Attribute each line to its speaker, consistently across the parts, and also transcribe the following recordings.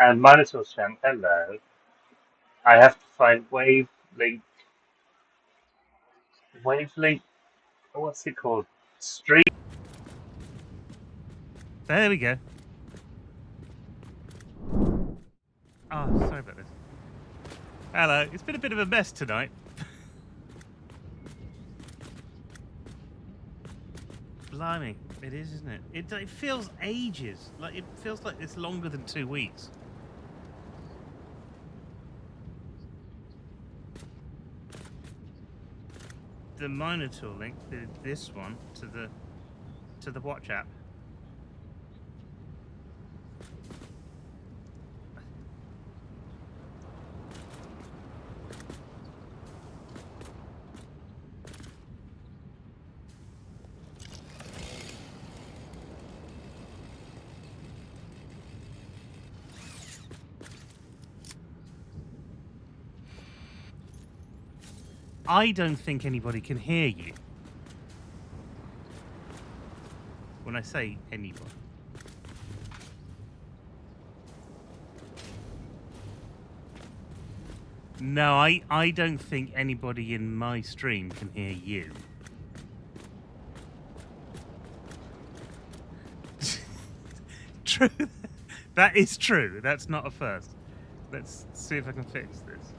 Speaker 1: And Minotaur saying, hello, I have to find wavelength, what's it called? Street.
Speaker 2: There we go. Oh, sorry about this. Hello, it's been a bit of a mess tonight. Blimey, it is, isn't it? It feels ages. Like, it feels like it's longer than 2 weeks. The Minotaur link, this one, to the watch app. I don't think anybody can hear you. When I say anybody. No, I don't think anybody in my stream can hear you. True. That is true. That's not a first. Let's see if I can fix this.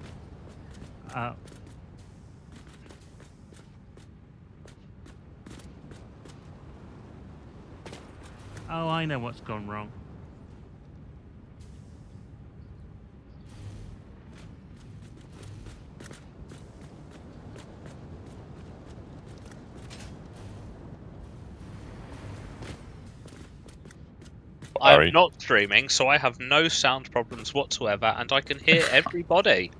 Speaker 2: Oh, I know what's gone wrong.
Speaker 3: I'm not streaming, so I have no sound problems whatsoever, and I can hear everybody.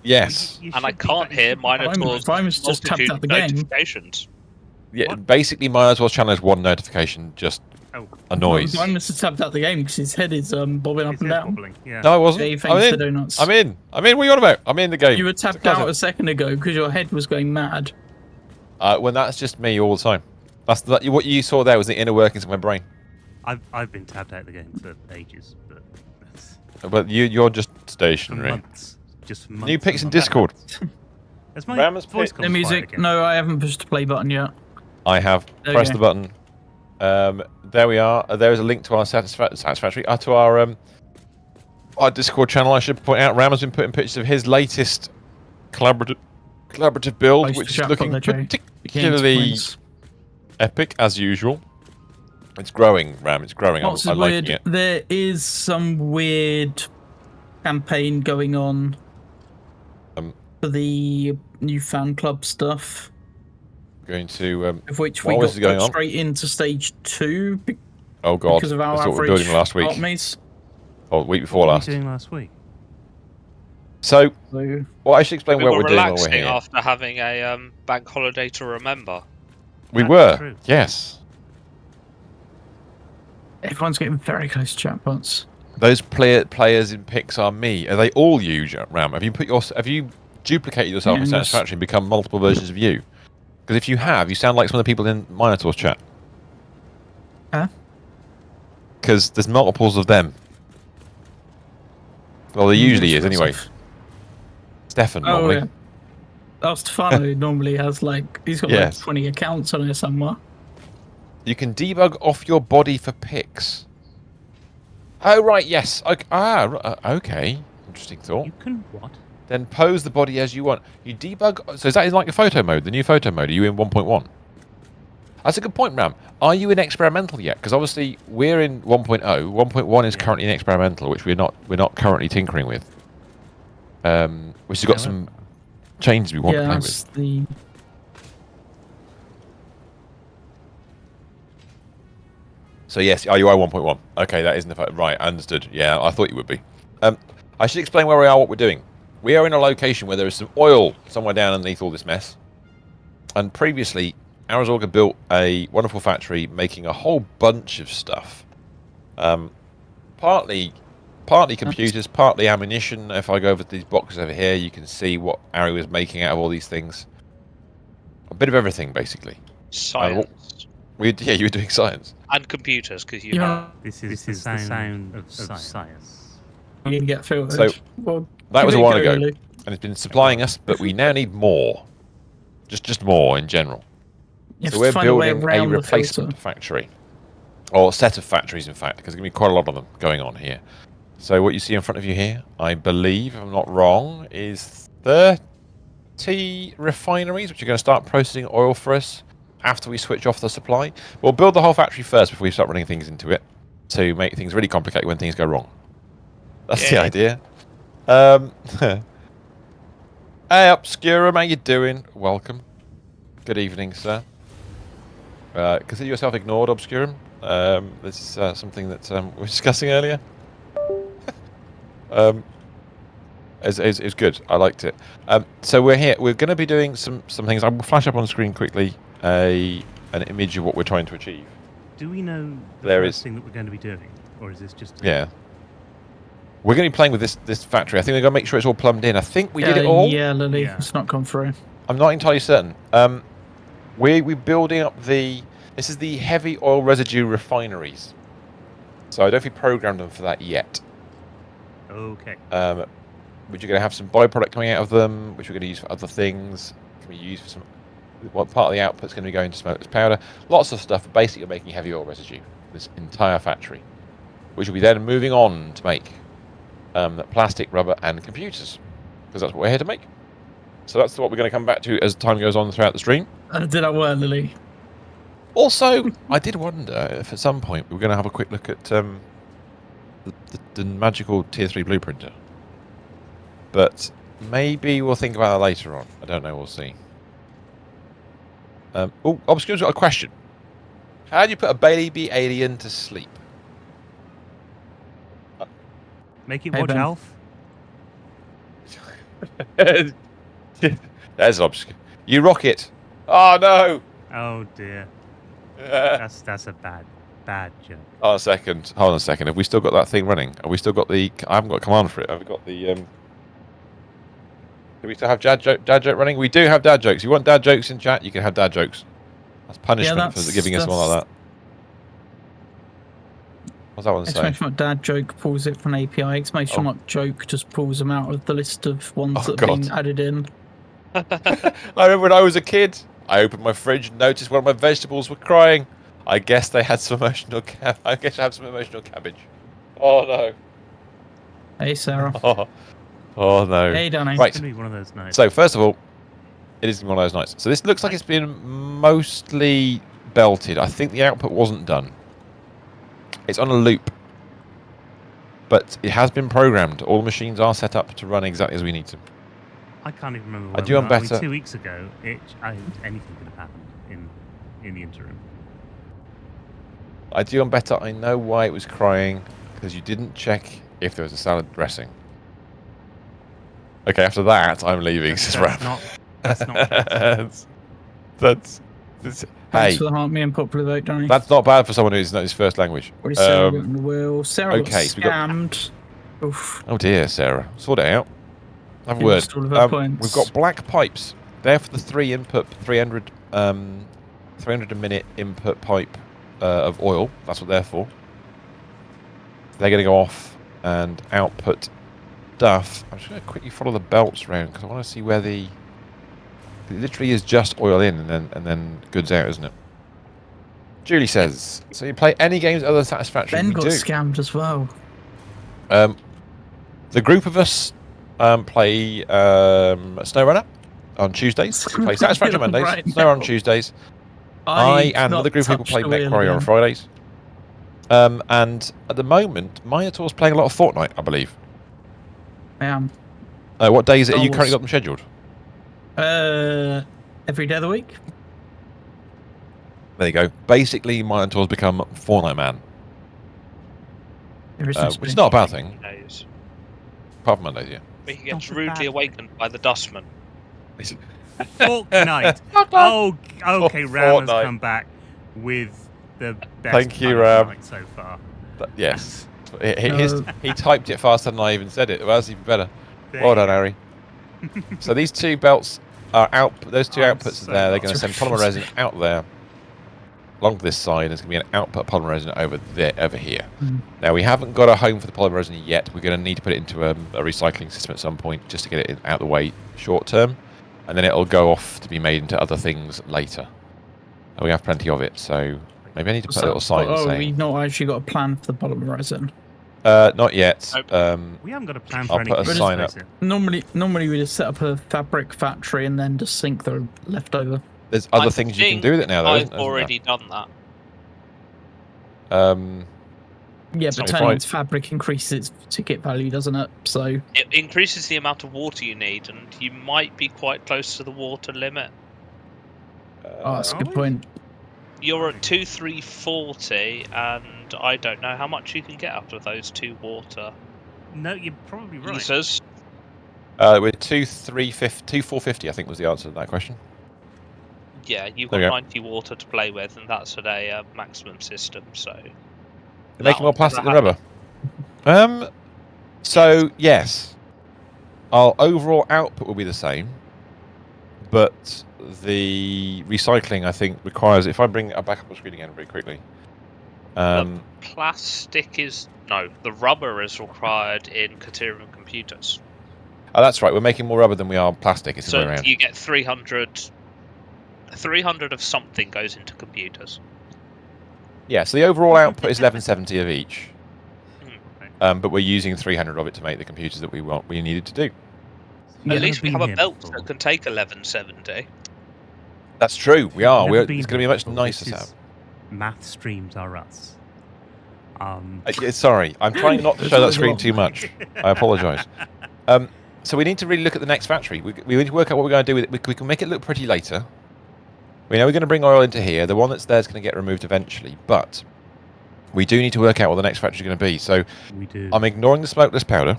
Speaker 4: Yes.
Speaker 3: And I can't hear Minotaur's multitude of notifications.
Speaker 4: Yeah,
Speaker 2: What?
Speaker 4: basically Minotaur's channel has one notification, just a noise.
Speaker 5: I must have tapped out the game because his head is bobbing up and down.
Speaker 2: Bobbling, yeah.
Speaker 4: No, I wasn't.
Speaker 5: Yeah, thanks to donuts.
Speaker 4: I'm in. What are you on about? I'm in the game.
Speaker 5: You were tapped out a second ago because your head was going mad.
Speaker 4: Well, that's just me all the time. What you saw there was the inner workings of my brain.
Speaker 2: I've been tapped out of the game for ages,
Speaker 4: but you're just stationary.
Speaker 2: For months. Just for months.
Speaker 4: New pics in Discord.
Speaker 2: Has my voice
Speaker 5: the music? No, I haven't pushed the play button yet.
Speaker 4: I have pressed the button. There we are. There is a link to our Satisfactory, to our Discord channel. I should point out, Ram has been putting pictures of his latest collaborative build, which is looking particularly epic as usual. It's growing, Ram. It's growing. I'm liking it.
Speaker 5: There is some weird campaign going on for the new fan club stuff.
Speaker 4: Going to
Speaker 5: of which we got straight into stage 2.
Speaker 4: Oh god!
Speaker 5: Because of our
Speaker 4: That's what we were building last week.
Speaker 5: Armies.
Speaker 4: Oh, the week before last.
Speaker 2: What were we doing last week?
Speaker 4: So, well, I should explain what we're doing while we're
Speaker 3: relaxing
Speaker 4: here.
Speaker 3: after having a bank holiday to remember.
Speaker 4: We were, yes.
Speaker 5: Everyone's getting very close to chatbots.
Speaker 4: Those players in pics are me. Are they all you, Ram? Have you duplicated yourself in Satisfactory and become multiple versions of you? Because if you have, you sound like some of the people in Minotaur's chat.
Speaker 5: Huh?
Speaker 4: Because there's multiples of them. Well, there usually is, anyway. Stefan, normally.
Speaker 5: Yeah. Oh, Stefano normally has, he's got like 20 accounts on there somewhere.
Speaker 4: You can debug off your body for pics. Oh, right, yes. Okay. Interesting thought.
Speaker 2: You can what?
Speaker 4: Then pose the body as you want. You debug... So is that like the photo mode, the new photo mode? Are you in 1.1? That's a good point, Ram. Are you in experimental yet? Because obviously we're in 1.0. 1.1 is currently in experimental, which we're not currently tinkering with. Which has got some changes we want to play with. So yes, you are 1.1. Okay, that isn't the fact. Right, understood. Yeah, I thought you would be. I should explain where we are, what we're doing. We are in a location where there is some oil somewhere down underneath all this mess. And previously, Arizorga built a wonderful factory making a whole bunch of stuff. Partly computers, partly ammunition. If I go over to these boxes over here, you can see what Ari was making out of all these things. A bit of everything, basically.
Speaker 3: Science.
Speaker 4: You were doing science.
Speaker 3: And computers, because you know.
Speaker 2: This is the sound of science.
Speaker 5: You can get filtered.
Speaker 4: So,
Speaker 5: well,
Speaker 4: that was a
Speaker 5: give it
Speaker 4: while
Speaker 5: go,
Speaker 4: ago,
Speaker 5: Lily.
Speaker 4: and it's been supplying us, but we now need more. Just more in general.
Speaker 5: You have
Speaker 4: So
Speaker 5: to
Speaker 4: we're
Speaker 5: find a way
Speaker 4: building a
Speaker 5: around the
Speaker 4: replacement
Speaker 5: filter.
Speaker 4: factory. Or set of factories, in fact, because there's going to be quite a lot of them going on here. So what you see in front of you here, I believe, if I'm not wrong, is 30 refineries, which are going to start processing oil for us after we switch off the supply. We'll build the whole factory first before we start running things into it to make things really complicated when things go wrong. That's the idea. Hey, Obscurum, how you doing? Welcome. Good evening, sir. Consider yourself ignored, Obscurum. This is something that we were discussing earlier. It's good. I liked it. So we're here. We're going to be doing some things. I will flash up on screen quickly an image of what we're trying to achieve.
Speaker 2: Do we know the
Speaker 4: There
Speaker 2: first
Speaker 4: is-
Speaker 2: thing that we're going to be doing, or is this just?
Speaker 4: Yeah. We're going to be playing with this factory. I think we're going to make sure it's all plumbed in. I think we did it all.
Speaker 5: Yeah, Lily.
Speaker 2: Yeah.
Speaker 5: It's not gone through.
Speaker 4: I'm not entirely certain. We're building up the... This is the heavy oil residue refineries. So I don't think we programmed them for that yet.
Speaker 2: Okay.
Speaker 4: Which are going to have some byproduct coming out of them, which we're going to use for other things. Can be used for some... What part of the output's going to be going to smokeless powder. Lots of stuff, but basically making heavy oil residue. This entire factory. Which will be then moving on to make plastic, rubber, and computers. Because that's what we're here to make. So that's what we're going to come back to as time goes on throughout the stream.
Speaker 5: Did that work, Lily?
Speaker 4: Also, I did wonder if at some point we were going to have a quick look at the magical Tier 3 blueprinter. But maybe we'll think about that later on. I don't know, we'll see. Oh, Obscure's got a question. How do you put a baby alien to sleep?
Speaker 2: Make it
Speaker 5: Hey,
Speaker 2: watch
Speaker 5: Ben.
Speaker 2: Alf.
Speaker 4: There's Obscure. You rock it. Oh, no!
Speaker 2: Oh dear.
Speaker 4: Hold
Speaker 2: That's a bad joke.
Speaker 4: on a second. Hold on a second. Have we still got that thing running? Have we still got the... I haven't got a command for it. Have we got the... Do we still have dad joke running? We do have dad jokes. You want dad jokes in chat? You can have dad jokes. That's punishment for giving us one like that. What's that one say?
Speaker 5: Exclamation mark dad joke pulls it from API. Exclamation mark joke just pulls them out of the list of ones that have been added in.
Speaker 4: I remember when I was a kid, I opened my fridge and noticed one of my vegetables were crying. I guess they had some emotional I guess I have some emotional cabbage. Oh no.
Speaker 5: Hey, Sarah.
Speaker 4: Oh no.
Speaker 5: Hey, Danny.
Speaker 4: Right.
Speaker 2: It's gonna be one of those nights.
Speaker 4: So first of all, it is one of those nights. So this looks like it's been mostly belted. I think the output wasn't done. It's on a loop. But it has been programmed. All the machines are set up to run exactly as we need to.
Speaker 2: I can't even remember.
Speaker 4: I do on better.
Speaker 2: 2 weeks ago, anything could have happened in the interim.
Speaker 4: I do on better. I know why it was crying, because you didn't check if there was a salad dressing. Okay, after that, I'm leaving.
Speaker 2: That's not.
Speaker 4: That's
Speaker 5: Thanks
Speaker 4: hey,
Speaker 5: for the heart me and popular vote, Danny.
Speaker 4: that's not bad for someone who's not his first language.
Speaker 5: What is Sarah getting the wheel? Sarah
Speaker 4: okay,
Speaker 5: got
Speaker 4: so we got-
Speaker 5: scammed. Oof.
Speaker 4: Oh dear, Sarah, sort it out. Have a
Speaker 5: You
Speaker 4: word.
Speaker 5: lost all of her points.
Speaker 4: We've got black pipes. They're for the 3 input, 300 a minute input pipe of oil. That's what they're for. They're going to go off and output stuff. I'm just going to quickly follow the belts around because I want to see where the... It literally is just oil in and then goods out, isn't it? Julie says, so you play any games other than Satisfactory?
Speaker 5: Ben
Speaker 4: We
Speaker 5: got
Speaker 4: do.
Speaker 5: scammed as well.
Speaker 4: The group of us play SnowRunner on Tuesdays. We play Satisfactory on Mondays,
Speaker 5: Right
Speaker 4: SnowRunner on
Speaker 5: now.
Speaker 4: Tuesdays. I and another group of people play MechWarrior on Fridays. And at the moment, Minotaur's playing a lot of Fortnite, I believe.
Speaker 5: I am.
Speaker 4: What days are you
Speaker 5: Star
Speaker 4: currently
Speaker 5: Wars.
Speaker 4: got them scheduled?
Speaker 5: Every day of the week.
Speaker 4: There you go. Basically, Minotaur's become Fortnite man,
Speaker 5: There is
Speaker 4: which is not a bad thing.
Speaker 3: Days.
Speaker 4: Apart from Mondays, yeah.
Speaker 3: But he gets
Speaker 2: Not a bad
Speaker 3: rudely
Speaker 2: thing.
Speaker 3: awakened by the dustman.
Speaker 2: Fortnite. Oh, okay. Ram has
Speaker 4: Fortnite.
Speaker 2: come back with the best.
Speaker 4: Thank you,
Speaker 2: Fortnite
Speaker 4: Ram.
Speaker 2: so far.
Speaker 4: Yes. He typed it faster than I even said it. Well, that's even better. Well done, Harry. So these two belts are out. Those two
Speaker 2: I'm
Speaker 4: outputs
Speaker 2: so
Speaker 4: are there. They're going to
Speaker 5: not
Speaker 4: send polymer resin out there. along this side. There's going to be an output polymer resin over here.
Speaker 5: Mm.
Speaker 4: Now we haven't got a home for the polymer resin yet. We're going to need to put it into a recycling system at some point just to get it out of the way short term, and then it'll go off to be made into other things later. And we have plenty of it, so maybe I need to put a little sign saying.
Speaker 5: we've not actually got a plan for the polymer resin.
Speaker 4: Not yet.
Speaker 3: Nope.
Speaker 2: We haven't got a plan for
Speaker 4: I'll
Speaker 2: anything.
Speaker 4: put a sign up.
Speaker 5: Normally we just set up a fabric factory and then just sink the leftover.
Speaker 4: There's other
Speaker 3: I
Speaker 4: things you can
Speaker 3: think
Speaker 4: do with it now, though.
Speaker 3: I've
Speaker 4: isn't
Speaker 3: already done that.
Speaker 4: there?
Speaker 5: Yeah,
Speaker 4: So
Speaker 5: but
Speaker 4: if
Speaker 5: turning
Speaker 4: I-
Speaker 5: its fabric increases its ticket value, doesn't it? So
Speaker 3: It increases the amount of water you need, and you might be quite close to the water limit.
Speaker 5: that's a
Speaker 2: Are
Speaker 5: good
Speaker 2: we?
Speaker 5: point.
Speaker 3: You're at 2,340, and I don't know how much you can get out of those 2 water
Speaker 2: No, you're probably right.
Speaker 3: users.
Speaker 4: We're 2,450, I think was the answer to that question.
Speaker 3: Yeah, you've
Speaker 4: There
Speaker 3: got
Speaker 4: we go.
Speaker 3: 90 water to play with, and that's at a maximum system. So
Speaker 4: They're making
Speaker 3: that'll
Speaker 4: more plastic than
Speaker 3: never
Speaker 4: rubber. So yes, our overall output will be the same, but the recycling I think requires. If I bring it back up on screen again very quickly.
Speaker 3: Plastic is the rubber is required in Caterium computers.
Speaker 4: Oh, that's right. We're making more rubber than we are plastic. It's the way
Speaker 3: So
Speaker 4: around.
Speaker 3: you get 300 of something goes into computers.
Speaker 4: Yeah. So the overall output is 1170 of each.
Speaker 3: Hmm.
Speaker 4: But we're using 300 of it to make the computers that we needed to do.
Speaker 5: Yeah.
Speaker 3: At least we
Speaker 2: been
Speaker 3: have a
Speaker 2: here
Speaker 3: belt
Speaker 2: before.
Speaker 3: that can take 1170.
Speaker 4: That's true. We are.
Speaker 2: Never
Speaker 4: It's
Speaker 2: been
Speaker 4: going to be
Speaker 2: here
Speaker 4: much
Speaker 2: before.
Speaker 4: nicer
Speaker 2: This
Speaker 4: setup.
Speaker 2: is Math streams are us.
Speaker 4: Sorry, I'm trying not to show that screen too much. I apologise. So we need to really look at the next factory. We need to work out what we're going to do with it. We can make it look pretty later. We know we're going to bring oil into here. The one that's there is going to get removed eventually, but we do need to work out what the next factory is going to be. So
Speaker 2: We do.
Speaker 4: I'm ignoring the smokeless powder.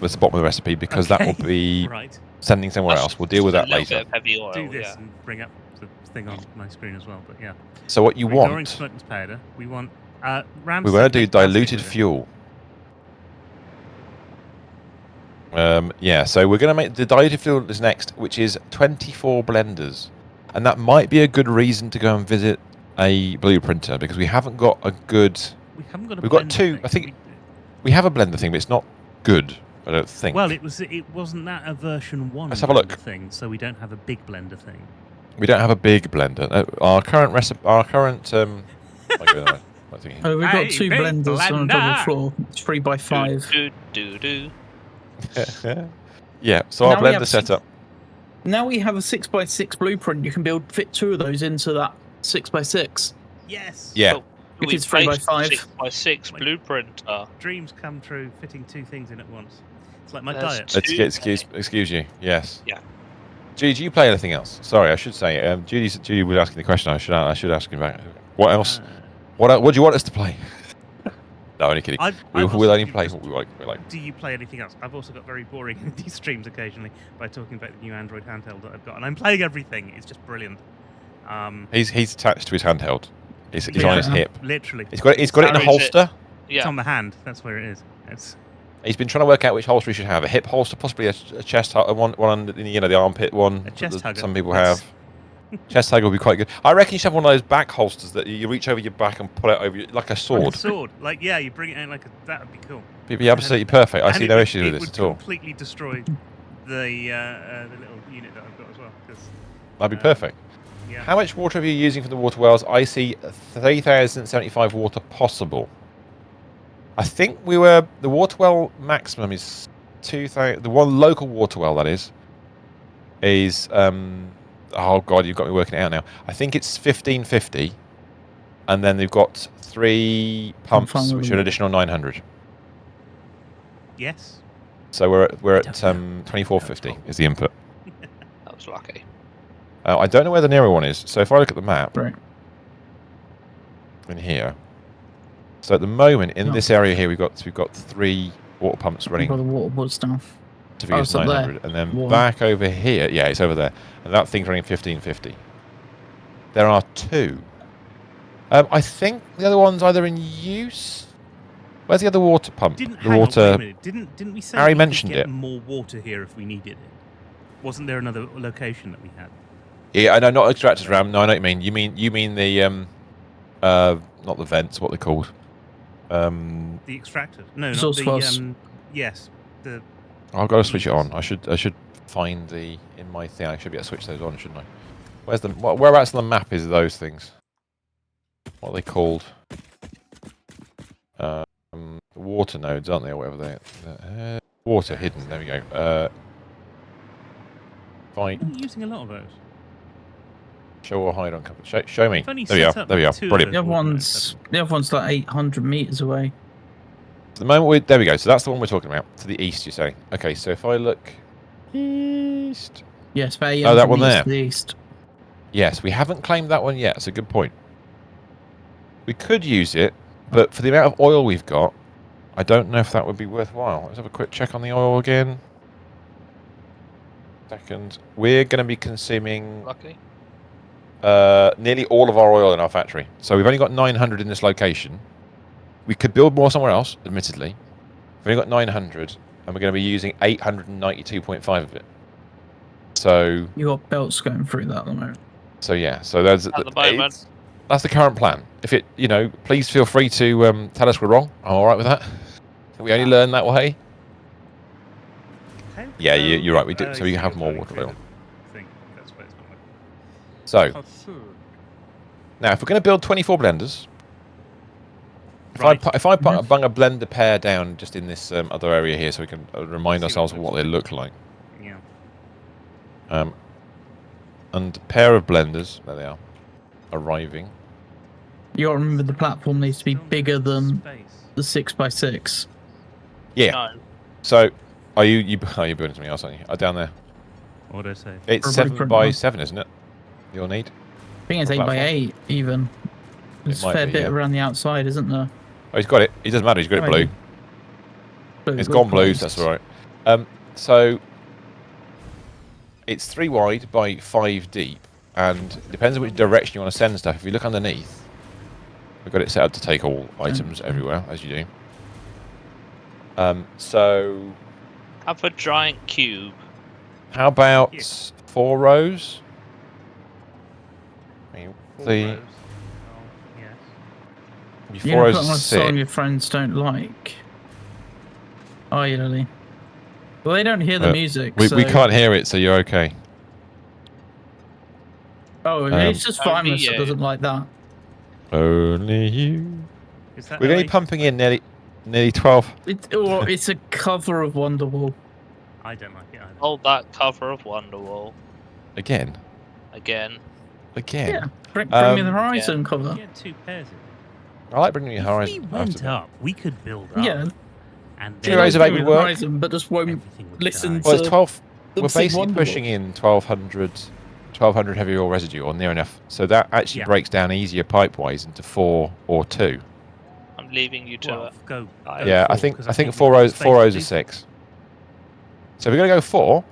Speaker 4: That's the bottom of the recipe because that will
Speaker 2: Okay.
Speaker 4: be
Speaker 2: Right.
Speaker 4: sending somewhere
Speaker 3: That's
Speaker 4: else. We'll deal with
Speaker 3: just
Speaker 4: that
Speaker 3: a little
Speaker 4: later.
Speaker 3: bit of heavy oil.
Speaker 2: Do this
Speaker 3: Yeah.
Speaker 2: and bring up the thing on my screen as well. But yeah,
Speaker 4: So what you
Speaker 2: we're ignoring
Speaker 4: want?
Speaker 2: smokeless powder. We want. Ram
Speaker 4: We
Speaker 2: said
Speaker 4: want to do
Speaker 2: make plastic
Speaker 4: diluted
Speaker 2: with it.
Speaker 4: fuel. Yeah, so we're going to make the diluted fuel is next, which is 24 blenders, and that might be a good reason to go and visit a blueprinter because we haven't got a good.
Speaker 2: We haven't got a
Speaker 4: We've got
Speaker 2: blender
Speaker 4: 2.
Speaker 2: thing.
Speaker 4: I think we have a blender thing, but it's not good. I don't think.
Speaker 2: Well, it wasn't that a version 1
Speaker 4: Let's have a look.
Speaker 2: blender thing, so we don't have a big blender thing.
Speaker 4: We don't have a big blender. Our current recipe, my God, I'm thinking.
Speaker 5: We've got
Speaker 2: Hey,
Speaker 5: 2
Speaker 2: big
Speaker 5: blenders on a
Speaker 2: blender!
Speaker 5: double floor. It's 3x5.
Speaker 3: Do.
Speaker 4: Yeah, so our
Speaker 5: Now we
Speaker 4: blender
Speaker 5: have six-
Speaker 4: setup.
Speaker 5: Now we have a 6x6 blueprint. You can fit 2 of those into that 6x6.
Speaker 2: Yes.
Speaker 4: Yeah,
Speaker 3: Oh,
Speaker 5: If
Speaker 3: we
Speaker 5: it's 3x5.
Speaker 3: 6x6
Speaker 2: Like-
Speaker 3: blueprint.
Speaker 2: Dreams come true, fitting 2 things in at once. It's like my
Speaker 3: There's
Speaker 2: diet.
Speaker 3: two-
Speaker 4: excuse you. Yes.
Speaker 3: Yeah.
Speaker 4: Judy, do you play anything else? Sorry, I should say. Judy was asking the question. I should ask him back. What else? What do you want us to play? No, only kidding.
Speaker 2: I've
Speaker 4: We'll
Speaker 2: also
Speaker 4: only
Speaker 2: just-
Speaker 4: play what we like.
Speaker 2: Do you play anything else? I've also got very boring in these streams occasionally by talking about the new Android handheld that I've got, and I'm playing everything. It's just brilliant.
Speaker 4: He's attached to his handheld. It's
Speaker 2: Yeah.
Speaker 4: on his hip.
Speaker 2: Literally,
Speaker 4: He's got it in a
Speaker 3: How is it?
Speaker 4: holster.
Speaker 2: it's
Speaker 3: Yeah.
Speaker 2: on the hand. That's where it is. It's
Speaker 4: He's been trying to work out which holster he should have. A hip holster, possibly a chest one under the armpit one.
Speaker 2: A chest
Speaker 4: that
Speaker 2: hugger.
Speaker 4: Some people
Speaker 2: Yes.
Speaker 4: have. Chest hugger would be quite good. I reckon you should have one of those back holsters that you reach over your back and pull it over you, like a sword.
Speaker 2: like a sword. Like you bring it in like that would be cool.
Speaker 4: It'd be absolutely perfect. I
Speaker 2: And
Speaker 4: see
Speaker 2: it
Speaker 4: no
Speaker 2: would-
Speaker 4: issues with
Speaker 2: it
Speaker 4: this
Speaker 2: would
Speaker 4: at all.
Speaker 2: completely destroy the little unit that I've got as well. 'Cause,
Speaker 4: That'd be perfect.
Speaker 2: yeah.
Speaker 4: How much water are you using for the water wells? I see 3,075 water possible. I think the water well maximum is 2,000. The one local water well that is oh god, you've got me working it out now. I think it's 1,550, and then they've got 3 pumps,
Speaker 5: fine with
Speaker 4: which are
Speaker 5: them.
Speaker 4: an additional 900.
Speaker 2: Yes.
Speaker 4: So we're at
Speaker 2: Don't know.
Speaker 4: 2,450 is the input.
Speaker 3: That was lucky.
Speaker 4: I don't know where the nearer one is. So if I look at the map
Speaker 5: Right.
Speaker 4: in here, so at the moment in
Speaker 5: Oh.
Speaker 4: this area here we've got 3 water pumps
Speaker 5: We've
Speaker 4: running
Speaker 5: got the water board stuff.
Speaker 4: to figure
Speaker 5: it's up
Speaker 4: 900, and then
Speaker 5: Water.
Speaker 4: back over here, yeah, it's over there, and that thing's running 1,550. There are 2. I think the other one's either in use. Where's the other water pump?
Speaker 2: Didn't
Speaker 4: The
Speaker 2: hang
Speaker 4: water.
Speaker 2: on, wait a minute. Didn't we say
Speaker 4: Harry
Speaker 2: we
Speaker 4: mentioned
Speaker 2: could get
Speaker 4: it.
Speaker 2: more water here if we needed it? Wasn't there another location that we had?
Speaker 4: Yeah, I know, not extractors, Ram. No, I know what you mean. You mean Not the vents. What they're called?
Speaker 2: The extractor. No, not
Speaker 5: Exhaust
Speaker 2: the.
Speaker 5: valves.
Speaker 2: Yes, the.
Speaker 4: I've got to switch it on. I should find the in my thing. I should be able to switch those on, shouldn't I? Where's the whereabouts on the map is those things? What are they called? Water nodes, aren't they, or whatever they? Water hidden. There we go. Fine.
Speaker 2: You're using a lot of those.
Speaker 4: Show or hide on cover. Show me.
Speaker 2: I've only
Speaker 4: There we
Speaker 2: set
Speaker 4: are.
Speaker 2: up
Speaker 4: There we are.
Speaker 2: two of
Speaker 4: Brilliant.
Speaker 2: those
Speaker 5: The
Speaker 2: water nodes,
Speaker 5: the other one's like 800 meters away.
Speaker 4: At the moment, there we go. So that's the one we're talking about. To the east, you're saying. Okay, so if I look east.
Speaker 5: Yes, about
Speaker 4: Oh, that one
Speaker 5: meters
Speaker 4: there.
Speaker 5: to the east.
Speaker 4: Yes, we haven't claimed that one yet. It's a good point. We could use it, but for the amount of oil we've got, I don't know if that would be worthwhile. Let's have a quick check on the oil again. Second. We're going to be consuming
Speaker 3: Lucky.
Speaker 4: nearly all of our oil in our factory. So we've only got 900 in this location. We could build more somewhere else, admittedly. We've only got 900, and we're going to be using 892.5 of it. So
Speaker 5: You got belts going through that at the moment.
Speaker 4: So yeah, so that's
Speaker 3: At the moment.
Speaker 4: that's the current plan. If it, please feel free to tell us we're wrong. I'm all right with that. We only learn that way.
Speaker 2: Okay.
Speaker 4: Yeah, you're right. We do. So we
Speaker 2: you're
Speaker 4: have more
Speaker 2: going
Speaker 4: water
Speaker 2: through
Speaker 4: oil.
Speaker 2: the thing. That's where it's going.
Speaker 4: So now, if we're going to build 24 blenders,
Speaker 2: Right.
Speaker 4: if I bung a blender pair down just in this other area here, so we can remind
Speaker 2: See
Speaker 4: ourselves
Speaker 2: what
Speaker 4: of
Speaker 2: it
Speaker 4: what they look like.
Speaker 2: Yeah.
Speaker 4: And a pair of blenders, there they are, arriving.
Speaker 5: You got to remember the platform needs to be
Speaker 2: Still no
Speaker 5: bigger than
Speaker 2: space.
Speaker 5: the 6x6.
Speaker 4: Yeah.
Speaker 3: No.
Speaker 4: So are you building something else, aren't you? Down there.
Speaker 2: What did I say?
Speaker 4: It's
Speaker 5: Or
Speaker 4: 7
Speaker 5: blueprint
Speaker 4: by
Speaker 5: one.
Speaker 4: 7, isn't it? You'll need.
Speaker 5: I think it's
Speaker 4: A
Speaker 5: 8 by
Speaker 4: platform.
Speaker 5: 8 even. There's a
Speaker 4: might
Speaker 5: fair
Speaker 4: be,
Speaker 5: bit
Speaker 4: yeah.
Speaker 5: around the outside, isn't there?
Speaker 4: Oh, he's got it. It doesn't matter. He's got it
Speaker 5: Oh,
Speaker 4: blue.
Speaker 5: yeah. Blue,
Speaker 4: It's
Speaker 5: blue
Speaker 4: gone blue,
Speaker 5: closed.
Speaker 4: so that's all right. So it's 3 wide by 5 deep, and it depends on which direction you want to send stuff. If you look underneath, we've got it set up to take all items everywhere, as you do. So
Speaker 3: Have a giant cube.
Speaker 4: how about
Speaker 2: Yeah.
Speaker 4: 4 rows? I mean,
Speaker 2: Four
Speaker 4: the
Speaker 2: rows. Oh, yes.
Speaker 4: maybe
Speaker 5: You
Speaker 4: 4
Speaker 5: know,
Speaker 4: rows
Speaker 5: put on a
Speaker 4: is
Speaker 5: song
Speaker 4: 6.
Speaker 5: your friends don't like. Oh, you Lily. Well, they don't hear the music.
Speaker 4: We
Speaker 5: so...
Speaker 4: can't hear it, so you're okay.
Speaker 5: Oh, it's just
Speaker 3: Only
Speaker 5: Vimus that
Speaker 3: you.
Speaker 5: doesn't like that.
Speaker 4: Only you.
Speaker 2: Is that
Speaker 4: We're only
Speaker 2: Oasis?
Speaker 4: pumping in nearly 12.
Speaker 5: It's a cover of Wonderwall.
Speaker 2: I don't like it either.
Speaker 3: Hold that cover of Wonderwall
Speaker 4: Again.
Speaker 3: again.
Speaker 5: Yeah, bring me the Horizon
Speaker 2: We
Speaker 5: cover.
Speaker 2: get 2 pairs of it.
Speaker 4: I like bringing you
Speaker 2: If
Speaker 4: Horizon.
Speaker 2: we
Speaker 4: I have to
Speaker 2: went
Speaker 4: admit.
Speaker 2: up, we could build up.
Speaker 5: Yeah,
Speaker 2: And
Speaker 4: Two
Speaker 2: then
Speaker 4: rows of
Speaker 5: bring
Speaker 4: 8
Speaker 5: me
Speaker 4: would
Speaker 5: the
Speaker 4: work.
Speaker 5: Horizon, but just won't
Speaker 2: everything would
Speaker 5: listen
Speaker 2: die.
Speaker 5: to.
Speaker 4: Well, it's 12.
Speaker 5: them
Speaker 4: We're
Speaker 5: sing
Speaker 4: basically
Speaker 5: Wonderwall.
Speaker 4: pushing in 1200 heavy oil residue, or near enough. So that actually
Speaker 2: Yeah.
Speaker 4: breaks down easier pipe-wise into 4 or 2.
Speaker 3: I'm leaving you to
Speaker 2: Well,
Speaker 3: it.
Speaker 2: go.
Speaker 4: Yeah,
Speaker 2: 4,
Speaker 4: I think
Speaker 2: 'cause
Speaker 4: four rows.
Speaker 2: we've got
Speaker 4: 4 rows
Speaker 2: space
Speaker 4: is
Speaker 2: to do
Speaker 4: 6. So we're going to go 4.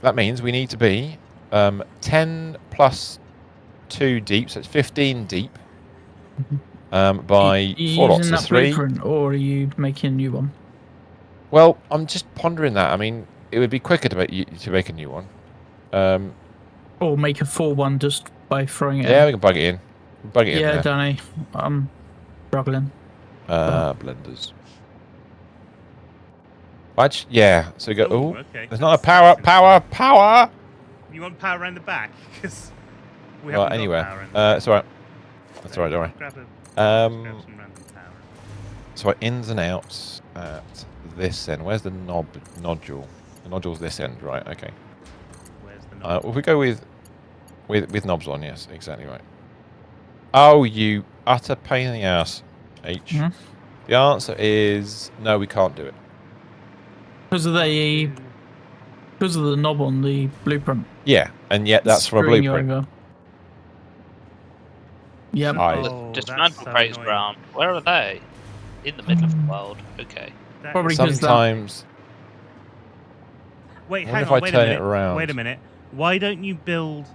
Speaker 4: That means we need to be 10 plus 2 deep, so it's 15 deep. By
Speaker 5: you
Speaker 4: 4 lots
Speaker 5: using
Speaker 4: of
Speaker 5: that
Speaker 4: 3.
Speaker 5: blueprint, or are you making a new one?
Speaker 4: Well, I'm just pondering that. I mean, it would be quicker to make a new one.
Speaker 5: Or make a full one just by throwing it
Speaker 4: Yeah,
Speaker 5: in?
Speaker 4: we can bug it in. Bug it in
Speaker 5: Yeah,
Speaker 4: there.
Speaker 5: Danny, I'm struggling.
Speaker 4: Blenders. Watch, yeah. So we go.
Speaker 2: Ooh,
Speaker 4: Oh,
Speaker 2: okay.
Speaker 4: there's not a
Speaker 2: That's
Speaker 4: power.
Speaker 2: You want power around the back? Because we
Speaker 4: Well,
Speaker 2: haven't
Speaker 4: anywhere.
Speaker 2: got power around the back.
Speaker 4: It's alright. That's alright. Don't worry.
Speaker 2: Grab
Speaker 4: Um,
Speaker 2: some random power.
Speaker 4: So our ins and outs at this end. Where's the nodule? The nodule's this end, right? Okay.
Speaker 2: Where's the knob?
Speaker 4: If we go with knobs on, yes, exactly right. Oh, you utter pain in the ass, H.
Speaker 5: Mhm.
Speaker 4: The answer is no. We can't do it.
Speaker 5: Because of the knob on the blueprint.
Speaker 4: Yeah, and yet that's from a
Speaker 5: Screwing you
Speaker 4: blueprint.
Speaker 5: over. Yep.
Speaker 4: I-
Speaker 3: The
Speaker 2: Oh,
Speaker 3: dismantle
Speaker 2: that's so
Speaker 3: crates
Speaker 2: annoying.
Speaker 3: ground. Where are they? In the middle of the world. Okay.
Speaker 2: That
Speaker 5: Probably
Speaker 2: is-
Speaker 5: 'cause that-
Speaker 4: Sometimes.
Speaker 2: Wait,
Speaker 4: I
Speaker 2: hang
Speaker 4: wonder if
Speaker 2: on.
Speaker 4: I
Speaker 2: Wait a
Speaker 4: turn it
Speaker 2: minute.
Speaker 4: around.
Speaker 2: Wait a minute. Why don't you build?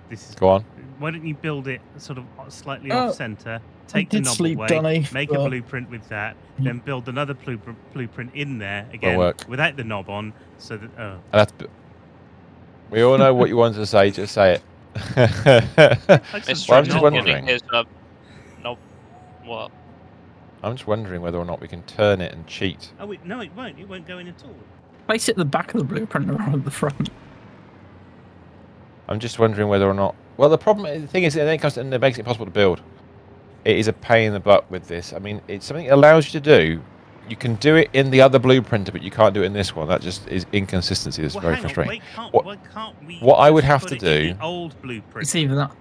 Speaker 2: This is.
Speaker 4: Go on.
Speaker 2: Why don't you build it sort of slightly
Speaker 5: Oh,
Speaker 2: off center? Take the
Speaker 5: did
Speaker 2: knob
Speaker 5: sleep,
Speaker 2: away.
Speaker 5: Danny,
Speaker 2: Make a
Speaker 5: but-
Speaker 2: blueprint with that. Then build another blueprint in there
Speaker 4: Won't
Speaker 2: again
Speaker 4: work.
Speaker 2: without the knob on. So that
Speaker 4: And that's. We all know what you wanted to say. Just say it.
Speaker 2: I
Speaker 3: It's
Speaker 2: just
Speaker 4: Well, I'm
Speaker 2: don't
Speaker 4: just
Speaker 2: know.
Speaker 4: wondering.
Speaker 3: Is What?
Speaker 4: I'm just wondering whether or not we can turn it and cheat.
Speaker 2: Oh, wait, no, it won't. It won't go in at all.
Speaker 5: Place it at the back of the blueprint rather than the front.
Speaker 4: I'm just wondering whether or not. Well, the thing is, then it comes to, and it makes it impossible to build. It is a pain in the butt with this. I mean, it's something it allows you to do. You can do it in the other blueprinter, but you can't do it in this one. That just is inconsistency. That's very
Speaker 2: hang on,
Speaker 4: frustrating.
Speaker 2: why can't we
Speaker 4: what I would
Speaker 2: just
Speaker 4: have
Speaker 2: put
Speaker 4: to
Speaker 2: it in
Speaker 4: do-
Speaker 2: the old blueprint.
Speaker 5: It's either that.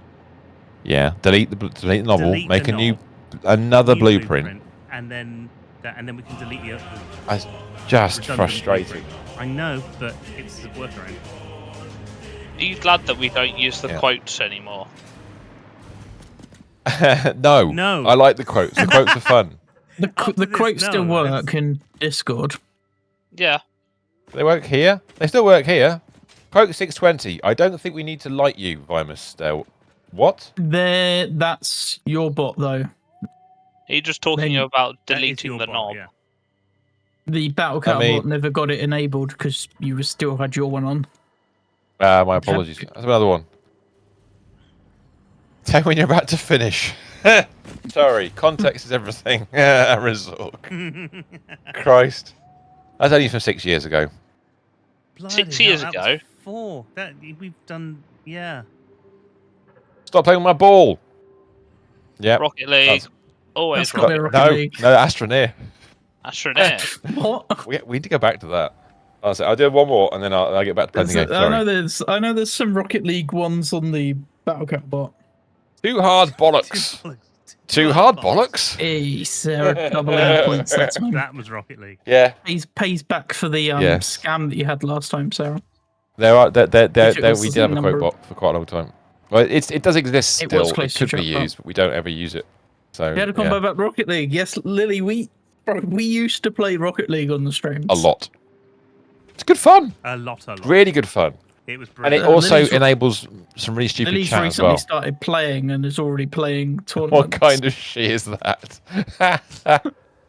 Speaker 4: Yeah, delete the novel,
Speaker 2: Delete
Speaker 4: make
Speaker 2: the
Speaker 4: another
Speaker 2: new
Speaker 4: blueprint.
Speaker 2: and then we can delete the other.
Speaker 4: That's just
Speaker 2: redundant
Speaker 4: frustrating.
Speaker 2: blueprint. I know, but it's a workaround.
Speaker 3: Are you glad that we don't use the
Speaker 4: Yeah.
Speaker 3: quotes anymore?
Speaker 4: No,
Speaker 2: No.
Speaker 4: I like the quotes. The quotes are fun.
Speaker 5: The
Speaker 2: After this,
Speaker 5: quotes still
Speaker 2: no, that's-
Speaker 5: work in Discord.
Speaker 3: Yeah.
Speaker 4: They work here. They still work here. Quote 620. I don't think we need to light you, Vimus. What?
Speaker 5: That's your bot though.
Speaker 3: Are you just talking
Speaker 5: Then-
Speaker 3: about
Speaker 2: That is
Speaker 3: deleting
Speaker 2: your
Speaker 3: the
Speaker 2: bot,
Speaker 3: knob?
Speaker 2: yeah.
Speaker 5: The battle cat
Speaker 4: mean-
Speaker 5: bot never got it enabled because you still had your one on.
Speaker 4: My apologies. That's another one. Tell me when you're about to finish. Sorry, context is everything. Rizork. Christ. That's only from 6 years ago.
Speaker 2: Bloody
Speaker 3: 6
Speaker 2: hell,
Speaker 3: years
Speaker 2: that
Speaker 3: ago?
Speaker 2: was 4. That we've done. Yeah.
Speaker 4: Stop playing with my ball. Yep.
Speaker 3: Rocket League.
Speaker 4: That's-
Speaker 3: Always
Speaker 5: That's got me
Speaker 3: Rocket
Speaker 5: a Rocket
Speaker 4: No,
Speaker 5: League.
Speaker 4: no, Astroneer.
Speaker 3: Astronaut.
Speaker 5: What?
Speaker 4: We need to go back to that. I'll do one more and then I'll get back to playing the game.
Speaker 5: I know there's some Rocket League ones on the battle cat bot.
Speaker 4: Too hard bollocks. Too hard bollocks?
Speaker 5: Hey, Sarah, doubling points. That's man.
Speaker 2: That was Rocket League.
Speaker 4: Yeah.
Speaker 5: Pays back for the
Speaker 4: Yes.
Speaker 5: scam that you had last time, Sarah.
Speaker 4: There are.
Speaker 5: If it was
Speaker 4: We
Speaker 5: the
Speaker 4: did have a
Speaker 5: number-
Speaker 4: quote bot for quite a long time. Well, it does exist
Speaker 5: It
Speaker 4: still.
Speaker 5: was
Speaker 4: It
Speaker 5: close to
Speaker 4: could be
Speaker 5: drop out.
Speaker 4: used, but we don't ever use it. So
Speaker 5: We had a combo about Rocket League. Yes, Lily, we used to play Rocket League on the streams.
Speaker 4: a lot. It's good fun.
Speaker 2: A lot.
Speaker 4: Really good fun.
Speaker 2: It was
Speaker 4: And
Speaker 2: brilliant.
Speaker 4: it also
Speaker 5: Lily's-
Speaker 4: enables some really stupid
Speaker 5: Lily's
Speaker 4: chat as
Speaker 5: recently
Speaker 4: well.
Speaker 5: started playing and is already playing tournaments.
Speaker 4: What kind of shit is that?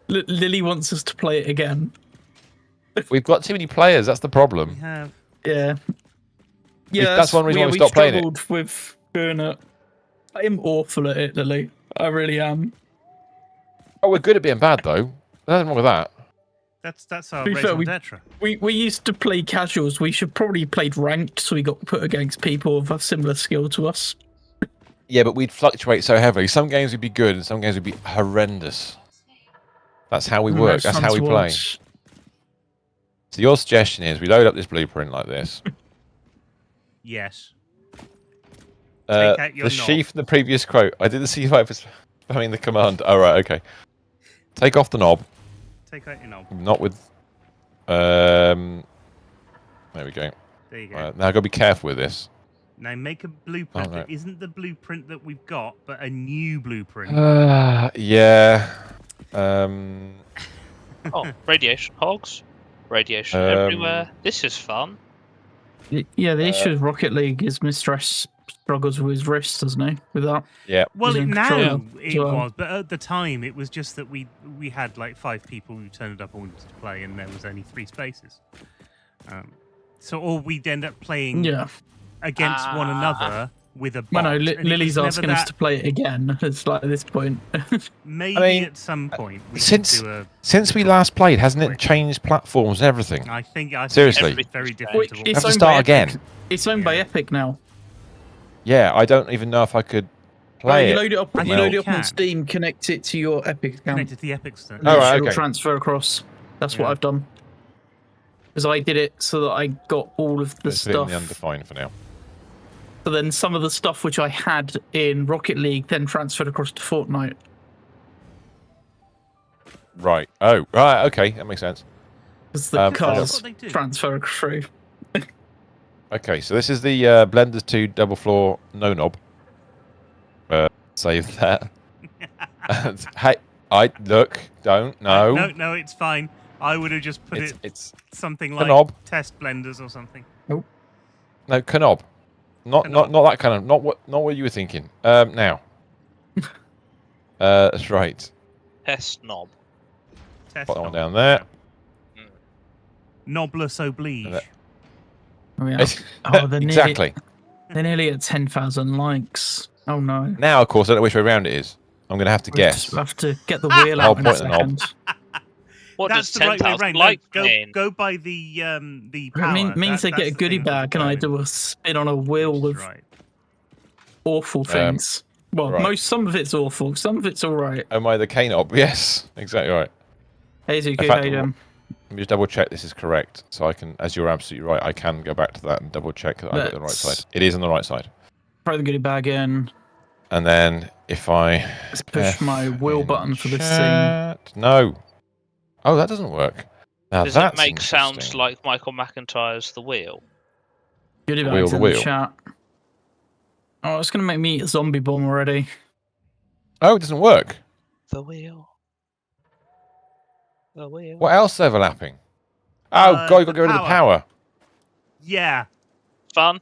Speaker 5: Lily wants us to play it again.
Speaker 4: We've got too many players. That's the
Speaker 2: We
Speaker 4: problem.
Speaker 2: have.
Speaker 5: Yeah. Yeah,
Speaker 4: that's one reason why we stopped playing it.
Speaker 5: struggled with doing it. I'm awful at it, Lily. I really am.
Speaker 4: Oh, we're good at being bad though. There's nothing wrong with that.
Speaker 2: That's our
Speaker 5: To be fair,
Speaker 2: raison
Speaker 5: we-
Speaker 2: d'etre.
Speaker 5: We used to play casuals. We should probably played ranked so we got put against people of a similar skill to us.
Speaker 4: Yeah, but we'd fluctuate so heavily. Some games would be good and some games would be horrendous. That's how we work.
Speaker 5: It's
Speaker 4: That's
Speaker 5: fun
Speaker 4: how we
Speaker 5: to
Speaker 4: play.
Speaker 5: watch.
Speaker 4: So your suggestion is we load up this blueprint like this.
Speaker 2: Yes. Take out your
Speaker 4: The
Speaker 2: knob.
Speaker 4: sheaf in the previous quote. I didn't see if I was spamming the command. Oh, right, okay. Take off the knob.
Speaker 2: Take out your knob.
Speaker 4: Not with... There we go.
Speaker 2: There you go.
Speaker 4: Now I've got to be careful with this.
Speaker 2: Now make a blueprint
Speaker 4: Oh,
Speaker 2: that
Speaker 4: no.
Speaker 2: isn't the blueprint that we've got, but a new blueprint.
Speaker 4: Yeah.
Speaker 3: Oh, radiation hogs. Radiation
Speaker 4: Um,
Speaker 3: everywhere. This is fun.
Speaker 5: Yeah, the issue with Rocket League is Mistress struggles with his wrist, doesn't he? With that.
Speaker 4: Yeah.
Speaker 2: Well,
Speaker 5: Using
Speaker 2: now
Speaker 5: controller
Speaker 2: it
Speaker 5: as well.
Speaker 2: was, but at the time it was just that we had like 5 people who turned up and wanted to play, and there was only 3 spaces. Or we'd end up playing
Speaker 5: Yeah.
Speaker 2: against one another with a bot.
Speaker 5: Well, no,
Speaker 2: and it was
Speaker 5: Lily's
Speaker 2: never
Speaker 5: asking us
Speaker 2: that-
Speaker 5: to play it again. It's like at this point.
Speaker 2: Maybe
Speaker 4: I mean,
Speaker 2: at some point we
Speaker 4: since-
Speaker 2: could do a.
Speaker 4: Since we last played, hasn't it changed platforms and everything?
Speaker 2: I think
Speaker 4: Seriously.
Speaker 2: it's very different.
Speaker 5: Wait,
Speaker 2: to
Speaker 5: it's
Speaker 2: what
Speaker 4: Have to
Speaker 5: owned
Speaker 4: start
Speaker 5: by
Speaker 4: again.
Speaker 5: Epic. It's owned by
Speaker 2: Yeah.
Speaker 5: Epic now.
Speaker 4: Yeah, I don't even know if I could
Speaker 5: Well,
Speaker 4: play
Speaker 5: you
Speaker 4: it.
Speaker 5: load it up.
Speaker 2: I
Speaker 5: You
Speaker 2: think
Speaker 5: load
Speaker 2: you
Speaker 5: it up on
Speaker 2: can.
Speaker 5: Steam. Connect it to your Epic account.
Speaker 2: connected to the Epic Store.
Speaker 4: Oh, right,
Speaker 5: It'll
Speaker 4: okay.
Speaker 5: transfer across. That's what
Speaker 2: Yeah.
Speaker 5: I've done. Because I did it so that I got all of the
Speaker 4: Let's put it in
Speaker 5: stuff.
Speaker 4: the undefined for now.
Speaker 5: So then some of the stuff which I had in Rocket League then transferred across to Fortnite.
Speaker 4: Right. Oh, right. Okay, that makes sense.
Speaker 5: Because the
Speaker 4: That's
Speaker 5: cars
Speaker 2: what they do.
Speaker 5: transfer through.
Speaker 4: Okay, so this is the Blenders 2 double floor no knob. Save that. Hey, don't, no.
Speaker 2: No, it's fine. I would have just put it
Speaker 4: It's
Speaker 2: something
Speaker 4: the
Speaker 2: like
Speaker 4: knob.
Speaker 2: test blenders or something.
Speaker 4: No, knob. Not that kind of, not what you were thinking. Now. That's right.
Speaker 3: Test knob.
Speaker 2: Test
Speaker 4: Put that one
Speaker 2: knob.
Speaker 4: down there.
Speaker 2: Knobless oblige.
Speaker 4: And that-
Speaker 5: Oh, yeah. Oh, they're
Speaker 4: exactly.
Speaker 5: They're nearly at 10,000 likes. Oh no.
Speaker 4: Now, of course, I don't know which way around it is. I'm going to have to
Speaker 5: We'll
Speaker 4: guess.
Speaker 5: have to get the wheel
Speaker 4: The whole
Speaker 5: out in a
Speaker 4: point of the knob.
Speaker 5: second.
Speaker 3: What
Speaker 2: That's
Speaker 3: does
Speaker 2: the right way
Speaker 3: 10,000
Speaker 2: round.
Speaker 3: like
Speaker 2: No,
Speaker 3: mean?
Speaker 2: go by the power.
Speaker 5: It means they
Speaker 2: That's
Speaker 5: get a
Speaker 2: the
Speaker 5: goodie
Speaker 2: thing with the
Speaker 5: bag and I
Speaker 2: burning,
Speaker 5: do a spin on a
Speaker 2: which
Speaker 5: wheel
Speaker 2: is
Speaker 5: with
Speaker 2: right.
Speaker 5: awful things. Well,
Speaker 4: right.
Speaker 5: some of it's awful, some of it's all right.
Speaker 4: Am I the K knob? Yes, exactly right.
Speaker 5: Hey, Zuko,
Speaker 4: fact,
Speaker 5: how you doing?
Speaker 4: Let me just double check this is correct, so I can. As you're absolutely right, I can go back to that and double check that I've got the right
Speaker 5: Let's-
Speaker 4: side. It is on the right side.
Speaker 5: Throw the goodie bag in.
Speaker 4: And then if I
Speaker 5: Let's push my wheel
Speaker 4: in
Speaker 5: button for this scene.
Speaker 4: chat- No. Oh, that doesn't work. Now
Speaker 3: Does it
Speaker 4: that's
Speaker 3: make sounds
Speaker 4: interesting.
Speaker 3: like Michael McIntyre's The Wheel?
Speaker 5: Goodie
Speaker 4: Wheel
Speaker 5: bag's
Speaker 4: the
Speaker 5: in
Speaker 4: wheel.
Speaker 5: the chat. Oh, it's going to make me eat a zombie bomb already.
Speaker 4: Oh, it doesn't work.
Speaker 3: The Wheel. The Wheel.
Speaker 4: What else is overlapping? Oh God, you've got to
Speaker 2: The
Speaker 4: get rid of the
Speaker 2: power.
Speaker 4: power.
Speaker 2: Yeah.
Speaker 3: Fun.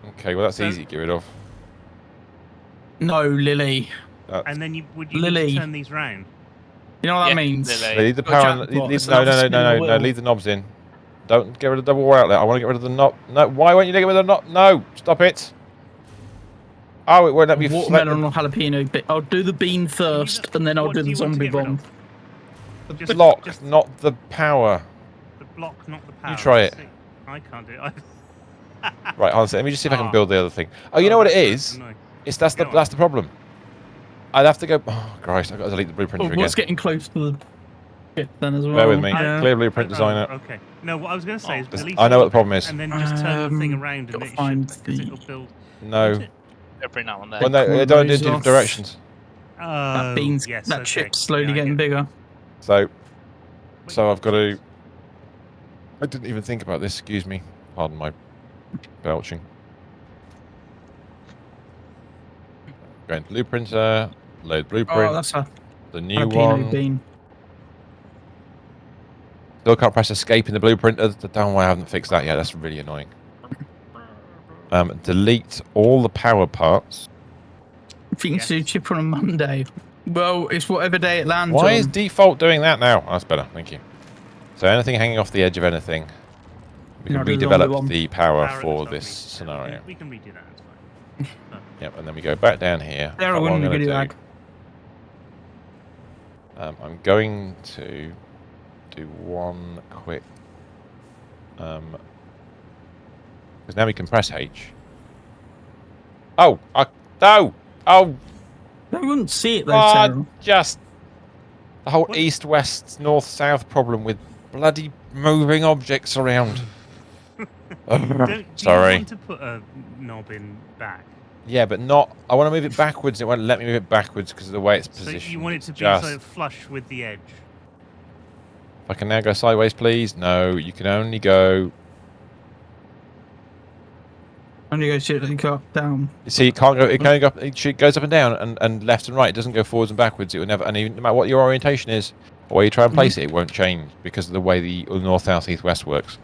Speaker 4: Okay, well that's
Speaker 2: So-
Speaker 4: easy to get rid of.
Speaker 5: No, Lily.
Speaker 2: And then you need
Speaker 5: Lily.
Speaker 2: to turn these round.
Speaker 5: You know what
Speaker 3: Yeah,
Speaker 5: that means?
Speaker 3: Lily.
Speaker 4: Leave the
Speaker 5: Go
Speaker 4: power.
Speaker 5: jackpot,
Speaker 4: Leave,
Speaker 5: it's
Speaker 4: no,
Speaker 5: another
Speaker 4: no,
Speaker 5: spin of the
Speaker 4: no,
Speaker 5: wheel.
Speaker 4: leave the knobs in. Don't get rid of the double wire outlet. I want to get rid of the knob. No, why won't you get rid of the knob? No, stop it. Oh, it won't let me.
Speaker 5: Watermelon or jalapeno. I'll do the bean first, and then I'll
Speaker 2: What
Speaker 5: do
Speaker 2: do
Speaker 5: the
Speaker 2: you want to
Speaker 5: zombie
Speaker 2: get rid
Speaker 5: bomb.
Speaker 2: of?
Speaker 4: The
Speaker 2: Just-
Speaker 4: block,
Speaker 2: just-
Speaker 4: not the power.
Speaker 2: The block, not the power.
Speaker 4: try
Speaker 2: Let's
Speaker 4: it.
Speaker 2: see. I can't do it.
Speaker 4: Right, honestly, let me just see if I can
Speaker 2: Oh.
Speaker 4: build the other thing. Oh, you know what it
Speaker 2: that's
Speaker 4: is?
Speaker 2: annoying.
Speaker 4: That's
Speaker 2: Go on.
Speaker 4: the problem. I'd have to go. Oh Christ, I've got to delete the blueprint
Speaker 5: Oh,
Speaker 4: again.
Speaker 5: what's getting close to the ship then as well?
Speaker 4: Bear with me.
Speaker 5: Yeah.
Speaker 4: Clear blueprint
Speaker 2: Oh,
Speaker 4: designer.
Speaker 2: okay. No, what I was going to say is delete
Speaker 4: I know
Speaker 2: all
Speaker 4: what the
Speaker 2: of
Speaker 4: problem
Speaker 2: it
Speaker 4: is.
Speaker 2: and then just turn the thing around and
Speaker 5: gotta
Speaker 2: it
Speaker 5: find
Speaker 2: should, because
Speaker 5: the-
Speaker 2: it'll build.
Speaker 4: No.
Speaker 2: Won't it?
Speaker 3: Every now and then.
Speaker 4: Well, no,
Speaker 5: Take one
Speaker 4: they
Speaker 5: of
Speaker 4: don't do it in
Speaker 5: those
Speaker 4: different
Speaker 5: off.
Speaker 4: directions.
Speaker 5: That bean's
Speaker 2: yes,
Speaker 5: that
Speaker 2: okay.
Speaker 5: chip's slowly
Speaker 2: Yeah, I
Speaker 5: getting
Speaker 2: get it.
Speaker 5: bigger.
Speaker 4: So
Speaker 2: Wait,
Speaker 4: I've got to. I didn't even think about this. Excuse me. Pardon my belching. Going to blueprinter. Load blueprint.
Speaker 5: Oh, that's a
Speaker 4: the new
Speaker 5: jalapeno
Speaker 4: one.
Speaker 5: bean.
Speaker 4: Still can't press escape in the blueprinter. I don't know why I haven't fixed that yet. That's really annoying. Delete all the power parts.
Speaker 5: If you can
Speaker 2: Yes.
Speaker 5: do chip on a Monday. Well, it's whatever day it lands
Speaker 4: Why
Speaker 5: on.
Speaker 4: is default doing that now? Oh, that's better. Thank you. So anything hanging off the edge of anything, we can
Speaker 5: No, there's only
Speaker 4: redevelop
Speaker 5: one.
Speaker 4: the power
Speaker 2: Power at the
Speaker 4: for
Speaker 2: top
Speaker 4: this
Speaker 2: needs to-
Speaker 4: scenario.
Speaker 2: We can redo that. It's fine.
Speaker 4: Yep, and then we go back down here.
Speaker 5: There,
Speaker 4: But
Speaker 5: I
Speaker 4: what I'm
Speaker 5: wouldn't
Speaker 4: gonna
Speaker 5: goodie
Speaker 4: do-
Speaker 5: bag.
Speaker 4: I'm going to do one quick. Because now we can press H. Oh, no! Oh,
Speaker 5: I wouldn't see it though,
Speaker 4: ah,
Speaker 5: Sarah.
Speaker 4: just the whole
Speaker 2: What?
Speaker 4: east, west, north, south problem with bloody moving objects around.
Speaker 2: Do
Speaker 4: Sorry.
Speaker 2: you want to put a knob in back?
Speaker 4: Yeah, but not. I want to move it backwards. It won't let me move it backwards because of the way it's
Speaker 2: So
Speaker 4: positioned.
Speaker 2: you want it
Speaker 4: It's
Speaker 2: to be
Speaker 4: just.
Speaker 2: sort of flush with the edge.
Speaker 4: If I can now go sideways, please. No, you can only go.
Speaker 5: Only go shit like up, down.
Speaker 4: You see, it can't go. It can only go up. It goes up and down and left and right. It doesn't go forwards and backwards. It will never. And even, no matter what your orientation is, or where you try and place it, it won't change because of the way the north, south, east, west works.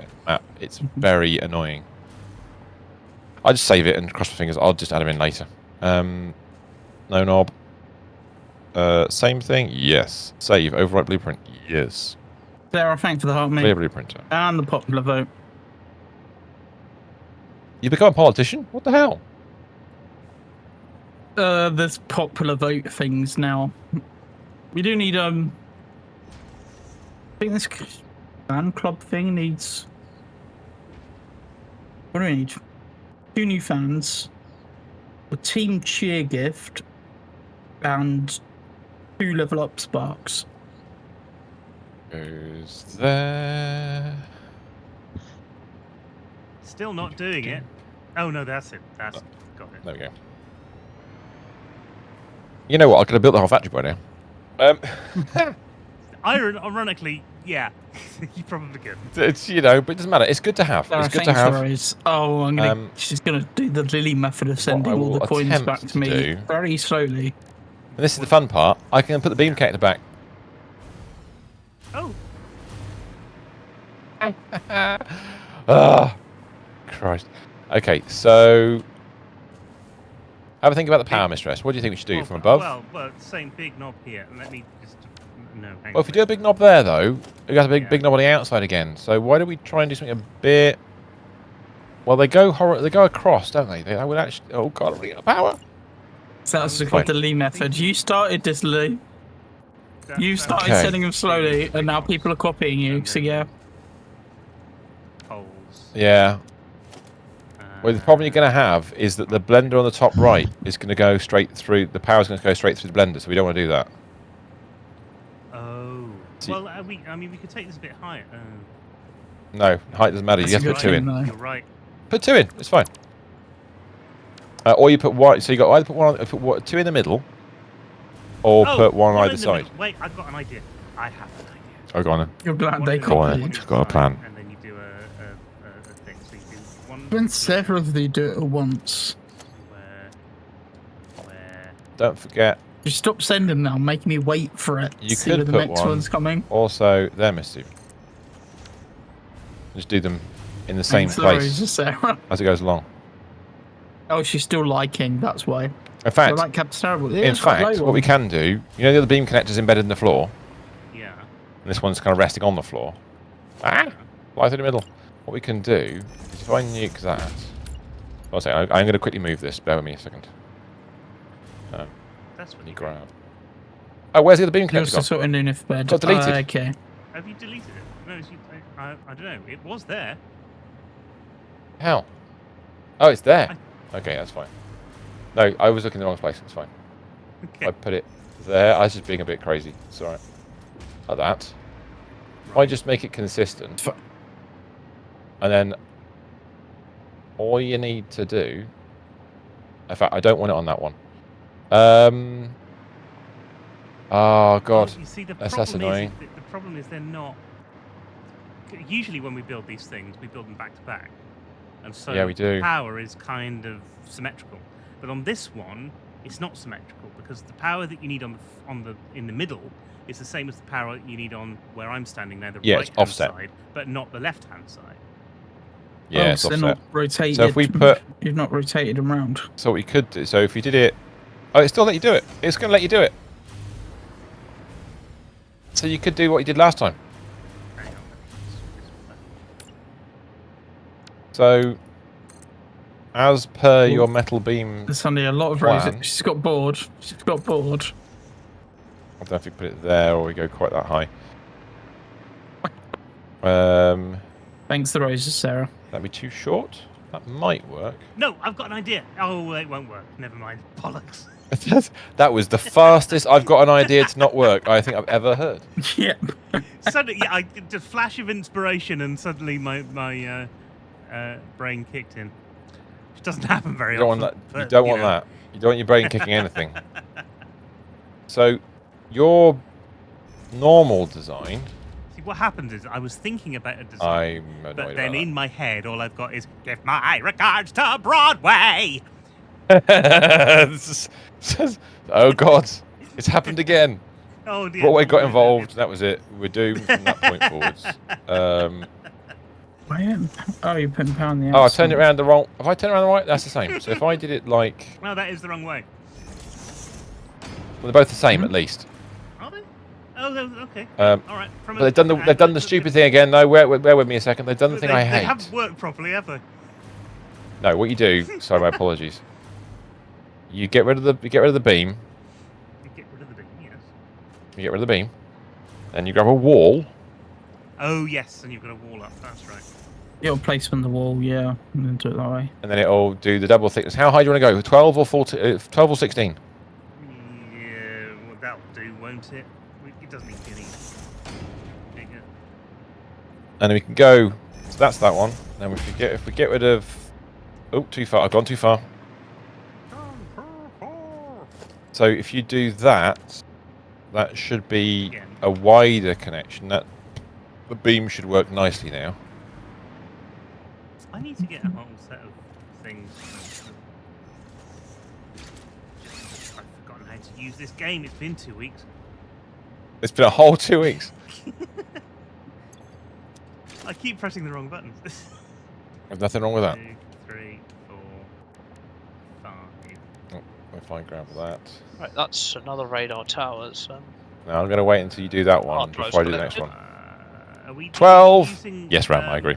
Speaker 4: It's very annoying. I just save it and cross my fingers. I'll just add them in later. No knob. Same thing. Yes. Save. Overwrite blueprint. Yes.
Speaker 5: Sarah, thanks for the heart,
Speaker 4: Clear
Speaker 5: mate.
Speaker 4: blueprinter.
Speaker 5: And the popular vote.
Speaker 4: You become a politician? What the hell?
Speaker 5: There's popular vote things now. We do need I think this fan club thing needs. What do we need? 2 new fans, a team cheer gift, and 2 level up sparks.
Speaker 4: Goes there.
Speaker 2: Still not doing it. Oh no, that's it. That's got it.
Speaker 4: There we go. You know what? I could have built the whole factory by now.
Speaker 2: Ironically, yeah, you probably could.
Speaker 4: It's but it doesn't matter. It's good to have.
Speaker 5: Sarah,
Speaker 4: It's good to
Speaker 5: thanks,
Speaker 4: have.
Speaker 5: Sarah's. Oh, I'm gonna. She's gonna do the Lily method of sending
Speaker 4: I
Speaker 5: all the
Speaker 4: will
Speaker 5: coins
Speaker 4: attempt
Speaker 5: back
Speaker 4: to
Speaker 5: to me
Speaker 4: do-
Speaker 5: very slowly.
Speaker 4: And this is the fun part. I can put the beam cat at the back.
Speaker 2: Oh,
Speaker 4: Ah, Christ. Okay, so have a think about the power mistress. What do you think we should do from above?
Speaker 2: Well, same big knob here. Let me just. No, hang
Speaker 4: Well,
Speaker 2: on
Speaker 4: if we do a big knob there, though, we got a big knob on the outside again. So why don't we try and do something a bit? Well, they go across, don't they? They would actually. Oh God, I'm running out of power.
Speaker 5: So that's
Speaker 2: Fine.
Speaker 5: called the Lee method. You started this, Lee. You started
Speaker 4: Okay.
Speaker 5: sending them slowly, and now people are copying you. So yeah.
Speaker 2: Holes.
Speaker 4: Yeah. Well, the problem you're going to have is that the blender on the top right is going to go straight through. The power's going to go straight through the blender, so we don't want to do that.
Speaker 2: Oh.
Speaker 4: See-
Speaker 2: Well, I mean, we could take this a bit higher.
Speaker 4: No, height doesn't matter.
Speaker 5: That's
Speaker 4: You have
Speaker 5: a
Speaker 4: to
Speaker 5: good
Speaker 4: put 2 in.
Speaker 5: thing, though.
Speaker 2: You're right.
Speaker 4: Put 2 in. It's fine. Or you put one. So you got either put 2 in the middle, or put one on
Speaker 2: in
Speaker 4: either
Speaker 2: the
Speaker 4: side.
Speaker 2: middle. Wait, I've got an idea. I have an idea.
Speaker 4: Oh, go on then.
Speaker 5: You're glad
Speaker 2: One
Speaker 5: they
Speaker 2: in the
Speaker 4: Go on
Speaker 2: middle,
Speaker 4: then.
Speaker 2: one
Speaker 5: copied.
Speaker 2: either
Speaker 4: Got a
Speaker 2: side,
Speaker 4: plan.
Speaker 2: And then you do a thing. So you do one.
Speaker 5: When several of you do it at once.
Speaker 2: Where?
Speaker 4: Don't forget.
Speaker 5: Just stop sending now, making me wait for it.
Speaker 4: You
Speaker 5: See
Speaker 4: could
Speaker 5: when the
Speaker 4: put
Speaker 5: next
Speaker 4: one
Speaker 5: one's coming.
Speaker 4: also there, Misty. Just do them in the same
Speaker 5: Thanks, Laurie,
Speaker 4: place
Speaker 5: Sarah.
Speaker 4: as it goes along.
Speaker 5: Oh, she's still liking. That's why.
Speaker 4: In
Speaker 5: I
Speaker 4: fact,
Speaker 5: like Captain Terrible. Yeah,
Speaker 4: in
Speaker 5: it's quite a
Speaker 4: fact,
Speaker 5: low
Speaker 4: what we
Speaker 5: one.
Speaker 4: can do, you know, the other beam connector's embedded in the floor,
Speaker 2: Yeah.
Speaker 4: and this one's kind of resting on the floor. Ah, fly through the middle. What we can do is if I nuke that. I'll say I'm going to quickly move this. Bear with me a second.
Speaker 2: That's what
Speaker 4: You
Speaker 2: you
Speaker 4: grab. Oh, where's the other beam
Speaker 5: Yours
Speaker 4: connector
Speaker 5: is
Speaker 4: gone?
Speaker 5: sort of in if bed.
Speaker 4: Got deleted.
Speaker 5: Okay.
Speaker 2: Have you deleted it? No, I don't know. It was there.
Speaker 4: How? Oh, it's there. Okay, that's fine. No, I was looking in the wrong place. It's fine.
Speaker 2: Okay.
Speaker 4: I put it there. I was just being a bit crazy. It's alright. Like that. I just make it consistent.
Speaker 5: Fine.
Speaker 4: And then all you need to do. In fact, I don't want it on that one. Oh god,
Speaker 2: You see, the
Speaker 4: that's
Speaker 2: problem
Speaker 4: annoying.
Speaker 2: is the problem is they're not. Usually, when we build these things, we build them back to back, and so
Speaker 4: Yeah, we do.
Speaker 2: power is kind of symmetrical. But on this one, it's not symmetrical because the power that you need in the middle is the same as the power you need on where I'm standing now, the
Speaker 4: Yeah, it's
Speaker 2: right-hand
Speaker 4: offset.
Speaker 2: side, but not the left-hand side.
Speaker 4: Yeah,
Speaker 5: Oh,
Speaker 4: it's
Speaker 5: so they're
Speaker 4: offset.
Speaker 5: not rotated.
Speaker 4: So if we put,
Speaker 5: You've not rotated them round.
Speaker 4: so what we could do. So if you did it, oh, it still let you do it. It's going to let you do it. So you could do what you did last time.
Speaker 2: Hang on.
Speaker 4: So, as per your metal beam,
Speaker 5: There's suddenly a lot of
Speaker 4: Plan.
Speaker 5: rows. She's got bored. She's got bored.
Speaker 4: I don't know if you put it there or we go quite that high.
Speaker 5: Thanks the roses, Sarah.
Speaker 4: That'd be too short. That might work.
Speaker 2: No, I've got an idea. Oh, it won't work. Never mind. Bollocks.
Speaker 4: That was the fastest I've got an idea to not work I think I've ever heard.
Speaker 5: Yep.
Speaker 2: Suddenly, yeah, a flash of inspiration, and suddenly my brain kicked in. Which doesn't happen very
Speaker 4: You don't
Speaker 2: often.
Speaker 4: want that. You
Speaker 2: but,
Speaker 4: don't want
Speaker 2: know.
Speaker 4: that. You don't want your brain kicking anything. So, your normal design.
Speaker 2: See, what happens is I was thinking about a design,
Speaker 4: I'm annoyed
Speaker 2: but then
Speaker 4: about
Speaker 2: in my head, all I've got is "Give my regards to Broadway."
Speaker 4: that. Oh God, it's happened again.
Speaker 2: Oh dear.
Speaker 4: Broadway got involved. That was it. We're doomed from that point forwards.
Speaker 5: Oh, you're putting power on the
Speaker 4: Oh, I
Speaker 5: outside.
Speaker 4: turned it around the wrong. Have I turned it around the right? That's the same. So if I did it like,
Speaker 2: No, that is the wrong way.
Speaker 4: well, they're both the same at least.
Speaker 2: Are they? Oh, okay.
Speaker 4: Um,
Speaker 2: All right.
Speaker 4: But they've done the stupid thing again. No, bear with me a second. They've done the thing I
Speaker 2: They
Speaker 4: hate.
Speaker 2: haven't worked properly, have they?
Speaker 4: No, what you do? Sorry, my apologies. You get rid of the beam.
Speaker 2: You get rid of the beam, yes.
Speaker 4: You get rid of the beam. Then you grab a wall.
Speaker 2: Oh yes, and you've got a wall up. That's right.
Speaker 5: It'll place on the wall, yeah, and then do it that way.
Speaker 4: And then it'll do the double thickness. How high do you want to go? 12 or 14? 12 or 16?
Speaker 2: Yeah, well, that'll do, won't it? It doesn't need to be any bigger.
Speaker 4: And then we can go. So that's that one. Then if we get rid of. Oh, too far. I've gone too far. So if you do that, that should be
Speaker 2: Again.
Speaker 4: a wider connection. That the beam should work nicely now.
Speaker 2: I need to get a whole set of things. I've forgotten how to use this game. It's been 2 weeks.
Speaker 4: It's been a whole 2 weeks.
Speaker 2: I keep pressing the wrong buttons.
Speaker 4: There's nothing wrong with that.
Speaker 2: 2, 3, 4, 5.
Speaker 4: Oh, if I grab that.
Speaker 3: Right, that's another radar tower. So
Speaker 4: Now I'm going to wait until you do that one
Speaker 3: Oh,
Speaker 4: before I do the next
Speaker 3: collected.
Speaker 4: one.
Speaker 2: Are we
Speaker 4: 12.
Speaker 2: using,
Speaker 4: Yes, Ram, I agree.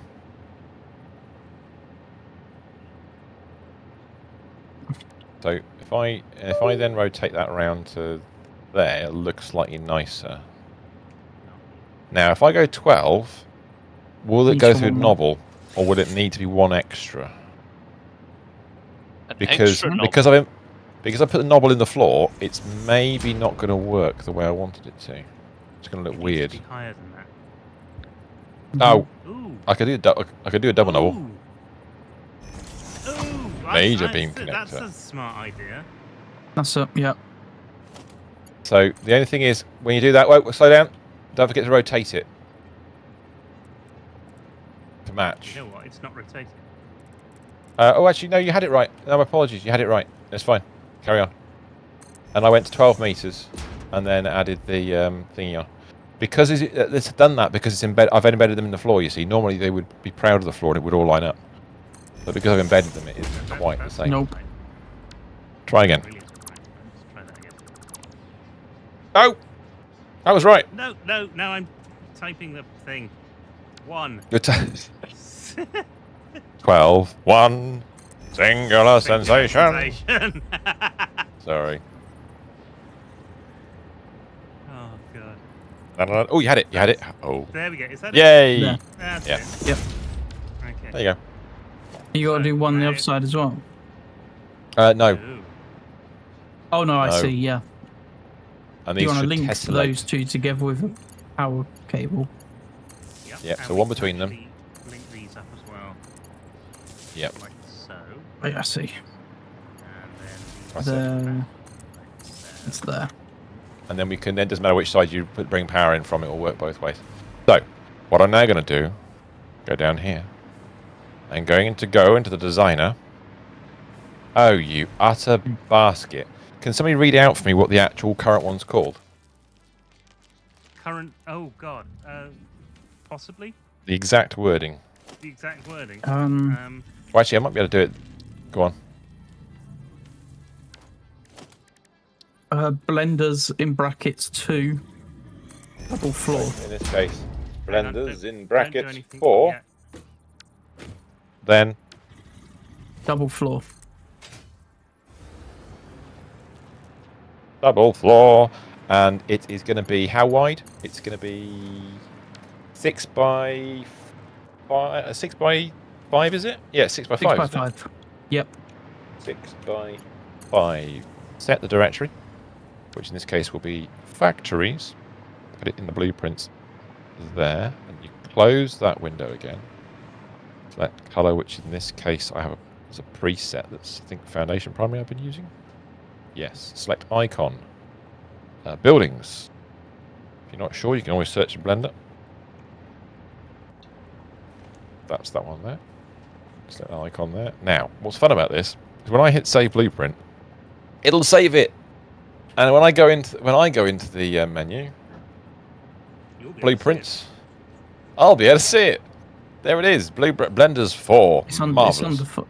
Speaker 4: So if if I then rotate that around to there, it looks slightly nicer. Now, if I go 12, will it
Speaker 5: Each
Speaker 4: go through
Speaker 5: one.
Speaker 4: knobble, or will it need to be one extra?
Speaker 3: An
Speaker 4: Because
Speaker 3: extra
Speaker 4: because I put the knobble in the floor, it's maybe not going to work the way I wanted it to. It's going to look
Speaker 2: It
Speaker 4: weird.
Speaker 2: needs to be higher than that.
Speaker 4: Oh,
Speaker 2: Ooh.
Speaker 4: I could do a double knobble.
Speaker 2: Ooh. Ooh.
Speaker 4: Major beam
Speaker 2: That's
Speaker 4: connector.
Speaker 2: a smart idea.
Speaker 5: That's it. Yeah.
Speaker 4: So the only thing is, when you do that, wait, slow down. Don't forget to rotate it to match.
Speaker 2: You know what? It's not rotating.
Speaker 4: Oh, actually, no, you had it right. No, apologies, you had it right. That's fine. Carry on. And I went to 12 meters, and then added the thingy on. Because it's done that because it's embedded. I've embedded them in the floor. You see, normally they would be proud of the floor and it would all line up. But because I've embedded them, it isn't quite the same.
Speaker 5: Nope.
Speaker 4: Try again.
Speaker 2: Brilliant. Right, let's try that again.
Speaker 4: Oh, that was right.
Speaker 2: No, now I'm typing the thing. 1.
Speaker 4: Good time. 12. 1. Singular sensation. Sorry.
Speaker 2: Oh god.
Speaker 4: Oh, you had it. You had it. Oh.
Speaker 2: There we go. Is that
Speaker 4: Yay.
Speaker 5: Yeah.
Speaker 2: it? That's
Speaker 4: Yeah.
Speaker 2: it.
Speaker 5: Yep.
Speaker 2: Okay.
Speaker 4: There you
Speaker 5: You got to do one on the
Speaker 2: Now-
Speaker 5: other side as well.
Speaker 4: go. No.
Speaker 2: Ooh.
Speaker 5: Oh no, I
Speaker 4: No.
Speaker 5: see. Yeah.
Speaker 4: And
Speaker 5: You
Speaker 4: these
Speaker 5: want to
Speaker 4: should
Speaker 5: link
Speaker 4: tessellate.
Speaker 5: those two together with a power cable.
Speaker 2: Yep.
Speaker 4: Yep,
Speaker 2: and
Speaker 4: so
Speaker 2: we
Speaker 4: one
Speaker 2: can
Speaker 4: between them.
Speaker 2: actually link these up as well.
Speaker 4: Yep.
Speaker 2: Like so.
Speaker 5: Oh, yeah, I see.
Speaker 2: And then
Speaker 4: That's
Speaker 2: these
Speaker 4: it.
Speaker 5: There.
Speaker 2: like so.
Speaker 5: It's there.
Speaker 4: And then we can then doesn't matter which side you bring power in from, it will work both ways. So, what I'm now going to do, go down here, and go into the designer. Oh, you utter basket! Can somebody read out for me what the actual current one's called?
Speaker 2: Current. Oh god. Possibly
Speaker 4: The exact wording.
Speaker 2: the exact wording.
Speaker 4: Well, actually, I might be able to do it. Go on.
Speaker 5: Blenders in brackets 2. Double floor.
Speaker 4: In this case,
Speaker 2: Don't-
Speaker 4: blenders in
Speaker 2: don't do
Speaker 4: brackets
Speaker 2: anything
Speaker 4: 4.
Speaker 2: yet.
Speaker 4: Then
Speaker 5: Double floor.
Speaker 4: double floor, and it is going to be how wide? It's going to be 6 by 5. 6 by 5, is it? Yeah, 6 by
Speaker 5: 6
Speaker 4: 5.
Speaker 5: by
Speaker 4: isn't it?
Speaker 5: 5. Yep.
Speaker 4: 6 by 5. Set the directory, which in this case will be factories. Put it in the blueprints there, and you close that window again. Select color, which in this case I have as a preset that's, I think, foundation primary I've been using. Yes. Select icon. Buildings. If you're not sure, you can always search in Blender. That's that one there. Select the icon there. Now, what's fun about this is when I hit save blueprint, it'll save it. And when I go into the menu,
Speaker 2: You'll be able to see
Speaker 4: blueprints, I'll be able to see it. There it is. Blueprint Blenders 4.
Speaker 5: It's under
Speaker 4: Marvelous.
Speaker 2: it.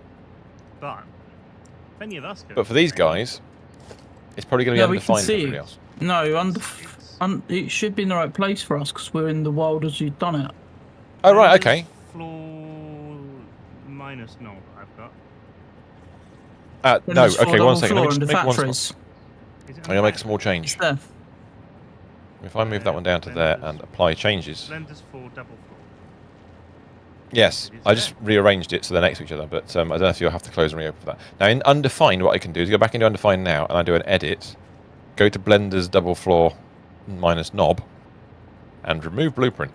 Speaker 2: But if any of us go
Speaker 4: But for these guys, it's probably going to be
Speaker 5: Yeah, we can
Speaker 4: undefined for
Speaker 5: see
Speaker 4: everybody
Speaker 5: it.
Speaker 4: else.
Speaker 5: No, it should be in the right place for us because we're in the wild as you've done it.
Speaker 4: Oh, right, okay.
Speaker 2: Floor minus knob I've got.
Speaker 4: No,
Speaker 5: Blenders for
Speaker 4: okay, one
Speaker 5: double
Speaker 4: second.
Speaker 5: floor
Speaker 4: Let me
Speaker 5: and
Speaker 4: just
Speaker 5: the
Speaker 4: make one
Speaker 5: factories.
Speaker 2: Is it
Speaker 4: I'm going to make a small
Speaker 5: It's
Speaker 4: change.
Speaker 5: there.
Speaker 4: If I move that one down to there and apply changes.
Speaker 2: Blenders for double floor.
Speaker 4: Yes,
Speaker 2: It is
Speaker 4: I just rearranged it so they're next to each other, but I don't know if you'll have to close and reopen for that. Now, in undefined, what I can do is go back into undefined now, and I do an edit, go to Blender's double floor minus knob, and remove blueprint.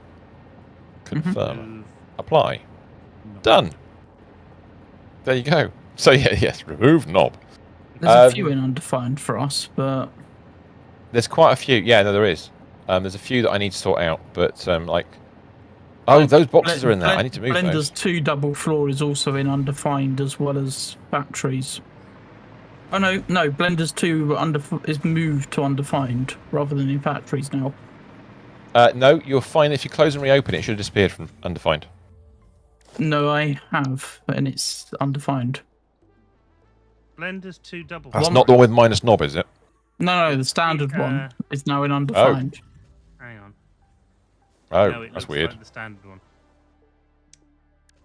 Speaker 4: Confirm.
Speaker 2: Move
Speaker 4: Apply.
Speaker 2: knob.
Speaker 4: Done. There you go. So, yeah, yes, remove knob.
Speaker 5: There's a few in undefined for us, but
Speaker 4: There's quite a few. Yeah, no, there is. There's a few that I need to sort out, but like, oh, those boxes are in there. I need to move
Speaker 5: Blenders
Speaker 4: those.
Speaker 5: 2 double floor is also in undefined as well as factories. Oh no, Blenders 2 is moved to undefined rather than in factories now.
Speaker 4: No, you'll find if you close and reopen it, it should have disappeared from undefined.
Speaker 5: No, I have, and it's undefined.
Speaker 2: Blenders 2 double
Speaker 4: That's
Speaker 2: floor.
Speaker 4: not the one with minus knob, is it?
Speaker 5: No, the standard
Speaker 2: Uh,
Speaker 5: one is now in undefined.
Speaker 2: Hang on.
Speaker 4: Oh,
Speaker 2: No, it
Speaker 4: that's
Speaker 2: looks
Speaker 4: weird.
Speaker 2: like the standard one.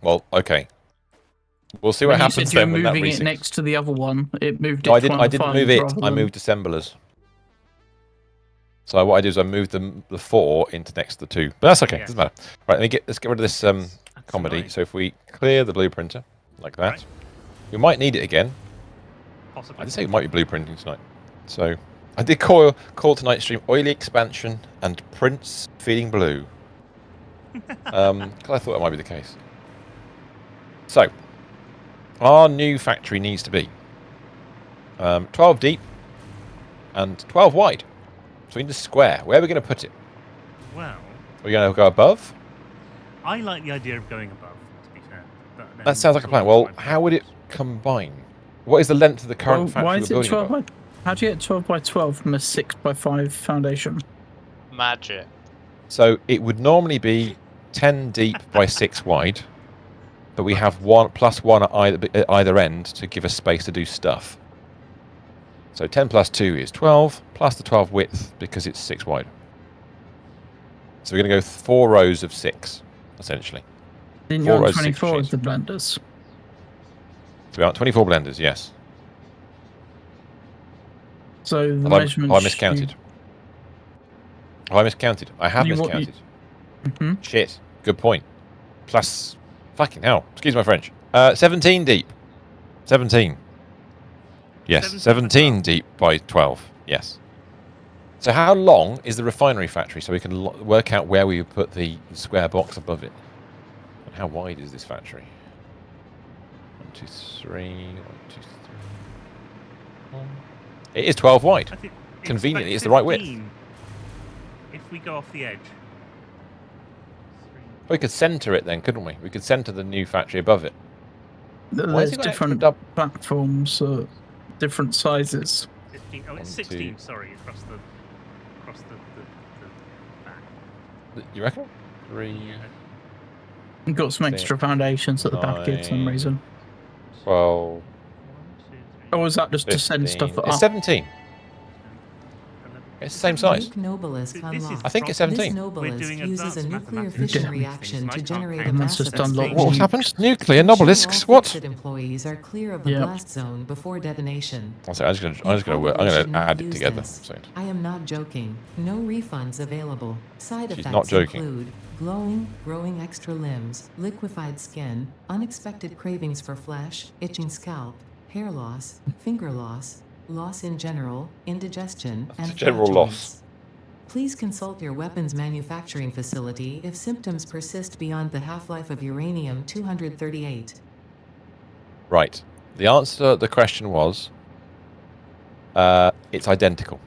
Speaker 4: Well, okay. We'll see
Speaker 5: When
Speaker 4: what
Speaker 5: you
Speaker 4: happens
Speaker 5: said you were
Speaker 4: then when that
Speaker 5: moving it
Speaker 4: resyncs.
Speaker 5: next to the other one, it moved it
Speaker 4: No,
Speaker 5: to
Speaker 4: I didn't move it.
Speaker 5: rather
Speaker 4: I
Speaker 5: than-
Speaker 4: moved assemblers. So what I did is I moved the 4 into next to the 2. But that's okay.
Speaker 2: Yeah.
Speaker 4: Doesn't matter. Right, let's get rid of this
Speaker 2: That's
Speaker 4: comedy.
Speaker 2: annoying.
Speaker 4: So if we clear the blueprinter like that,
Speaker 2: Right.
Speaker 4: we might need it again.
Speaker 2: Possibly.
Speaker 4: I did say we might be blueprinting tonight. So I did call tonight's stream oily expansion and Prince feeling blue. 'Cause I thought that might be the case. So our new factory needs to be 12 deep and 12 wide. So we need a square. Where are we going to put it?
Speaker 2: Well,
Speaker 4: Are we going to go above?
Speaker 2: I like the idea of going above, to be fair. But then
Speaker 4: That sounds like a
Speaker 2: it's
Speaker 4: plan.
Speaker 2: all
Speaker 4: Well,
Speaker 2: about
Speaker 4: how would it combine? What is the length of the current
Speaker 5: Well,
Speaker 4: factory
Speaker 5: why
Speaker 4: we're
Speaker 5: is it
Speaker 4: building
Speaker 5: 12
Speaker 4: above?
Speaker 5: by... How do you get 12 by 12 from a 6 by 5 foundation?
Speaker 3: Magic.
Speaker 4: So it would normally be 10 deep by 6 wide, but we have one plus 1 at either end to give us space to do stuff. So 10 plus 2 is 12, plus the 12 width because it's 6 wide. So we're going to go 4 rows of 6, essentially.
Speaker 5: Didn't you
Speaker 4: 4
Speaker 5: have
Speaker 4: rows of 6
Speaker 5: 24
Speaker 4: machines.
Speaker 5: of the blenders?
Speaker 4: So we are 24 blenders, yes.
Speaker 5: So the
Speaker 4: Have I
Speaker 5: measurements...
Speaker 4: miscounted? Have I miscounted? I have miscounted.
Speaker 5: Mm-hmm.
Speaker 4: Shit. Good point. Plus, fucking hell. Excuse my French. 17 deep. 17. Yes, 17 deep by 12. Yes. So how long is the refinery factory so we can work out where we would put the square box above it? And how wide is this factory? 1, 2, 3. 1, 2, 3. 4. It is 12 wide.
Speaker 2: I think
Speaker 4: Conveniently,
Speaker 2: about
Speaker 4: it's the right width.
Speaker 2: 15 if we go off the edge.
Speaker 4: We could centre it then, couldn't we? We could centre the new factory above it. Why has
Speaker 5: There's
Speaker 4: it got extra
Speaker 5: different platforms, different sizes.
Speaker 2: 15. Oh, it's
Speaker 4: 1,
Speaker 2: 16.
Speaker 4: 2.
Speaker 2: Sorry, across the back.
Speaker 4: You reckon? 3,
Speaker 5: You've got some extra
Speaker 4: 6,
Speaker 5: foundations at the back here for some
Speaker 4: 9,
Speaker 5: reason.
Speaker 4: 12,
Speaker 2: 1, 2, 3,
Speaker 5: Or is that just to send
Speaker 4: 15.
Speaker 5: stuff
Speaker 4: It's
Speaker 5: up?
Speaker 4: 17.
Speaker 2: 11.
Speaker 4: It's the same size.
Speaker 6: Nuke Nobelisk
Speaker 2: This is
Speaker 6: unlocked.
Speaker 4: I think it's
Speaker 2: problem.
Speaker 4: 17.
Speaker 6: This Nobelisk
Speaker 2: doing
Speaker 6: uses a
Speaker 2: advanced
Speaker 6: nuclear
Speaker 2: mathematics
Speaker 6: fission
Speaker 5: with these
Speaker 6: reaction
Speaker 2: things,
Speaker 6: to
Speaker 2: and I
Speaker 6: generate
Speaker 2: can't
Speaker 6: a
Speaker 2: count.
Speaker 5: That's just
Speaker 6: massive
Speaker 5: unlocked.
Speaker 6: explosion.
Speaker 4: What happened? Nuclear
Speaker 6: Ensure
Speaker 4: nobelisks?
Speaker 6: all
Speaker 4: What?
Speaker 6: affected employees are clear of the
Speaker 5: Yep.
Speaker 6: blast zone before detonation.
Speaker 4: I'm just
Speaker 6: You
Speaker 4: gonna
Speaker 6: probably
Speaker 4: I'm
Speaker 6: should
Speaker 4: gonna
Speaker 6: not
Speaker 4: add it
Speaker 6: use
Speaker 4: together.
Speaker 6: this.
Speaker 4: So
Speaker 6: I am not joking. No refunds available. Side
Speaker 4: She's
Speaker 6: effects
Speaker 4: not joking.
Speaker 6: include glowing, growing extra limbs, liquefied skin, unexpected cravings for flesh, itching scalp, hair loss, finger loss, loss in general, indigestion, and
Speaker 4: General
Speaker 6: fat
Speaker 4: loss.
Speaker 6: joints. Please consult your weapons manufacturing facility if symptoms persist beyond the half-life of uranium-238.
Speaker 4: right. The answer to the question was it's identical.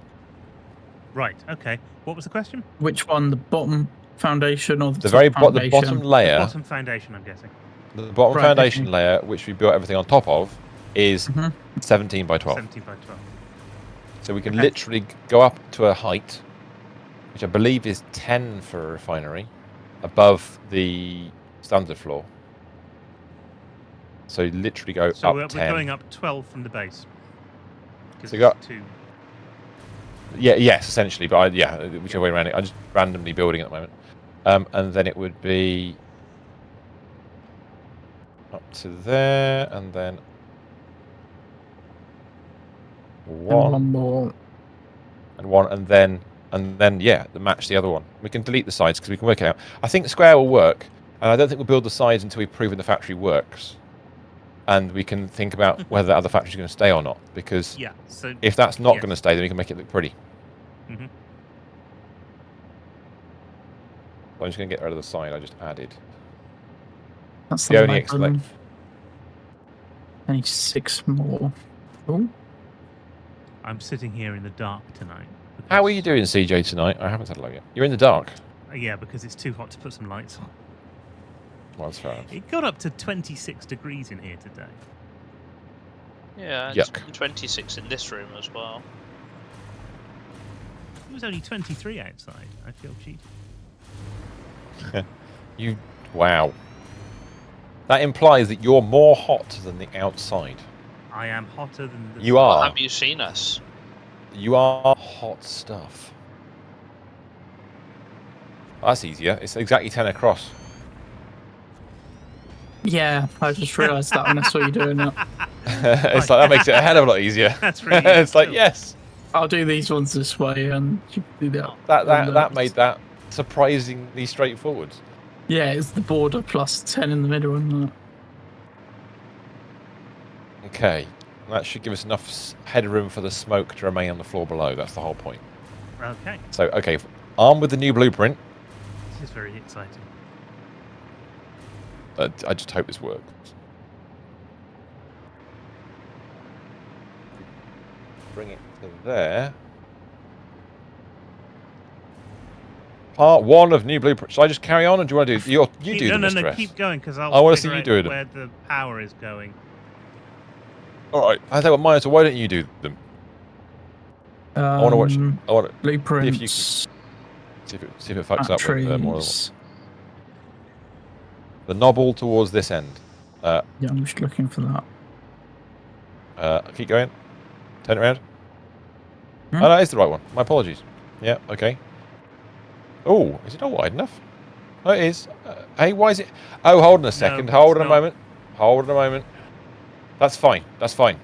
Speaker 2: Right. Okay. What was the question?
Speaker 5: Which one, the bottom foundation or the
Speaker 4: The
Speaker 5: top
Speaker 4: very
Speaker 5: foundation?
Speaker 4: the bottom layer,
Speaker 2: Bottom foundation, I'm guessing.
Speaker 4: the bottom
Speaker 5: Right,
Speaker 4: foundation
Speaker 5: okay.
Speaker 4: layer, which we built everything on top of, is
Speaker 5: Mhm.
Speaker 4: 17 by 12.
Speaker 2: 17 by 12.
Speaker 4: So we can
Speaker 2: Okay.
Speaker 4: literally go up to a height, which I believe is 10 for a refinery, above the standard floor. So you literally go
Speaker 2: So
Speaker 4: up
Speaker 2: we're
Speaker 4: 10.
Speaker 2: going up 12 from the base. Because
Speaker 4: So you got-
Speaker 2: it's 2.
Speaker 4: Yeah, yes, essentially, but whichever way around it. I'm just randomly building at the moment. And then it would be up to there, and then
Speaker 5: And
Speaker 4: one,
Speaker 5: one more.
Speaker 4: and then yeah, match the other one. We can delete the sides because we can work it out. I think the square will work, and I don't think we'll build the sides until we've proven the factory works, and we can think about whether that other factory is going to stay or not. Because
Speaker 2: Yeah. So
Speaker 4: if that's not
Speaker 2: yes.
Speaker 4: going to stay, then we can make it look pretty.
Speaker 2: Mhm.
Speaker 4: I'm just going to get rid of the side I just added.
Speaker 5: That's
Speaker 4: The
Speaker 5: the
Speaker 4: only
Speaker 5: Magnum. Only 6 more. Oh,
Speaker 2: I'm sitting here in the dark tonight.
Speaker 4: How are
Speaker 2: because-
Speaker 4: you doing, CJ, tonight? I haven't said hello yet. You're in the dark.
Speaker 2: Yeah, because it's too hot to put some lights on.
Speaker 4: Well, that's fair enough.
Speaker 2: It got up to 26 degrees in here today.
Speaker 3: Yeah, it's
Speaker 4: Yuck.
Speaker 3: 26 in this room as well.
Speaker 2: It was only 23 outside. I feel cheated.
Speaker 4: Wow. That implies that you're more hot than the outside.
Speaker 2: I am hotter than the
Speaker 4: You
Speaker 3: Well,
Speaker 4: are.
Speaker 3: have you seen us?
Speaker 4: You are hot stuff. That's easier. It's exactly 10 across.
Speaker 5: Yeah, I just realised that when I saw you doing it.
Speaker 4: It's like that makes it a hell of a lot easier.
Speaker 2: That's really
Speaker 4: It's like
Speaker 2: cool.
Speaker 4: yes,
Speaker 5: I'll do these ones this way, and you do that.
Speaker 4: that made that surprisingly straightforward.
Speaker 5: Yeah, it's the border plus 10 in the middle, isn't it?
Speaker 4: Okay, that should give us enough headroom for the smoke to remain on the floor below. That's the whole point.
Speaker 2: Okay,
Speaker 4: So, okay, armed with the new blueprint,
Speaker 2: this is very exciting.
Speaker 4: I just hope this works. Bring it to there. Part 1 of new blueprint. Should I just carry on, or do you want to do? You do
Speaker 2: no,
Speaker 4: the
Speaker 2: no,
Speaker 4: Mr. S.
Speaker 2: keep going because
Speaker 4: I wanna see
Speaker 2: figure
Speaker 4: you
Speaker 2: out
Speaker 4: do it.
Speaker 2: where the power is going.
Speaker 4: All right, I think mine. So why don't you do them? I want to watch. I want to
Speaker 5: Blueprints,
Speaker 4: see if it fucks up with more than one.
Speaker 5: batteries.
Speaker 4: The knob towards this end.
Speaker 5: Yeah, I'm just looking for that.
Speaker 4: Keep going. Turn it around.
Speaker 5: Hmm?
Speaker 4: Oh, that is the right one. My apologies. Yeah. Okay. Oh, is it not wide enough? Oh, it is. Hey, why is it? Oh, hold on a second.
Speaker 2: No,
Speaker 4: Hold
Speaker 2: it's
Speaker 4: on a
Speaker 2: not.
Speaker 4: moment. Hold on a moment. That's fine. That's fine.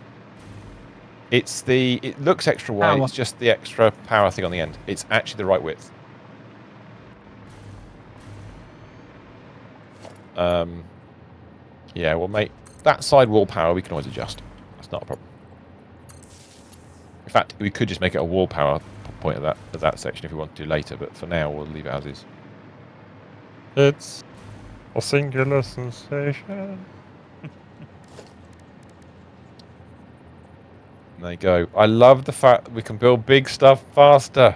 Speaker 4: It's the. It looks extra wide.
Speaker 5: Power.
Speaker 4: It's just the extra power thing on the end. It's actually the right width. Yeah, well, mate, that side wall power we can always adjust. That's not a problem. In fact, we could just make it a wall power point at that section if we want to do later, but for now we'll leave it as is. It's a singular sensation. There you go. I love the fact that we can build big stuff faster.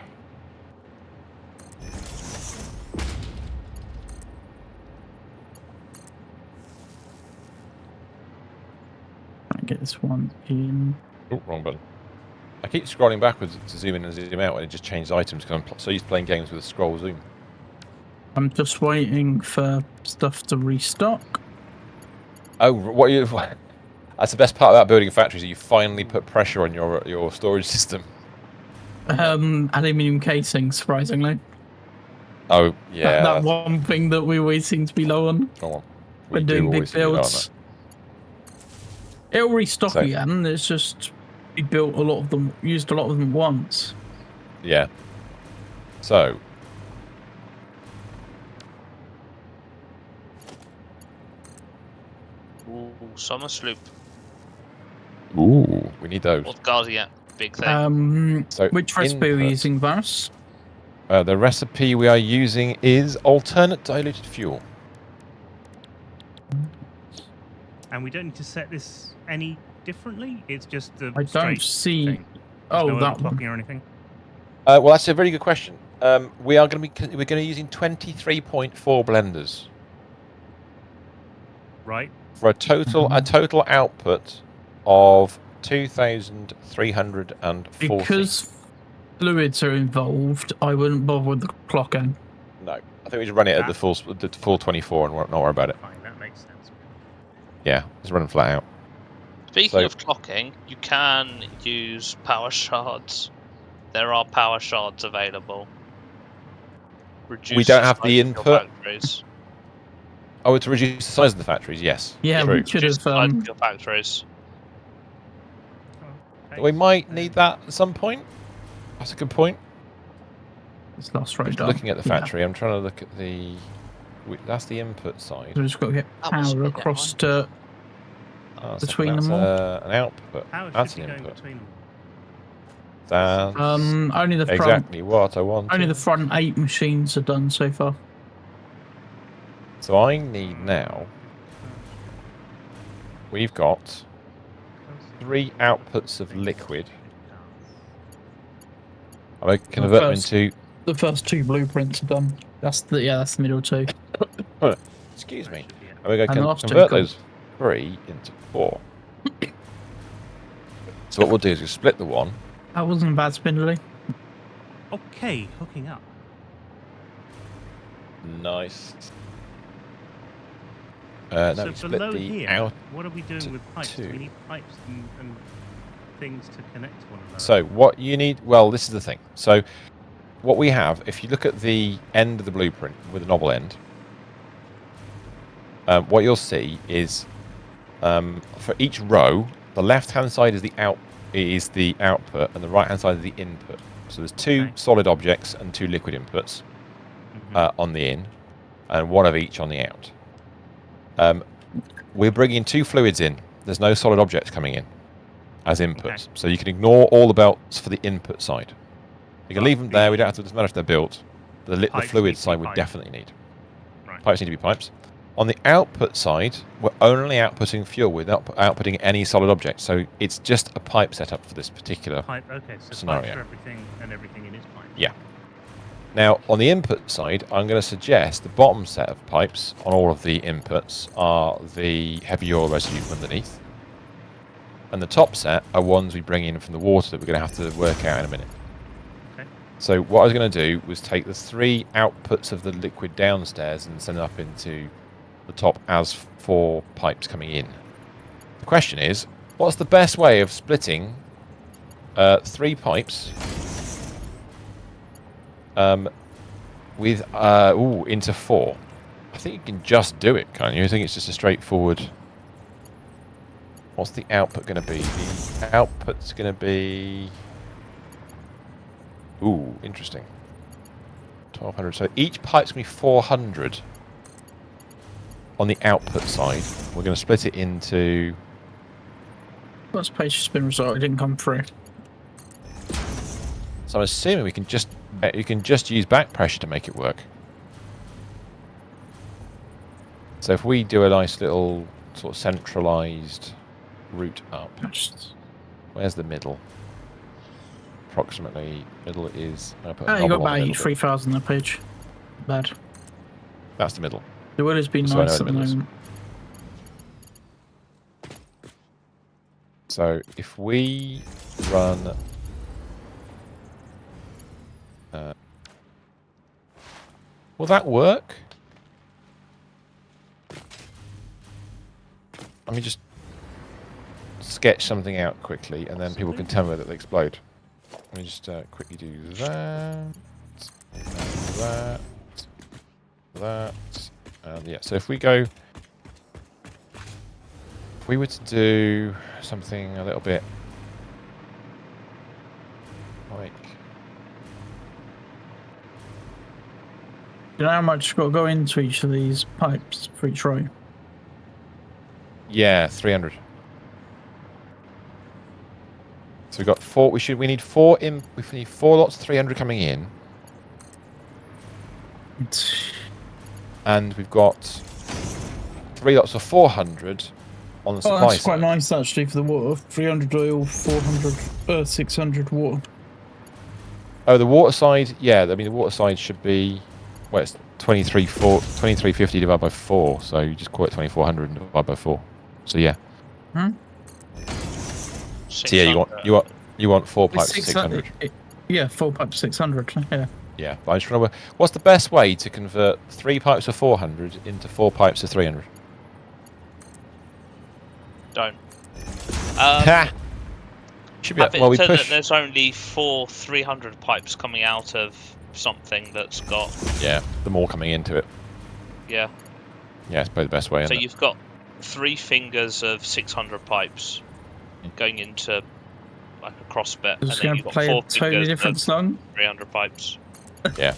Speaker 5: Get this one in.
Speaker 4: Oh, wrong button. I keep scrolling backwards to zoom in and zoom out, and it just changes items because I'm so used to playing games with a scroll zoom.
Speaker 5: I'm just waiting for stuff to restock.
Speaker 4: Oh, what you? That's the best part about building a factory is that you finally put pressure on your storage system.
Speaker 5: Aluminium casing, surprisingly.
Speaker 4: Oh yeah,
Speaker 5: That one thing that we always seem to be low on when doing big builds. It'll restock again. It's just we built a lot of them, used a lot of them once.
Speaker 4: Yeah. So.
Speaker 3: Ooh, summer sloop.
Speaker 4: Ooh, we need those.
Speaker 3: What Guardian? Big thing.
Speaker 4: So
Speaker 5: which recipe are we using, Varus?
Speaker 4: The recipe we are using is alternate diluted fuel.
Speaker 2: And we don't need to set this any differently. It's just the.
Speaker 5: I don't see.
Speaker 2: Thing.
Speaker 5: Oh,
Speaker 2: no
Speaker 5: that one.
Speaker 2: overclocking or anything.
Speaker 4: Well, that's a very good question. We're going to be using 23.4 blenders.
Speaker 2: Right.
Speaker 4: For a total output of 2,340.
Speaker 5: Because fluids are involved, I wouldn't bother with the clocking.
Speaker 4: No, I think we should run it at the full 24 and not worry about it.
Speaker 2: Fine, that makes sense.
Speaker 4: Yeah, just run flat out.
Speaker 3: Speaking of clocking, you can use power shards. There are power shards available.
Speaker 4: We don't have the input.
Speaker 3: Factories.
Speaker 4: Oh, to reduce the size of the factories, yes.
Speaker 5: Yeah,
Speaker 4: true.
Speaker 5: we should have.
Speaker 3: Your factories.
Speaker 2: Okay.
Speaker 4: We might need that at some point. That's a good point.
Speaker 5: It's last right.
Speaker 4: Looking at the factory, I'm trying to look at the. That's the input side.
Speaker 5: We've just got to get power across to between them all.
Speaker 4: An output.
Speaker 2: How
Speaker 4: That's
Speaker 2: should
Speaker 4: an
Speaker 2: be going
Speaker 4: input.
Speaker 2: between them?
Speaker 4: That's
Speaker 5: Only the front.
Speaker 4: exactly what I want.
Speaker 5: Only the front 8 machines are done so far.
Speaker 4: So I need now. We've got 3 outputs of liquid. I'm going to convert them into.
Speaker 5: The first 2 blueprints are done. That's the middle 2.
Speaker 4: Excuse me. And we're going to
Speaker 5: last
Speaker 4: convert
Speaker 5: two
Speaker 4: those 3 into 4. So what we'll do is we'll split the one.
Speaker 5: That wasn't a bad spindly.
Speaker 2: Okay, hooking up.
Speaker 4: Nice. No,
Speaker 2: So
Speaker 4: we split
Speaker 2: below
Speaker 4: the
Speaker 2: here,
Speaker 4: out.
Speaker 2: what are we doing with pipes? Do
Speaker 4: 2.
Speaker 2: we need pipes and things to connect to one another?
Speaker 4: So what you need, well, this is the thing. So what we have, if you look at the end of the blueprint with the knob end, what you'll see is for each row, the left-hand side is the output, and the right-hand side is the input. So there's two solid objects and two liquid inputs on the in, and one of each on the out. We're bringing two fluids in. There's no solid objects coming in as inputs, so you can ignore all the belts for the input side. You can leave them there. We don't have to. Doesn't matter if they're built. The fluid side we definitely need.
Speaker 2: Right.
Speaker 4: Pipes need to be pipes. On the output side, we're only outputting fuel. We're not outputting any solid objects. So it's just a pipe setup for this particular scenario.
Speaker 2: Pipe for everything, and everything in is pipe.
Speaker 4: Yeah. Now, on the input side, I'm going to suggest the bottom set of pipes on all of the inputs are the heavy oil residue from underneath. And the top set are ones we bring in from the water that we're going to have to work out in a minute.
Speaker 2: Okay.
Speaker 4: So what I was going to do was take the three outputs of the liquid downstairs and send them up into the top as 4 pipes coming in. The question is, what's the best way of splitting 3 pipes with into 4? I think you can just do it, can't you? I think it's just a straightforward. What's the output going to be? The output's going to be... Ooh, interesting. 1200. So each pipe's going to be 400 on the output side. We're going to split it into...
Speaker 5: That's page spin result. It didn't come through.
Speaker 4: So I'm assuming you can just use back pressure to make it work. So if we do a nice little sort of centralized route up, where's the middle? Approximately middle is.
Speaker 5: You got about 83,000 that page. Bad.
Speaker 4: That's the middle.
Speaker 5: The wood has been nice at the moment.
Speaker 4: So if we run. Will that work? Let me just sketch something out quickly, and then people can tell me that they explode. Let me just quickly do that, and yeah. So if we go, if we were to do something a little bit like,
Speaker 5: do you know how much got to go into each of these pipes for each row?
Speaker 4: yeah, 300. So we've got 4. We need 4 in. We need 4 lots of 300 coming in, and we've got 3 lots of 400 on the supply side.
Speaker 5: That's quite nice actually for the water. 300 oil, 400, 600 water.
Speaker 4: Oh, the water side. Yeah, I mean the water side should be. Well, it's 2350 divided by 4. So you just call it 2400 and divide by 4. So yeah. So yeah, you want 4 pipes of 600.
Speaker 5: Yeah, 4 pipes 600. Yeah.
Speaker 4: Yeah, but I'm just trying to. What's the best way to convert 3 pipes of 400 into 4 pipes of 300?
Speaker 3: Don't.
Speaker 4: Should be. Well, we
Speaker 3: so
Speaker 4: push.
Speaker 3: that there's only 4 300 pipes coming out of something that's got.
Speaker 4: Yeah, the more coming into it.
Speaker 3: Yeah.
Speaker 4: Yeah, it's probably the best way.
Speaker 3: So you've got 3 fingers of 600 pipes going into like a cross bit, and then you've got 4
Speaker 5: totally different song.
Speaker 3: 300 pipes.
Speaker 4: Yeah.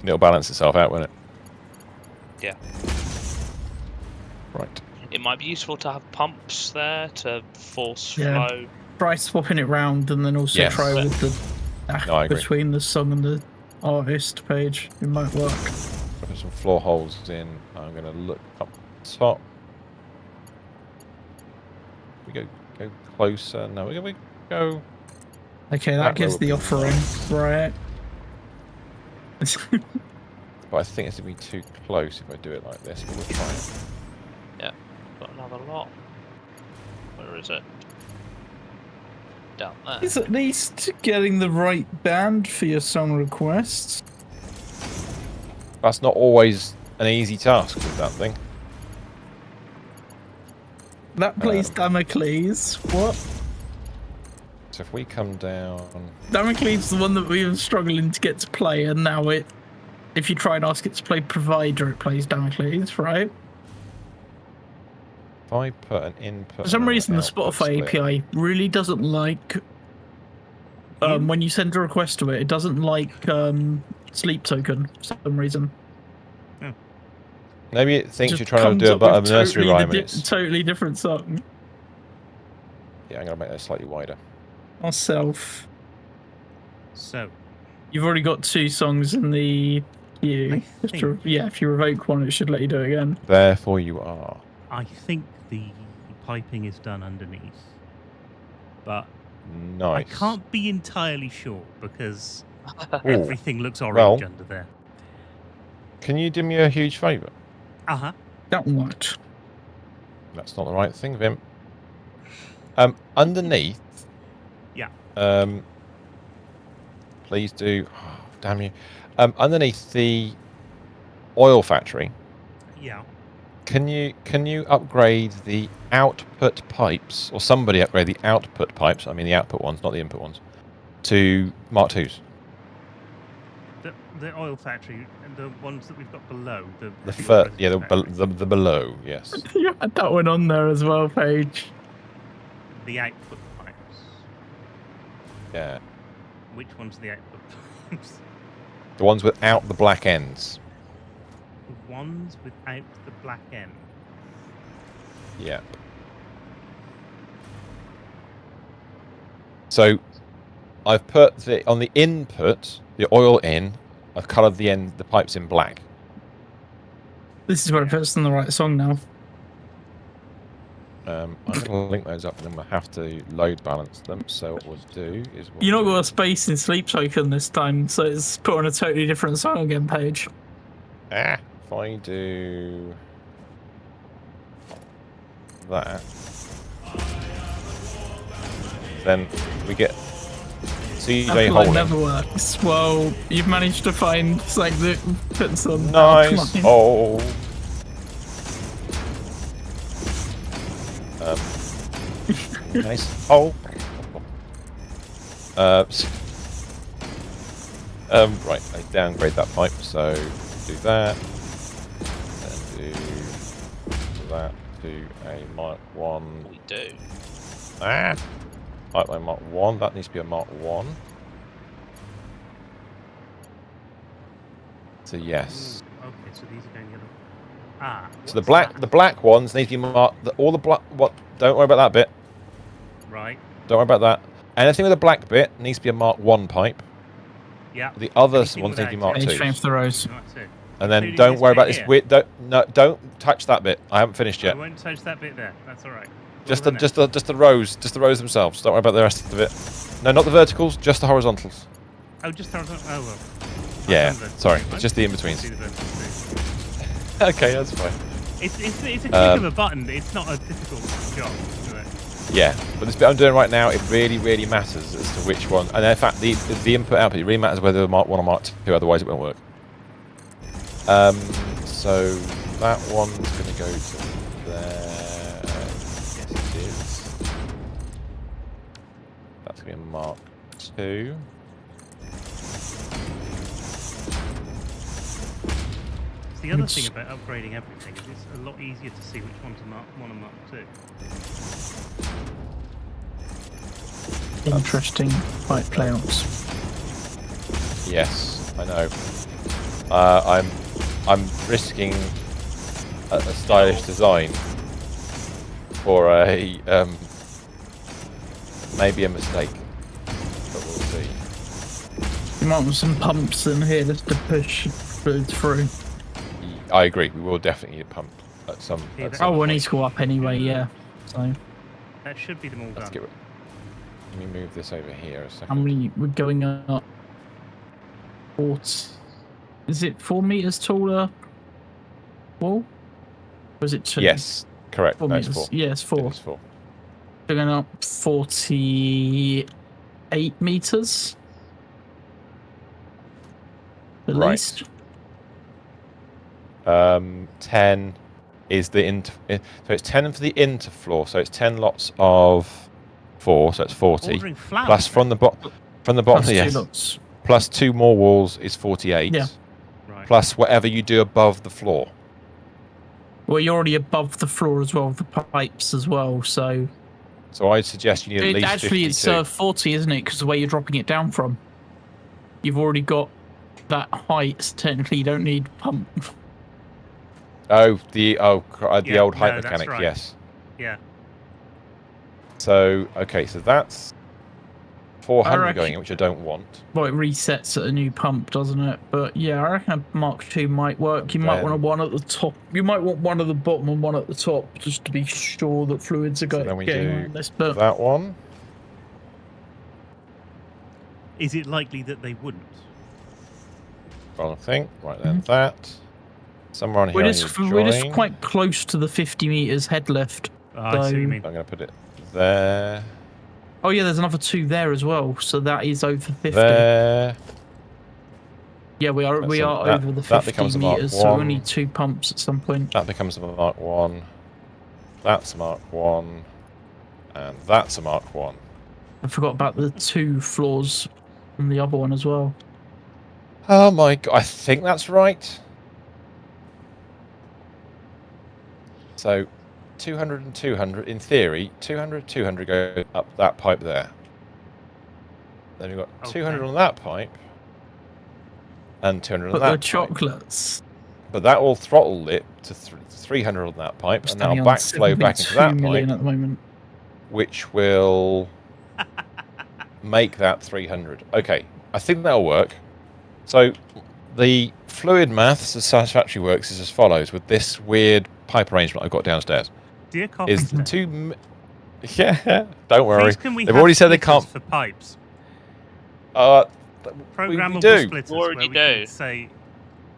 Speaker 4: It'll balance itself out, won't it?
Speaker 3: Yeah.
Speaker 4: Right.
Speaker 3: It might be useful to have pumps there to force flow.
Speaker 5: Try swapping it round, and then also try with the between the song and the artist page. It might work.
Speaker 4: I'll put some floor holes in. I'm going to look up top. We go closer. No, we're going to go.
Speaker 5: Okay, that gives the offering, right?
Speaker 4: But I think it's going to be too close if I do it like this, but we'll try it.
Speaker 3: Yeah, got another lot. Where is it? Down there.
Speaker 5: It's at least getting the right band for your song requests.
Speaker 4: That's not always an easy task with that thing.
Speaker 5: That plays Damocles. What?
Speaker 4: So if we come down...
Speaker 5: Damocles is the one that we were struggling to get to play, and now it if you try and ask it to play Provider, it plays Damocles, right?
Speaker 4: If I put an input...
Speaker 5: For some reason, the
Speaker 4: output
Speaker 5: Spotify
Speaker 4: split,
Speaker 5: API really doesn't like... when you send a request to it, it doesn't like Sleep Token for some reason.
Speaker 4: maybe it thinks
Speaker 5: Just
Speaker 4: you're trying to
Speaker 5: comes
Speaker 4: do
Speaker 5: up
Speaker 4: a
Speaker 5: with
Speaker 4: nursery
Speaker 5: totally
Speaker 4: rhyme. And it's...
Speaker 5: totally different song.
Speaker 4: Yeah, I'm going to make that slightly wider.
Speaker 5: Myself.
Speaker 2: So,
Speaker 5: You've already got 2 songs in the queue. Yeah, if you revoke one, it should let you do it again.
Speaker 4: Therefore you are.
Speaker 2: I think the piping is done underneath. But
Speaker 4: Nice.
Speaker 2: I can't be entirely sure because
Speaker 4: Ooh.
Speaker 2: everything looks orange under there.
Speaker 4: Can you do me a huge favour?
Speaker 2: Uh-huh.
Speaker 5: That much.
Speaker 4: That's not the right thing, Vim. Underneath...
Speaker 2: Yeah.
Speaker 4: Please do... Oh, damn you. Underneath the oil factory...
Speaker 2: Yeah.
Speaker 4: Can you upgrade the output pipes, or somebody upgrade the output pipes, I mean the output ones, not the input ones, to Mark 2s?
Speaker 2: The oil factory and the ones that we've got below.
Speaker 4: The below, yes.
Speaker 5: You had that one on there as well, Paige.
Speaker 2: The output pipes.
Speaker 4: Yeah.
Speaker 2: Which one's the output pipes?
Speaker 4: The ones without the black ends.
Speaker 2: The ones without the black end.
Speaker 4: Yeah. So I've put on the input, the oil in, I've coloured the pipes in black.
Speaker 5: This is where it puts on the right song now.
Speaker 4: I'm going to link those up and then we'll have to load balance them. So what we'll do is...
Speaker 5: You're not got a space in Sleep Token this time, so it's put on a totally different song again, Paige.
Speaker 4: If I do that, then we get CJ
Speaker 5: That
Speaker 4: Holding.
Speaker 5: never works. Well, you've managed to find something that fits on.
Speaker 4: Nice. Oh. Nice. Oh. Right, I downgrade that pipe, so do that. Then do that to a Mark 1.
Speaker 3: We do.
Speaker 4: Pipeline Mark 1, that needs to be a Mark 1. So yes.
Speaker 2: Ooh, okay, so these are going the other.
Speaker 4: So the black ones need to be marked. All the black. What? Don't worry about that bit.
Speaker 2: Right.
Speaker 4: Don't worry about that. Anything with a black bit needs to be a Mark 1 pipe.
Speaker 2: Yeah.
Speaker 4: The other ones need to be Mark 2.
Speaker 5: Change the rows.
Speaker 4: And then don't worry about this weird. Don't touch that bit. I haven't finished yet.
Speaker 2: I won't touch that bit there. That's all right.
Speaker 4: Just the rows themselves. Don't worry about the rest of it. No, not the verticals. Just the horizontals.
Speaker 2: Oh, just horizontal. Oh well.
Speaker 4: Yeah. Sorry, it's just the in-betweens. Okay, that's fine.
Speaker 2: It's a click of a button. It's not a difficult job, is it?
Speaker 4: Yeah, but this bit I'm doing right now, it really matters as to which one. And in fact, the input output, it really matters whether Mark 1 or Mark 2, otherwise it won't work. So that one's going to go to there. Yes, it is. That's going to be a Mark 2.
Speaker 2: The other thing about upgrading everything is it's a lot easier to see which one's a Mark 1 and Mark 2.
Speaker 5: Interesting fight playouts.
Speaker 4: Yes, I know. I'm risking a stylish design for a maybe a mistake, but we'll see.
Speaker 5: You might want some pumps in here just to push food through.
Speaker 4: I agree. We will definitely need a pump at some.
Speaker 2: Yeah,
Speaker 4: at some
Speaker 5: we'll
Speaker 4: point.
Speaker 5: need to go up anyway. Yeah. So.
Speaker 2: That should be them all
Speaker 4: Let's
Speaker 2: done.
Speaker 4: let me move this over here a second.
Speaker 5: How many? We're going up. 40. Is it 4 meters taller? Wall? Or is it 2?
Speaker 4: Yes, correct.
Speaker 5: 4
Speaker 4: No, it's
Speaker 5: meters.
Speaker 4: 4.
Speaker 5: Yeah, it's 4.
Speaker 4: It's 4.
Speaker 5: We're going up 48 meters. At least.
Speaker 4: 10 is the so it's 10 for the interfloor, so it's 10 lots of 4, so it's 40.
Speaker 2: Ordering flowers,
Speaker 4: Plus from the bottom,
Speaker 5: Plus 2
Speaker 4: yes.
Speaker 5: lots.
Speaker 4: Plus 2 more walls is 48.
Speaker 5: Yeah.
Speaker 2: Right. Right.
Speaker 4: plus whatever you do above the floor.
Speaker 5: Well, you're already above the floor as well, the pipes as well. So
Speaker 4: I'd suggest you need at least
Speaker 5: actually
Speaker 4: 52.
Speaker 5: it's 40, isn't it? Because the way you're dropping it down from, you've already got that height. So technically, you don't need pump.
Speaker 4: Oh, the old height
Speaker 2: No,
Speaker 4: mechanic.
Speaker 2: that's right.
Speaker 4: Yes.
Speaker 2: Yeah.
Speaker 4: So okay, so that's 400
Speaker 5: reckon-
Speaker 4: going in, which I don't want.
Speaker 5: Well, it resets at a new pump, doesn't it? But yeah, I reckon a Mark II might work. You might want one at the top. You might want one at the bottom and one at the top, just to be sure that fluids are
Speaker 4: So then we
Speaker 5: getting
Speaker 4: do
Speaker 5: around this. But
Speaker 4: that one.
Speaker 2: Is it likely that they wouldn't?
Speaker 4: Wrong thing. Right then, that. Somewhere on here.
Speaker 5: we're just quite close to the 50 meters head lift.
Speaker 2: I see what you mean.
Speaker 4: I'm going to put it there.
Speaker 5: Oh yeah, there's another 2 there as well. So that is over 50.
Speaker 4: There.
Speaker 5: Yeah, we are
Speaker 4: that-
Speaker 5: over the
Speaker 4: that
Speaker 5: 50
Speaker 4: becomes a Mark
Speaker 5: meters, so we
Speaker 4: one.
Speaker 5: need 2 pumps at some point.
Speaker 4: That becomes a Mark 1. That's a Mark 1. And that's a Mark 1.
Speaker 5: I forgot about the 2 floors on the other one as well.
Speaker 4: Oh my god, I think that's right. So 200 and 200, in theory, 200, 200 go up that pipe there. Then we've got 200
Speaker 2: Okay.
Speaker 4: on that pipe. And 200 on
Speaker 5: But
Speaker 4: that
Speaker 5: the
Speaker 4: pipe.
Speaker 5: chocolates.
Speaker 4: But that will throttle it to 300 on that pipe, and
Speaker 5: standing
Speaker 4: that'll
Speaker 5: on
Speaker 4: backflow back into that
Speaker 5: 7.2 million
Speaker 4: pipe,
Speaker 5: at the moment.
Speaker 4: which will make that 300. Okay, I think that'll work. So the fluid maths as Satisfactory works is as follows, with this weird pipe arrangement I've got downstairs.
Speaker 2: Dear Coffee
Speaker 4: Is the
Speaker 2: Stain,
Speaker 4: yeah, don't worry.
Speaker 2: please can we
Speaker 4: They've
Speaker 2: have
Speaker 4: already said they
Speaker 2: splitters
Speaker 4: can't.
Speaker 2: for pipes?
Speaker 4: we
Speaker 2: Programmable
Speaker 4: do.
Speaker 2: splitters
Speaker 3: Already
Speaker 2: where we
Speaker 3: do.
Speaker 2: can say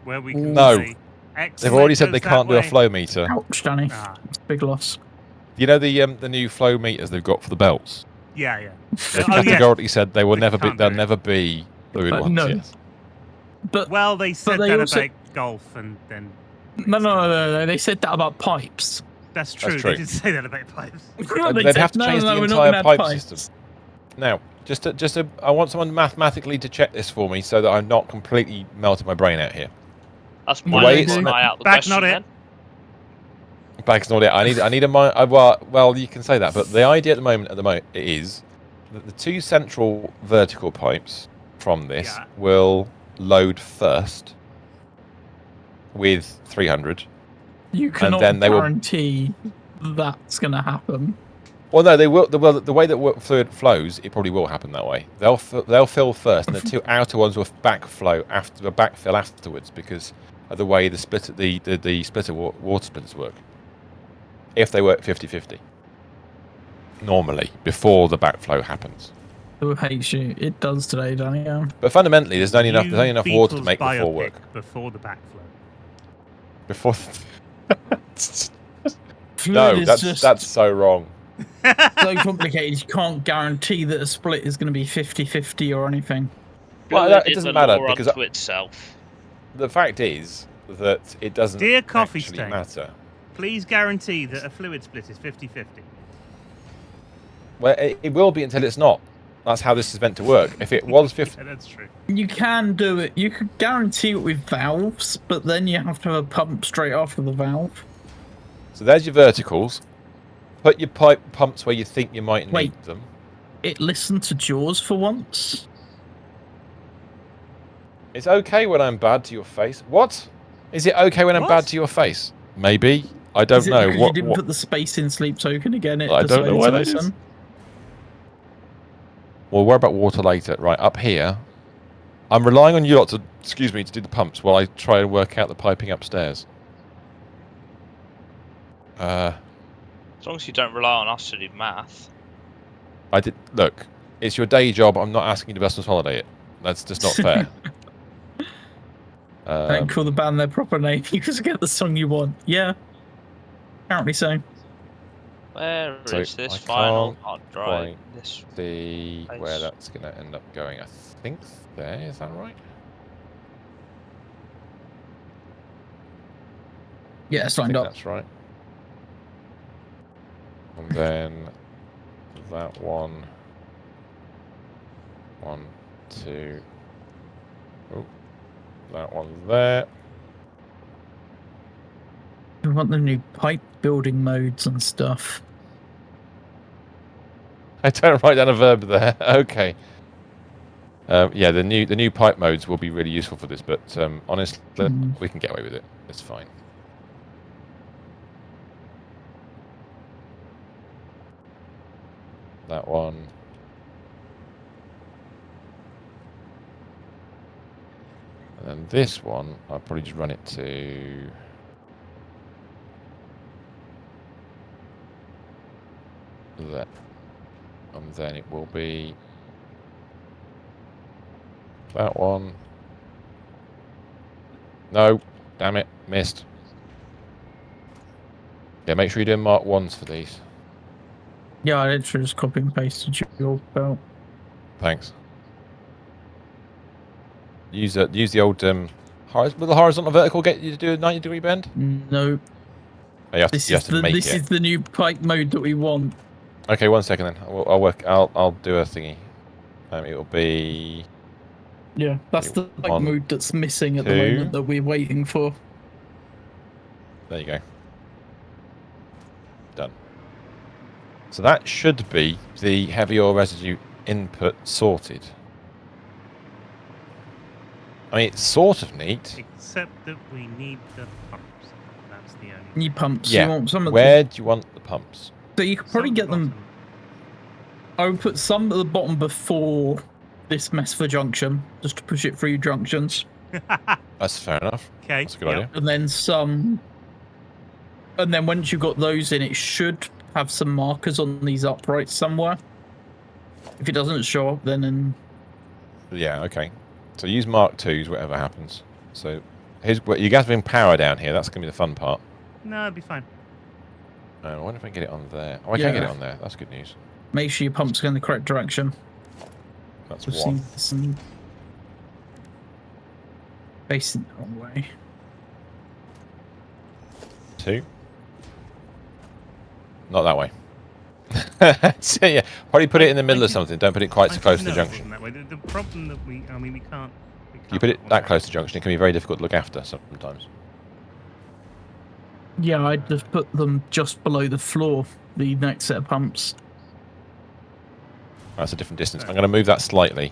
Speaker 2: where we can
Speaker 4: No.
Speaker 2: say X
Speaker 4: They've already
Speaker 2: goes
Speaker 4: said they
Speaker 2: that
Speaker 4: can't do a
Speaker 2: way.
Speaker 4: flow meter.
Speaker 5: Ouch, Danny.
Speaker 2: Ah,
Speaker 5: It's a big loss.
Speaker 4: You know the new flow meters they've got for the belts.
Speaker 2: yeah, yeah.
Speaker 4: They've
Speaker 2: Oh, yeah.
Speaker 4: categorically said they will
Speaker 2: They
Speaker 4: never be.
Speaker 2: can't do
Speaker 4: They'll
Speaker 2: it.
Speaker 4: never be fluid
Speaker 5: But
Speaker 4: ones.
Speaker 5: no.
Speaker 4: Yes.
Speaker 5: But
Speaker 2: Well, they said
Speaker 5: they
Speaker 2: that
Speaker 5: also-
Speaker 2: about golf, and then
Speaker 5: no. They said that about pipes.
Speaker 2: that's true.
Speaker 4: true.
Speaker 2: They did say that about pipes.
Speaker 4: They'd have to change the
Speaker 5: we're not
Speaker 4: entire
Speaker 5: gonna
Speaker 4: pipe
Speaker 5: have pipes.
Speaker 4: system. Now, I want someone mathematically to check this for me so that I'm not completely melting my brain out here.
Speaker 3: That's
Speaker 5: The
Speaker 3: my
Speaker 5: way
Speaker 3: one
Speaker 5: it's-
Speaker 3: eye out the
Speaker 2: Back
Speaker 3: question
Speaker 2: not it.
Speaker 3: then.
Speaker 4: Back's not it. I need a mind. Well, you can say that, but the idea at the moment is that the 2 central vertical pipes from this
Speaker 2: Yeah.
Speaker 4: will load first with 300.
Speaker 5: You cannot
Speaker 4: then they will-
Speaker 5: guarantee that's going to happen.
Speaker 4: Well, no, they will. The way that fluid flows, it probably will happen that way. They'll fill first, and the 2 outer ones will backfill afterwards because of the way the splitter, the splitter water splitters work. If they work 50-50, normally before the backflow happens.
Speaker 5: Who hates you? It does today, Danny. Yeah.
Speaker 4: But fundamentally, there's only enough water to
Speaker 2: Beatles
Speaker 4: make the 4 work.
Speaker 2: biopic before the backflow.
Speaker 4: Before.
Speaker 5: Fluid
Speaker 4: No,
Speaker 5: is just
Speaker 4: that's so wrong.
Speaker 5: so complicated. You can't guarantee that a split is going to be 50-50 or anything.
Speaker 4: Well,
Speaker 3: Fluid
Speaker 4: it
Speaker 3: is
Speaker 4: doesn't
Speaker 3: a
Speaker 4: matter
Speaker 3: law
Speaker 4: because
Speaker 3: unto itself.
Speaker 4: the fact is that it doesn't
Speaker 2: Dear Coffee
Speaker 4: actually
Speaker 2: Stain.
Speaker 4: matter.
Speaker 2: Please guarantee that a fluid split is 50-50.
Speaker 4: Well, it will be until it's not. That's how this is meant to work. If it was 50,
Speaker 2: Yeah, that's true.
Speaker 5: You can do it. You could guarantee it with valves, but then you have to have a pump straight after the valve.
Speaker 4: so there's your verticals. Put your pipe pumps where you think you might need
Speaker 5: Wait.
Speaker 4: them.
Speaker 5: It listened to Jaws for once.
Speaker 4: It's okay when I'm bad to your face. What? Is it okay when I'm
Speaker 2: What?
Speaker 4: bad to your face? Maybe. I don't
Speaker 5: Is it
Speaker 4: know.
Speaker 5: because
Speaker 4: What?
Speaker 5: you didn't put the space in sleep token again? It
Speaker 4: I don't know
Speaker 5: decided
Speaker 4: what
Speaker 5: to
Speaker 4: it is.
Speaker 5: listen?
Speaker 4: We'll worry about water later. Right, up here. I'm relying on you lot to, to do the pumps while I try and work out the piping upstairs.
Speaker 3: As long as you don't rely on us to do math.
Speaker 4: I did. Look, it's your day job. I'm not asking you to business holiday it. That's just not fair.
Speaker 5: Don't call the band their proper name. You just get the song you want. Yeah. Apparently so.
Speaker 3: Where
Speaker 4: So
Speaker 3: is this
Speaker 4: I
Speaker 3: final
Speaker 4: can't
Speaker 3: hard drive?
Speaker 4: quite
Speaker 3: This
Speaker 4: See where
Speaker 3: Place.
Speaker 4: that's going to end up going. I think there. Is that right?
Speaker 5: Yeah, it's
Speaker 4: I
Speaker 5: lined
Speaker 4: think
Speaker 5: up.
Speaker 4: that's right. And then that one. 1, 2. Oh, that one there.
Speaker 5: We want the new pipe building modes and stuff.
Speaker 4: I don't write down a verb there. Okay. Yeah, the new pipe modes will be really useful for this, but honestly, we can get away with it. It's fine. That one. And then this one, I'll probably just run it to... there. And then it will be... that one. No, damn it, missed. Yeah, make sure you're doing Mark 1s for these.
Speaker 5: Yeah, I literally just copy and pasted your belt.
Speaker 4: Thanks. Use the old will the horizontal vertical get you to do a 90-degree bend?
Speaker 5: No.
Speaker 4: Oh, you have
Speaker 5: This
Speaker 4: to make
Speaker 5: is the new pipe mode that we want.
Speaker 4: Okay, 1 second then. I'll work. I'll do a thingy. It'll be.
Speaker 5: Yeah, that's the pipe mode that's missing at the moment that we're waiting for.
Speaker 4: There you go. Done. So that should be the heavy oil residue input sorted. I mean, it's sort of neat.
Speaker 2: Except that we need the pumps. That's the only.
Speaker 5: Need pumps.
Speaker 4: Yeah.
Speaker 5: You want some of
Speaker 4: Where do you want the pumps?
Speaker 5: So you could probably get them. I would put some at the bottom before this mess for junction, just to push it through junctions.
Speaker 4: That's fair enough.
Speaker 2: Okay.
Speaker 4: That's a good idea.
Speaker 5: And then some. And then once you've got those in, it should have some markers on these uprights somewhere. If it doesn't show up, then
Speaker 4: Yeah. Okay. So use Mark 2s, whatever happens. So here's where you guys bring power down here. That's gonna be the fun part.
Speaker 2: No, it'll be fine.
Speaker 4: I wonder if I can get it on there. Oh, I can get it on there. That's good news.
Speaker 5: make sure your pump's going in the correct direction.
Speaker 4: That's
Speaker 5: We've
Speaker 4: one.
Speaker 5: seen some facing the wrong way.
Speaker 4: 2. Not that way. So, yeah, probably put it in the middle of something. Don't put it quite so close to the junction.
Speaker 2: That way. The problem that we can't.
Speaker 4: You put it that close to the junction, it can be very difficult to look after sometimes.
Speaker 5: Yeah, I'd just put them just below the floor, the next set of pumps.
Speaker 4: That's a different distance. I'm going to move that slightly.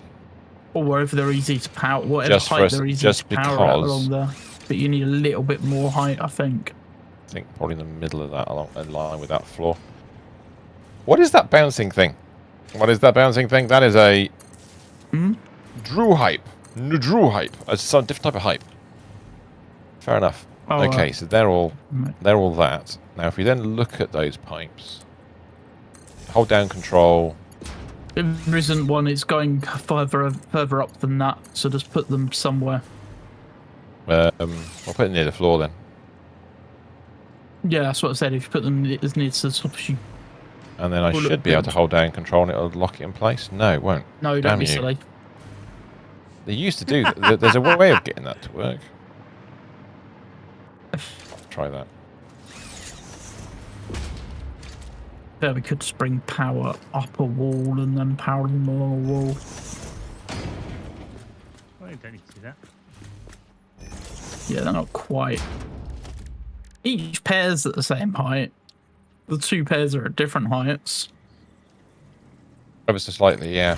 Speaker 5: Or wherever they're easy to power, whatever
Speaker 4: Just
Speaker 5: height they're easy
Speaker 4: just
Speaker 5: to power at
Speaker 4: because-
Speaker 5: along there. But you need a little bit more height, I think.
Speaker 4: I think probably in the middle of that, along in line with that floor. What is that bouncing thing? What is that bouncing thing? That is a Drew hype. Drew hype. It's some different type of hype. Fair enough.
Speaker 5: Oh,
Speaker 4: okay, so they're all that. Now, if we then look at those pipes, hold down control.
Speaker 5: If there isn't one, it's going further up than that. So just put them somewhere.
Speaker 4: I'll put it near the floor then.
Speaker 5: Yeah, that's what I said. If you put them as near to the top as you.
Speaker 4: And then I
Speaker 5: Well,
Speaker 4: should
Speaker 5: look,
Speaker 4: be able to hold down control and it'll lock it in place. No, it won't.
Speaker 5: No,
Speaker 4: Damn
Speaker 5: don't be
Speaker 4: you.
Speaker 5: silly.
Speaker 4: They used to do that. There's a way of getting that to work. Try that.
Speaker 5: There, we could just bring power up a wall and then power them along a wall.
Speaker 2: Well, you don't need to do that.
Speaker 5: Yeah, they're not quite. Each pair's at the same height. The two pairs are at different heights.
Speaker 4: Ever so slightly, yeah.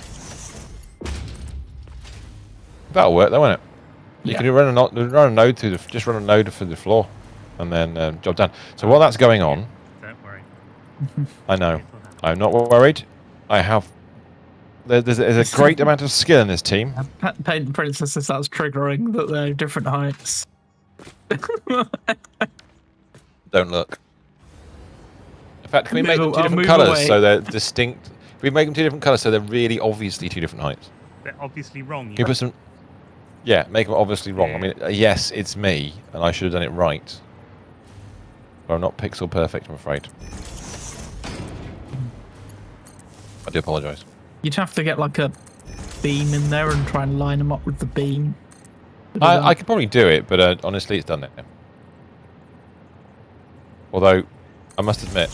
Speaker 4: That'll work, though, won't it? You
Speaker 5: Yeah.
Speaker 4: can run a node through the just run a node through the floor, and then job done. So while that's going on,
Speaker 2: Don't worry.
Speaker 4: I know I'm not worried. I have. There's a great amount of skill in this team.
Speaker 5: Paint princesses, that's triggering that they're different heights.
Speaker 4: Don't look. In fact, can we make them two
Speaker 5: I'll
Speaker 4: different
Speaker 5: move
Speaker 4: colours
Speaker 5: away.
Speaker 4: so they're distinct? Can we make them two different colours so they're really obviously two different heights?
Speaker 2: They're obviously wrong.
Speaker 4: Can you put some? Yeah, make them obviously wrong. I mean, yes, it's me, and I should have done it right. But I'm not pixel perfect, I'm afraid. I do apologise.
Speaker 5: You'd have to get like a beam in there and try and line them up with the beam.
Speaker 4: I could probably do it, but honestly, it's done now. Although, I must admit,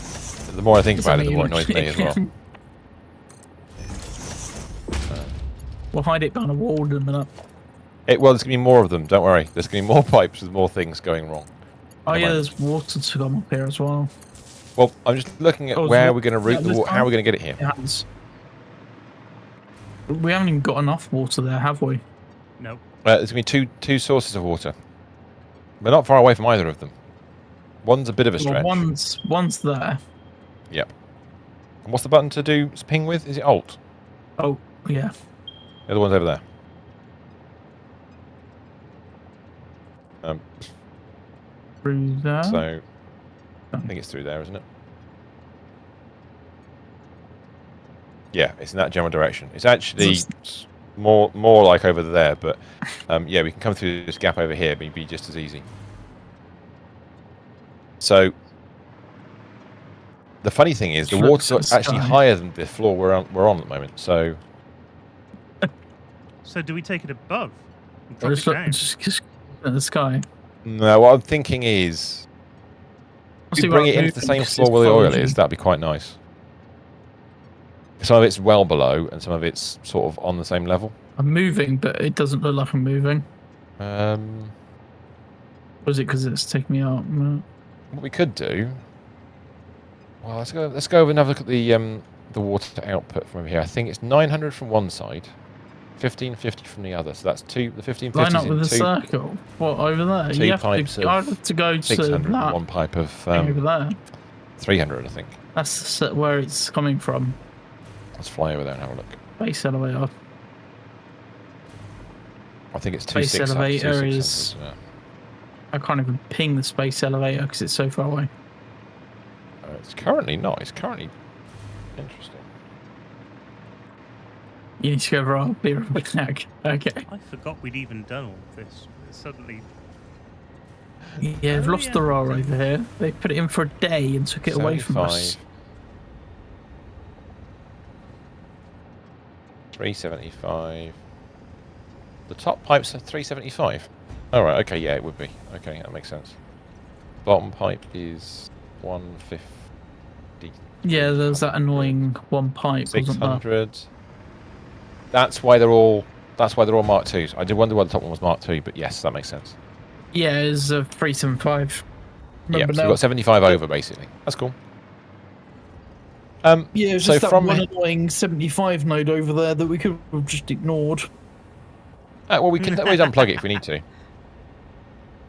Speaker 4: the more I think about it, the more it annoys me as well.
Speaker 5: We'll hide it behind a wall in a minute.
Speaker 4: Well, there's going to be more of them, don't worry. There's going to be more pipes with more things going wrong.
Speaker 5: Oh yeah, there's water to come up here as well.
Speaker 4: Well, I'm just looking at where we're going to route the water. How are we going to get it here?
Speaker 5: We haven't even got enough water there, have we?
Speaker 2: No.
Speaker 4: There's going to be two sources of water. We're not far away from either of them. One's a bit of a stretch.
Speaker 5: Well, one's there.
Speaker 4: Yep. And what's the button to do ping with? Is it Alt?
Speaker 5: Oh, yeah.
Speaker 4: The other one's over there.
Speaker 5: Through there?
Speaker 4: So, I think it's through there, isn't it? Yeah, it's in that general direction. It's actually more like over there, but yeah, we can come through this gap over here, but it'd be just as easy. So, the funny thing is, the water's actually higher than the floor we're on at the moment. So
Speaker 2: do we take it above?
Speaker 5: Just at the sky.
Speaker 4: No, what I'm thinking is, if we bring it into the same floor where the oil is, that'd be quite nice. Some of it's well below, and some of it's sort of on the same level.
Speaker 5: I'm moving, but it doesn't look like I'm moving. Was it because it's taking me out? No.
Speaker 4: What we could do. Well, let's go over and have a look at the water output from over here. I think it's 900 from one side, 1550 from the other. So that's the 1550.
Speaker 5: Line up with the circle. What over there?
Speaker 4: Two pipes
Speaker 5: I have to go to
Speaker 4: 600
Speaker 5: that.
Speaker 4: One pipe of
Speaker 5: over there.
Speaker 4: 300, I think.
Speaker 5: That's where it's coming from.
Speaker 4: Let's fly over there and have a look.
Speaker 5: Base elevator.
Speaker 4: I think it's
Speaker 5: Space elevator is. I can't even ping the space elevator because it's so far away.
Speaker 4: It's currently not. It's currently interesting.
Speaker 5: You need to go over. I'll be right back. Okay.
Speaker 2: I forgot we'd even done all this. Suddenly.
Speaker 5: Yeah, they've lost the roar over here. They put it in for a day and took it away from us.
Speaker 4: 375. The top pipe's at 375. All right. Okay. Yeah, it would be. Okay, that makes sense. Bottom pipe is 150.
Speaker 5: Yeah, there's that annoying one pipe.
Speaker 4: 600. That's why they're all Mark IIs. I did wonder why the top one was Mark II, but yes, that makes sense.
Speaker 5: Yeah, it's a 375.
Speaker 4: Yeah, so we've got 75 over basically. That's cool.
Speaker 5: Yeah, it's just that one annoying 75 node over there that we could have just ignored.
Speaker 4: Well, we can always unplug it if we need to.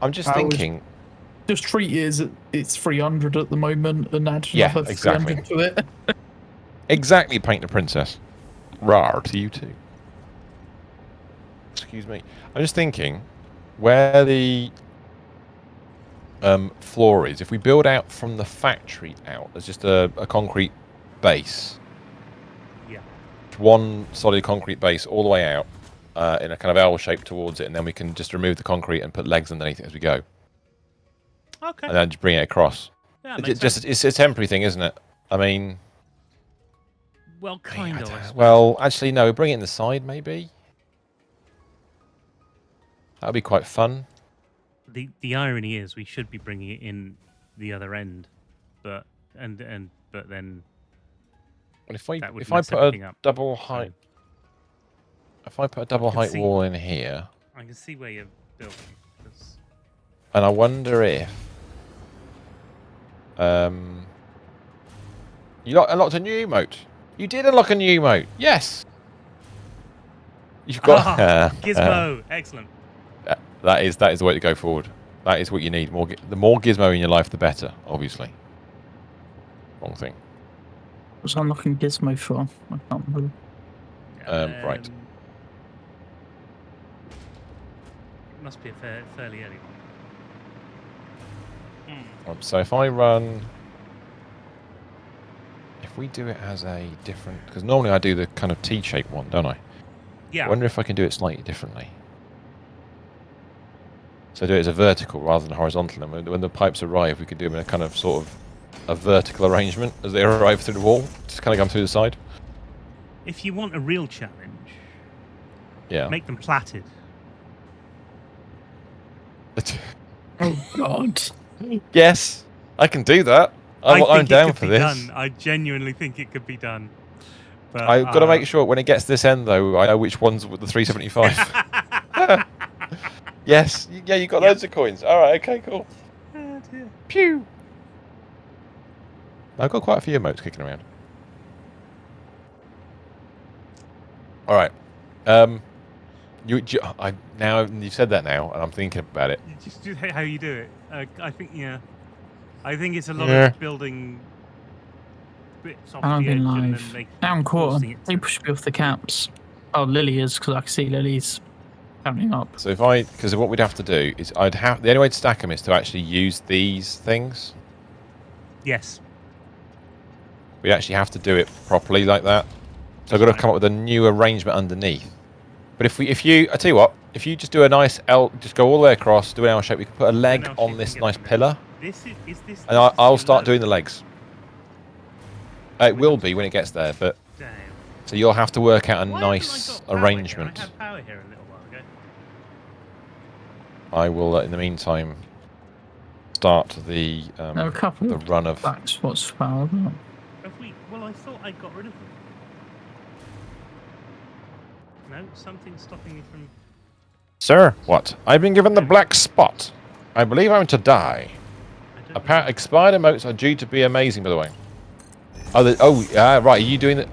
Speaker 4: I'm just thinking.
Speaker 5: Just treat it as it's 300 at the moment and add another 300 to it.
Speaker 4: Exactly, Paint the Princess. Rar to you too. Excuse me. I'm just thinking where the floor is. If we build out from the factory out, there's just a concrete base.
Speaker 2: Yeah.
Speaker 4: One solid concrete base all the way out in a kind of L shape towards it, and then we can just remove the concrete and put legs underneath it as we go.
Speaker 2: Okay.
Speaker 4: And then just bring it across.
Speaker 2: Yeah,
Speaker 4: it's a temporary thing, isn't it? I mean.
Speaker 2: Well, kind of.
Speaker 4: Well, actually, no. Bring it in the side, maybe. That would be quite fun.
Speaker 2: The irony is, we should be bringing it in the other end, but then.
Speaker 4: Well, if I put a double height, wall in here,
Speaker 2: I can see where you're building.
Speaker 4: And I wonder if you unlocked a new emote. You did unlock a new emote. Yes. You've got
Speaker 2: Gizmo. Excellent.
Speaker 4: That is the way to go forward. That is what you need. The more Gizmo in your life, the better. Obviously. Wrong thing.
Speaker 5: What's unlocking Gizmo for? I can't remember.
Speaker 4: Right.
Speaker 2: Must be a fairly early one.
Speaker 4: So if I run, if we do it as a different, because normally I do the kind of T-shaped one, don't I?
Speaker 2: Yeah.
Speaker 4: I wonder if I can do it slightly differently. So do it as a vertical rather than horizontal. And when the pipes arrive, we could do them in a kind of sort of a vertical arrangement as they arrive through the wall, just kind of come through the side.
Speaker 2: If you want a real challenge, make them plaited.
Speaker 5: Oh God.
Speaker 4: Yes, I can do that. I'm down for this.
Speaker 2: Done. I genuinely think it could be done. But,
Speaker 4: I've got to make sure when it gets to this end, though, I know which one's with the 375. Yes, yeah, you got loads of coins. All right, okay, cool. Pew! I've got quite a few emotes kicking around. All right. Now you've said that now, and I'm thinking about it.
Speaker 2: Just do how you do it. I think it's a lot
Speaker 4: Yeah.
Speaker 2: of building bits off
Speaker 5: I'm
Speaker 2: the edge
Speaker 5: in
Speaker 2: and
Speaker 5: live.
Speaker 2: then making
Speaker 5: Down quarter.
Speaker 2: forcing it
Speaker 5: They
Speaker 2: to.
Speaker 5: push me off the caps. Oh, Lily is, because I can see Lily's counting up.
Speaker 4: So because what we'd have to do is the only way to stack them is to actually use these things.
Speaker 2: Yes.
Speaker 4: We actually have to do it properly like that. So I've got to come up with a new arrangement underneath. But if you, I tell you what, if you just do a nice L, just go all the way across, do an L shape, we can put a leg on this nice pillar.
Speaker 2: This is this.
Speaker 4: And I'll start doing the legs. It will be when it gets there, but
Speaker 2: Damn.
Speaker 4: so you'll have to work out a
Speaker 2: Why haven't I
Speaker 4: nice
Speaker 2: got power
Speaker 4: arrangement.
Speaker 2: Here? I had power here a little while ago.
Speaker 4: I will, in the meantime, start the
Speaker 5: There are a couple of
Speaker 4: run of.
Speaker 5: black spots for power.
Speaker 2: Well, I thought I got rid of them. No, something's stopping me from.
Speaker 4: Sir, what? I've been given the black spot. I believe I'm to die. Expired emotes are due to be amazing, by the way. Right. Are you doing the?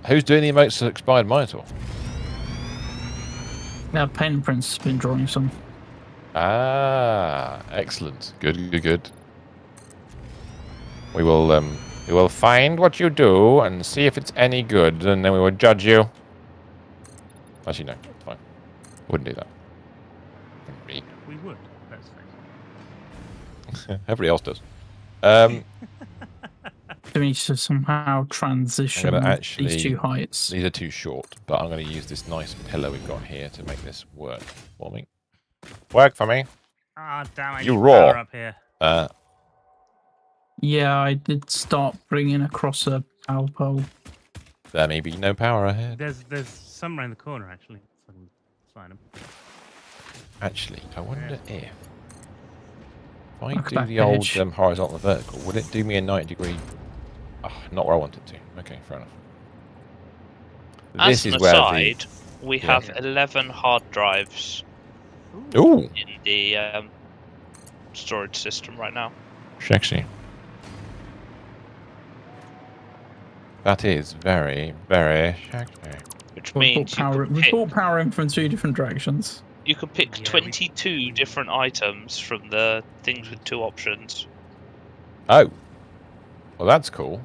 Speaker 4: Who's doing the emotes to expired monitor?
Speaker 5: Now, Paint Prince has been drawing some.
Speaker 4: Ah, excellent. Good. We will find what you do and see if it's any good, and then we will judge you. Actually, no, it's fine. Wouldn't do that. Me.
Speaker 2: We would. That's fine.
Speaker 4: Everybody else does.
Speaker 5: We need to somehow transition these two heights.
Speaker 4: These are too short, but I'm going to use this nice pillar we've got here to make this work for me. Work for me.
Speaker 2: Ah, damn! I
Speaker 4: You
Speaker 2: need
Speaker 4: roar.
Speaker 2: power up here.
Speaker 5: Yeah, I did start bringing across a power pole.
Speaker 4: There may be no power ahead.
Speaker 2: There's some around the corner actually. So I can find them.
Speaker 4: Actually, I wonder if I
Speaker 5: Look at
Speaker 4: do
Speaker 5: that
Speaker 4: the old
Speaker 5: edge.
Speaker 4: horizontal and vertical, would it do me a 90-degree? Not where I want it to. Okay, fair enough.
Speaker 3: As an aside, we
Speaker 4: Yeah.
Speaker 3: have 11 hard drives
Speaker 4: Ooh,
Speaker 3: in the storage system right now.
Speaker 4: sexy. That is very, very sexy.
Speaker 3: Which
Speaker 5: We
Speaker 3: means
Speaker 5: brought power in from two different directions.
Speaker 3: you can pick
Speaker 2: Yeah,
Speaker 3: 22 different items from the things with 2 options.
Speaker 4: Oh, well, that's cool.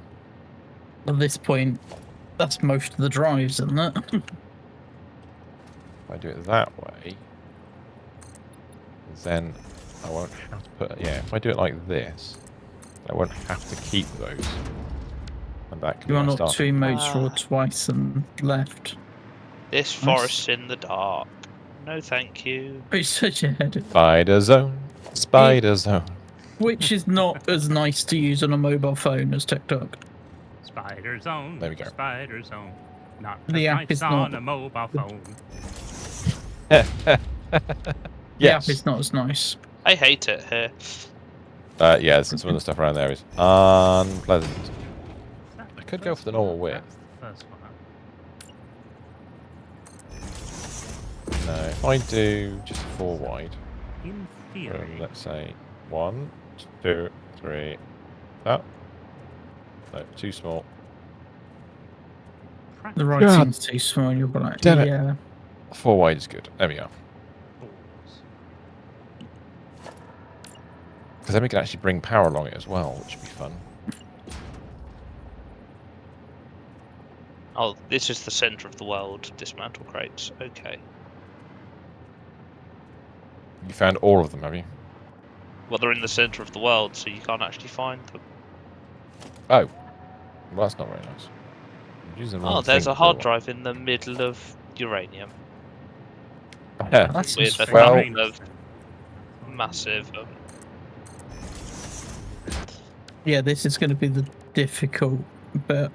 Speaker 5: At this point, that's most of the drives, isn't it?
Speaker 4: If I do it that way, then I won't have to put. Yeah, if I do it like this, I won't have to keep those. And that can
Speaker 5: You
Speaker 4: be
Speaker 5: are
Speaker 4: my
Speaker 5: not
Speaker 4: starting
Speaker 5: two modes
Speaker 3: Ah.
Speaker 5: for twice and left.
Speaker 3: This forest in the dark. No, thank you.
Speaker 5: It's such a headache.
Speaker 4: Spider zone. Spider zone.
Speaker 5: Which is not as nice to use on a mobile phone as TikTok.
Speaker 2: Spider Zone.
Speaker 4: There we go.
Speaker 2: Spider Zone. Not
Speaker 5: The app
Speaker 2: nice
Speaker 5: is
Speaker 2: on
Speaker 5: not-
Speaker 2: a mobile phone.
Speaker 5: The
Speaker 4: Yes.
Speaker 5: app is not as nice.
Speaker 3: I hate it here.
Speaker 4: Yeah, some of the stuff around there is unpleasant. I could go for the normal width.
Speaker 2: That's the first one.
Speaker 4: No, if I do just 4 wide,
Speaker 2: In theory,
Speaker 4: let's say 1, 2, 3. Oh, no, too small.
Speaker 5: The writing's too small and you'll be like,
Speaker 4: Damn it.
Speaker 5: yeah.
Speaker 4: 4 wide is good. There we go. Because then we can actually bring power along it as well, which would be fun.
Speaker 3: Oh, this is the center of the world. Dismantle crates. Okay.
Speaker 4: You found all of them, have you?
Speaker 3: Well, they're in the center of the world, so you can't actually find them.
Speaker 4: Oh. Well, that's not very nice. I'm using the
Speaker 3: Oh,
Speaker 4: wrong
Speaker 3: there's
Speaker 4: thing
Speaker 3: a
Speaker 4: to
Speaker 3: hard
Speaker 4: do
Speaker 3: drive in the middle of uranium.
Speaker 4: it.
Speaker 5: That's
Speaker 3: With a
Speaker 4: Well-
Speaker 3: ton of massive.
Speaker 5: Yeah, this is going to be the difficult bit.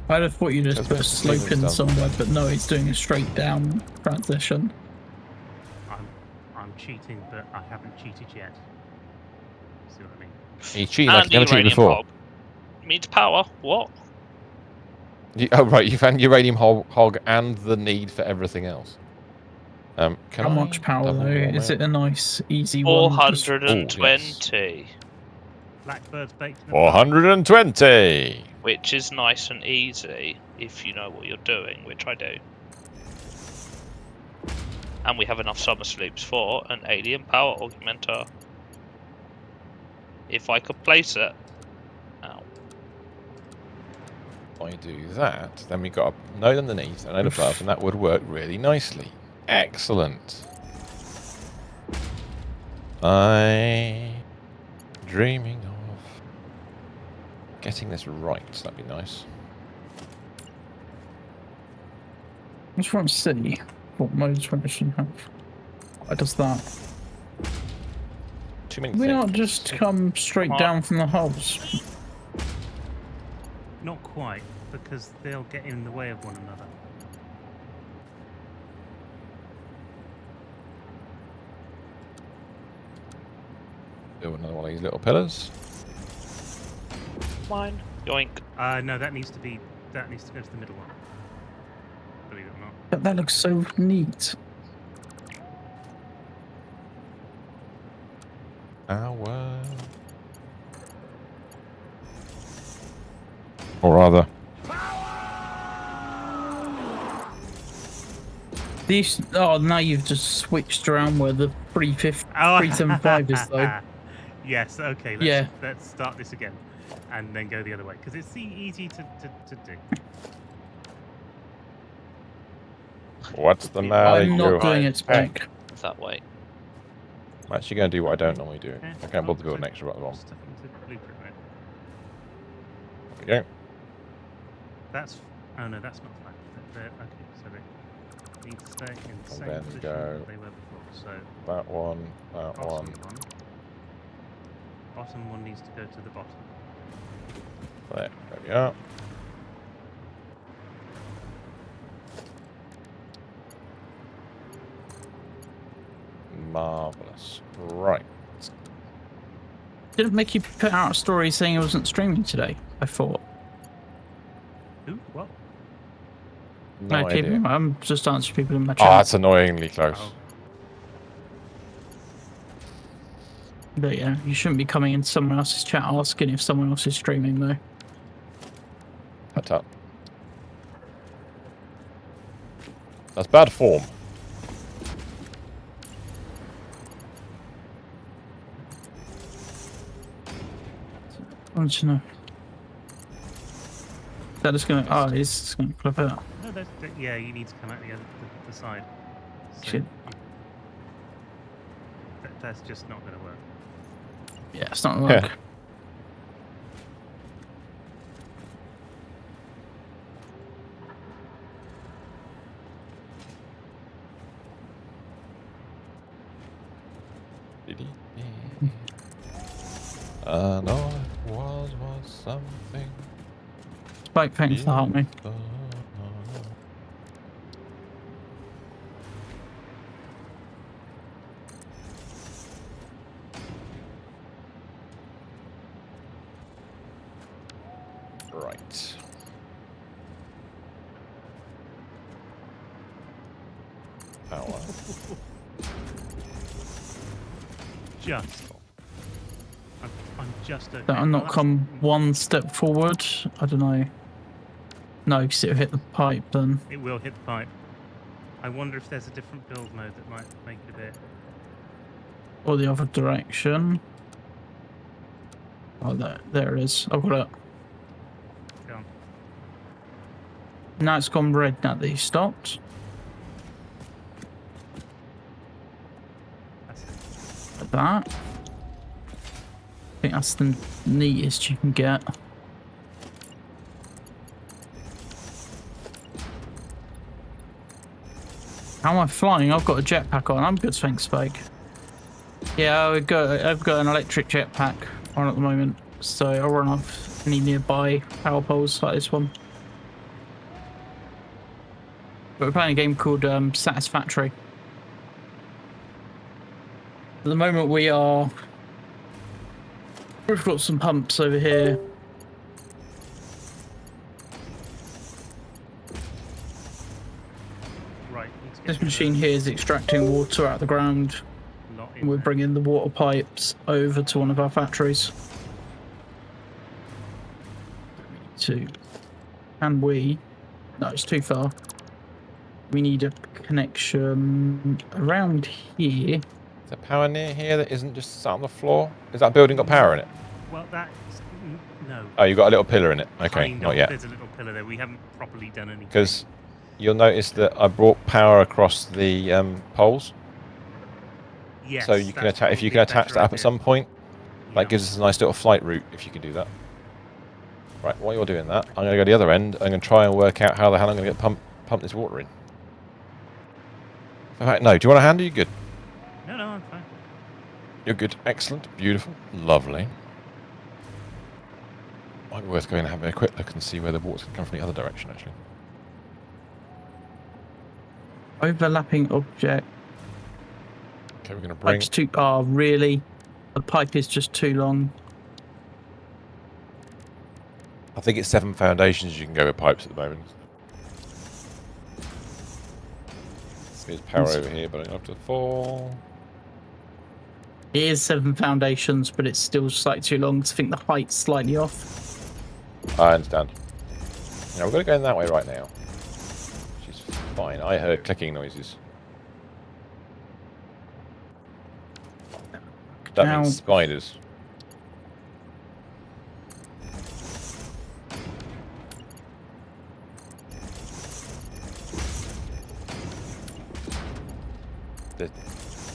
Speaker 5: I'd have thought you just
Speaker 4: That's
Speaker 5: put a
Speaker 4: what
Speaker 5: slope
Speaker 4: Steven's
Speaker 5: in
Speaker 4: done.
Speaker 5: somewhere, but no, it's doing a straight down transition.
Speaker 2: I'm cheating, but I haven't cheated yet. See what I mean?
Speaker 4: You cheated like
Speaker 3: And
Speaker 4: you never cheated
Speaker 3: uranium
Speaker 4: before.
Speaker 3: hog. Means power. What?
Speaker 4: Oh, right, you found uranium hog and the need for everything else.
Speaker 5: How much power though? Is it a nice, easy one?
Speaker 3: 420.
Speaker 2: Blackbird's baked in.
Speaker 4: 420.
Speaker 3: Which is nice and easy if you know what you're doing, which I do. And we have enough summer sloops for an alien power augmenter. If I could place it. Ow.
Speaker 4: If I do that, then we've got a node underneath, a node above, and that would work really nicely. Excellent. I'm dreaming of getting this right. That'd be nice.
Speaker 5: I just want to see what modes we should have. Why does that?
Speaker 4: Too many
Speaker 5: Can we
Speaker 4: things.
Speaker 5: not just come straight down from the hulls?
Speaker 2: Not quite, because they'll get in the way of one another.
Speaker 4: Do another one of these little pillars.
Speaker 3: Mine. Yoink.
Speaker 2: No, that needs to go to the middle one. Believe it or not.
Speaker 5: But that looks so neat.
Speaker 4: Or rather,
Speaker 5: These. Oh, now you've just switched around where the 375 is though.
Speaker 2: Yes, okay, let's start this again. And then go the other way, because it's easy to do.
Speaker 4: what's the matter?
Speaker 5: I'm not doing it back.
Speaker 3: That way.
Speaker 4: I'm actually going to do what I don't normally do.
Speaker 2: Okay.
Speaker 4: I can't bother to build an extra one.
Speaker 2: Stuff into the blueprint, right?
Speaker 4: There we go.
Speaker 2: That's... Oh no, that's not flat. Okay, so they need to stay in the same
Speaker 4: then
Speaker 2: position
Speaker 4: go
Speaker 2: they were before. So
Speaker 4: That one, that
Speaker 2: bottom
Speaker 4: one.
Speaker 2: Bottom one needs to go to the bottom.
Speaker 4: There we are. Marvellous. Right.
Speaker 5: Didn't make you put out a story saying it wasn't streaming today, I thought.
Speaker 2: Who? What?
Speaker 4: No idea.
Speaker 5: people, I'm just answering people in my chat.
Speaker 4: Oh, that's annoyingly close.
Speaker 2: Oh.
Speaker 5: But yeah, you shouldn't be coming into someone else's chat asking if someone else is streaming though.
Speaker 4: Tut tut. That's bad form.
Speaker 5: I want to know. That is going to... Oh, it's just going to clip out.
Speaker 2: No, yeah, you need to come out the side. So
Speaker 5: Shit.
Speaker 2: That's just not going to work.
Speaker 5: Yeah, it's not like...
Speaker 4: And all it was something.
Speaker 5: Spike, thanks for helping me.
Speaker 4: Right. Power.
Speaker 2: Just. I'm just okay.
Speaker 5: That I'm not come one step forward. I don't know. No, because it'll hit the pipe then.
Speaker 2: It will hit the pipe. I wonder if there's a different build mode that might make it a bit...
Speaker 5: Or the other direction. Oh, there it is. I've got it.
Speaker 2: Go on.
Speaker 5: Now it's gone red now that he stopped.
Speaker 2: That's it.
Speaker 5: Like that. I think that's the neatest you can get. How am I flying? I've got a jetpack on. I'm good, thanks, Spike. Yeah, I've got an electric jetpack on at the moment, so I'll run off any nearby power poles like this one. But we're playing a game called Satisfactory. At the moment we've got some pumps over here.
Speaker 2: Right, need to
Speaker 5: This machine here is extracting water out of the ground.
Speaker 2: Lot in
Speaker 5: And we're
Speaker 2: there.
Speaker 5: bringing the water pipes over to one of our factories. Can we? No, it's too far. We need a connection around here.
Speaker 4: Is there power near here that isn't just sat on the floor? Is that building got power in it?
Speaker 2: Well, that's no.
Speaker 4: Oh, you've got a little pillar in it. Okay,
Speaker 2: Kind
Speaker 4: not
Speaker 2: of.
Speaker 4: yet.
Speaker 2: There's a little pillar there. We haven't properly done anything.
Speaker 4: Because you'll notice that I brought power across the poles.
Speaker 2: Yes,
Speaker 4: So you can
Speaker 2: that's
Speaker 4: attach. If you
Speaker 2: probably
Speaker 4: can
Speaker 2: a
Speaker 4: attach
Speaker 2: better
Speaker 4: that up
Speaker 2: idea.
Speaker 4: at some point,
Speaker 2: Yeah.
Speaker 4: that gives us a nice little flight route if you can do that. Right, while you're doing that, I'm going to go to the other end. I'm going to try and work out how the hell I'm going to get pump this water in. In fact, no. Do you want a hand? Or are you good?
Speaker 2: No, I'm fine.
Speaker 4: You're good. Excellent. Beautiful. Lovely. Might be worth going and having a quick look and see where the water's going to come from the other direction, actually.
Speaker 5: Overlapping object.
Speaker 4: Okay, we're going to bring...
Speaker 5: Pipe's too. Oh, really? The pipe is just too long.
Speaker 4: I think it's 7 foundations you can go with pipes at the moment. There's power over here, but I'm going to have to fall.
Speaker 5: It is 7 foundations, but it's still slightly too long. I think the height's slightly off.
Speaker 4: I understand. Now, we're going to go in that way right now. Which is fine. I heard clicking noises. That
Speaker 5: Now-
Speaker 4: means spiders.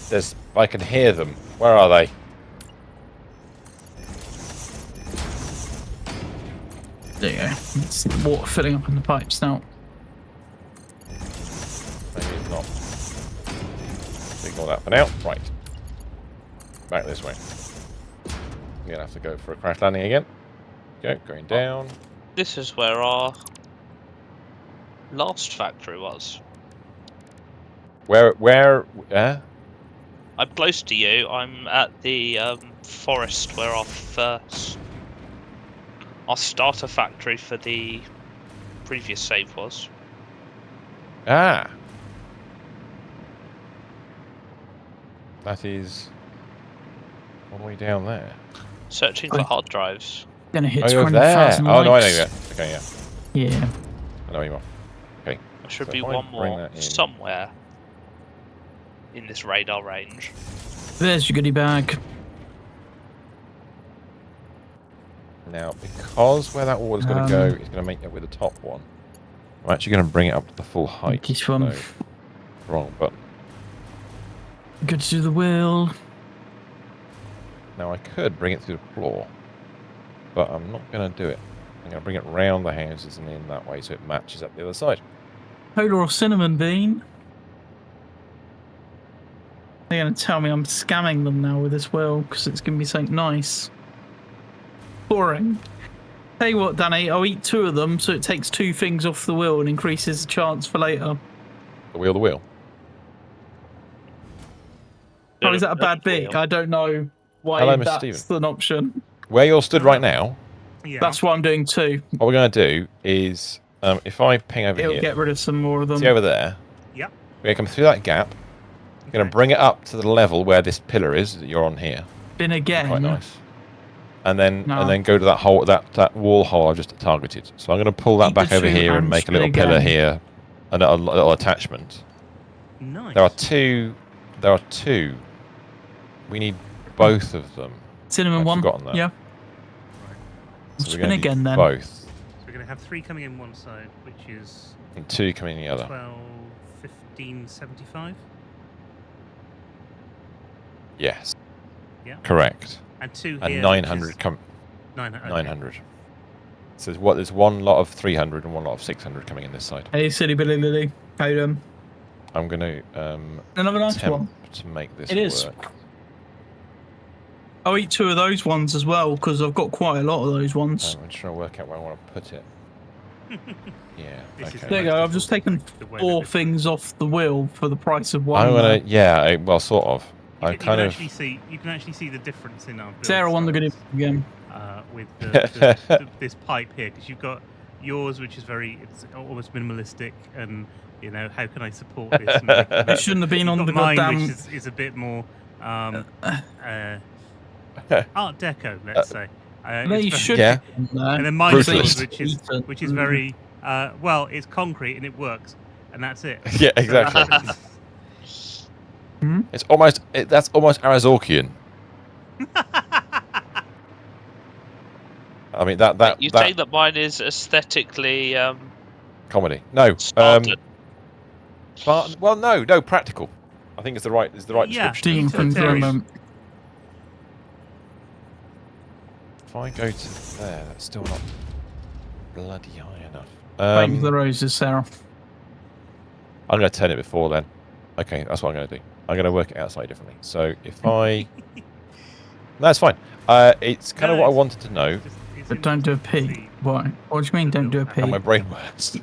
Speaker 4: There's... I can hear them. Where are they?
Speaker 5: There you go. It's the water filling up in the pipes now.
Speaker 4: Maybe it's not. Ignore that for now. Right. Back this way. I'm going to have to go for a crash landing again. Go, going down.
Speaker 3: This is where our last factory was.
Speaker 4: Where,
Speaker 3: I'm close to you. I'm at the forest where our starter factory for the previous save was.
Speaker 4: Ah. That is all the way down there.
Speaker 3: Searching for hard drives.
Speaker 5: Gonna hit
Speaker 4: Oh, you're there.
Speaker 5: 20,000
Speaker 4: Oh, no, I know
Speaker 5: likes.
Speaker 4: you. Okay, yeah.
Speaker 5: Yeah.
Speaker 4: I know where you are.
Speaker 3: There should
Speaker 4: So
Speaker 3: be
Speaker 4: if I
Speaker 3: one
Speaker 4: bring
Speaker 3: more
Speaker 4: that in-
Speaker 3: somewhere in this radar range.
Speaker 5: There's your goodie bag.
Speaker 4: Now, because where that water's going to go is going to make it with the top one, I'm actually going to bring it up to the full height.
Speaker 5: This one.
Speaker 4: So, wrong button.
Speaker 5: Go to the wheel.
Speaker 4: Now, I could bring it through the floor, but I'm not going to do it. I'm going to bring it round the houses and in that way so it matches up the other side.
Speaker 5: Cola or cinnamon bean. They're going to tell me I'm scamming them now with this wheel because it's going to be something nice. Boring. Tell you what, Danny, I'll eat 2 of them so it takes 2 things off the wheel and increases the chance for later.
Speaker 4: The wheel.
Speaker 5: Oh, is that a bad bit? I don't know why
Speaker 4: Hello, Mr.
Speaker 5: that's
Speaker 4: Stephen.
Speaker 5: an option.
Speaker 4: Where you're stood right now,
Speaker 2: Yeah.
Speaker 5: That's what I'm doing too.
Speaker 4: what we're going to do is, if I ping over
Speaker 5: It'll
Speaker 4: here,
Speaker 5: get rid of some more of them.
Speaker 4: see over there,
Speaker 2: Yep.
Speaker 4: we're going to come through that gap, we're going to bring it up to the level where this pillar is that you're on here.
Speaker 5: Been again.
Speaker 4: Quite nice. And then
Speaker 5: No.
Speaker 4: and then go to that hole, that wall hole I just targeted. So I'm going to pull that
Speaker 5: Keep
Speaker 4: back
Speaker 5: the
Speaker 4: over
Speaker 5: two
Speaker 4: here and
Speaker 5: and
Speaker 4: make a
Speaker 5: spin
Speaker 4: little pillar
Speaker 5: again.
Speaker 4: here, and a little attachment.
Speaker 2: Nice.
Speaker 4: There are two. We need both of them.
Speaker 5: Cinnamon
Speaker 4: I've
Speaker 5: one.
Speaker 4: forgotten that.
Speaker 5: Yeah.
Speaker 4: So we're
Speaker 5: Spin
Speaker 4: gonna do
Speaker 5: again then.
Speaker 4: both,
Speaker 2: So we're going to have 3 coming in one side, which is
Speaker 4: and 2 coming in the other.
Speaker 2: 12, 15, 75.
Speaker 4: Yes.
Speaker 2: Yeah.
Speaker 4: Correct.
Speaker 2: And 2 here.
Speaker 4: And
Speaker 2: which
Speaker 4: 900
Speaker 2: is
Speaker 4: come.
Speaker 2: 900.
Speaker 4: 900. So there's one lot of 300 and one lot of 600 coming in this side.
Speaker 5: Hey, silly Billy Lily. How you doing?
Speaker 4: I'm going to
Speaker 5: Another nice one.
Speaker 4: attempt to make this
Speaker 5: It is.
Speaker 4: work.
Speaker 5: I'll eat 2 of those ones as well because I've got quite a lot of those ones.
Speaker 4: I'm trying to work out where I want to put it. Yeah.
Speaker 2: This is
Speaker 4: Okay.
Speaker 5: There you go. I've just taken
Speaker 2: The way
Speaker 5: 4
Speaker 2: that it-
Speaker 5: things off the wheel for the price of 1.
Speaker 4: I'm gonna, yeah, well, sort of.
Speaker 2: You
Speaker 4: I'm
Speaker 2: can
Speaker 4: kind of.
Speaker 2: you can actually see the difference in our build
Speaker 5: Sarah won the goodie
Speaker 2: styles,
Speaker 5: again.
Speaker 2: with this pipe here, because you've got yours, which is it's almost minimalistic, and You know, how can I support this? And make it
Speaker 5: It shouldn't have been
Speaker 2: You've
Speaker 5: on
Speaker 2: got
Speaker 5: the
Speaker 2: mine,
Speaker 5: goddamn.
Speaker 2: which is a bit more Art Deco, let's say.
Speaker 5: They
Speaker 2: It's
Speaker 5: should
Speaker 4: Yeah.
Speaker 5: be on there.
Speaker 2: and then mine's yours,
Speaker 4: Brutalist.
Speaker 2: which is very well, it's concrete and it works, and that's it.
Speaker 4: Yeah, exactly.
Speaker 5: Hmm?
Speaker 4: It's almost that's almost Arazorkian. I mean that
Speaker 3: You
Speaker 4: that
Speaker 3: say that mine is aesthetically
Speaker 4: comedy. No,
Speaker 3: Spartan.
Speaker 4: well, no, practical. I think it's the right
Speaker 2: Yeah.
Speaker 4: description. of
Speaker 5: Deconfirmment.
Speaker 4: If I go to there, that's still not bloody high enough.
Speaker 5: Thank you for the roses, Sarah.
Speaker 4: I'm going to turn it before then. Okay, that's what I'm going to do. I'm going to work it out slightly differently. So if I... That's fine. It's kind of what I wanted to know.
Speaker 5: But don't do a P. What? What do you mean don't do a P?
Speaker 4: How my brain works.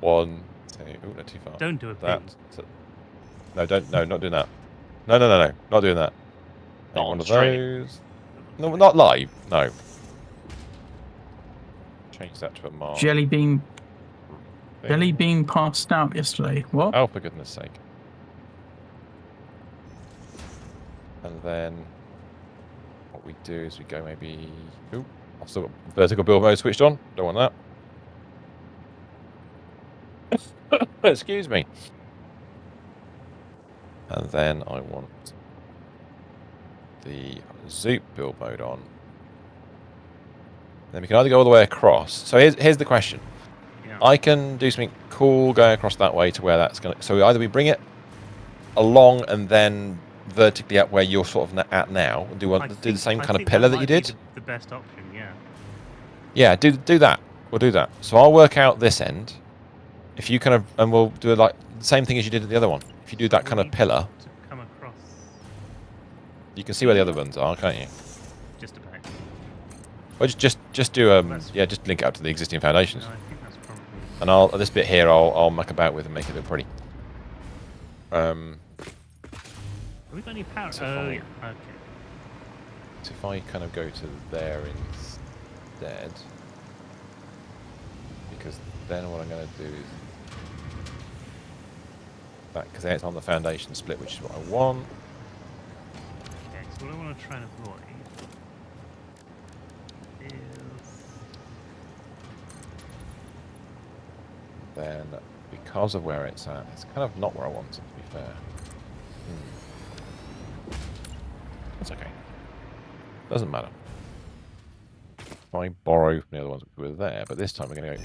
Speaker 4: 1, 2... Ooh, not too far.
Speaker 2: Don't do a P.
Speaker 4: No, don't. No, not doing that. No. Not doing that.
Speaker 3: Not
Speaker 4: One
Speaker 3: on
Speaker 4: of
Speaker 3: stream.
Speaker 4: those. No, not live. No. Change that to a mark.
Speaker 5: Jelly bean passed out yesterday. What?
Speaker 4: Oh, for goodness sake. And then what we do is we go maybe... Ooh, I've still got vertical build mode switched on. Don't want that. Excuse me. And then I want the zoop build mode on. Then we can either go all the way across. So here's the question.
Speaker 2: Yeah.
Speaker 4: I can do something cool going across that way to where that's going to... So either we bring it along and then vertically up where you're sort of at now, and do the same kind of pillar that you did.
Speaker 2: The best option, yeah.
Speaker 4: Yeah, do that. We'll do that. So I'll work out this end. If you kind of... And we'll do like the same thing as you did at the other one. If you do that kind of pillar,
Speaker 2: To come across
Speaker 4: you can see where the other ones are, can't you?
Speaker 2: just about.
Speaker 4: Well, just do yeah, just link it up to the existing foundations.
Speaker 2: No, I think that's probably.
Speaker 4: And this bit here I'll muck about with and make it look pretty.
Speaker 2: Have we got any power?
Speaker 4: So
Speaker 2: Oh,
Speaker 4: far.
Speaker 2: yeah. Okay.
Speaker 4: So if I kind of go to there instead, because then what I'm going to do is that, because then it's on the foundation split, which is what I want.
Speaker 2: Okay, so what I want to try and avoid is.
Speaker 4: Then, because of where it's at, it's kind of not where I want it, to be fair. That's okay. Doesn't matter. If I borrow from the other ones which were there, but this time we're going to go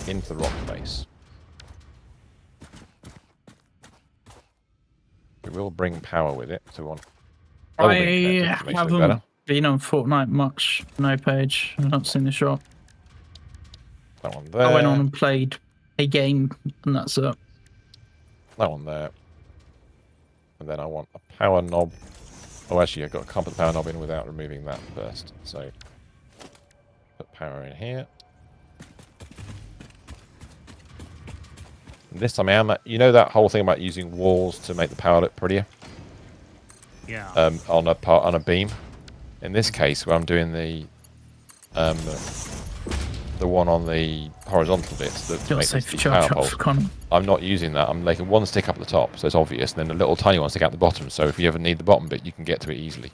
Speaker 4: into the rock face. We will bring power with it, so we want...
Speaker 5: I
Speaker 4: makes it look better.
Speaker 5: haven't been on Fortnite much. No page. I've not seen the shop.
Speaker 4: That one there.
Speaker 5: I went on and played a game, and that's it.
Speaker 4: That one there. And then I want a power knob. Oh, actually, I can't put the power knob in without removing that first. So, put power in here. And this time I am... You know that whole thing about using walls to make the power look prettier?
Speaker 2: Yeah.
Speaker 4: On a beam. In this case, where I'm doing the one on the horizontal bits that
Speaker 5: Got
Speaker 4: make
Speaker 5: safe
Speaker 4: these
Speaker 5: charge
Speaker 4: power
Speaker 5: up
Speaker 4: poles,
Speaker 5: for Connor.
Speaker 4: I'm not using that. I'm making one stick up at the top, so it's obvious, and then a little tiny one stick out the bottom. So if you ever need the bottom bit, you can get to it easily.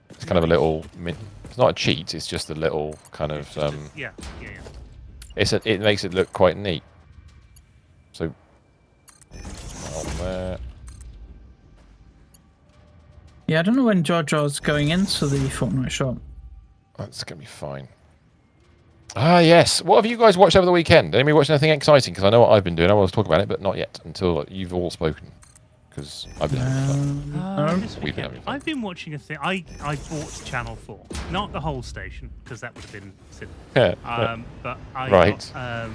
Speaker 4: It's kind of a little. It's not a cheat. It's just a little kind of.
Speaker 2: Yeah.
Speaker 4: It makes it look quite neat. So. On there.
Speaker 5: Yeah, I don't know when Jar Jar's going into the Fortnite shop.
Speaker 4: That's gonna be fine. Ah, yes. What have you guys watched over the weekend? Anybody watched anything exciting? Because I know what I've been doing. I want to talk about it, but not yet until you've all spoken. Because I've been having fun.
Speaker 2: This
Speaker 4: We've been
Speaker 2: weekend,
Speaker 4: having fun.
Speaker 2: I've been watching a thing. I bought Channel 4, not the whole station, because that would have been silly. But I
Speaker 4: Right.
Speaker 2: got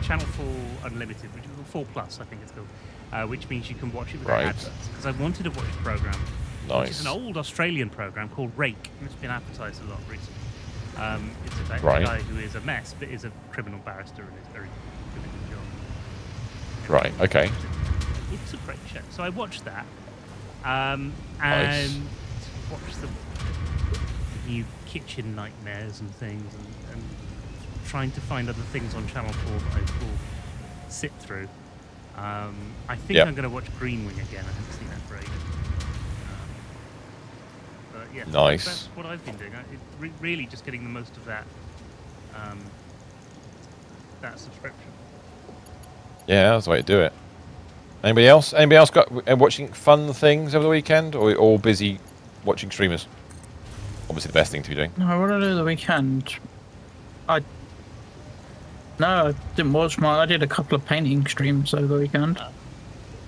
Speaker 2: Channel 4 Unlimited, which is 4 Plus, I think it's called, which means you can watch it without
Speaker 4: Right.
Speaker 2: adverts. Because I wanted to watch a program, which is
Speaker 4: Nice.
Speaker 2: an old Australian program called Rake, and it's been advertised a lot recently. It's about
Speaker 4: Right.
Speaker 2: a guy who is a mess, but is a criminal barrister and is very good at his job.
Speaker 4: Right, okay.
Speaker 2: It's a great show. So I watched that, and
Speaker 4: Nice.
Speaker 2: watched the new kitchen nightmares and things, and trying to find other things on Channel 4 that I sit through. I think
Speaker 4: Yep.
Speaker 2: I'm going to watch Green Wing again. I haven't seen that for ages. But yeah,
Speaker 4: Nice.
Speaker 2: that's what I've been doing. Really just getting the most of that that subscription.
Speaker 4: Yeah, that's the way to do it. Anybody else? Anybody else got watching fun things over the weekend, or are we all busy watching streamers? Obviously, the best thing to be doing.
Speaker 5: No, what did I do the weekend? I didn't watch my. I did a couple of painting streams over the weekend.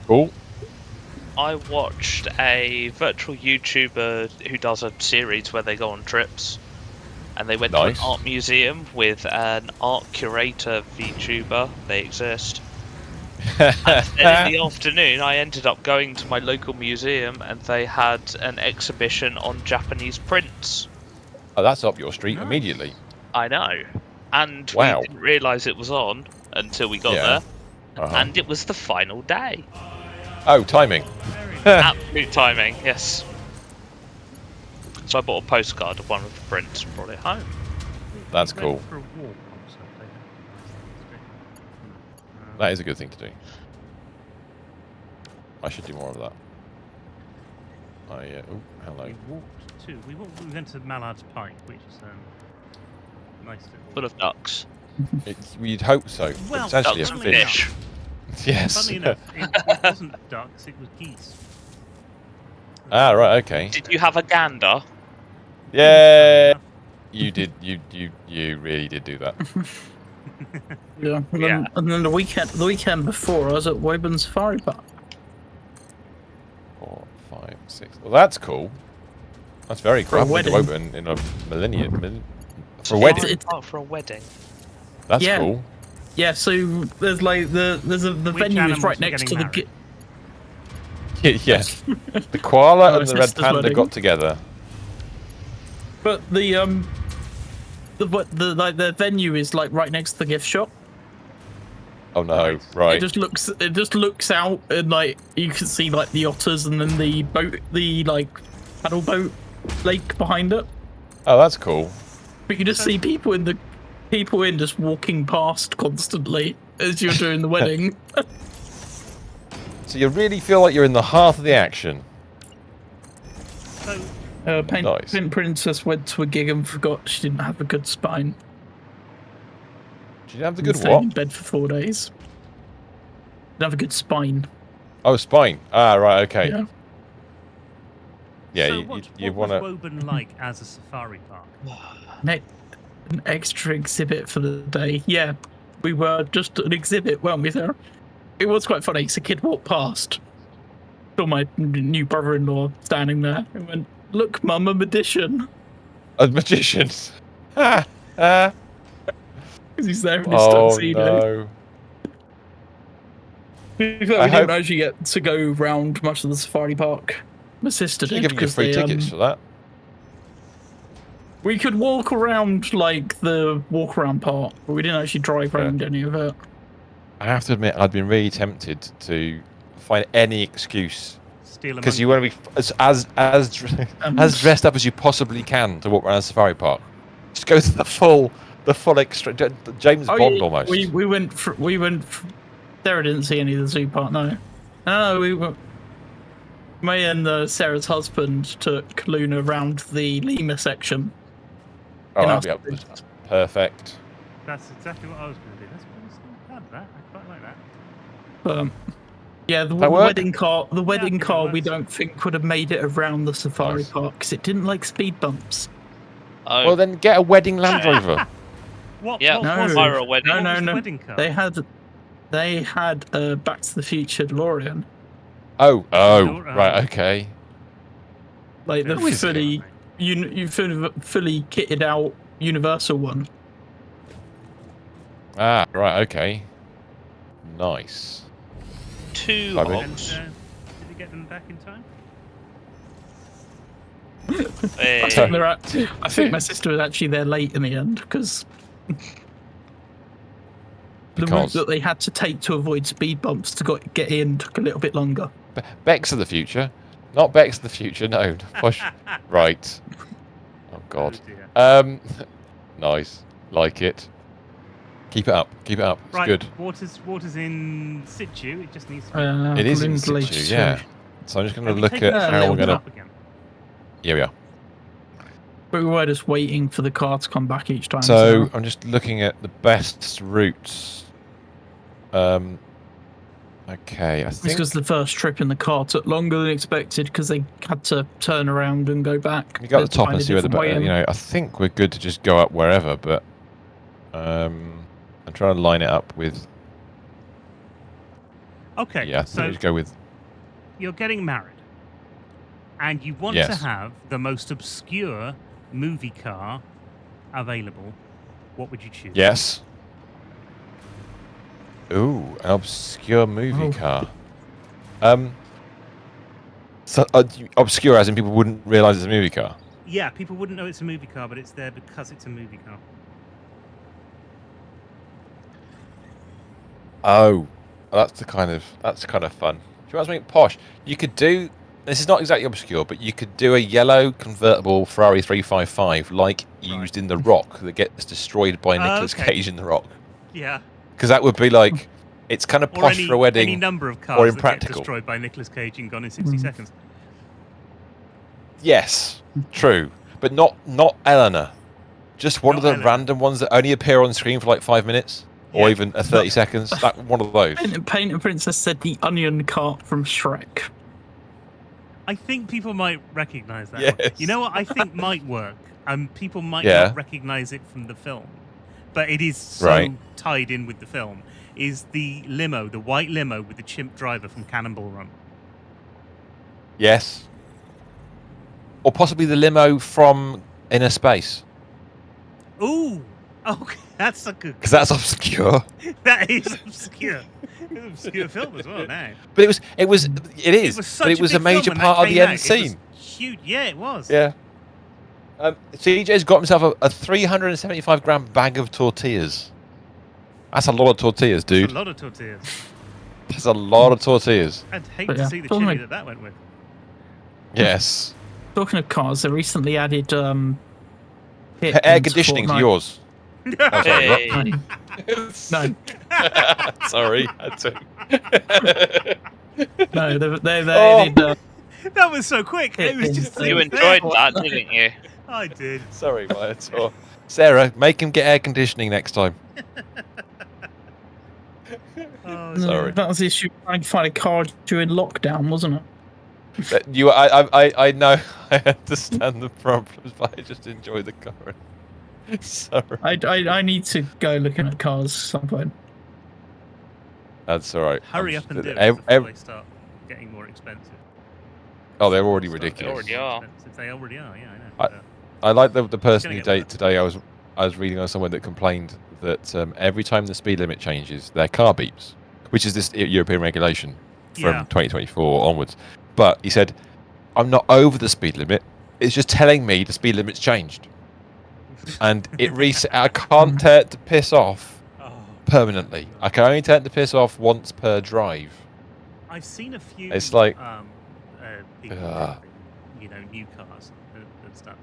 Speaker 4: Cool.
Speaker 3: I watched a virtual YouTuber who does a series where they go on trips, and they went to an
Speaker 4: Nice.
Speaker 3: art museum with an art curator VTuber. They exist. And then in the afternoon, I ended up going to my local museum, and they had an exhibition on Japanese prints.
Speaker 4: Oh, that's up your street
Speaker 2: Nice.
Speaker 4: immediately.
Speaker 3: I know, and
Speaker 4: Wow.
Speaker 3: we didn't realise it was on until we got
Speaker 4: Yeah.
Speaker 3: there, and it was the final day.
Speaker 4: Oh, timing.
Speaker 3: Absolute timing, yes. So I bought a postcard of one of the prints and brought it home.
Speaker 4: That's
Speaker 2: We
Speaker 4: cool.
Speaker 2: went for a walk on Saturday. Nice thing to do.
Speaker 4: That is a good thing to do. I should do more of that. Oh, hello.
Speaker 2: We walked too. We went to Mallard's Pike, which is nice little.
Speaker 3: Full of ducks.
Speaker 4: You'd hope so. But
Speaker 2: Well,
Speaker 4: it's actually a
Speaker 3: ducks and
Speaker 2: funnily
Speaker 4: fish.
Speaker 3: fish.
Speaker 4: Yes.
Speaker 2: Funnily enough, it wasn't ducks; it was geese.
Speaker 4: Ah, right. Okay.
Speaker 3: Did you have a gander?
Speaker 4: Yeah. You did. You really did do that.
Speaker 5: Yeah, and then the weekend before, I was at Woburn Safari Park.
Speaker 4: 4, 5, 6. Well, that's cool. That's very cool.
Speaker 5: For a
Speaker 4: I've been to
Speaker 5: wedding.
Speaker 4: Woburn in a millennium. For a wedding.
Speaker 3: For a wedding.
Speaker 4: That's
Speaker 5: Yeah.
Speaker 4: cool.
Speaker 5: Yeah, so there's like the
Speaker 2: Which
Speaker 5: venue is
Speaker 2: animals
Speaker 5: right
Speaker 2: are
Speaker 5: next to
Speaker 2: getting
Speaker 5: the.
Speaker 2: married?
Speaker 4: Yeah. The koala
Speaker 5: Oh,
Speaker 4: and the
Speaker 5: my
Speaker 4: red
Speaker 5: sister's
Speaker 4: panda
Speaker 5: wedding.
Speaker 4: got together.
Speaker 5: But the venue is like right next to the gift shop.
Speaker 4: Oh no!
Speaker 2: Nice.
Speaker 4: Right.
Speaker 5: It just looks out and like you can see like the otters and then the boat, the like paddle boat lake behind it.
Speaker 4: Oh, that's cool.
Speaker 5: But you just see people in just walking past constantly as you're doing the wedding.
Speaker 4: So you really feel like you're in the heart of the action.
Speaker 2: So
Speaker 4: Nice.
Speaker 5: Pink Princess went to a gig and forgot she didn't have a good spine.
Speaker 4: Did you have the
Speaker 5: And
Speaker 4: good
Speaker 5: stayed
Speaker 4: what?
Speaker 5: in bed for 4 days. Didn't have a good spine.
Speaker 4: Oh, spine. Ah, right. Okay.
Speaker 5: Yeah.
Speaker 4: Yeah.
Speaker 2: so
Speaker 4: you
Speaker 2: what
Speaker 4: want
Speaker 2: was
Speaker 4: to.
Speaker 2: Woburn like as a safari park?
Speaker 5: An extra exhibit for the day. Yeah, we were just an exhibit, weren't we, there? It was quite funny. So a kid walked past, saw my new brother-in-law standing there, and went, "Look, Mum, a magician."
Speaker 4: A magician. Ah. Ah.
Speaker 5: Because he's there in his
Speaker 4: Oh
Speaker 5: tuxedo.
Speaker 4: no.
Speaker 5: We
Speaker 4: I
Speaker 5: didn't
Speaker 4: hope-
Speaker 5: actually get to go round much of the safari park. My sister
Speaker 4: Should
Speaker 5: did
Speaker 4: give you
Speaker 5: because
Speaker 4: free
Speaker 5: they,
Speaker 4: tickets for that.
Speaker 5: we could walk around like the walk-around part, but we didn't actually drive
Speaker 4: Fair.
Speaker 5: around any of it.
Speaker 4: I have to admit, I'd been really tempted to find any excuse
Speaker 2: Steal a
Speaker 4: because you
Speaker 2: monkey.
Speaker 4: want to be as dressed up as you possibly can to walk around a safari park. Just go to the full extra James Bond almost.
Speaker 5: We went. Sarah didn't see any of the zoo part. No, we were. Me and Sarah's husband took Luna around the lemur section.
Speaker 4: Oh,
Speaker 5: in
Speaker 4: that'd
Speaker 5: our
Speaker 4: be up.
Speaker 5: suits.
Speaker 4: Perfect.
Speaker 2: That's exactly what I was going to do. That's not bad. That I quite like that.
Speaker 5: But yeah, the
Speaker 4: That work?
Speaker 5: wedding car. The wedding
Speaker 2: think that
Speaker 5: car. We
Speaker 2: works.
Speaker 5: don't think would have made it around the safari
Speaker 4: Nice.
Speaker 5: park because it didn't like speed bumps.
Speaker 3: Oh,
Speaker 4: Well, then get a wedding Land Rover.
Speaker 2: What?
Speaker 3: Yeah,
Speaker 2: What
Speaker 5: No.
Speaker 2: was
Speaker 3: hire
Speaker 2: it?
Speaker 3: a wedding.
Speaker 2: What was the
Speaker 5: No.
Speaker 2: wedding car?
Speaker 5: They had a Back to the Future DeLorean,
Speaker 4: Oh,
Speaker 2: Oh.
Speaker 4: right, okay.
Speaker 5: like the
Speaker 4: Who is it?
Speaker 5: fully fully kitted out Universal one.
Speaker 4: Ah, right, okay. Nice.
Speaker 3: 2
Speaker 4: Sorry.
Speaker 2: And
Speaker 3: hogs.
Speaker 2: did you get them back in time?
Speaker 3: Hey.
Speaker 5: I think my sister was actually there late in the end because the route
Speaker 4: Because
Speaker 5: that they had to take to avoid speed bumps to get in took a little bit longer.
Speaker 4: Bex of the future, not Bex of the future. No, push. Right. Oh God.
Speaker 2: Oh dear.
Speaker 4: Nice. Like it. Keep it up. Keep it up. It's
Speaker 2: Right,
Speaker 4: good.
Speaker 2: water's in situ. It just needs to be.
Speaker 4: It is in
Speaker 5: Lindley
Speaker 4: situ,
Speaker 5: too.
Speaker 4: yeah. So I'm just going to
Speaker 2: Have you
Speaker 4: look
Speaker 2: taken
Speaker 4: at
Speaker 2: the
Speaker 4: how we're
Speaker 2: levels
Speaker 4: going to...
Speaker 2: up again?
Speaker 4: Here we are.
Speaker 5: But we were just waiting for the car to come back each time.
Speaker 4: So I'm just looking at the best routes. Okay, I
Speaker 5: It's
Speaker 4: think...
Speaker 5: because the first trip in the car took longer than expected because they had to turn around and go back.
Speaker 4: You got the
Speaker 5: to
Speaker 4: top
Speaker 5: find
Speaker 4: and
Speaker 5: a
Speaker 4: see where the...
Speaker 5: different way in.
Speaker 4: You know, I think we're good to just go up wherever, but... I'm trying to line it up with...
Speaker 2: Okay,
Speaker 4: Yeah, I think we
Speaker 2: so
Speaker 4: just go with...
Speaker 2: you're getting married, and you want to
Speaker 4: Yes.
Speaker 2: have the most obscure movie car available. What would you choose?
Speaker 4: Yes. Ooh, an obscure movie car. So, obscure as in people wouldn't realise it's a movie car?
Speaker 2: Yeah, people wouldn't know it's a movie car, but it's there because it's a movie car.
Speaker 4: Oh, that's kind of fun. Do you want something posh? You could do. This is not exactly obscure, but you could do a yellow convertible Ferrari 355 like used in The Rock that gets destroyed by Nicolas
Speaker 2: okay.
Speaker 4: Cage in The Rock.
Speaker 2: Yeah.
Speaker 4: Because that would be like, it's kind of
Speaker 2: Or
Speaker 4: posh for a wedding.
Speaker 2: any number of
Speaker 4: or
Speaker 2: cars that get
Speaker 4: impractical.
Speaker 2: destroyed by Nicolas Cage in Gone in 60 Seconds.
Speaker 4: Yes, true, but not Eleanor. Just one
Speaker 2: Not
Speaker 4: of the
Speaker 2: Eleanor.
Speaker 4: random ones that only appear on screen for like 5 minutes. Or
Speaker 2: Yeah.
Speaker 4: even 30 seconds. That one of those.
Speaker 5: Painter Princess said the onion cart from Shrek.
Speaker 2: I think people might recognise that.
Speaker 4: Yes.
Speaker 2: One. You know what I think might work? People might
Speaker 4: Yeah.
Speaker 2: not recognise it from the film, but it is so
Speaker 4: Right.
Speaker 2: tied in with the film. Is the limo, the white limo with the chimp driver from Cannonball Run?
Speaker 4: Yes. Or possibly the limo from Inner Space.
Speaker 2: Ooh, okay, that's a good.
Speaker 4: Because that's obscure.
Speaker 2: That is obscure. It's an obscure film as well now.
Speaker 4: But it is.
Speaker 2: It was such
Speaker 4: But it was a
Speaker 2: big
Speaker 4: major
Speaker 2: film when
Speaker 4: part
Speaker 2: that
Speaker 4: of the
Speaker 2: came
Speaker 4: end
Speaker 2: out.
Speaker 4: scene.
Speaker 2: It was huge. Yeah, it was.
Speaker 4: Yeah. CJ's got himself a 375 gram bag of tortillas. That's a lot of tortillas,
Speaker 2: That's
Speaker 4: dude.
Speaker 2: a lot of tortillas.
Speaker 4: That's a lot of tortillas.
Speaker 2: I'd hate
Speaker 5: But
Speaker 2: to
Speaker 5: yeah,
Speaker 2: see the
Speaker 5: doesn't
Speaker 2: chili
Speaker 5: make-
Speaker 2: that went with.
Speaker 4: Yes.
Speaker 5: Talking of cars, they recently added hit
Speaker 4: Air
Speaker 5: into
Speaker 4: conditioning's
Speaker 5: Fortnite.
Speaker 4: yours. Oh, sorry, what?
Speaker 3: Hey.
Speaker 5: No,
Speaker 4: Sorry, I had to.
Speaker 5: no, they
Speaker 4: Oh.
Speaker 5: added.
Speaker 2: That was so quick. It was just.
Speaker 3: You
Speaker 2: so
Speaker 3: enjoyed
Speaker 2: fair.
Speaker 3: that, didn't you?
Speaker 2: I did.
Speaker 4: Sorry, Viator. Sarah, make him get air conditioning next time.
Speaker 2: Oh,
Speaker 4: Sorry.
Speaker 5: That was the issue. Trying to find a car during lockdown, wasn't it?
Speaker 4: I know, I understand the problems, but I just enjoy the car. Sorry.
Speaker 5: I need to go looking at cars at some point.
Speaker 4: That's all right.
Speaker 2: Hurry up and do it
Speaker 4: ev-
Speaker 2: before they start getting more expensive.
Speaker 4: Oh, they're already
Speaker 2: They
Speaker 4: ridiculous.
Speaker 3: already are.
Speaker 2: They already are. Yeah, I know.
Speaker 4: I-
Speaker 2: But,
Speaker 4: I like the person
Speaker 2: gonna
Speaker 4: who
Speaker 2: get better.
Speaker 4: today. I was reading on someone that complained that every time the speed limit changes, their car beeps, which is this European regulation from
Speaker 2: Yeah.
Speaker 4: 2024 onwards. But he said, "I'm not over the speed limit. It's just telling me the speed limit's changed, and it reset. I can't tell it to piss off
Speaker 2: oh,
Speaker 4: permanently. I can only tell it to piss off once per drive."
Speaker 2: I've seen a few.
Speaker 4: It's like-
Speaker 2: people,
Speaker 4: Ugh.
Speaker 2: you know, new cars and stuff,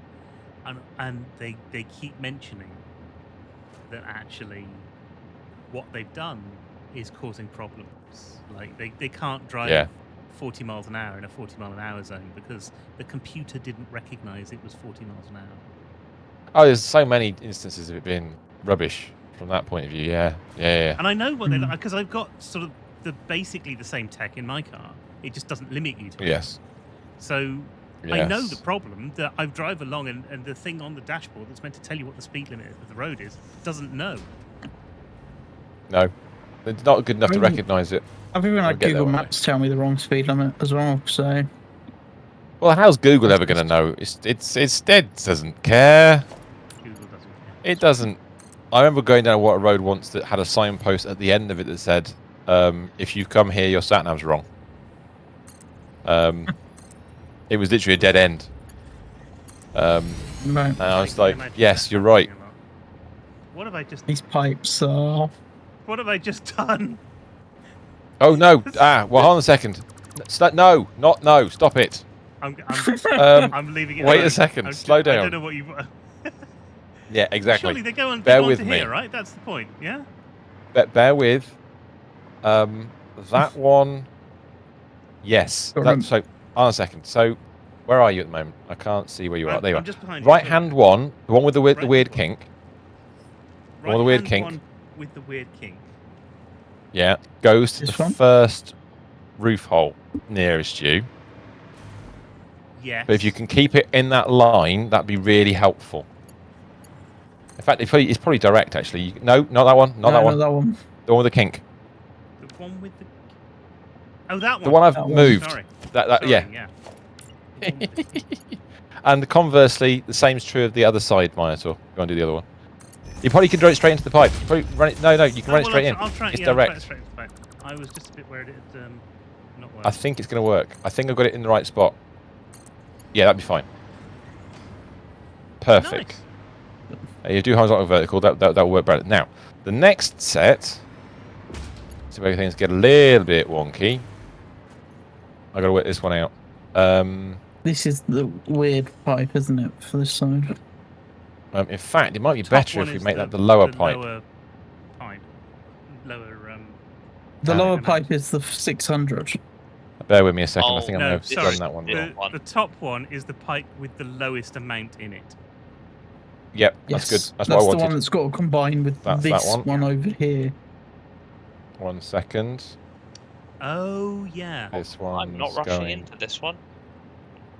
Speaker 2: and they keep mentioning that actually what they've done is causing problems. Like they can't drive
Speaker 4: Yeah.
Speaker 2: 40 miles an hour in a 40 mile an hour zone because the computer didn't recognize it was 40 miles an hour.
Speaker 4: Oh, there's so many instances of it being rubbish from that point of view. Yeah.
Speaker 2: And I know what they
Speaker 5: Mm.
Speaker 2: because I've got sort of basically the same tech in my car. It just doesn't limit you to it.
Speaker 4: Yes.
Speaker 2: So I know
Speaker 4: Yes.
Speaker 2: the problem that I drive along and the thing on the dashboard that's meant to tell you what the speed limit of the road is doesn't know.
Speaker 4: No, it's not good enough to
Speaker 5: Really?
Speaker 4: recognise it.
Speaker 5: I've even
Speaker 4: We'll
Speaker 5: had
Speaker 4: get there
Speaker 5: Google
Speaker 4: one day.
Speaker 5: Maps tell me the wrong speed limit as well. So
Speaker 4: Well, how's Google ever going to know? It's dead. Doesn't care.
Speaker 2: Google doesn't care.
Speaker 4: It doesn't. I remember going down a water road once that had a signpost at the end of it that said, "If you come here, your sat nav's wrong." It was literally a dead end.
Speaker 5: right,
Speaker 4: And I was
Speaker 2: can
Speaker 4: like,
Speaker 2: imagine
Speaker 4: "Yes,
Speaker 2: that
Speaker 4: you're right."
Speaker 2: happening a lot. What have I just?
Speaker 5: these pipes are.
Speaker 2: What have I just done?
Speaker 4: Oh no! Well, hold on a second. No, stop it.
Speaker 2: I'm
Speaker 4: Um,
Speaker 2: I'm leaving it.
Speaker 4: wait a
Speaker 2: alone.
Speaker 4: second,
Speaker 2: I'm
Speaker 4: slow
Speaker 2: I
Speaker 4: down.
Speaker 2: don't know what you.
Speaker 4: Yeah, exactly.
Speaker 2: Surely they go on,
Speaker 4: Bear
Speaker 2: they go on
Speaker 4: with
Speaker 2: to
Speaker 4: me.
Speaker 2: here, right? That's the point, yeah?
Speaker 4: Bear with. That one. Yes.
Speaker 5: Got
Speaker 4: That,
Speaker 5: him.
Speaker 4: so, on a second. So, where are you at the moment? I can't see where you are. There you
Speaker 2: I'm
Speaker 4: are.
Speaker 2: just behind you.
Speaker 4: Right hand one, the one with the weird,
Speaker 2: Right
Speaker 4: weird
Speaker 2: hand one.
Speaker 4: kink.
Speaker 2: Right
Speaker 4: Or the weird
Speaker 2: hand
Speaker 4: kink.
Speaker 2: one with the weird kink.
Speaker 4: Yeah, goes to
Speaker 5: This
Speaker 4: the
Speaker 5: one?
Speaker 4: first roof hole nearest you.
Speaker 2: Yes.
Speaker 4: But if you can keep it in that line, that'd be really helpful. In fact, it's probably direct, actually. No, not that one. Not
Speaker 5: No,
Speaker 4: that one.
Speaker 5: not that one.
Speaker 4: The one with the kink.
Speaker 2: The one with the... Oh, that one.
Speaker 4: The one I've
Speaker 5: That one.
Speaker 4: moved.
Speaker 2: Sorry.
Speaker 4: That
Speaker 2: Sorry,
Speaker 4: yeah.
Speaker 2: The one with the kink.
Speaker 4: And conversely, the same's true of the other side monitor. You want to do the other one? You probably can run it straight into the pipe. You probably run it. No, you can run it
Speaker 2: Well,
Speaker 4: straight in.
Speaker 2: I'll try,
Speaker 4: It's
Speaker 2: yeah, I'll try it
Speaker 4: direct.
Speaker 2: straight into the pipe. I was just a bit worried it'd not work.
Speaker 4: I think it's going to work. I think I've got it in the right spot. Yeah, that'd be fine. Perfect.
Speaker 2: Nice.
Speaker 4: You do horizontal vertical. That'll work better. Now, the next set. See if everything's get a little bit wonky. I got to work this one out.
Speaker 5: This is the weird pipe, isn't it, for this side?
Speaker 4: In fact, it might be
Speaker 2: Top
Speaker 4: better
Speaker 2: one
Speaker 4: if we
Speaker 2: is
Speaker 4: make that the lower
Speaker 2: the
Speaker 4: pipe.
Speaker 2: Lower pipe. Lower.
Speaker 5: The
Speaker 4: Ah.
Speaker 5: lower
Speaker 2: amount.
Speaker 5: pipe is the 600.
Speaker 4: Bear with me a second. I
Speaker 3: Oh,
Speaker 4: think I'm
Speaker 2: No,
Speaker 4: going to
Speaker 2: sorry.
Speaker 4: run that one wrong.
Speaker 2: The top one is the pipe with the lowest amount in it.
Speaker 4: Yep,
Speaker 5: Yes,
Speaker 4: that's good. That's
Speaker 5: that's
Speaker 4: what I
Speaker 5: the
Speaker 4: wanted.
Speaker 5: one that's got to combine with
Speaker 4: That's that
Speaker 5: this
Speaker 4: one.
Speaker 5: one over here.
Speaker 4: 1 second.
Speaker 2: Oh yeah.
Speaker 4: This one's
Speaker 3: I'm not rushing
Speaker 4: going.
Speaker 3: into this one.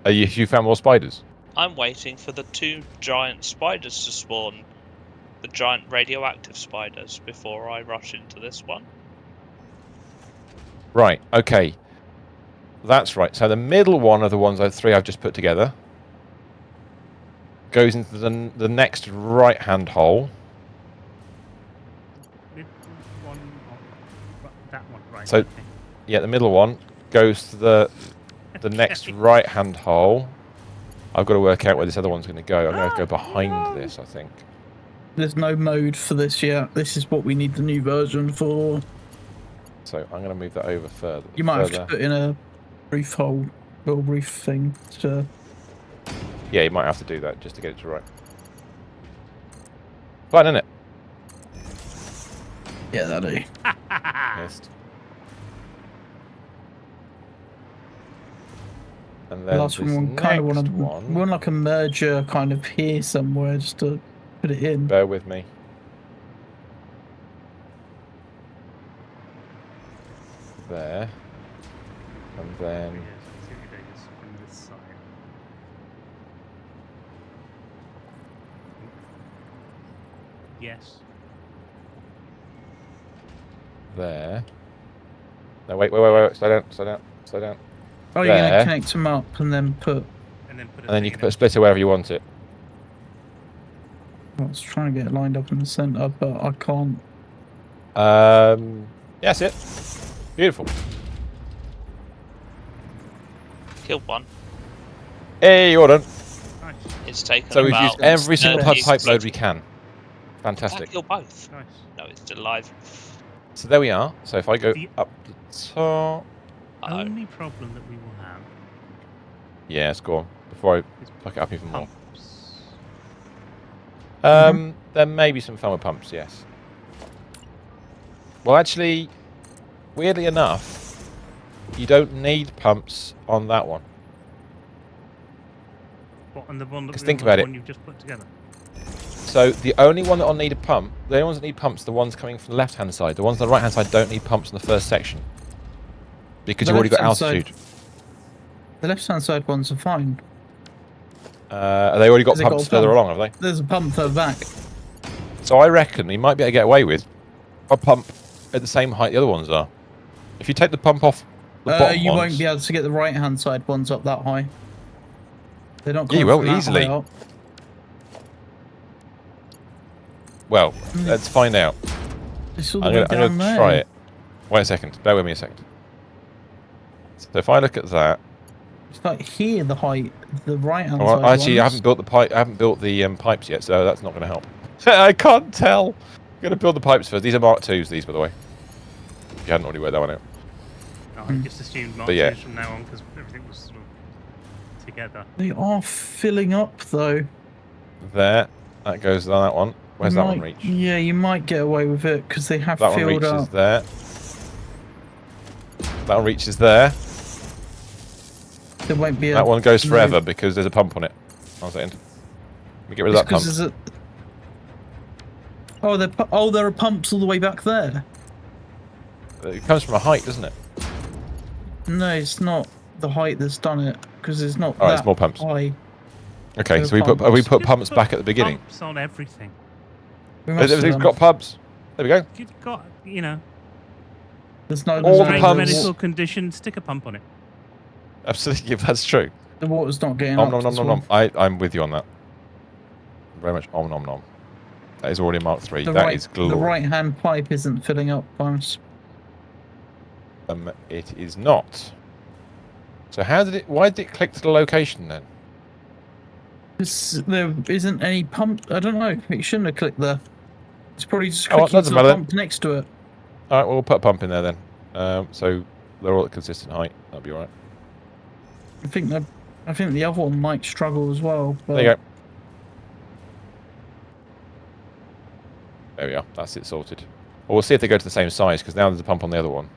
Speaker 4: You found more spiders?
Speaker 3: I'm waiting for the 2 giant spiders to spawn. The giant radioactive spiders before I rush into this one.
Speaker 4: Right, okay. That's right. So the middle one of the ones, those 3 I've just put together, goes into the next right-hand hole.
Speaker 2: Mid one. That one, right.
Speaker 4: So-
Speaker 2: okay.
Speaker 4: Yeah, the middle one goes to the next right-hand hole. I've got to work out where this other one's going to go. I'm going to have to go behind this, I think.
Speaker 5: There's no mode for this yet. This is what we need the new version for.
Speaker 4: So I'm going to move that over further.
Speaker 5: You might have to put in a roof hole, little roof thing to...
Speaker 4: Yeah, you might have to do that just to get it to right. Fine, isn't it?
Speaker 5: Yeah, that'll do.
Speaker 4: Missed. And
Speaker 5: The
Speaker 4: then
Speaker 5: last
Speaker 4: this
Speaker 5: one, kind of
Speaker 4: next
Speaker 5: want
Speaker 4: one.
Speaker 5: to like a merger kind of here somewhere just to put it in.
Speaker 4: Bear with me. There. And then...
Speaker 2: Yes, let's see what it is from this side. Yes.
Speaker 4: there. No, wait. Slow down.
Speaker 5: Oh, you're going
Speaker 4: There.
Speaker 5: to connect them up and then put...
Speaker 2: And then put a
Speaker 4: And then you
Speaker 2: thing
Speaker 4: can
Speaker 2: in
Speaker 4: put a
Speaker 2: it.
Speaker 4: splitter wherever you want it.
Speaker 5: I was trying to get it lined up in the centre, but I can't.
Speaker 4: Yeah, that's it. Beautiful.
Speaker 3: Killed one.
Speaker 4: Hey, you're done.
Speaker 2: Nice.
Speaker 3: It's taken
Speaker 4: So we've
Speaker 3: about
Speaker 4: used every single
Speaker 3: 30
Speaker 4: pipe load we
Speaker 3: seconds.
Speaker 4: can.
Speaker 3: Did I
Speaker 4: Fantastic.
Speaker 3: kill both?
Speaker 2: Nice.
Speaker 3: No, it's still alive.
Speaker 4: So there we are. So if I go
Speaker 2: The-
Speaker 4: up the top...
Speaker 3: Uh-oh.
Speaker 2: Only problem that we will have
Speaker 4: Yeah, let's go on. Before I
Speaker 2: is
Speaker 4: fuck it up even more.
Speaker 2: pumps.
Speaker 4: There may be some fun with pumps, yes. Well, actually, weirdly enough, you don't need pumps on that one.
Speaker 2: What, and the one that
Speaker 4: 'Cause
Speaker 2: we
Speaker 4: think
Speaker 2: the
Speaker 4: about it.
Speaker 2: one you've just put together.
Speaker 4: So the only one that'll need a pump, the only ones that need pumps, are the ones coming from the left-hand side. The ones on the right-hand side don't need pumps in the first section. Because
Speaker 5: The
Speaker 4: you've already got
Speaker 5: left-hand side-
Speaker 4: altitude.
Speaker 5: The left-hand side ones are fine.
Speaker 4: Have they already got
Speaker 5: Has it got
Speaker 4: pumps
Speaker 5: a
Speaker 4: further
Speaker 5: pump?
Speaker 4: along, have they?
Speaker 5: There's a pump further back.
Speaker 4: So I reckon you might be able to get away with a pump at the same height the other ones are. If you take the pump off the bottom
Speaker 5: You
Speaker 4: ones,
Speaker 5: won't be able to get the right-hand side ones up that high. They're not
Speaker 4: Yeah, you
Speaker 5: coming
Speaker 4: will,
Speaker 5: from that
Speaker 4: easily.
Speaker 5: high up.
Speaker 4: well, let's find out.
Speaker 5: It's all the
Speaker 4: I'm
Speaker 5: way
Speaker 4: gonna
Speaker 5: down there.
Speaker 4: try it. Wait a second. Bear with me a second. So if I look at that,
Speaker 5: It's like here, the height, the right-hand
Speaker 4: well,
Speaker 5: side
Speaker 4: actually, I
Speaker 5: ones.
Speaker 4: haven't built the pipe. I haven't built the pipes yet, so that's not going to help. I can't tell. I'm going to build the pipes first. These are Mark IIs. These, by the way. If you hadn't already worked that one out.
Speaker 2: No, I just assumed Mark
Speaker 4: But yeah.
Speaker 2: IIs from now on because everything was sort of together.
Speaker 5: They are filling up, though.
Speaker 4: There. That goes on that one. Where's that one reach?
Speaker 5: Yeah, you might get away with it because they have
Speaker 4: That one
Speaker 5: filled
Speaker 4: reaches
Speaker 5: up.
Speaker 4: there. That one reaches there.
Speaker 5: There won't be a.
Speaker 4: That one goes
Speaker 5: no-
Speaker 4: forever because there's a pump on it. 1 second. Let me get rid of
Speaker 5: It's
Speaker 4: that pump.
Speaker 5: 'cause there's a. There are pumps all the way back there.
Speaker 4: It comes from a height, doesn't it?
Speaker 5: No, it's not the height that's done it because it's not
Speaker 4: Alright,
Speaker 5: that
Speaker 4: it's more pumps.
Speaker 5: high.
Speaker 4: Okay,
Speaker 5: There
Speaker 4: so
Speaker 5: are
Speaker 4: we
Speaker 5: pumps.
Speaker 4: put
Speaker 2: Just
Speaker 4: pumps
Speaker 2: put
Speaker 4: back at the beginning.
Speaker 2: Pumps on everything.
Speaker 5: We must have
Speaker 4: Everything's
Speaker 5: done.
Speaker 4: got pumps. There we go.
Speaker 2: You've got, you know,
Speaker 5: There's no.
Speaker 4: all
Speaker 5: there's
Speaker 4: the
Speaker 5: no
Speaker 2: strange
Speaker 4: pumps-
Speaker 2: medical condition, stick a pump on it.
Speaker 4: Absolutely, that's true.
Speaker 5: The water's not getting
Speaker 4: Nom
Speaker 5: up.
Speaker 4: nom nom
Speaker 5: as
Speaker 4: nom
Speaker 5: well.
Speaker 4: nom. I'm with you on that. Very much om nom nom. That is already Mark 3. That is
Speaker 5: The
Speaker 4: glory.
Speaker 5: right-hand pipe isn't filling up.
Speaker 4: It is not. So why did it click to the location then?
Speaker 5: There isn't any pump. I don't know. It shouldn't have clicked there. It's probably just
Speaker 4: Oh, well,
Speaker 5: clicking to
Speaker 4: doesn't
Speaker 5: the
Speaker 4: matter.
Speaker 5: pump next to it.
Speaker 4: Alright, we'll put a pump in there then. So they're all at consistent height. That'll be alright.
Speaker 5: I think the other one might struggle as well. But
Speaker 4: There you go. There we are. That's it sorted. Well, we'll see if they go to the same size, because now there's a pump on the other one.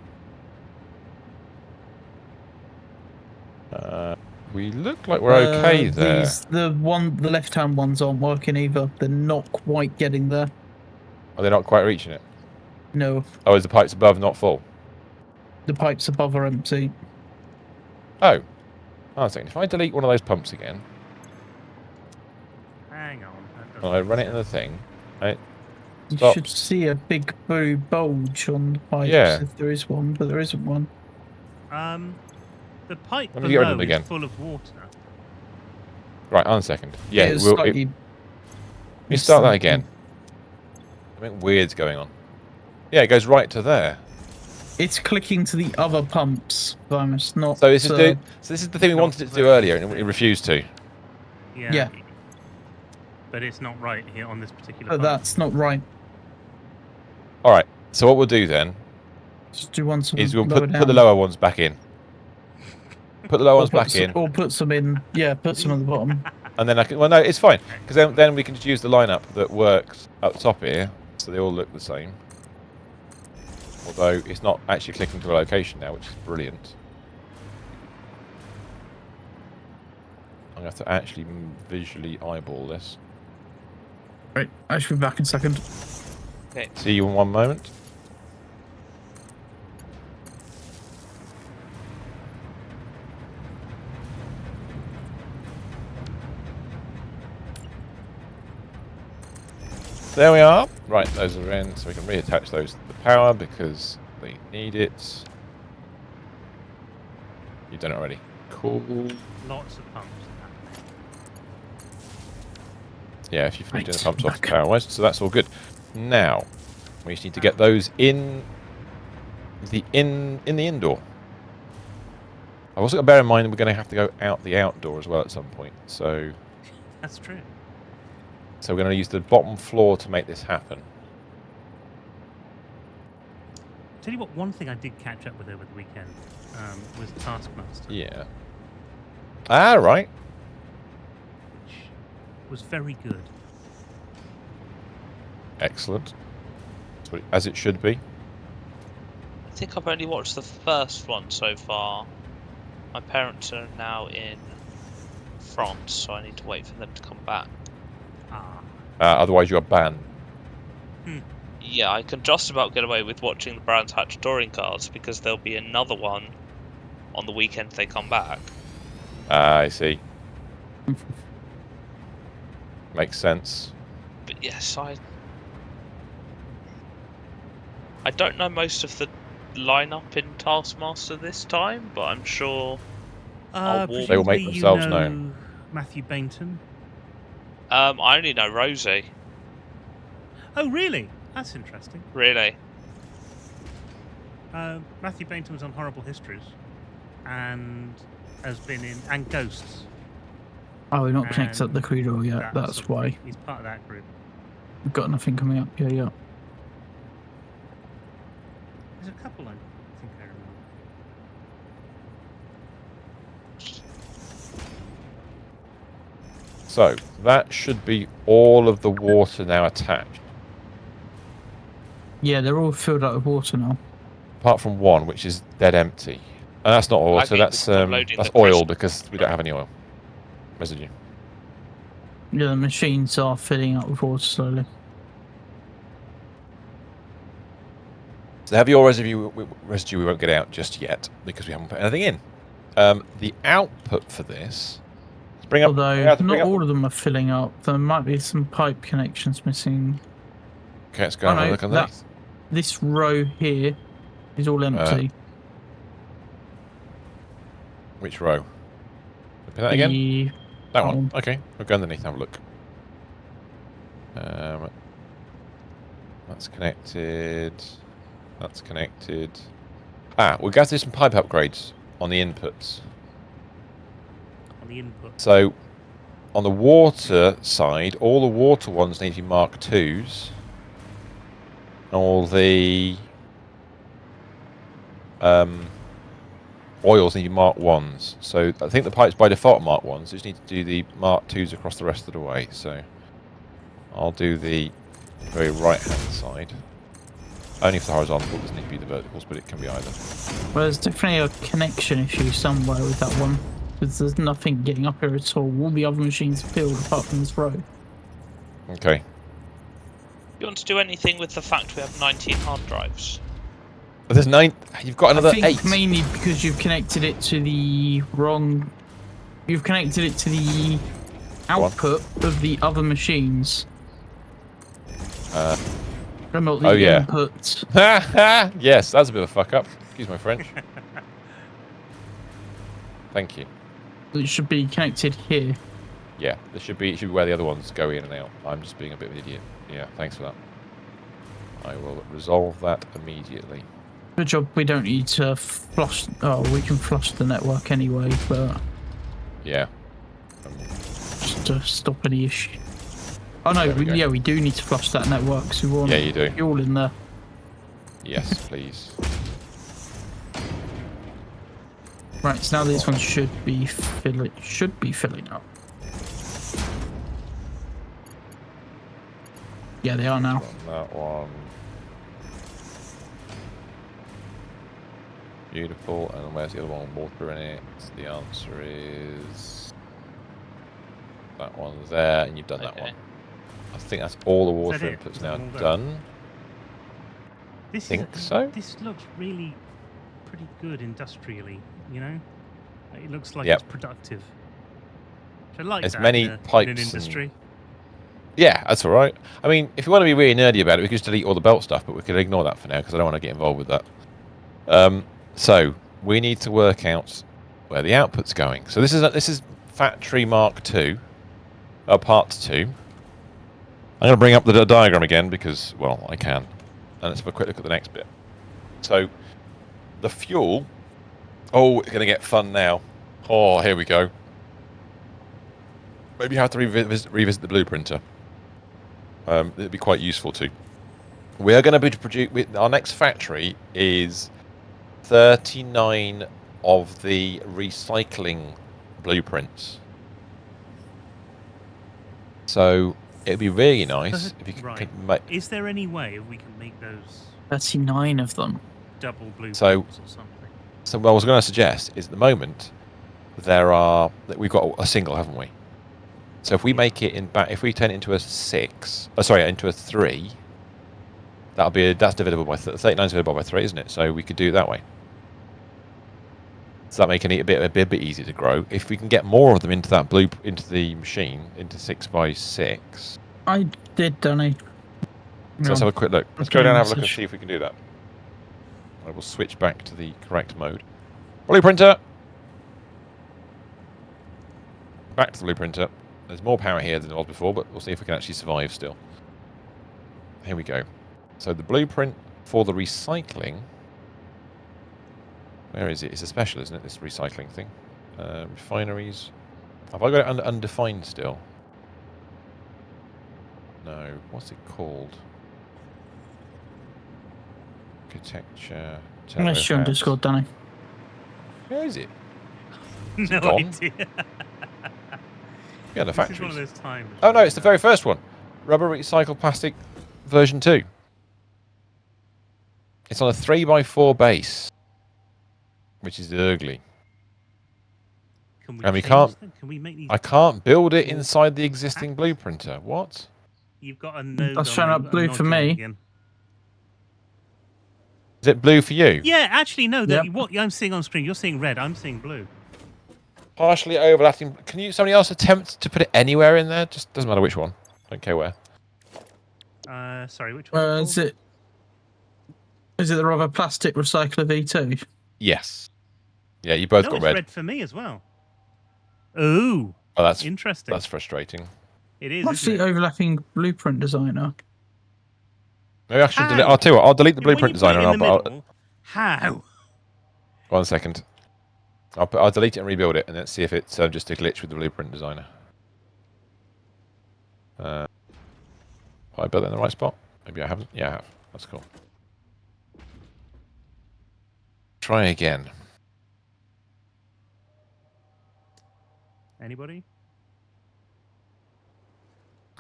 Speaker 4: We look like we're okay there.
Speaker 5: The left-hand ones aren't working either. They're not quite getting there.
Speaker 4: Are they not quite reaching it?
Speaker 5: No,
Speaker 4: Oh, is the pipes above not full?
Speaker 5: the pipes above are empty.
Speaker 4: Oh. Oh, a second. If I delete one of those pumps again,
Speaker 2: Hang on. that
Speaker 4: and I
Speaker 2: doesn't
Speaker 4: run it
Speaker 2: make
Speaker 4: in the
Speaker 2: sense.
Speaker 4: thing, right?
Speaker 5: You
Speaker 4: Stop.
Speaker 5: should see a big blue bulge on the pipes
Speaker 4: Yeah.
Speaker 5: if there is one, but there isn't one.
Speaker 2: The pipe
Speaker 4: Let me get rid of
Speaker 2: below
Speaker 4: them
Speaker 2: is
Speaker 4: again.
Speaker 2: full of water.
Speaker 4: Right, on a second. Yeah,
Speaker 5: it's
Speaker 4: we'll,
Speaker 5: slightly.
Speaker 4: let me start that again. Something weird's going on. Yeah, it goes right to there.
Speaker 5: It's clicking to the other pumps, Vimus, not.
Speaker 4: So this is the thing we
Speaker 2: Not
Speaker 4: wanted it to do
Speaker 2: there.
Speaker 4: earlier, and it refused to.
Speaker 5: Yeah.
Speaker 2: But it's not right here on this particular
Speaker 5: But
Speaker 2: pump.
Speaker 5: that's not right.
Speaker 4: All right. So what we'll do then
Speaker 5: Just do one
Speaker 4: is
Speaker 5: some
Speaker 4: we'll
Speaker 5: lower
Speaker 4: put
Speaker 5: down.
Speaker 4: the lower ones back in. Put the lower ones back in,
Speaker 5: Or put some in. Yeah, put some at the bottom.
Speaker 4: and then I can. Well, no, it's fine because then we can just use the lineup that works up top here, so they all look the same. Although it's not actually clicking to a location now, which is brilliant. I'm going to have to actually visually eyeball this.
Speaker 5: Right, I should be back in a second.
Speaker 4: See you in one moment. There we are. Right, those are in, so we can reattach those to the power because they need it. You've done it already. Cool.
Speaker 2: Lots of pumps.
Speaker 4: Yeah, if you finish doing the
Speaker 5: Right,
Speaker 4: pumps off the
Speaker 5: back.
Speaker 4: power west, so that's all good. Now, we just need to get those in the indoor. I've also got to bear in mind that we're going to have to go out the outdoor as well at some point. So
Speaker 2: That's true.
Speaker 4: we're going to use the bottom floor to make this happen.
Speaker 2: Tell you what, one thing I did catch up with over the weekend was Taskmaster,
Speaker 4: Yeah. Ah, right.
Speaker 2: which was very good.
Speaker 4: Excellent. As it should be.
Speaker 3: I think I've only watched the first one so far. My parents are now in France, so I need to wait for them to come back.
Speaker 2: Ah,
Speaker 4: Otherwise, you're banned.
Speaker 3: Yeah, I can just about get away with watching the Brands Hatch touring cars because there'll be another one on the weekend they come back.
Speaker 4: I see. Makes sense.
Speaker 3: But yes, I don't know most of the lineup in Taskmaster this time, but I'm sure I'll walk.
Speaker 4: They will make
Speaker 2: presumably
Speaker 4: themselves
Speaker 2: you know
Speaker 4: known.
Speaker 2: Matthew Bainton.
Speaker 3: I only know Rosie,
Speaker 2: Oh, really? That's interesting.
Speaker 3: really.
Speaker 2: Matthew Bainton was on Horrible Histories, and has been in and Ghosts.
Speaker 5: Oh, we're not connected up the
Speaker 2: And
Speaker 5: corridor yet.
Speaker 2: that
Speaker 5: That's
Speaker 2: sort of
Speaker 5: why.
Speaker 2: thing. He's part of that group.
Speaker 5: We've got nothing coming up. Yeah.
Speaker 2: There's a couple I think I remember.
Speaker 4: So that should be all of the water now attached,
Speaker 5: Yeah, they're all filled up with water now.
Speaker 4: apart from one, which is dead empty. And that's not water.
Speaker 3: mean,
Speaker 4: That's
Speaker 3: it's not loading
Speaker 4: that's
Speaker 3: the
Speaker 4: oil
Speaker 3: crystal.
Speaker 4: because we don't have any oil residue.
Speaker 5: Yeah, the machines are filling up with water slowly.
Speaker 4: So the heavy oil residue we won't get out just yet because we haven't put anything in. The output for this. Let's bring up.
Speaker 5: Although not all of them are filling up. There might be some pipe connections missing.
Speaker 4: Okay, let's go and have a look underneath.
Speaker 5: This row here is all empty.
Speaker 4: Which row? Repeat that again? That one.
Speaker 5: one.
Speaker 4: Okay, we'll go underneath and have a look. That's connected. That's connected. We've got to do some pipe upgrades on the inputs.
Speaker 2: On the input.
Speaker 4: So, on the water side, all the water ones need to be Mark 2s. All the oils need to be Mark 1s. So, I think the pipes by default are Mark 1s. So just need to do the Mark 2s across the rest of the way. So, I'll do the very right-hand side. Only if the horizontal, it doesn't need to be the verticals, but it can be either.
Speaker 5: Well, there's definitely a connection issue somewhere with that one. Because there's nothing getting up here at all. All the other machines are filled apart from this row.
Speaker 4: Okay.
Speaker 3: You want to do anything with the fact we have 19 hard drives?
Speaker 4: But there's 9. You've got another
Speaker 5: I think
Speaker 4: 8.
Speaker 5: mainly because you've connected it to the wrong... You've connected it to the output of the other machines. Not the input.
Speaker 4: Yes, that's a bit of a fuck up. Excuse my French. Thank you.
Speaker 5: It should be connected here.
Speaker 4: Yeah, it should be where the other ones go in and out. I'm just being a bit of an idiot. Yeah, thanks for that. I will resolve that immediately.
Speaker 5: Good job. We don't need to flush. Oh, we can flush the network anyway, but
Speaker 4: Yeah.
Speaker 5: just to stop any issue. Oh no, we do need to flush that network because we want
Speaker 4: you do.
Speaker 5: fuel in there.
Speaker 4: Yes, please.
Speaker 5: Right, so now these ones should be filling up. Yeah, they are now.
Speaker 4: That one. Beautiful. And where's the other one? Water in it. The answer is that one's there, and you've done that one. I think that's all the water inputs now done.
Speaker 2: This looks really pretty good industrially, you know? It looks like it's productive. I like
Speaker 4: as
Speaker 2: that
Speaker 4: many pipes
Speaker 2: in an industry.
Speaker 4: Yeah, that's all right. I mean, if you want to be really nerdy about it, we could just delete all the belt stuff, but we could ignore that for now because I don't want to get involved with that. So we need to work out where the output's going. So this is Factory Mark 2, Part 2. I'm going to bring up the diagram again because, well, I can. And let's have a quick look at the next bit. So the fuel. Oh, it's going to get fun now. Oh, here we go. Maybe you have to revisit the blueprinter. It'd be quite useful too. We are going to be our next factory is 39 of the recycling blueprints. So it'd be really nice if you could make.
Speaker 2: Is there any way we can make those
Speaker 5: 39 of them
Speaker 2: double blueprints
Speaker 4: or
Speaker 2: something?
Speaker 4: So what I was going to suggest is at the moment we've got a single, haven't we? So if we make it if we turn it into a 3, that's divisible by 39 is divisible by 3, isn't it? So we could do it that way. So that makes it a bit easier to grow. If we can get more of them into the machine, into 6x6.
Speaker 5: I did, Danny.
Speaker 4: So let's have a quick look. Let's go down and have a look and see if we can do that. I will switch back to the correct mode. Blueprinter! Back to the blueprinter. There's more power here than there was before, but we'll see if we can actually survive still. Here we go. So the blueprint for the recycling... Where is it? It's a special, isn't it, this recycling thing? Refineries. Have I got it under undefined still? No. What's it called? Architecture.
Speaker 5: Unless you're on Discord, Danny.
Speaker 4: Where is it?
Speaker 2: No idea.
Speaker 4: Yeah, the
Speaker 2: This is one
Speaker 4: factories.
Speaker 2: of those times.
Speaker 4: Oh no, it's the very first one. Rubber recycled plastic version 2. It's on a 3x4 base, which is ugly.
Speaker 2: Can we
Speaker 4: And we
Speaker 2: change
Speaker 4: can't.
Speaker 2: them? Can we make these?
Speaker 4: I can't build it
Speaker 2: more
Speaker 4: inside the existing
Speaker 2: compact?
Speaker 4: blueprinter. What?
Speaker 2: You've got a node
Speaker 5: That's
Speaker 2: on
Speaker 5: showing
Speaker 2: there.
Speaker 5: up
Speaker 2: You've got a
Speaker 5: blue for
Speaker 2: nodule
Speaker 5: me.
Speaker 2: again.
Speaker 4: Is it blue for you?
Speaker 2: Yeah, actually, no.
Speaker 5: Yep.
Speaker 2: What I'm seeing on screen, you're seeing red. I'm seeing blue.
Speaker 4: Partially overlapping. Can you? Somebody else attempt to put it anywhere in there? Just doesn't matter which one. Don't care where.
Speaker 2: Sorry, which one?
Speaker 5: Is it the rubber plastic recycler V2?
Speaker 4: Yes. Yeah, you both
Speaker 2: No,
Speaker 4: got
Speaker 2: it's
Speaker 4: red.
Speaker 2: red for me as well. Ooh,
Speaker 4: Oh, that's
Speaker 2: interesting.
Speaker 4: That's frustrating.
Speaker 2: It is.
Speaker 5: What's
Speaker 2: Isn't
Speaker 5: the
Speaker 2: it?
Speaker 5: overlapping blueprint designer?
Speaker 4: Maybe I should delete.
Speaker 2: How?
Speaker 4: I'll tell you what. I'll delete the
Speaker 2: When you
Speaker 4: blueprint
Speaker 2: put
Speaker 4: designer.
Speaker 2: it
Speaker 4: And
Speaker 2: in the
Speaker 4: I'll,
Speaker 2: middle, how?
Speaker 4: 1 second. I'll delete it and rebuild it, and let's see if it's just a glitch with the blueprint designer. Have I built it in the right spot? Maybe I haven't. Yeah, I have. That's cool. Try again.
Speaker 2: Anybody?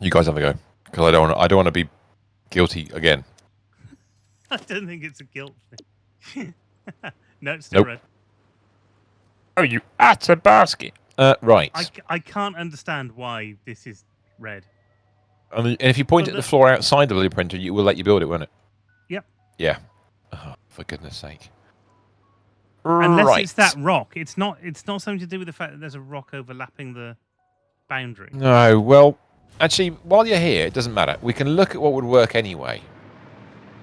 Speaker 4: You guys have a go, because I don't want to be guilty again.
Speaker 2: I don't think it's a guilt thing. No, it's still
Speaker 4: Nope.
Speaker 2: red.
Speaker 4: Oh, you utter basket. Right.
Speaker 2: I can't understand why this is red.
Speaker 4: And if you point
Speaker 2: Well,
Speaker 4: at the floor outside the blueprinter, you will let you build it, won't it?
Speaker 2: Yep.
Speaker 4: Yeah. Oh, for goodness sake.
Speaker 2: Unless
Speaker 4: right.
Speaker 2: it's that rock. It's not something to do with the fact that there's a rock overlapping the boundary.
Speaker 4: No, well, actually, while you're here, it doesn't matter. We can look at what would work anyway.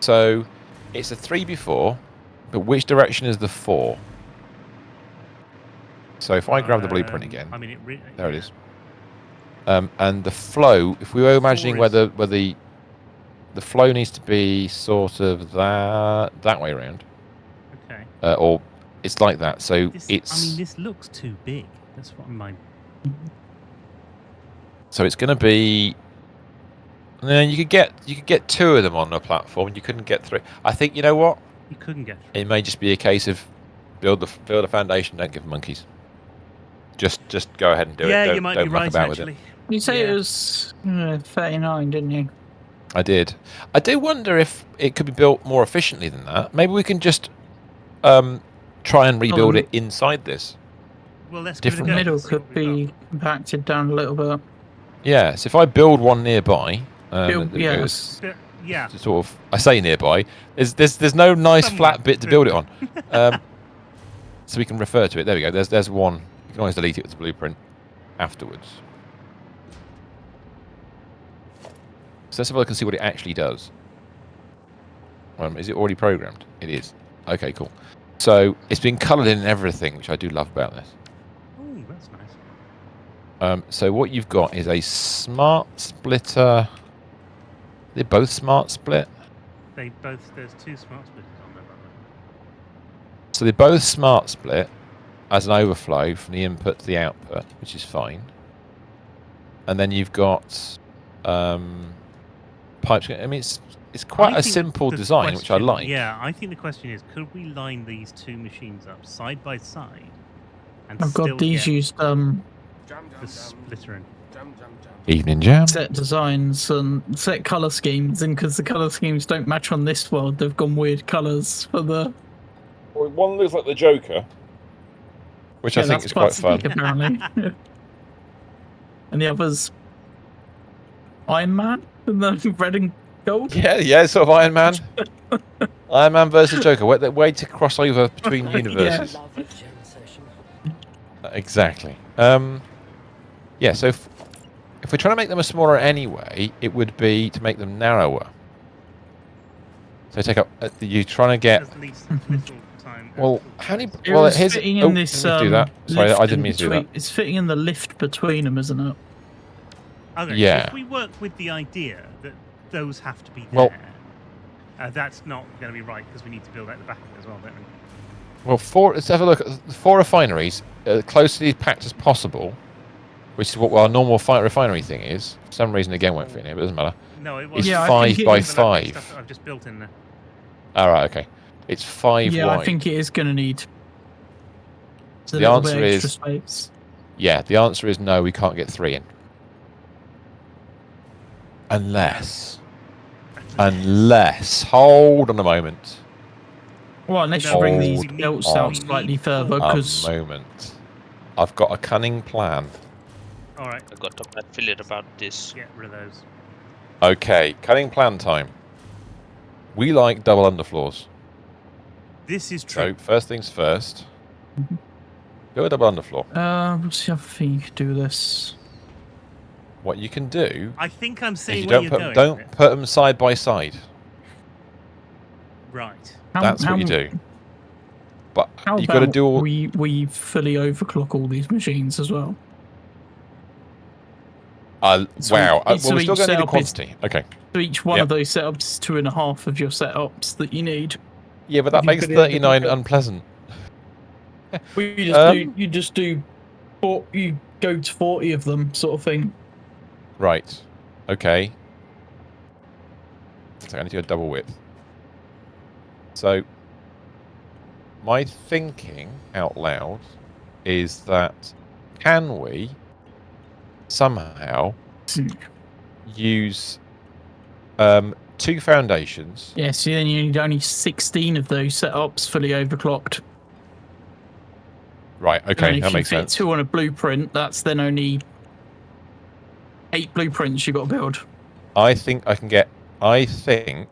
Speaker 4: So, it's a 3x4, but which direction is the 4? So if I grab the blueprint again,
Speaker 2: I mean,
Speaker 4: there it is. And the flow, if we were imagining where the flow needs to be sort of that way around,
Speaker 2: Okay.
Speaker 4: or it's like that. So
Speaker 2: I mean, this looks too big. That's what my.
Speaker 4: So it's going to be. And then you could get 2 of them on a platform. You couldn't get 3. I think you know what?
Speaker 2: You couldn't get through.
Speaker 4: It may just be a case of build a foundation. Don't give them monkeys. Just go ahead and do it.
Speaker 2: Yeah,
Speaker 4: Don't,
Speaker 2: you might
Speaker 4: don't
Speaker 2: be
Speaker 4: muck
Speaker 2: right.
Speaker 4: about
Speaker 2: Actually,
Speaker 4: with it.
Speaker 5: You say it was 39, didn't you?
Speaker 4: I did. I do wonder if it could be built more efficiently than that. Maybe we can just try and rebuild it inside this.
Speaker 2: well, let's
Speaker 4: Different-
Speaker 5: The
Speaker 2: give it a go.
Speaker 5: middle
Speaker 2: See what
Speaker 5: could
Speaker 2: we've
Speaker 5: be compacted down a little bit.
Speaker 4: Yeah. So if I build one nearby,
Speaker 5: Build-
Speaker 4: there we go,
Speaker 5: yes.
Speaker 2: got. Yeah.
Speaker 4: it's sort of. I say nearby. There's no nice
Speaker 2: Somewhere.
Speaker 4: flat bit to build it on. So we can refer to it. There we go. There's one. You can always delete it with the blueprint afterwards. So let's have a look and see what it actually does. Is it already programmed? It is. Okay, cool. So it's been coloured in and everything, which I do love about this.
Speaker 2: Oh, that's nice.
Speaker 4: So what you've got is a smart splitter. They're both smart split.
Speaker 2: There's 2 smart splitters on there. By the way.
Speaker 4: So they're both smart split as an overflow from the input to the output, which is fine. And then you've got pipes. I mean, it's quite
Speaker 2: I
Speaker 4: a
Speaker 2: think
Speaker 4: simple
Speaker 2: the
Speaker 4: design, which I
Speaker 2: question-
Speaker 4: like.
Speaker 2: Yeah, I think the question is, could we line these 2 machines up side by side and
Speaker 5: Oh
Speaker 2: still
Speaker 5: god, these
Speaker 2: get
Speaker 5: used
Speaker 2: the splitter in?
Speaker 4: Evening jam.
Speaker 5: set designs and set colour schemes, and because the colour schemes don't match on this world, they've gone weird colours for the.
Speaker 4: Well, one looks like the Joker, which I think is quite fun.
Speaker 5: Apparently. And the other's Iron Man in the red and gold.
Speaker 4: Yeah, sort of Iron Man. Iron Man versus Joker. Way to cross over between universes. Exactly. Yeah, so if we're trying to make them a smaller anyway, it would be to make them narrower. So take up. You're trying to get.
Speaker 2: At least little time.
Speaker 4: Well, how many?
Speaker 5: It
Speaker 4: Well,
Speaker 5: was
Speaker 4: here's.
Speaker 5: fitting
Speaker 4: Oh,
Speaker 5: in this.
Speaker 4: let me do that. Sorry,
Speaker 5: lift
Speaker 4: I didn't
Speaker 5: in
Speaker 4: mean to do that.
Speaker 5: between- It's fitting in the lift between them, isn't it?
Speaker 2: Okay,
Speaker 4: Yeah.
Speaker 2: so if we work with the idea that those have to be there,
Speaker 4: Well-
Speaker 2: that's not going to be right because we need to build out the back of it as well, don't we?
Speaker 4: Well, let's have a look at the 4 refineries, closely packed as possible, which is what our normal refinery thing is. For some reason, again, won't fit in here, but it doesn't matter.
Speaker 2: No, it
Speaker 4: It's
Speaker 2: was.
Speaker 5: Yeah, I
Speaker 4: 5
Speaker 5: think it
Speaker 4: by
Speaker 5: is
Speaker 2: overlapping
Speaker 4: 5.
Speaker 2: stuff that I've just built in there.
Speaker 4: All right, okay. It's 5
Speaker 5: Yeah,
Speaker 4: wide.
Speaker 5: I think it is going to need.
Speaker 4: The
Speaker 5: a little
Speaker 4: answer
Speaker 5: bit extra
Speaker 4: is-
Speaker 5: space.
Speaker 4: Yeah, the answer is no. We can't get 3 in. Unless, hold on a moment.
Speaker 5: Well, unless
Speaker 2: No,
Speaker 5: you bring these
Speaker 4: hold
Speaker 5: belts
Speaker 4: on
Speaker 5: out slightly further,
Speaker 4: a
Speaker 5: because
Speaker 4: moment. I've got a cunning plan.
Speaker 2: All right,
Speaker 3: I got a bad feeling about this.
Speaker 2: get rid of those.
Speaker 4: Okay, cunning plan time. We like double underfloors.
Speaker 2: This is
Speaker 4: So,
Speaker 2: true.
Speaker 4: first things first. Go a double underfloor.
Speaker 5: what's the other thing you could do this?
Speaker 4: What you can do
Speaker 2: I think I'm
Speaker 4: is
Speaker 2: seeing
Speaker 4: you
Speaker 2: where
Speaker 4: don't
Speaker 2: you're
Speaker 4: put
Speaker 2: going.
Speaker 4: don't
Speaker 2: with it.
Speaker 4: put them side by side.
Speaker 2: Right.
Speaker 4: That's what you do. But
Speaker 5: How
Speaker 4: you got to
Speaker 5: about
Speaker 4: do all.
Speaker 5: we fully overclock all these machines as well? So
Speaker 4: Wow.
Speaker 5: each-
Speaker 4: Well,
Speaker 5: so
Speaker 4: we're still
Speaker 5: each
Speaker 4: going to need a
Speaker 5: setup is-
Speaker 4: quantity. Okay.
Speaker 5: So each one
Speaker 4: Yep.
Speaker 5: of those setups is 2.5 of your setups that you need.
Speaker 4: Yeah, but that
Speaker 5: you
Speaker 4: makes
Speaker 5: could
Speaker 4: 39
Speaker 5: overclock it.
Speaker 4: unpleasant.
Speaker 5: You just do you go to 40 of them, sort of thing.
Speaker 4: Right. Okay. So I need to go double width. So, my thinking out loud is that can we somehow use 2 foundations?
Speaker 5: Yeah, so then you need only 16 of those setups fully overclocked.
Speaker 4: Right.
Speaker 5: And
Speaker 4: Okay,
Speaker 5: then
Speaker 4: that
Speaker 5: if you
Speaker 4: makes
Speaker 5: fit
Speaker 4: sense.
Speaker 5: 2 on a blueprint, that's then only 8 blueprints you got to build.
Speaker 4: I think I can get. I think.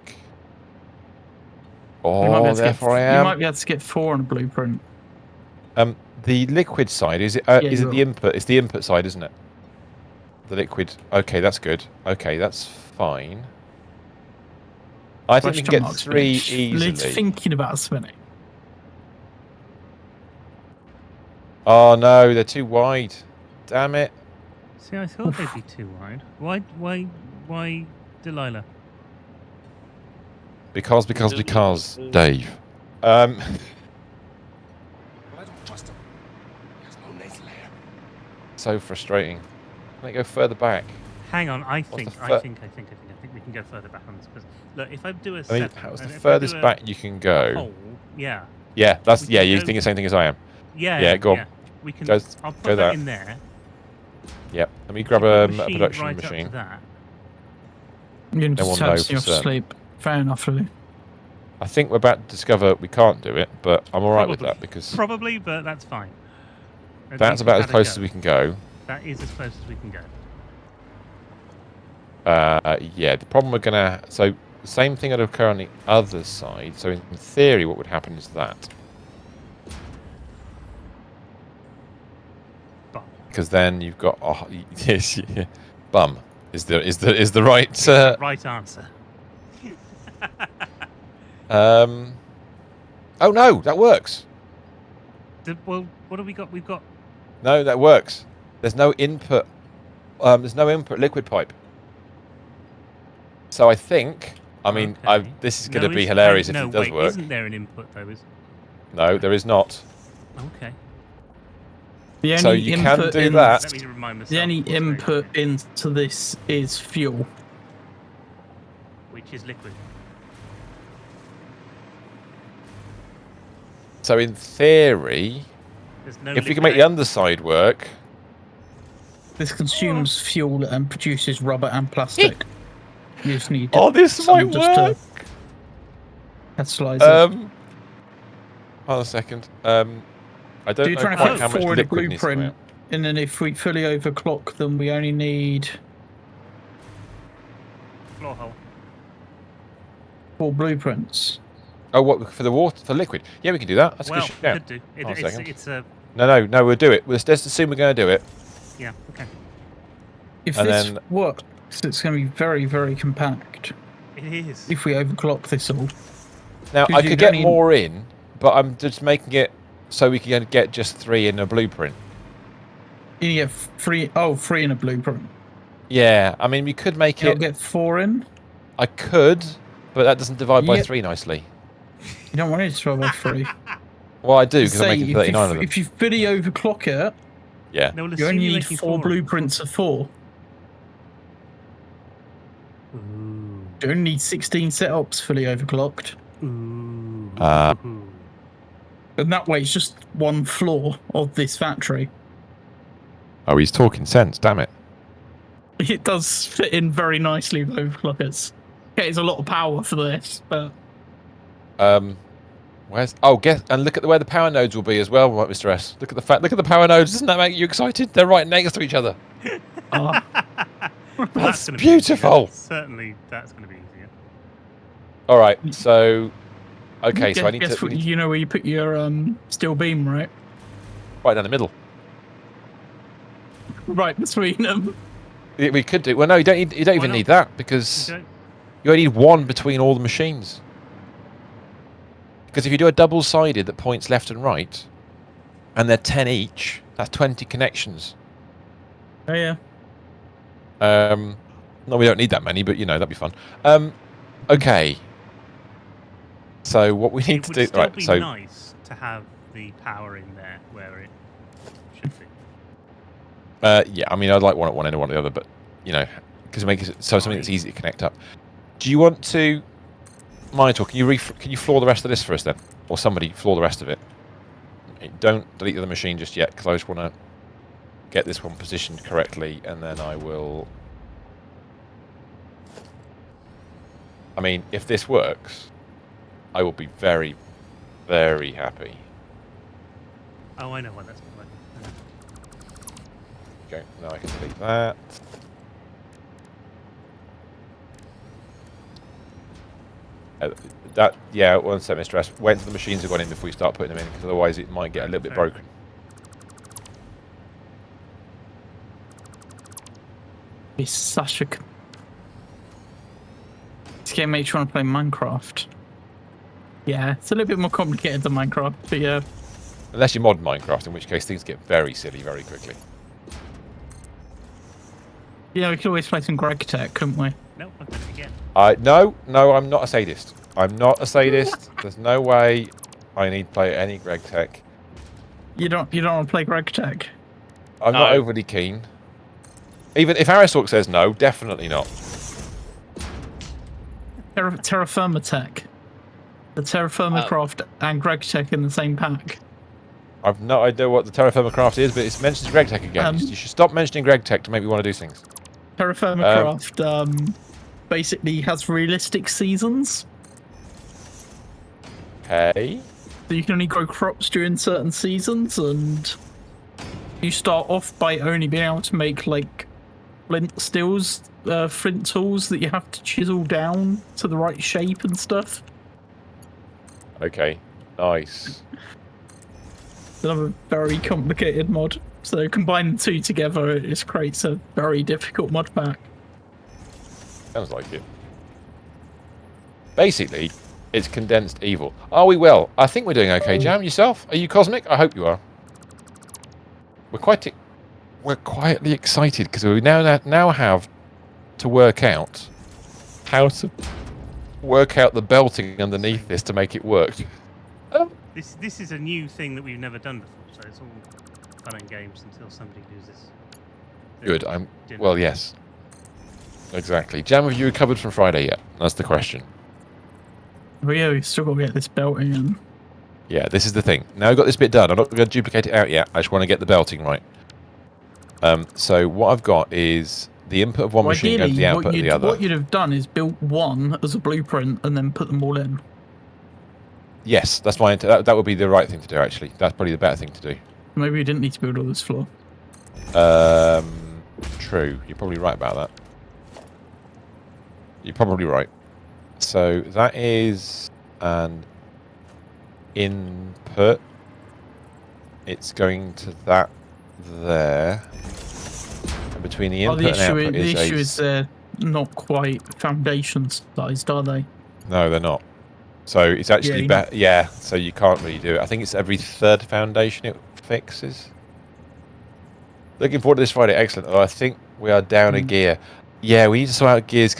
Speaker 4: Oh, therefore I
Speaker 5: You
Speaker 4: am.
Speaker 5: might be able to get 4 on a blueprint.
Speaker 4: The liquid side is it?
Speaker 5: Yeah,
Speaker 4: Is
Speaker 5: you
Speaker 4: it the
Speaker 5: will.
Speaker 4: input? It's the input side, isn't it? The liquid. Okay, that's good. Okay, that's fine. I think we can
Speaker 5: Question
Speaker 4: get
Speaker 5: mark
Speaker 4: 3
Speaker 5: spinach. It's
Speaker 4: easily.
Speaker 5: thinking about spinning.
Speaker 4: Oh no, they're too wide. Damn it.
Speaker 2: See, I thought they'd be too wide. Why, Delilah?
Speaker 4: Because, Dave. So frustrating. Let me go further back.
Speaker 2: Hang on, I
Speaker 4: What's
Speaker 2: think
Speaker 4: the
Speaker 2: we can go further back on this. Because look, if I do a
Speaker 4: I mean,
Speaker 2: set,
Speaker 4: how's the
Speaker 2: if I do
Speaker 4: furthest
Speaker 2: a
Speaker 4: back you can go?
Speaker 2: hole, yeah,
Speaker 4: Yeah, that's
Speaker 2: we
Speaker 4: yeah.
Speaker 2: can
Speaker 4: You
Speaker 2: go-
Speaker 4: think the same thing as I am.
Speaker 2: yeah,
Speaker 4: Yeah, go on.
Speaker 2: We can.
Speaker 4: Go,
Speaker 2: I'll put
Speaker 4: go
Speaker 2: that
Speaker 4: that.
Speaker 2: in there.
Speaker 4: Yep. Let me
Speaker 2: If
Speaker 4: grab
Speaker 2: you put
Speaker 4: a
Speaker 2: machine
Speaker 4: production
Speaker 2: right
Speaker 4: machine.
Speaker 2: up to that.
Speaker 5: You're going
Speaker 4: Then
Speaker 5: to
Speaker 4: we'll
Speaker 5: have
Speaker 4: know
Speaker 5: to
Speaker 4: for
Speaker 5: off
Speaker 4: certain.
Speaker 5: sleep. Fair enough, really.
Speaker 4: I think we're about to discover we can't do it, but I'm all right with
Speaker 2: Probably.
Speaker 4: that because
Speaker 2: Probably, but that's fine. At
Speaker 4: that's
Speaker 2: least
Speaker 4: about
Speaker 2: we've
Speaker 4: as
Speaker 2: had a
Speaker 4: close
Speaker 2: go.
Speaker 4: as we can go.
Speaker 2: That is as close as we can go.
Speaker 4: Yeah, the problem we're gonna so the same thing would occur on the other side. So in theory, what would happen is that
Speaker 2: Bum.
Speaker 4: because then you've got yes, yeah, bum is the right
Speaker 2: It's the right answer.
Speaker 4: Oh no, that works.
Speaker 2: Well, what have we got? We've got.
Speaker 4: No, that works. There's no input. There's no input liquid pipe. So I think. I mean,
Speaker 2: Okay.
Speaker 4: this is
Speaker 2: No,
Speaker 4: going to be
Speaker 2: is-
Speaker 4: hilarious
Speaker 2: no,
Speaker 4: if it does
Speaker 2: wait,
Speaker 4: work.
Speaker 2: Isn't there an input though?
Speaker 4: No, there is not.
Speaker 2: Okay.
Speaker 5: The only
Speaker 4: So you can
Speaker 5: input
Speaker 4: do
Speaker 5: in,
Speaker 4: that.
Speaker 2: Let me remind myself.
Speaker 5: The only
Speaker 2: what's going on
Speaker 5: input
Speaker 2: here,
Speaker 5: into this is fuel.
Speaker 2: which is liquid.
Speaker 4: So in theory,
Speaker 2: There's no.
Speaker 4: if we can make the underside work,
Speaker 5: This consumes fuel and produces rubber and plastic. You just need
Speaker 4: this
Speaker 5: something
Speaker 4: might
Speaker 5: just to
Speaker 4: work.
Speaker 5: catalyze it.
Speaker 4: Hold on a second. I
Speaker 5: So
Speaker 4: don't
Speaker 5: you're
Speaker 4: know
Speaker 5: trying to
Speaker 4: quite
Speaker 5: fit
Speaker 4: how much
Speaker 5: 4 in a
Speaker 4: liquid needs to come
Speaker 5: blueprint,
Speaker 4: out.
Speaker 5: and then if we fully overclock them, we only need
Speaker 2: Floor hole.
Speaker 5: 4 blueprints.
Speaker 4: Oh, what for the water for liquid? Yeah, we can do that. That's a
Speaker 2: Well,
Speaker 4: good shout.
Speaker 2: could do.
Speaker 4: Hold on a second.
Speaker 2: It's a.
Speaker 4: No, we'll do it. Let's assume we're going to do it.
Speaker 2: Yeah. Okay.
Speaker 5: If
Speaker 4: And
Speaker 5: this
Speaker 4: then-
Speaker 5: works, it's going to be very, very compact.
Speaker 2: It is.
Speaker 5: If we overclock this all,
Speaker 4: Now
Speaker 5: Because
Speaker 4: I
Speaker 5: you
Speaker 4: could
Speaker 5: don't
Speaker 4: get
Speaker 5: need-
Speaker 4: more in, but I'm just making it so we can get just 3 in a blueprint.
Speaker 5: you get 3 in a blueprint.
Speaker 4: Yeah, I mean we could make
Speaker 5: You'll
Speaker 4: it.
Speaker 5: get 4 in.
Speaker 4: I could, but that doesn't divide by
Speaker 5: Yep.
Speaker 4: 3 nicely.
Speaker 5: You don't want it to divide by 3.
Speaker 4: Well, I do because I'm
Speaker 5: Say,
Speaker 4: making 39 of them.
Speaker 5: if you fully overclock it,
Speaker 4: Yeah.
Speaker 2: No, we'll
Speaker 5: you
Speaker 2: assume
Speaker 5: only
Speaker 2: you're
Speaker 5: need
Speaker 2: making
Speaker 5: 4 blueprints of 4.
Speaker 2: Ooh.
Speaker 5: You only need 16 setups fully overclocked.
Speaker 2: Ooh.
Speaker 5: And that way it's just 1 floor of this factory.
Speaker 4: Oh, he's talking sense. Damn it.
Speaker 5: It does fit in very nicely though. Like it's a lot of power for this, but
Speaker 4: Where's guess and look at where the power nodes will be as well, right, Mr. S. Look at the power nodes. Doesn't that make you excited? They're right next to each other.
Speaker 5: uh,
Speaker 4: That's
Speaker 2: gonna be
Speaker 4: beautiful.
Speaker 2: easier. Certainly, that's going to be easier.
Speaker 4: All right, so okay, so I need
Speaker 5: guess
Speaker 4: to
Speaker 5: what, you know where you put your steel beam, right?
Speaker 4: right down the middle.
Speaker 5: Right between them.
Speaker 4: We could do. Well, no, you don't even
Speaker 2: not?
Speaker 4: need that because
Speaker 2: You don't-
Speaker 4: you only need one between all the machines. Because if you do a double-sided that points left and right, and they're 10 each, that's 20 connections.
Speaker 5: Oh yeah.
Speaker 4: No, we don't need that many, but you know that'd be fun. Okay. So what we need
Speaker 2: It
Speaker 4: to
Speaker 2: would
Speaker 4: do,
Speaker 2: still
Speaker 4: right?
Speaker 2: be
Speaker 4: So
Speaker 2: nice to have the power in there where it should be.
Speaker 4: yeah, I mean, I'd like one at one end and one at the other, but you know, because it makes it so something that's easy to connect up. Do you want to, Monitor? Can you floor the rest of this for us then, or somebody floor the rest of it? Don't delete the other machine just yet, because I just want to get this one positioned correctly, and then I will. I mean, if this works, I will be very, very happy.
Speaker 2: Oh, I know why that's not working.
Speaker 4: Okay, now I can delete that. Yeah, one sec, Mr. S. Wait until the machines have gone in before you start putting them in, because otherwise it might get a little bit
Speaker 2: Fair.
Speaker 4: broken.
Speaker 5: It's such a. This game makes you want to play Minecraft. Yeah, it's a little bit more complicated than Minecraft, but yeah.
Speaker 4: Unless you mod Minecraft, in which case things get very silly very quickly.
Speaker 5: Yeah, we could always play some Greg Tech, couldn't we?
Speaker 2: No, I've done it again.
Speaker 4: No, I'm not a sadist. I'm not a sadist. There's no way I need to play any Greg Tech.
Speaker 5: You don't want to play Greg Tech?
Speaker 4: I'm
Speaker 3: No.
Speaker 4: not overly keen. Even if Aristalk says no, definitely not.
Speaker 5: Terra Firma Tech. The Terra Firma Craft and Greg Tech in the same pack.
Speaker 4: I've no idea what the Terra Firma Craft is, but it mentions Greg Tech again. You should stop mentioning Greg Tech to make me want to do things.
Speaker 5: Terra Firma Craft basically has realistic seasons.
Speaker 4: Okay.
Speaker 5: So you can only grow crops during certain seasons, and you start off by only being able to make like flint tools that you have to chisel down to the right shape and stuff.
Speaker 4: Okay. Nice.
Speaker 5: Another very complicated mod. So combining the two together, it just creates a very difficult mod pack.
Speaker 4: Sounds like it. Basically, it's condensed evil. Are we well? I think we're doing okay, Jam. Yourself? Are you cosmic? I hope you are. We're quietly excited because we now have to work out how to work out the belting underneath this to make it work.
Speaker 2: This is a new thing that we've never done before, so it's all fun and games until somebody loses.
Speaker 4: Good.
Speaker 2: dinner.
Speaker 4: Well, yes. Exactly. Jam, have you recovered from Friday yet? That's the question.
Speaker 5: But yeah, we've still got to get this belting in.
Speaker 4: Yeah, this is the thing. Now I've got this bit done. I'm not going to duplicate it out yet. I just want to get the belting right. So what I've got is the input of one machine goes to the output of the other.
Speaker 5: What you'd have done is built one as a blueprint and then put them all in.
Speaker 4: Yes, that's my that would be the right thing to do, actually. That's probably the better thing to do.
Speaker 5: Maybe we didn't need to build all this floor.
Speaker 4: True. You're probably right about that. You're probably right. So that is an input. It's going to that there. And between the input and output
Speaker 5: the issue is they're not quite foundation sized, are they?
Speaker 4: No, they're not. So it's actually better. Yeah, so you can't really do it. I think it's every third foundation it fixes. Looking forward to this Friday. Excellent. Oh, I think we are down a gear. Yeah, we need to sort out Gear's.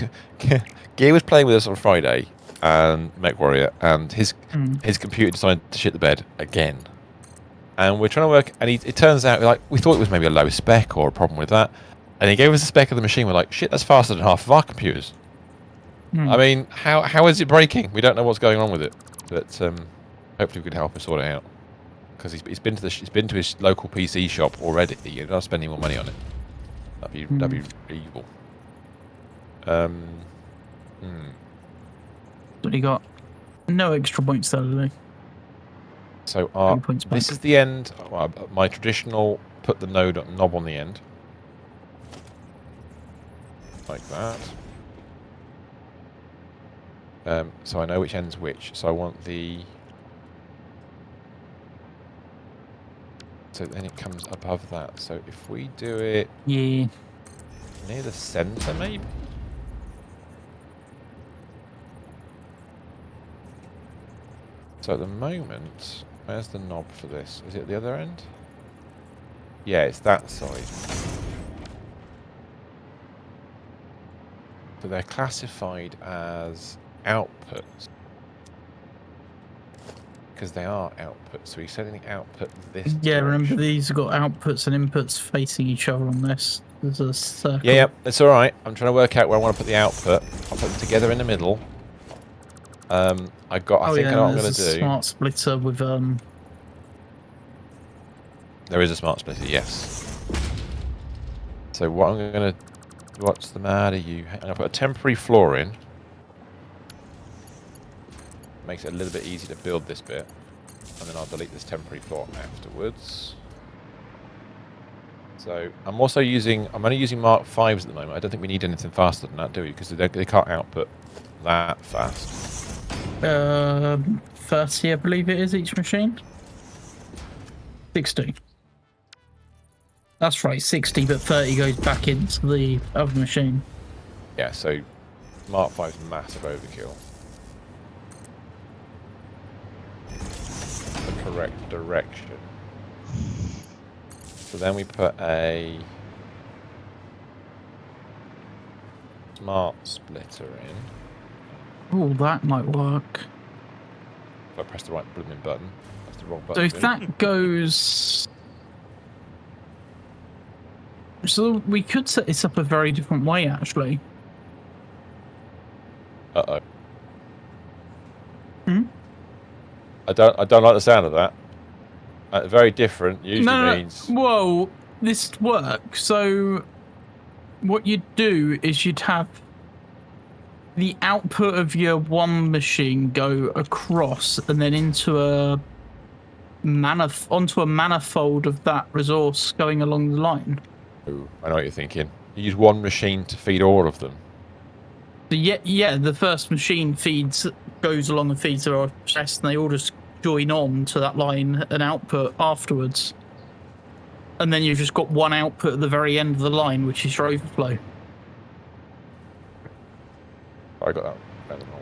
Speaker 4: Gear was playing with us on Friday, and MechWarrior, and his computer decided to shit the bed again. And we're trying to work, and it turns out we thought it was maybe a low spec or a problem with that, and he gave us the spec of the machine. We're like, shit, that's faster than half of our computers. I mean, how is it breaking? We don't know what's going on with it, but hopefully we can help him sort it out. Because he's been to his local PC shop already. You're not spending more money on it. That'd be evil.
Speaker 5: But he got no extra points there, did he?
Speaker 4: So
Speaker 5: 3 points
Speaker 4: this
Speaker 5: back.
Speaker 4: is the end. Well, my traditional put the knob on the end. Like that. So I know which end's which. So I want the... So then it comes above that. So if we do it
Speaker 5: Yeah.
Speaker 4: near the centre, maybe? So at the moment, where's the knob for this? Is it at the other end? Yeah, it's that side. So they're classified as outputs. Because they are outputs. So we're setting the output this
Speaker 5: Yeah, remember
Speaker 4: direction.
Speaker 5: these have got outputs and inputs facing each other on this. There's a circle.
Speaker 4: Yeah, it's all right. I'm trying to work out where I want to put the output. I'll put them together in the middle. I think I know what I'm going to do.
Speaker 5: Smart splitter with
Speaker 4: There is a smart splitter, yes. So what I'm going to... What's the matter, you? I'm going to put a temporary floor in. Makes it a little bit easier to build this bit. And then I'll delete this temporary floor afterwards. So I'm also using... I'm only using Mark 5s at the moment. I don't think we need anything faster than that, do we? Because they can't output that fast.
Speaker 5: 30, I believe it is, each machine. 60. That's right, 60, but 30 goes back into the other machine.
Speaker 4: Yeah, so Mark 5's massive overkill. The correct direction. So then we put a smart splitter in.
Speaker 5: Oh, that might work.
Speaker 4: If I press the right blooming button. That's the wrong
Speaker 5: So
Speaker 4: button.
Speaker 5: if that goes... So we could set this up a very different way, actually.
Speaker 4: Uh-oh.
Speaker 5: Hmm?
Speaker 4: I don't like the sound of that. Very different usually means...
Speaker 5: Whoa, this works. So what you'd do is you'd have the output of your one machine go across and then into a onto a manifold of that resource going along the line.
Speaker 4: Ooh, I know what you're thinking. You use one machine to feed all of them.
Speaker 5: So yeah, the first machine goes along and feeds their chest, and they all just join on to that line and output afterwards. And then you've just got one output at the very end of the line, which is your overflow.
Speaker 4: I got that better than way.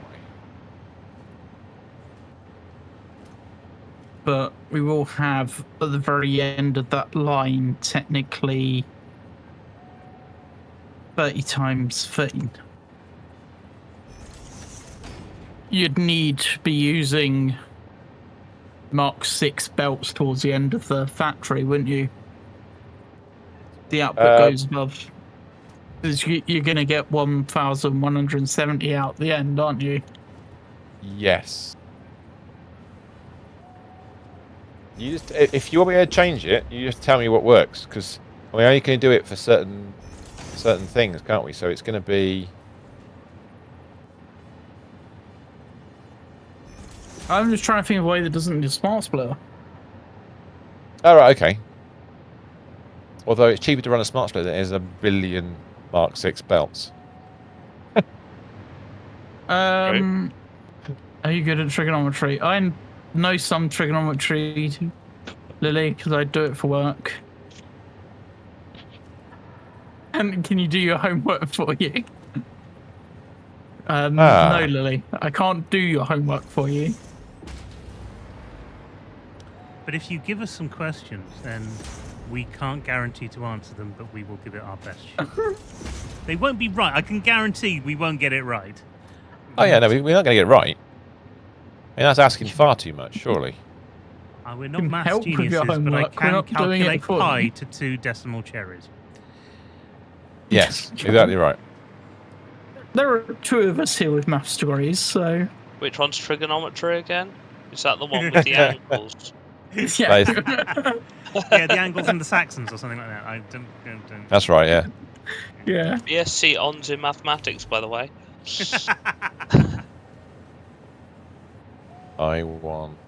Speaker 5: But we will have at the very end of that line technically 30 times 13. You'd need to be using Mark 6 belts towards the end of the factory, wouldn't you? The output goes above. You're going to get 1,170 out the end, aren't you?
Speaker 4: Yes. You just, if you want me to change it, you just tell me what works, because we only can do it for certain things, can't we? So it's going to be.
Speaker 5: I'm just trying to think of a way that doesn't need a smart splitter.
Speaker 4: Oh, right, okay. Although it's cheaper to run a smart splitter than it is a billion Mark 6 belts.
Speaker 5: Are you good at trigonometry? I know some trigonometry, Lily, because I do it for work. And can you do your homework for you? No, Lily, I can't do your homework for you.
Speaker 2: But if you give us some questions, then we can't guarantee to answer them, but we will give it our best shot. They won't be right. I can guarantee we won't get it right.
Speaker 4: Oh yeah, no, we're not going to get it right. I mean, that's asking far too much, surely.
Speaker 2: We're not
Speaker 5: Can
Speaker 2: maths
Speaker 5: help with
Speaker 2: geniuses,
Speaker 5: your
Speaker 2: but I
Speaker 5: homework. We're
Speaker 2: can
Speaker 5: not doing it
Speaker 2: calculate
Speaker 5: for
Speaker 2: pi
Speaker 5: you.
Speaker 2: to 2 decimal cherries.
Speaker 4: Yes, exactly right.
Speaker 5: There are two of us here with maths degrees, so...
Speaker 3: Which one's trigonometry again? Is that the one with the angles?
Speaker 5: Yeah.
Speaker 2: Yeah, the Angles and the Saxons or something like that. I don't.
Speaker 4: That's right, yeah.
Speaker 5: Yeah.
Speaker 3: BSc ons in mathematics, by the way.
Speaker 4: I want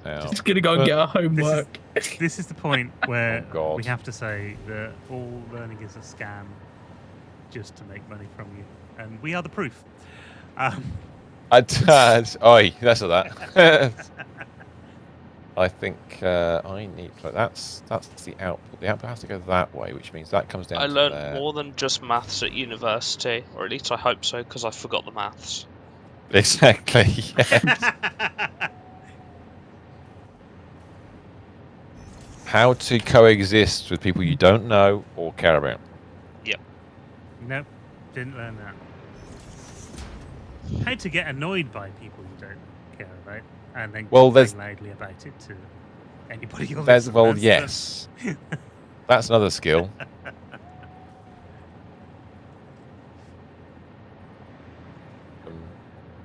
Speaker 4: out.
Speaker 5: Just gonna go and get our homework.
Speaker 2: This is the point where
Speaker 4: Oh, God.
Speaker 2: we have to say that all learning is a scam, just to make money from you, and we are the proof.
Speaker 4: Oi, that's not that. I think I need. That's the output. The output has to go that way, which means that comes down
Speaker 3: I
Speaker 4: to
Speaker 3: learnt
Speaker 4: there.
Speaker 3: more than just maths at university, or at least I hope so, because I forgot the maths.
Speaker 4: Exactly. Yes. How to coexist with people you don't know or care about.
Speaker 2: Nope, didn't learn that. How to get annoyed by people you don't care about, and then
Speaker 4: Well,
Speaker 2: complain loudly about it to anybody you'll listen.
Speaker 4: Well,
Speaker 2: That's
Speaker 4: yes. That's another skill.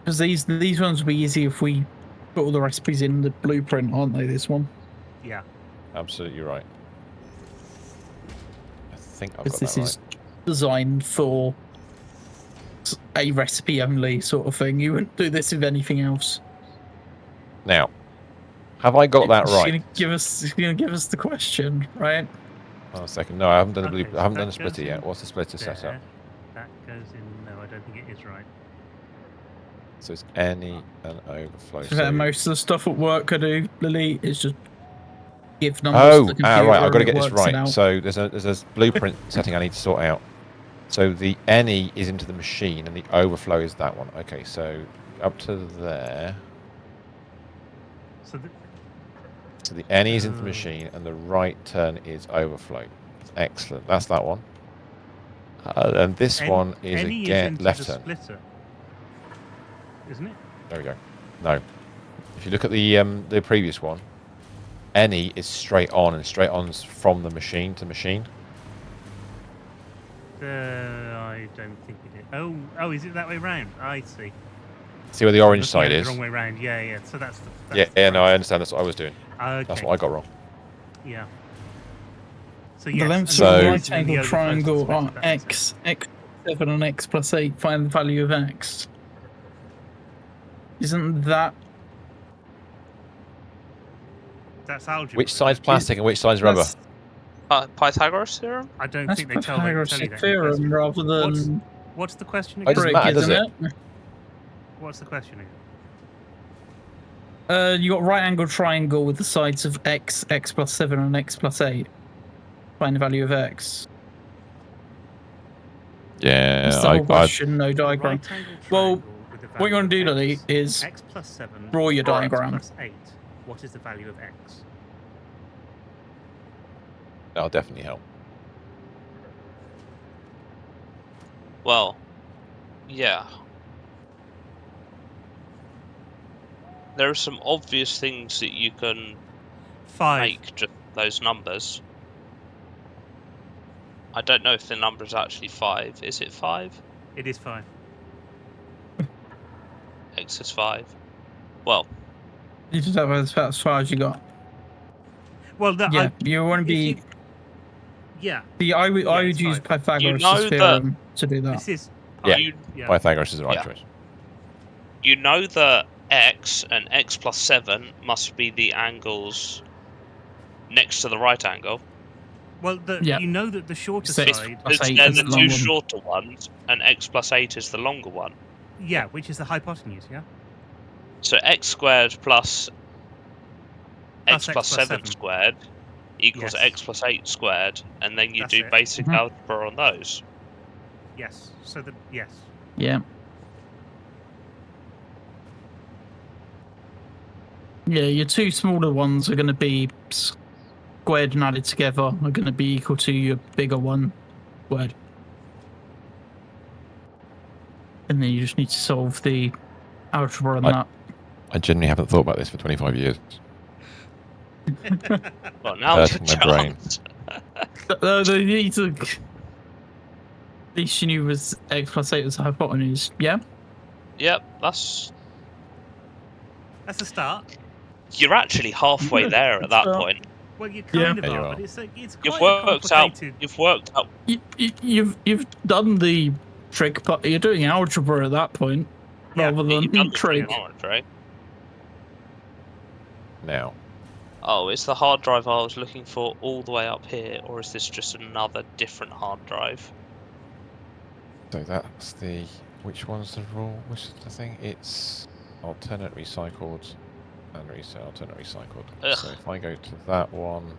Speaker 5: Because these ones will be easy if we put all the recipes in the blueprint, aren't they? This one.
Speaker 2: Yeah.
Speaker 4: Absolutely right. I think I've
Speaker 5: Because
Speaker 4: got
Speaker 5: this
Speaker 4: that
Speaker 5: is designed for a recipe only sort of thing. You wouldn't do this with anything else.
Speaker 4: right. Now, have I got that
Speaker 5: She's
Speaker 4: right?
Speaker 5: gonna give us the question, right?
Speaker 4: Hold on a second. No, I haven't done the
Speaker 2: Okay,
Speaker 4: blue.
Speaker 2: so
Speaker 4: I haven't done
Speaker 2: that
Speaker 4: the splitter
Speaker 2: goes
Speaker 4: yet.
Speaker 2: in
Speaker 4: What's the splitter setup?
Speaker 2: there. That goes in. No, I don't think it is right.
Speaker 4: So it's any and overflow.
Speaker 5: So most of the stuff at work I do, Lily, is just give numbers to the computer.
Speaker 4: Right. I've got to
Speaker 5: and
Speaker 4: get
Speaker 5: it
Speaker 4: this
Speaker 5: works it
Speaker 4: right.
Speaker 5: out.
Speaker 4: So there's a blueprint setting I need to sort out. So the any is into the machine and the overflow is that one. Okay, so up to there. So the any is into the machine and the right turn is overflow. Excellent. That's that one. And this one is
Speaker 2: any
Speaker 4: again
Speaker 2: into
Speaker 4: left
Speaker 2: the
Speaker 4: turn.
Speaker 2: splitter, isn't it?
Speaker 4: There we go. No. If you look at the previous one, any is straight on, and straight on's from the machine to machine.
Speaker 2: I don't think it is. Oh, is it that way round? I see.
Speaker 4: See where the orange
Speaker 2: Looking at
Speaker 4: side
Speaker 2: it
Speaker 4: is?
Speaker 2: the wrong way round. Yeah. So that's the.
Speaker 4: No, I understand. That's what I was doing.
Speaker 2: Okay.
Speaker 4: That's what I got wrong.
Speaker 2: Yeah. So
Speaker 5: The
Speaker 2: yes,
Speaker 5: lengths
Speaker 2: and
Speaker 5: of
Speaker 2: then
Speaker 5: a
Speaker 2: the
Speaker 5: right angle
Speaker 2: overflows
Speaker 5: triangle
Speaker 2: to the
Speaker 5: are
Speaker 2: splitter, that makes sense.
Speaker 5: x7 and x plus 8. Find the value of x. Isn't that...
Speaker 2: That's algebra.
Speaker 4: Which side's plastic and which side's rubber?
Speaker 3: Pythagoras theorem?
Speaker 2: I don't
Speaker 5: That's
Speaker 2: think they tell you
Speaker 5: Pythagoras'
Speaker 2: that. in the
Speaker 5: theorem
Speaker 2: question.
Speaker 5: rather than...
Speaker 2: What's the question
Speaker 4: It
Speaker 2: again?
Speaker 4: doesn't matter, does
Speaker 5: isn't
Speaker 4: it?
Speaker 2: What's the question again?
Speaker 5: You got right angle triangle with the sides of x, x plus 7 and x plus 8. Find the value of x.
Speaker 4: Yeah,
Speaker 5: That's the whole question, no diagram.
Speaker 2: Right-angle
Speaker 5: Well,
Speaker 2: triangle with the
Speaker 5: what you
Speaker 2: value
Speaker 5: want to do,
Speaker 2: of
Speaker 5: Lily,
Speaker 2: x,
Speaker 5: is
Speaker 2: x plus 7
Speaker 5: draw your
Speaker 2: or x
Speaker 5: diagram.
Speaker 2: plus 8. What is the value of x?
Speaker 4: that'll definitely help.
Speaker 3: Well, yeah. There are some obvious things that you can
Speaker 2: 5.
Speaker 3: make just those numbers. I don't know if the number is actually 5. Is it 5?
Speaker 2: It is 5.
Speaker 3: X is 5. Well,
Speaker 5: You just have as far as you got.
Speaker 2: Well,
Speaker 5: Yeah, you want to be...
Speaker 2: Yeah.
Speaker 5: I would
Speaker 2: it's
Speaker 5: use
Speaker 2: 5.
Speaker 5: Pythagoras'
Speaker 3: know that-
Speaker 5: theorem to do that.
Speaker 2: This is...
Speaker 4: Yeah.
Speaker 2: yeah.
Speaker 4: Pythagoras is the right
Speaker 3: Yeah.
Speaker 4: choice.
Speaker 3: you know that x and x plus 7 must be the angles next to the right angle.
Speaker 2: Well,
Speaker 5: Yeah.
Speaker 2: you know that the shorter
Speaker 5: Six.
Speaker 2: side...
Speaker 5: Plus
Speaker 3: It's
Speaker 5: 8
Speaker 3: they're
Speaker 5: is
Speaker 3: the
Speaker 5: the long
Speaker 3: two
Speaker 5: one.
Speaker 3: shorter ones, and x plus 8 is the longer one.
Speaker 2: Yeah, which is the hypotenuse, yeah?
Speaker 3: So x squared plus x
Speaker 2: X
Speaker 3: plus 7 squared equals
Speaker 2: Yes.
Speaker 3: x plus 8 squared, and then you
Speaker 2: That's
Speaker 3: do
Speaker 2: it.
Speaker 3: basic
Speaker 5: Mhm.
Speaker 3: algebra on those.
Speaker 2: Yes. So yes.
Speaker 5: Yeah. Yeah, your two smaller ones are going to be squared and added together are going to be equal to your bigger one squared. And then you just need to solve the algebra on that.
Speaker 4: I genuinely haven't thought about this for 25 years.
Speaker 3: Well, now
Speaker 4: Hurting my brain.
Speaker 5: You need to... At least you knew was x plus 8 was the hypotenuse. Yeah?
Speaker 3: Yep, that's
Speaker 2: That's a start.
Speaker 3: You're actually halfway there at that point.
Speaker 2: Well, you kind of
Speaker 4: Yeah, you
Speaker 2: are,
Speaker 4: are.
Speaker 2: but it's
Speaker 3: You've
Speaker 2: quite a
Speaker 3: worked out.
Speaker 2: complicated.
Speaker 3: You've worked out.
Speaker 5: You've done the trig, but you're doing algebra at that point
Speaker 2: Yeah,
Speaker 5: rather
Speaker 3: You've done
Speaker 5: than
Speaker 3: the
Speaker 5: trig.
Speaker 3: trigonometry.
Speaker 4: Now,
Speaker 3: Oh, is the hard drive I was looking for all the way up here, or is this just another different hard drive?
Speaker 4: so that's the... Which one's the rule? Which is the thing? It's alternate recycled and alternate recycled.
Speaker 3: Ugh.
Speaker 4: So if I go to that one...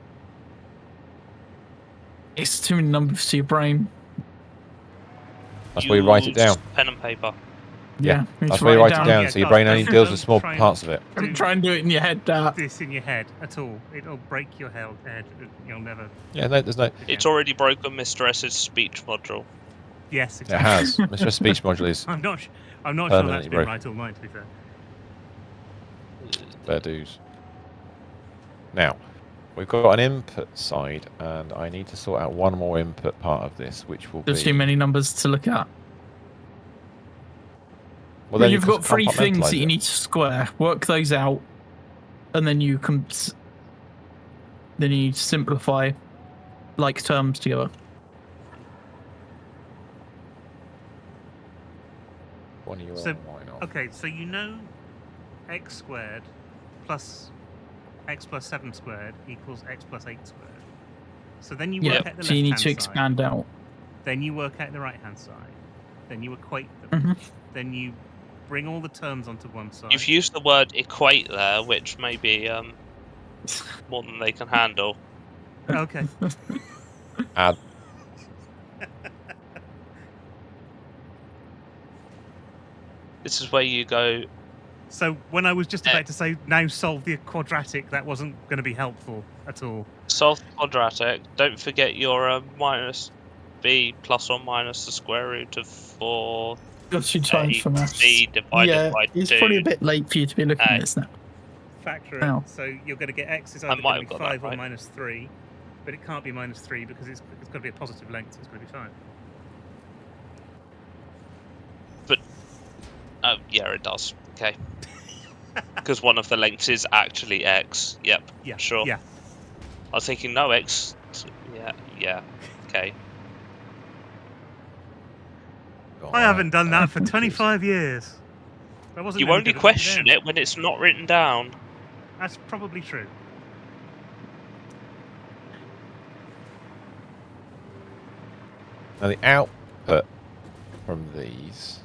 Speaker 5: It's too many numbers to your brain.
Speaker 4: That's where you write it
Speaker 3: Use
Speaker 4: down.
Speaker 3: Pen and paper.
Speaker 5: Yeah,
Speaker 4: That's where you write it down,
Speaker 2: Yeah,
Speaker 4: so your
Speaker 2: God,
Speaker 4: brain only
Speaker 2: don't-
Speaker 4: deals
Speaker 2: don't
Speaker 4: with small
Speaker 2: try and-
Speaker 4: parts of it.
Speaker 5: Don't try and do it in your head, Dad.
Speaker 2: This in your head at all. It'll break your head. You'll never.
Speaker 4: Yeah, no, there's no...
Speaker 3: It's already broken Mr. S's speech module.
Speaker 2: Yes,
Speaker 4: It
Speaker 2: exactly.
Speaker 4: has. Mr. Speech Module is
Speaker 2: I'm not sure that's
Speaker 4: permanently
Speaker 2: been
Speaker 4: broken.
Speaker 2: right all night. To be fair.
Speaker 4: fair dues. Now, we've got an input side, and I need to sort out one more input part of this, which will
Speaker 5: There's
Speaker 4: be...
Speaker 5: too many numbers to look at.
Speaker 4: Well, then
Speaker 5: You've
Speaker 4: you
Speaker 5: got 3 things
Speaker 4: compartmentalise
Speaker 5: that you
Speaker 4: it.
Speaker 5: need to square. Work those out, and then you can. Then you need to simplify like terms together.
Speaker 4: One of you
Speaker 2: So-
Speaker 4: on, mine off.
Speaker 2: Okay, so you know, x squared plus x plus 7 squared equals x plus 8 squared. So then you
Speaker 5: Yeah,
Speaker 2: work out the
Speaker 5: so you need
Speaker 2: left-hand
Speaker 5: to
Speaker 2: side.
Speaker 5: expand out.
Speaker 2: Then you work out the right hand side. Then you equate them.
Speaker 5: Mhm.
Speaker 2: Then you bring all the terms onto one side.
Speaker 3: You've used the word equate there, which may be more than they can handle.
Speaker 2: Okay.
Speaker 4: Add.
Speaker 3: This is where you go.
Speaker 2: So when I was just about to say now solve the quadratic, that wasn't going to be helpful at all.
Speaker 3: Solve the quadratic. Don't forget your minus b plus or minus the square root of 4
Speaker 5: Got 2 times for maths.
Speaker 3: c divided
Speaker 5: Yeah,
Speaker 3: by 2.
Speaker 5: it's probably a bit late for you to be looking at this now.
Speaker 2: Factor it.
Speaker 5: Ow.
Speaker 2: So you're going to get x is
Speaker 3: I
Speaker 2: either
Speaker 3: might
Speaker 2: going to
Speaker 3: have
Speaker 2: be
Speaker 3: got that
Speaker 2: 5 or
Speaker 3: right.
Speaker 2: minus 3, but it can't be minus 3 because it's got to be a positive length. So it's going to be 5.
Speaker 3: Oh, yeah, it does. Okay. Because one of the lengths is actually x. Yep.
Speaker 2: Yeah.
Speaker 3: Sure.
Speaker 2: Yeah.
Speaker 3: I was thinking no x. Yeah. Okay.
Speaker 2: I haven't done that for 25 years. That wasn't
Speaker 3: You
Speaker 2: any
Speaker 3: only
Speaker 2: good at
Speaker 3: question
Speaker 2: then.
Speaker 3: it when it's not written down.
Speaker 2: That's probably true.
Speaker 4: Now the output from these...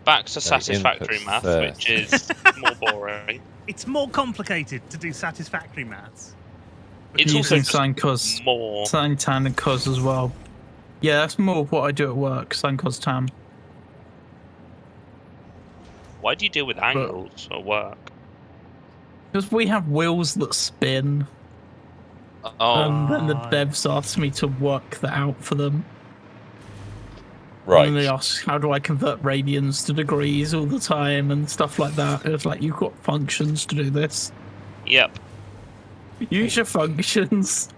Speaker 3: Back to
Speaker 4: So
Speaker 3: satisfactory
Speaker 4: inputs
Speaker 3: math,
Speaker 4: first.
Speaker 3: which is more boring.
Speaker 2: It's more complicated to do satisfactory maths.
Speaker 3: It's
Speaker 5: Using
Speaker 3: also just
Speaker 5: sine, cos,
Speaker 3: more.
Speaker 5: sine, tan, and cos as well. Yeah, that's more of what I do at work. Sine, cos, tan.
Speaker 3: Why do you deal with angles at work?
Speaker 5: Because we have wheels that spin,
Speaker 3: Oh,
Speaker 5: and then the
Speaker 2: Ah,
Speaker 5: devs ask me to work that out for them.
Speaker 4: Right.
Speaker 5: And then they ask, how do I convert radians to degrees all the time and stuff like that. It's like, you've got functions to do this.
Speaker 3: yep.
Speaker 5: Use your functions.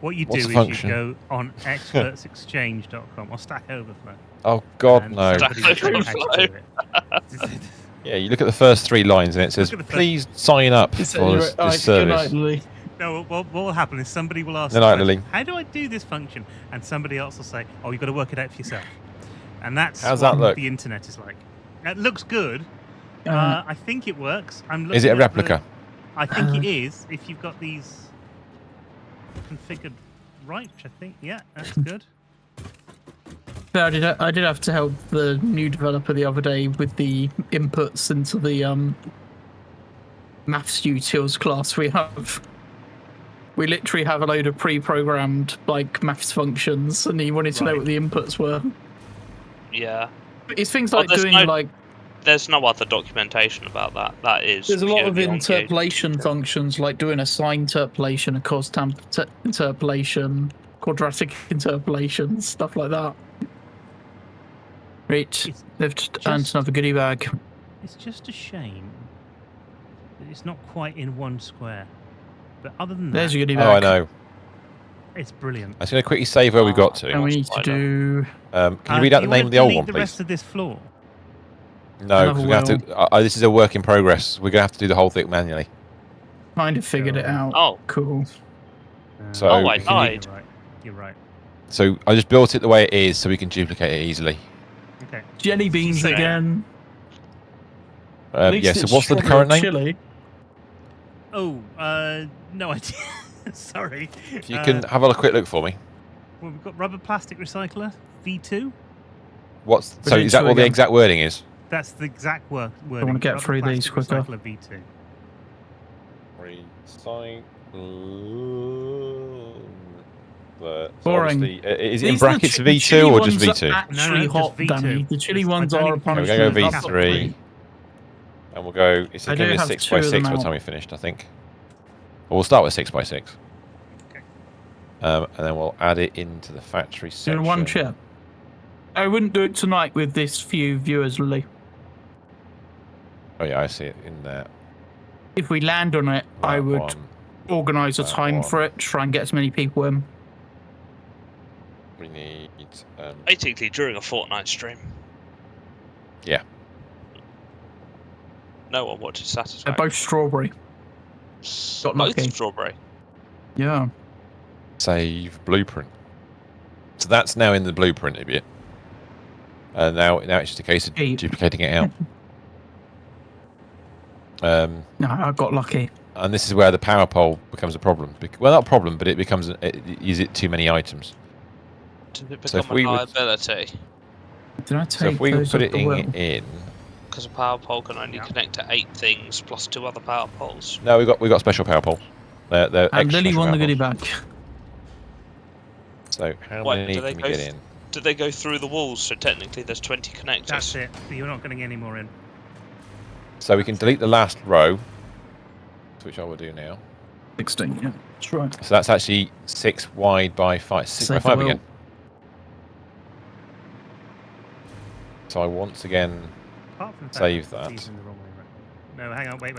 Speaker 2: What you
Speaker 4: What's
Speaker 2: do
Speaker 4: the
Speaker 2: is
Speaker 4: function?
Speaker 2: you go on expertsexchange.com or Stack Overflow.
Speaker 4: Oh, God,
Speaker 2: and
Speaker 4: no.
Speaker 2: somebody will tell you how to
Speaker 3: Overflow.
Speaker 2: do it.
Speaker 4: Yeah, you look at the first 3 lines and it says,
Speaker 2: Look at the
Speaker 4: please sign up for this
Speaker 5: Good
Speaker 4: service.
Speaker 5: night, Lily.
Speaker 2: No, what will happen is somebody will ask,
Speaker 4: Good
Speaker 2: the
Speaker 4: night,
Speaker 2: question,
Speaker 4: Lily.
Speaker 2: how do I do this function? And somebody else will say, oh, you've got to work it out for yourself. And that's
Speaker 4: How's
Speaker 2: what
Speaker 4: that look?
Speaker 2: the internet is like. It looks good. I think it works. I'm
Speaker 4: Is it a
Speaker 2: looking at the-
Speaker 4: replica?
Speaker 2: I think it is, if you've got these configured right, which I think, yeah, that's good.
Speaker 5: But I did have to help the new developer the other day with the inputs into the maths utils class we have. We literally have a load of pre-programmed like maths functions, and he wanted to know
Speaker 2: Right.
Speaker 5: what the inputs were.
Speaker 3: Yeah.
Speaker 5: But it's things
Speaker 3: Well,
Speaker 5: like
Speaker 3: there's
Speaker 5: doing
Speaker 3: no-
Speaker 5: like
Speaker 3: There's no other documentation about that. That is.
Speaker 5: there's a lot of
Speaker 3: purely on the
Speaker 5: interpolation
Speaker 3: ADT.
Speaker 5: functions, like doing a sine interpolation, a cos interpolation, quadratic interpolation, stuff like that. Right,
Speaker 2: It's
Speaker 5: they've earned
Speaker 2: just-
Speaker 5: another goodie bag.
Speaker 2: It's just a shame that it's not quite in one square. But other than
Speaker 5: There's
Speaker 2: that,
Speaker 5: your goodie bag.
Speaker 4: Oh, I know.
Speaker 2: it's brilliant.
Speaker 4: I'm just going to quickly save where we got to.
Speaker 5: And we need to
Speaker 3: Spider.
Speaker 5: do
Speaker 4: Can you read out
Speaker 2: do
Speaker 4: the
Speaker 2: you
Speaker 4: name
Speaker 2: wanna
Speaker 4: of the old
Speaker 2: delete
Speaker 4: one,
Speaker 2: the
Speaker 4: please?
Speaker 2: rest of this floor?
Speaker 4: No, because we're going to have to... this is a work in progress. We're going to have to do the whole thing manually.
Speaker 5: kind of figured it out.
Speaker 3: Oh.
Speaker 5: Cool.
Speaker 4: So
Speaker 3: Oh, I
Speaker 4: can you-
Speaker 3: died.
Speaker 2: You're right. You're right.
Speaker 4: So I just built it the way it is so we can duplicate it easily.
Speaker 2: Okay.
Speaker 5: Jelly beans
Speaker 2: So-
Speaker 5: again. At least
Speaker 4: Yeah, so
Speaker 5: it's
Speaker 4: what's the
Speaker 5: strawberry
Speaker 4: current name?
Speaker 5: chili.
Speaker 2: Oh, no idea. Sorry.
Speaker 4: If you can have a quick look for me.
Speaker 2: Well, we've got rubber plastic recycler V2.
Speaker 4: So is that what the
Speaker 5: again.
Speaker 4: exact wording is?
Speaker 2: That's the exact wording.
Speaker 5: I want to get
Speaker 2: Rubber
Speaker 5: through these
Speaker 2: plastic
Speaker 5: quicker.
Speaker 2: recycler V2.
Speaker 4: So
Speaker 5: Boring.
Speaker 4: obviously, is it
Speaker 5: These
Speaker 4: in
Speaker 5: are the
Speaker 4: brackets
Speaker 5: the
Speaker 4: V2
Speaker 5: chili
Speaker 4: or
Speaker 5: ones
Speaker 4: just
Speaker 5: are
Speaker 4: V2?
Speaker 5: actually
Speaker 2: just
Speaker 5: hot,
Speaker 2: V2.
Speaker 5: Danny. The chili
Speaker 2: Just- I
Speaker 5: ones
Speaker 2: don't
Speaker 5: are a
Speaker 2: even care.
Speaker 4: Okay, we're
Speaker 5: punishment.
Speaker 4: going to
Speaker 5: I've
Speaker 4: go
Speaker 5: got
Speaker 4: V3.
Speaker 5: three.
Speaker 4: And we'll go. It's
Speaker 5: I
Speaker 4: going to
Speaker 5: do
Speaker 4: be a
Speaker 5: have
Speaker 4: 6
Speaker 5: two
Speaker 4: by
Speaker 5: of
Speaker 4: 6
Speaker 5: them
Speaker 4: by the
Speaker 5: out.
Speaker 4: time we finished, I think. Or we'll start with 6 by 6.
Speaker 2: Okay.
Speaker 4: And then we'll add it into the factory section.
Speaker 5: In one chip. I wouldn't do it tonight with this few viewers, Lily.
Speaker 4: Oh yeah, I see it in there.
Speaker 5: If we land on it, I
Speaker 4: That
Speaker 5: would
Speaker 4: one.
Speaker 5: organise a
Speaker 4: That
Speaker 5: time
Speaker 4: one.
Speaker 5: for it, try and get as many people in.
Speaker 4: We need.
Speaker 3: Basically, during a Fortnite stream.
Speaker 4: Yeah.
Speaker 3: No one watches
Speaker 5: They're
Speaker 3: Satisfactory.
Speaker 5: both strawberry. got
Speaker 3: Both
Speaker 5: lucky.
Speaker 3: strawberry.
Speaker 5: Yeah.
Speaker 4: Save blueprint. So that's now in the blueprint a bit. Now it's just a case of
Speaker 5: Hey.
Speaker 4: duplicating it out.
Speaker 5: No, I got lucky.
Speaker 4: And this is where the power pole becomes a problem. Well, not a problem, but it becomes. Is it too many items?
Speaker 3: Does it
Speaker 4: So if
Speaker 3: become
Speaker 4: we
Speaker 3: a
Speaker 4: would-
Speaker 3: liability?
Speaker 5: Did I
Speaker 4: So if
Speaker 5: take
Speaker 4: we
Speaker 5: those
Speaker 4: put
Speaker 5: off
Speaker 4: it
Speaker 5: the wheel?
Speaker 4: in.
Speaker 3: Because a power pole can only
Speaker 2: Yeah.
Speaker 3: connect to 8 things plus 2 other power poles.
Speaker 4: No, we got special power poles. They're
Speaker 5: And
Speaker 4: extra
Speaker 5: Lily
Speaker 4: special
Speaker 5: won the
Speaker 4: power
Speaker 5: goodie
Speaker 4: poles.
Speaker 5: bag.
Speaker 4: So how
Speaker 3: Wait,
Speaker 4: many
Speaker 3: do they
Speaker 4: can we
Speaker 3: go
Speaker 4: get in?
Speaker 3: Do they go through the walls? So technically, there's 20 connectors.
Speaker 2: That's it. You're not getting any more in.
Speaker 4: So we can delete the last row, which I will do now.
Speaker 5: 16, yeah. That's right.
Speaker 4: So that's actually 6 wide by 5. 6 by
Speaker 5: Save
Speaker 4: 5
Speaker 5: the
Speaker 4: again.
Speaker 5: wheel.
Speaker 4: So I once again.
Speaker 2: Apart from the fact
Speaker 4: Save
Speaker 2: that.
Speaker 4: that.
Speaker 2: Using the wrong way around. No, hang on. Wait.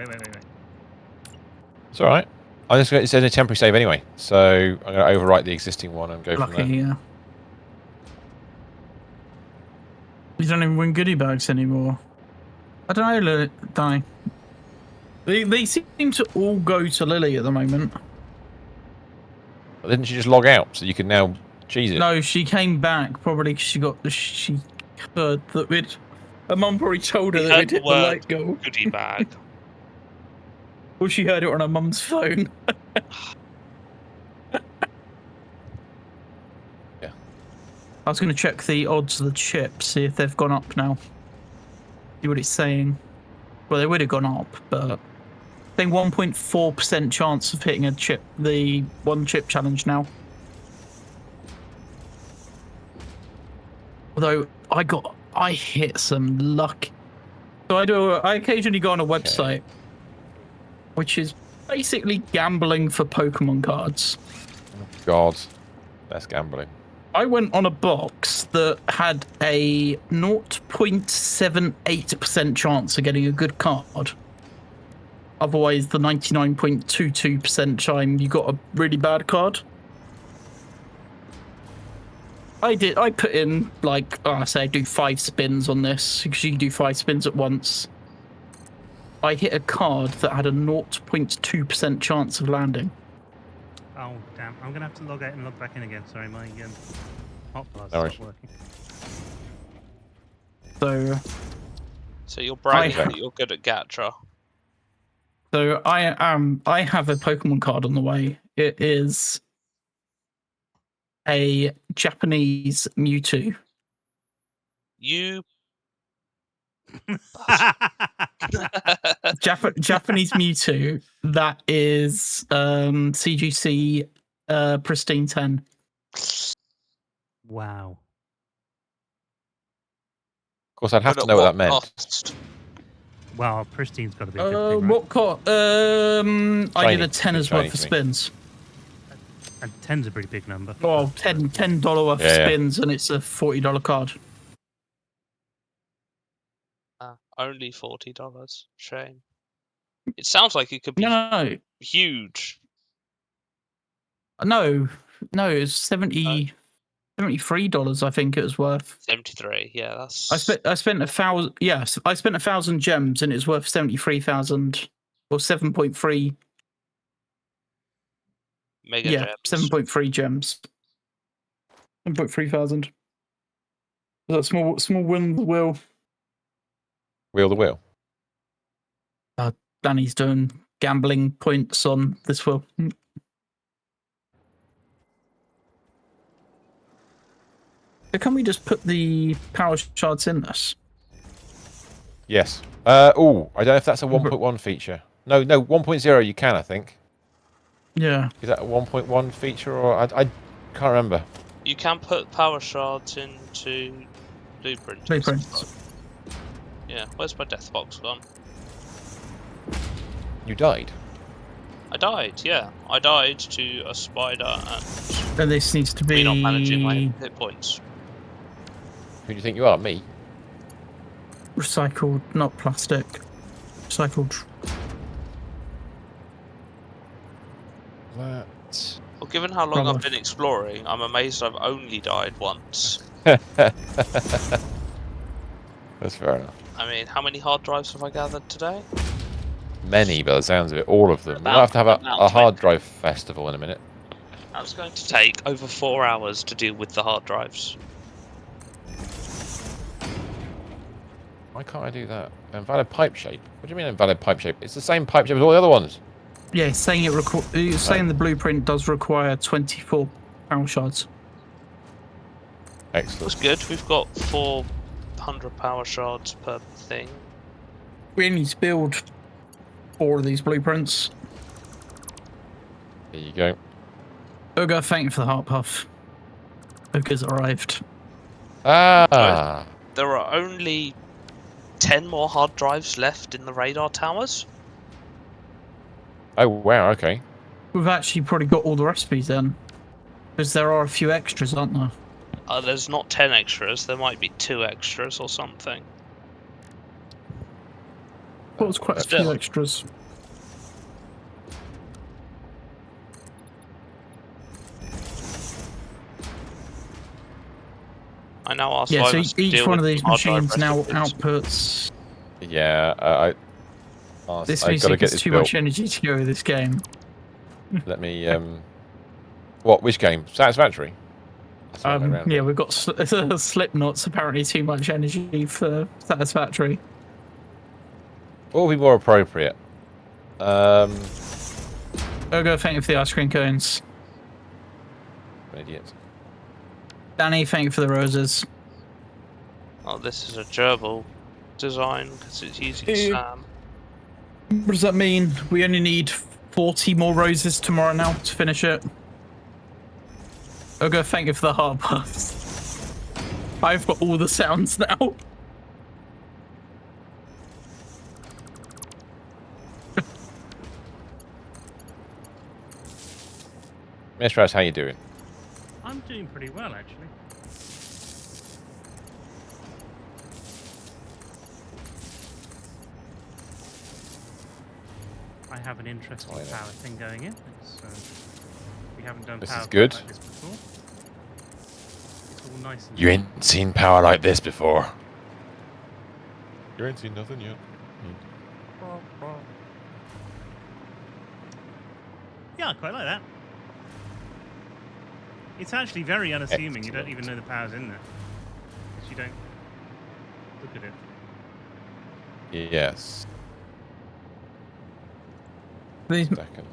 Speaker 4: It's all right. It says a temporary save anyway, so I'm going to overwrite the existing one and go from
Speaker 5: Lucky,
Speaker 4: there.
Speaker 5: yeah. You don't even win goodie bags anymore. I don't know, Danny. They seem to all go to Lily at the moment.
Speaker 4: But didn't she just log out so you can now cheese it?
Speaker 5: No, she came back probably 'cause she heard that we'd. Her mum probably told her
Speaker 3: We
Speaker 5: that
Speaker 3: heard
Speaker 5: we'd
Speaker 3: the
Speaker 5: hit the
Speaker 3: word
Speaker 5: light goal.
Speaker 3: goodie bag.
Speaker 5: Or she heard it on her mum's phone.
Speaker 4: Yeah.
Speaker 5: I was going to check the odds of the chips, see if they've gone up now. See what it's saying. Well, they would have gone up, but I think 1.4% chance of hitting a chip, the one chip challenge now. Although I hit some luck. So I occasionally go on a website, which is basically gambling for Pokemon cards.
Speaker 4: God, that's gambling.
Speaker 5: I went on a box that had a 0.78% chance of getting a good card. Otherwise, the 99.22% chime, you got a really bad card. I put in, like, I do 5 spins on this, because you can do 5 spins at once. I hit a card that had a 0.2% chance of landing.
Speaker 2: Oh damn! I'm gonna have to log out and log back in again. Sorry, my hotbar
Speaker 4: No worries.
Speaker 2: stopped working.
Speaker 3: So you're bragging
Speaker 5: I-
Speaker 3: that you're good at Gatra.
Speaker 5: So I have a Pokemon card on the way. It is a Japanese Mewtwo.
Speaker 3: You.
Speaker 5: Japanese Mewtwo that is CGC Pristine 10.
Speaker 2: Wow.
Speaker 4: Of course, I'd have
Speaker 3: But
Speaker 4: to
Speaker 3: at
Speaker 4: know what that meant.
Speaker 3: cost?
Speaker 2: Wow, pristine's got to be a good thing, right?
Speaker 5: What card? I did
Speaker 4: Shiny.
Speaker 5: a tenner's
Speaker 4: Shiny
Speaker 5: worth of
Speaker 4: to me.
Speaker 5: spins.
Speaker 2: And 10's a pretty big number.
Speaker 5: Well, $10 worth of
Speaker 4: Yeah.
Speaker 5: spins, and it's a $40 card.
Speaker 3: Only $40. Shame. It sounds like it could be
Speaker 5: No,
Speaker 3: huge.
Speaker 5: no, it's $73. I think it was worth.
Speaker 3: 73. Yeah, that's.
Speaker 5: I spent 1,000. Yes, I spent 1,000 gems, and it's worth 73,000 or 7.3
Speaker 3: Mega
Speaker 5: Yeah,
Speaker 3: gems.
Speaker 5: 7.3 gems. 7.3 thousand. Is that small win the wheel?
Speaker 4: Wheel the wheel.
Speaker 5: Danny's doing gambling points on this wheel. So can we just put the power shards in this?
Speaker 4: Yes. I don't know if that's a 1.1 feature. No, 1.0 you can, I think.
Speaker 5: Yeah.
Speaker 4: Is that a 1.1 feature or I can't remember.
Speaker 3: You can put power shards into blueprints.
Speaker 5: Blueprints.
Speaker 3: Yeah, where's my death box gone?
Speaker 4: You died.
Speaker 3: I died, yeah. I died to a spider and
Speaker 5: And this needs to
Speaker 3: me not managing my
Speaker 5: be
Speaker 3: hit points.
Speaker 4: Who do you think you are? Me?
Speaker 5: recycled, not plastic. Recycled.
Speaker 4: That.
Speaker 3: Well, given how long
Speaker 5: Rubber.
Speaker 3: I've been exploring, I'm amazed I've only died once.
Speaker 4: That's fair enough.
Speaker 3: I mean, how many hard drives have I gathered today?
Speaker 4: Many, by the sounds of it, all of them. We might have to have
Speaker 3: About
Speaker 4: a hard
Speaker 3: 20.
Speaker 4: drive festival in a minute.
Speaker 3: That's going to take over 4 hours to deal with the hard drives.
Speaker 4: Why can't I do that? Invalid pipe shape. What do you mean invalid pipe shape? It's the same pipe shape as all the other ones.
Speaker 5: Yeah, it's saying it's saying the blueprint does require 24 power shards.
Speaker 4: Excellent.
Speaker 3: That's good. We've got 400 power shards per thing.
Speaker 5: We need to build 4 of these blueprints.
Speaker 4: There you go.
Speaker 5: Ogre, thank you for the heart puff. Ogre's arrived.
Speaker 4: Ah.
Speaker 3: There are only 10 more hard drives left in the radar towers.
Speaker 4: Oh wow. Okay.
Speaker 5: We've actually probably got all the recipes then. Because there are a few extras, aren't there?
Speaker 3: There's not 10 extras. There might be 2 extras or something.
Speaker 5: Well, there's quite a few
Speaker 3: Still.
Speaker 5: extras.
Speaker 3: I now ask
Speaker 5: Yeah,
Speaker 3: why
Speaker 5: so
Speaker 3: must
Speaker 5: each
Speaker 3: deal
Speaker 5: one of
Speaker 3: with
Speaker 5: these
Speaker 3: hard drive
Speaker 5: machines now
Speaker 3: recipes.
Speaker 5: outputs.
Speaker 4: Yeah.
Speaker 5: This
Speaker 4: I've got to
Speaker 5: music
Speaker 4: get
Speaker 5: is
Speaker 4: this
Speaker 5: too
Speaker 4: built.
Speaker 5: much energy to go with this game.
Speaker 4: Let me. What? Which game? Satisfactory. That's the right way around.
Speaker 5: Yeah, we've got Slipknot's apparently too much energy for Satisfactory.
Speaker 4: What would be more appropriate?
Speaker 5: Ogre, thank you for the ice cream cones.
Speaker 4: Idiot.
Speaker 5: Danny, thank you for the roses.
Speaker 3: Oh, this is a gerbil design because it's using SAM.
Speaker 5: What does that mean? We only need 40 more roses tomorrow now to finish it. Ogre, thank you for the heart puffs. I've got all the sounds now.
Speaker 4: Mr. Rouse, how you doing?
Speaker 2: I'm doing pretty well, actually. I have an interesting
Speaker 4: I know.
Speaker 2: power thing going in. We haven't done
Speaker 4: This
Speaker 2: power
Speaker 4: is good.
Speaker 2: like this before. It's all nice and
Speaker 4: You ain't seen power like this before. You ain't seen nothing yet.
Speaker 2: Yeah, I quite like that. It's actually very unassuming. You don't even know the power's in there. Because you don't look at it.
Speaker 4: Yes.
Speaker 5: These,
Speaker 4: Second.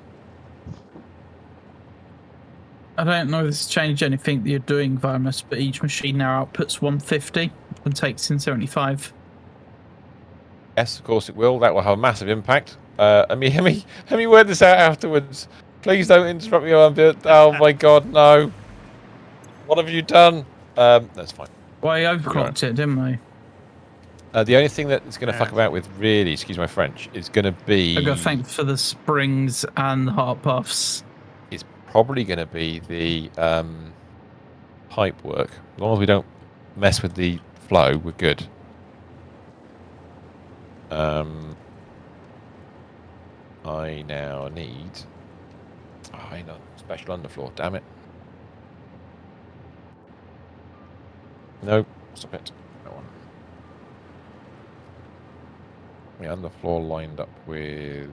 Speaker 5: I don't know if this has changed anything that you're doing, Vimus, but each machine now outputs 150 and takes in 75.
Speaker 4: Yes, of course it will. That will have a massive impact. Let me word this out afterwards. Please don't interrupt me while I'm doing. Oh my God, no! What have you done? That's fine.
Speaker 5: Well, I overclocked it, didn't I?
Speaker 4: The only thing that it's going to fuck about with, really, excuse my French, is going to be.
Speaker 5: I got thanks for the springs and the heart puffs.
Speaker 4: It's probably going to be the pipe work. As long as we don't mess with the flow, we're good. I now need. Oh, I know special underfloor. Damn it. No, stop it. That one. The underfloor lined up with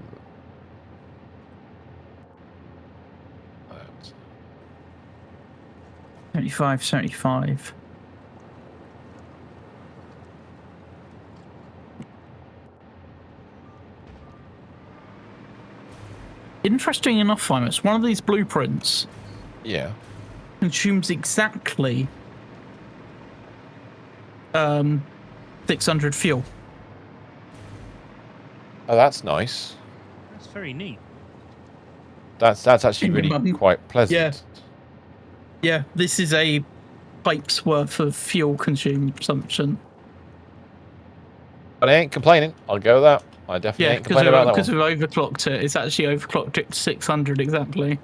Speaker 4: that.
Speaker 5: 75, 75. Interesting enough, Finus, one of these blueprints
Speaker 4: Yeah.
Speaker 5: consumes exactly 600 fuel.
Speaker 4: Oh, that's nice.
Speaker 2: That's very neat.
Speaker 4: That's actually really
Speaker 5: Minimum.
Speaker 4: quite pleasant.
Speaker 5: Yeah, this is a pipe's worth of fuel consumption.
Speaker 4: But I ain't complaining. I'll go with that. I definitely
Speaker 5: Yeah,
Speaker 4: ain't complaining about that
Speaker 5: because
Speaker 4: one.
Speaker 5: we've overclocked it. It's actually overclocked it to 600 exactly.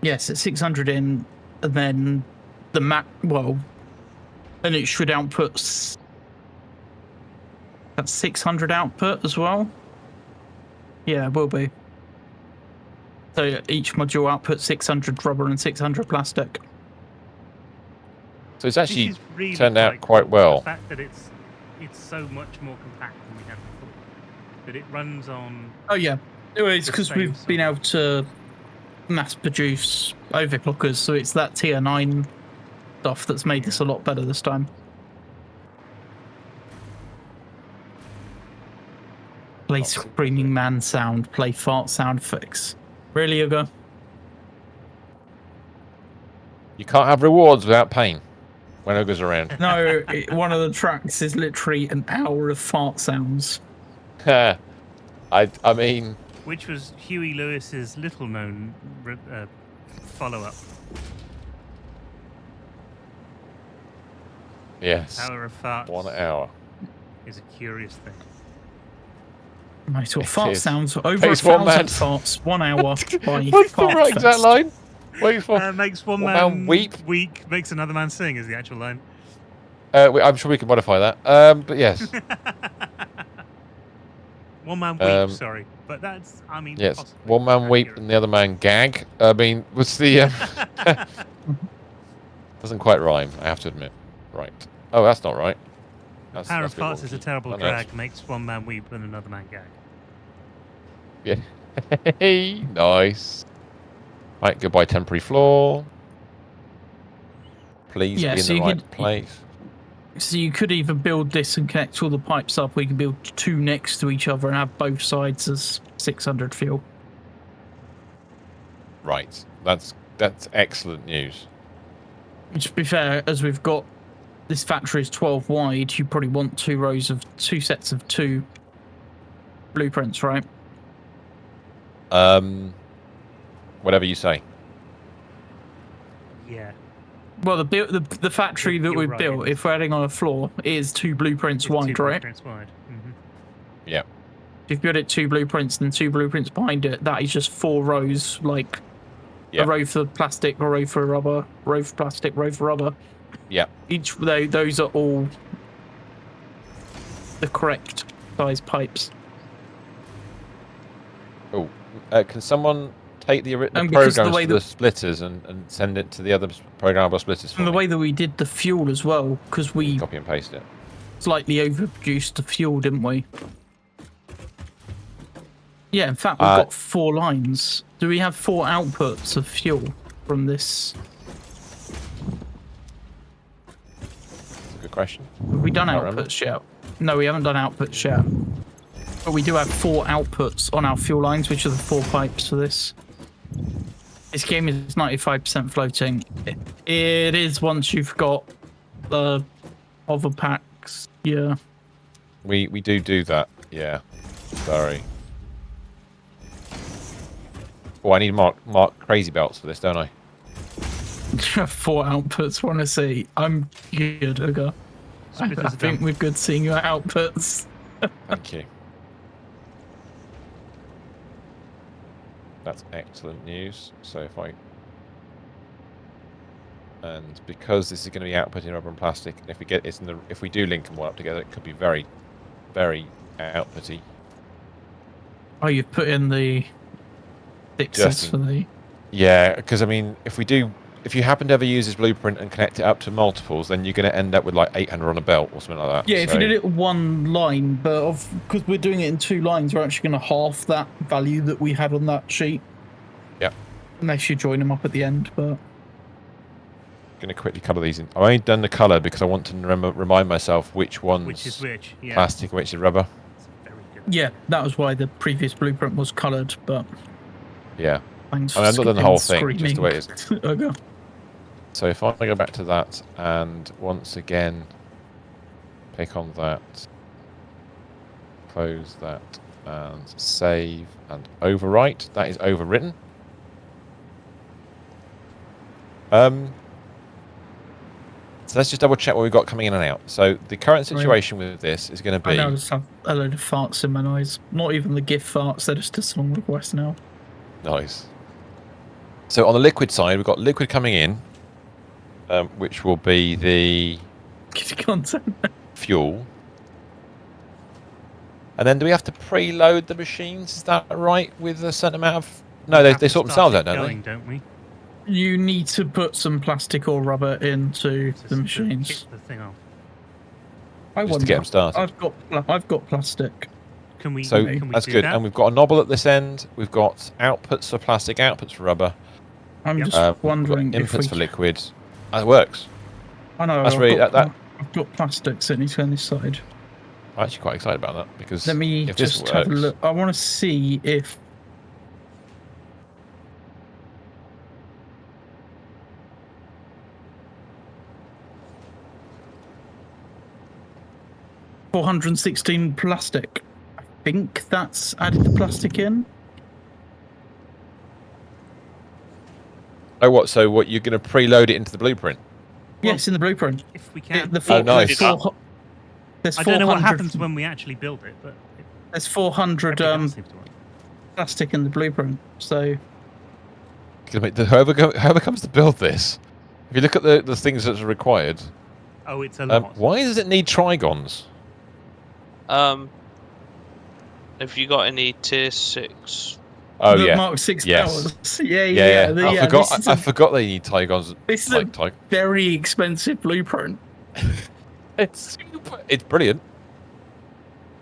Speaker 5: Yes, it's 600 in, and then the map. Well, and it should output. That's 600 output as well. Yeah, it will be. So each module outputs 600 rubber and 600 plastic.
Speaker 4: So it's
Speaker 2: This
Speaker 4: actually
Speaker 2: is really
Speaker 4: turned out
Speaker 2: cool.
Speaker 4: quite well.
Speaker 2: The fact that it's so much more compact than we had before. That it runs on.
Speaker 5: Oh yeah, it's
Speaker 2: The
Speaker 5: because
Speaker 2: same
Speaker 5: we've been
Speaker 2: sort
Speaker 5: able to mass produce overclockers, so it's that tier 9 stuff that's made this a lot better this time. Play screaming man sound, play fart sound effects. Really, Hugo?
Speaker 4: You can't have rewards without pain when Ogre's around.
Speaker 5: No, one of the tracks is literally an hour of fart sounds.
Speaker 4: I mean...
Speaker 2: Which was Huey Lewis's little-known follow-up.
Speaker 4: Yes.
Speaker 2: Hour of farts.
Speaker 4: 1 hour.
Speaker 2: Is a curious thing.
Speaker 5: Right, well,
Speaker 4: It
Speaker 5: fart
Speaker 4: is.
Speaker 5: sounds over
Speaker 4: Takes
Speaker 5: 1,000
Speaker 4: one man.
Speaker 5: farts, 1 hour by
Speaker 4: What's the
Speaker 5: Fart
Speaker 4: right exact
Speaker 5: Fest.
Speaker 4: line? Wait for...
Speaker 2: Makes one
Speaker 4: One
Speaker 2: man
Speaker 4: man weep.
Speaker 2: weak, makes another man sing is the actual line.
Speaker 4: I'm sure we can modify that. But yes.
Speaker 2: One man weep, sorry. But that's, I mean...
Speaker 4: Yes.
Speaker 2: possibly
Speaker 4: One man weep
Speaker 2: accurate.
Speaker 4: and the other man gag. I mean, what's the... Doesn't quite rhyme, I have to admit. Right. Oh, that's not right. That's,
Speaker 2: Power
Speaker 4: that's
Speaker 2: of
Speaker 4: a bit
Speaker 2: farts is a
Speaker 4: wonky.
Speaker 2: terrible
Speaker 4: Oh, no,
Speaker 2: drag, makes one man weep and another man gag.
Speaker 4: Yeah. Nice. Right, goodbye temporary floor. Please
Speaker 5: Yeah,
Speaker 4: be in
Speaker 5: so
Speaker 4: the
Speaker 5: you
Speaker 4: right
Speaker 5: could-
Speaker 4: place.
Speaker 5: So you could either build this and connect all the pipes up, or you can build 2 next to each other and have both sides as 600 fuel.
Speaker 4: Right. That's excellent news.
Speaker 5: Which, to be fair, as we've got this factory is 12 wide, you probably want 2 sets of 2 blueprints, right?
Speaker 4: Whatever you say.
Speaker 2: Yeah.
Speaker 5: Well, the factory that
Speaker 2: You're
Speaker 5: we've
Speaker 2: right,
Speaker 5: built,
Speaker 2: it is.
Speaker 5: if we're adding on a floor, is 2 blueprints
Speaker 2: It's
Speaker 5: wide,
Speaker 2: 2
Speaker 5: right?
Speaker 2: blueprints wide. Mm-hmm.
Speaker 4: Yeah.
Speaker 5: If you build it 2 blueprints and 2 blueprints behind it, that is just 4 rows, like
Speaker 4: Yeah.
Speaker 5: a row for plastic, a row for rubber, row for plastic, row for rubber.
Speaker 4: Yeah.
Speaker 5: Those are all the correct size pipes.
Speaker 4: Oh, can someone take the
Speaker 5: And because
Speaker 4: programs
Speaker 5: the way
Speaker 4: for the
Speaker 5: that-
Speaker 4: splitters and send it to the other programmable splitters for
Speaker 5: And the
Speaker 4: me?
Speaker 5: way that we did the fuel as well, because we
Speaker 4: Copy and paste it.
Speaker 5: slightly overproduced the fuel, didn't we? Yeah, in fact, we've got 4 lines. Do we have 4 outputs of fuel from this?
Speaker 4: That's a good question.
Speaker 5: Have we done
Speaker 4: Can't remember.
Speaker 5: outputs yet? No, we haven't done outputs yet. But we do have 4 outputs on our fuel lines, which are the 4 pipes for this. This game is 95% floating. It is once you've got the other packs. Yeah.
Speaker 4: We do that. Yeah. Sorry. Oh, I need mark crazy belts for this, don't I?
Speaker 5: 4 outputs, want to see. I'm good, Uga. I
Speaker 2: Splitters are
Speaker 5: think
Speaker 2: done.
Speaker 5: we're good seeing your outputs.
Speaker 4: Thank you. That's excellent news. So if I... And because this is going to be output in rubber and plastic, if we get it's in the if we do link them all up together, it could be very, very outputty.
Speaker 5: Oh, you've put in the fixes
Speaker 4: Just
Speaker 5: for the...
Speaker 4: Yeah, because I mean, if you happen to ever use this blueprint and connect it up to multiples, then you're going to end up with like 800 on a belt or something like that.
Speaker 5: Yeah, if you
Speaker 4: So-
Speaker 5: did it one line, but because we're doing it in 2 lines, we're actually going to half that value that we had on that sheet.
Speaker 4: Yeah.
Speaker 5: Unless you join them up at the end, but
Speaker 4: Going to quickly colour these in. I've only done the colour because I want to remind myself which one's
Speaker 2: Which is which? Yeah.
Speaker 4: plastic and which is rubber.
Speaker 2: It's very good.
Speaker 5: yeah, that was why the previous blueprint was coloured. But
Speaker 4: Yeah.
Speaker 5: thanks
Speaker 4: I mean, I've not done the whole thing,
Speaker 5: screaming.
Speaker 4: just the way it is.
Speaker 5: Okay.
Speaker 4: So if I go back to that and once again pick on that, close that and save and overwrite, that is overwritten. So let's just double check what we've got coming in and out. So the current situation with this is going to
Speaker 5: I
Speaker 4: be...
Speaker 5: now just have a load of farts in my nose. Not even the GIF farts, they're just a song request now.
Speaker 4: Nice. So on the liquid side, we've got liquid coming in, which will be the
Speaker 5: GIF content.
Speaker 4: fuel. And then do we have to preload the machines? Is that right? With a certain amount of... No, they sort themselves out, don't they?
Speaker 2: Don't we?
Speaker 5: You need to put some plastic or rubber into
Speaker 2: Just
Speaker 5: the
Speaker 2: to
Speaker 5: machines.
Speaker 2: kick the thing off.
Speaker 5: I
Speaker 4: Just
Speaker 5: wonder.
Speaker 4: to get them started.
Speaker 5: I've got plastic.
Speaker 2: Can we?
Speaker 4: So
Speaker 2: can we
Speaker 4: that's
Speaker 2: do
Speaker 4: good.
Speaker 2: That?
Speaker 4: And we've got a knobble at this end. We've got outputs for plastic, outputs for rubber.
Speaker 5: I'm just
Speaker 4: We've got
Speaker 5: wondering if we.
Speaker 4: inputs for liquid. That works.
Speaker 5: I know.
Speaker 4: That's really
Speaker 5: I've got plastics that need to go on this side.
Speaker 4: I'm actually quite excited about that because
Speaker 5: Let me
Speaker 4: if this
Speaker 5: just have a
Speaker 4: works-
Speaker 5: look. I want to see if. $416 plastic. I think that's added the plastic in.
Speaker 4: Oh, what? So what? You're going to preload it into the blueprint?
Speaker 5: Yes, in the blueprint.
Speaker 2: If we can.
Speaker 4: nice.
Speaker 5: There's
Speaker 2: I don't know what
Speaker 5: 400
Speaker 2: happens when we actually build it, but
Speaker 5: There's 400
Speaker 2: everything else seems to work.
Speaker 5: plastic in the blueprint. So
Speaker 4: Whoever comes to build this, if you look at the things that are required,
Speaker 2: Oh, it's a lot.
Speaker 4: why does it need trigons?
Speaker 3: Have you got any tier 6?
Speaker 4: Oh
Speaker 5: the
Speaker 4: yeah,
Speaker 5: Mark 6
Speaker 4: Yes.
Speaker 5: powers. Yeah.
Speaker 4: I forgot. I forgot they need trigons.
Speaker 5: This is a very expensive blueprint.
Speaker 4: It's brilliant.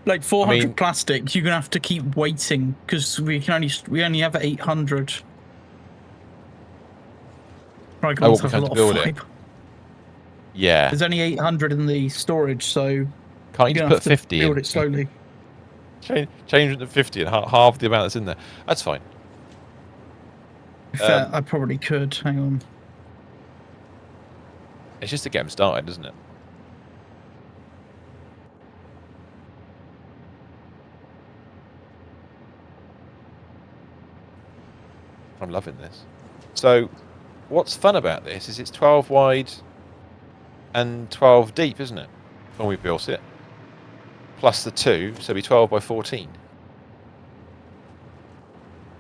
Speaker 5: Like 400
Speaker 4: I mean-
Speaker 5: plastic, you're gonna have to keep waiting because we only have 800. Right,
Speaker 4: Oh, what we can to build it. Yeah.
Speaker 5: There's only 800 in the storage, so
Speaker 4: Can't you
Speaker 5: you're
Speaker 4: just
Speaker 5: gonna
Speaker 4: put
Speaker 5: have to
Speaker 4: 50
Speaker 5: build
Speaker 4: in?
Speaker 5: it slowly.
Speaker 4: Change it to 50 and half the amount that's in there. That's fine.
Speaker 5: In fact, I probably could. Hang on.
Speaker 4: It's just to get them started, isn't it? I'm loving this. So, what's fun about this is it's 12 wide and 12 deep, isn't it? When we built it. Plus the 2, so it'll be 12 by 14.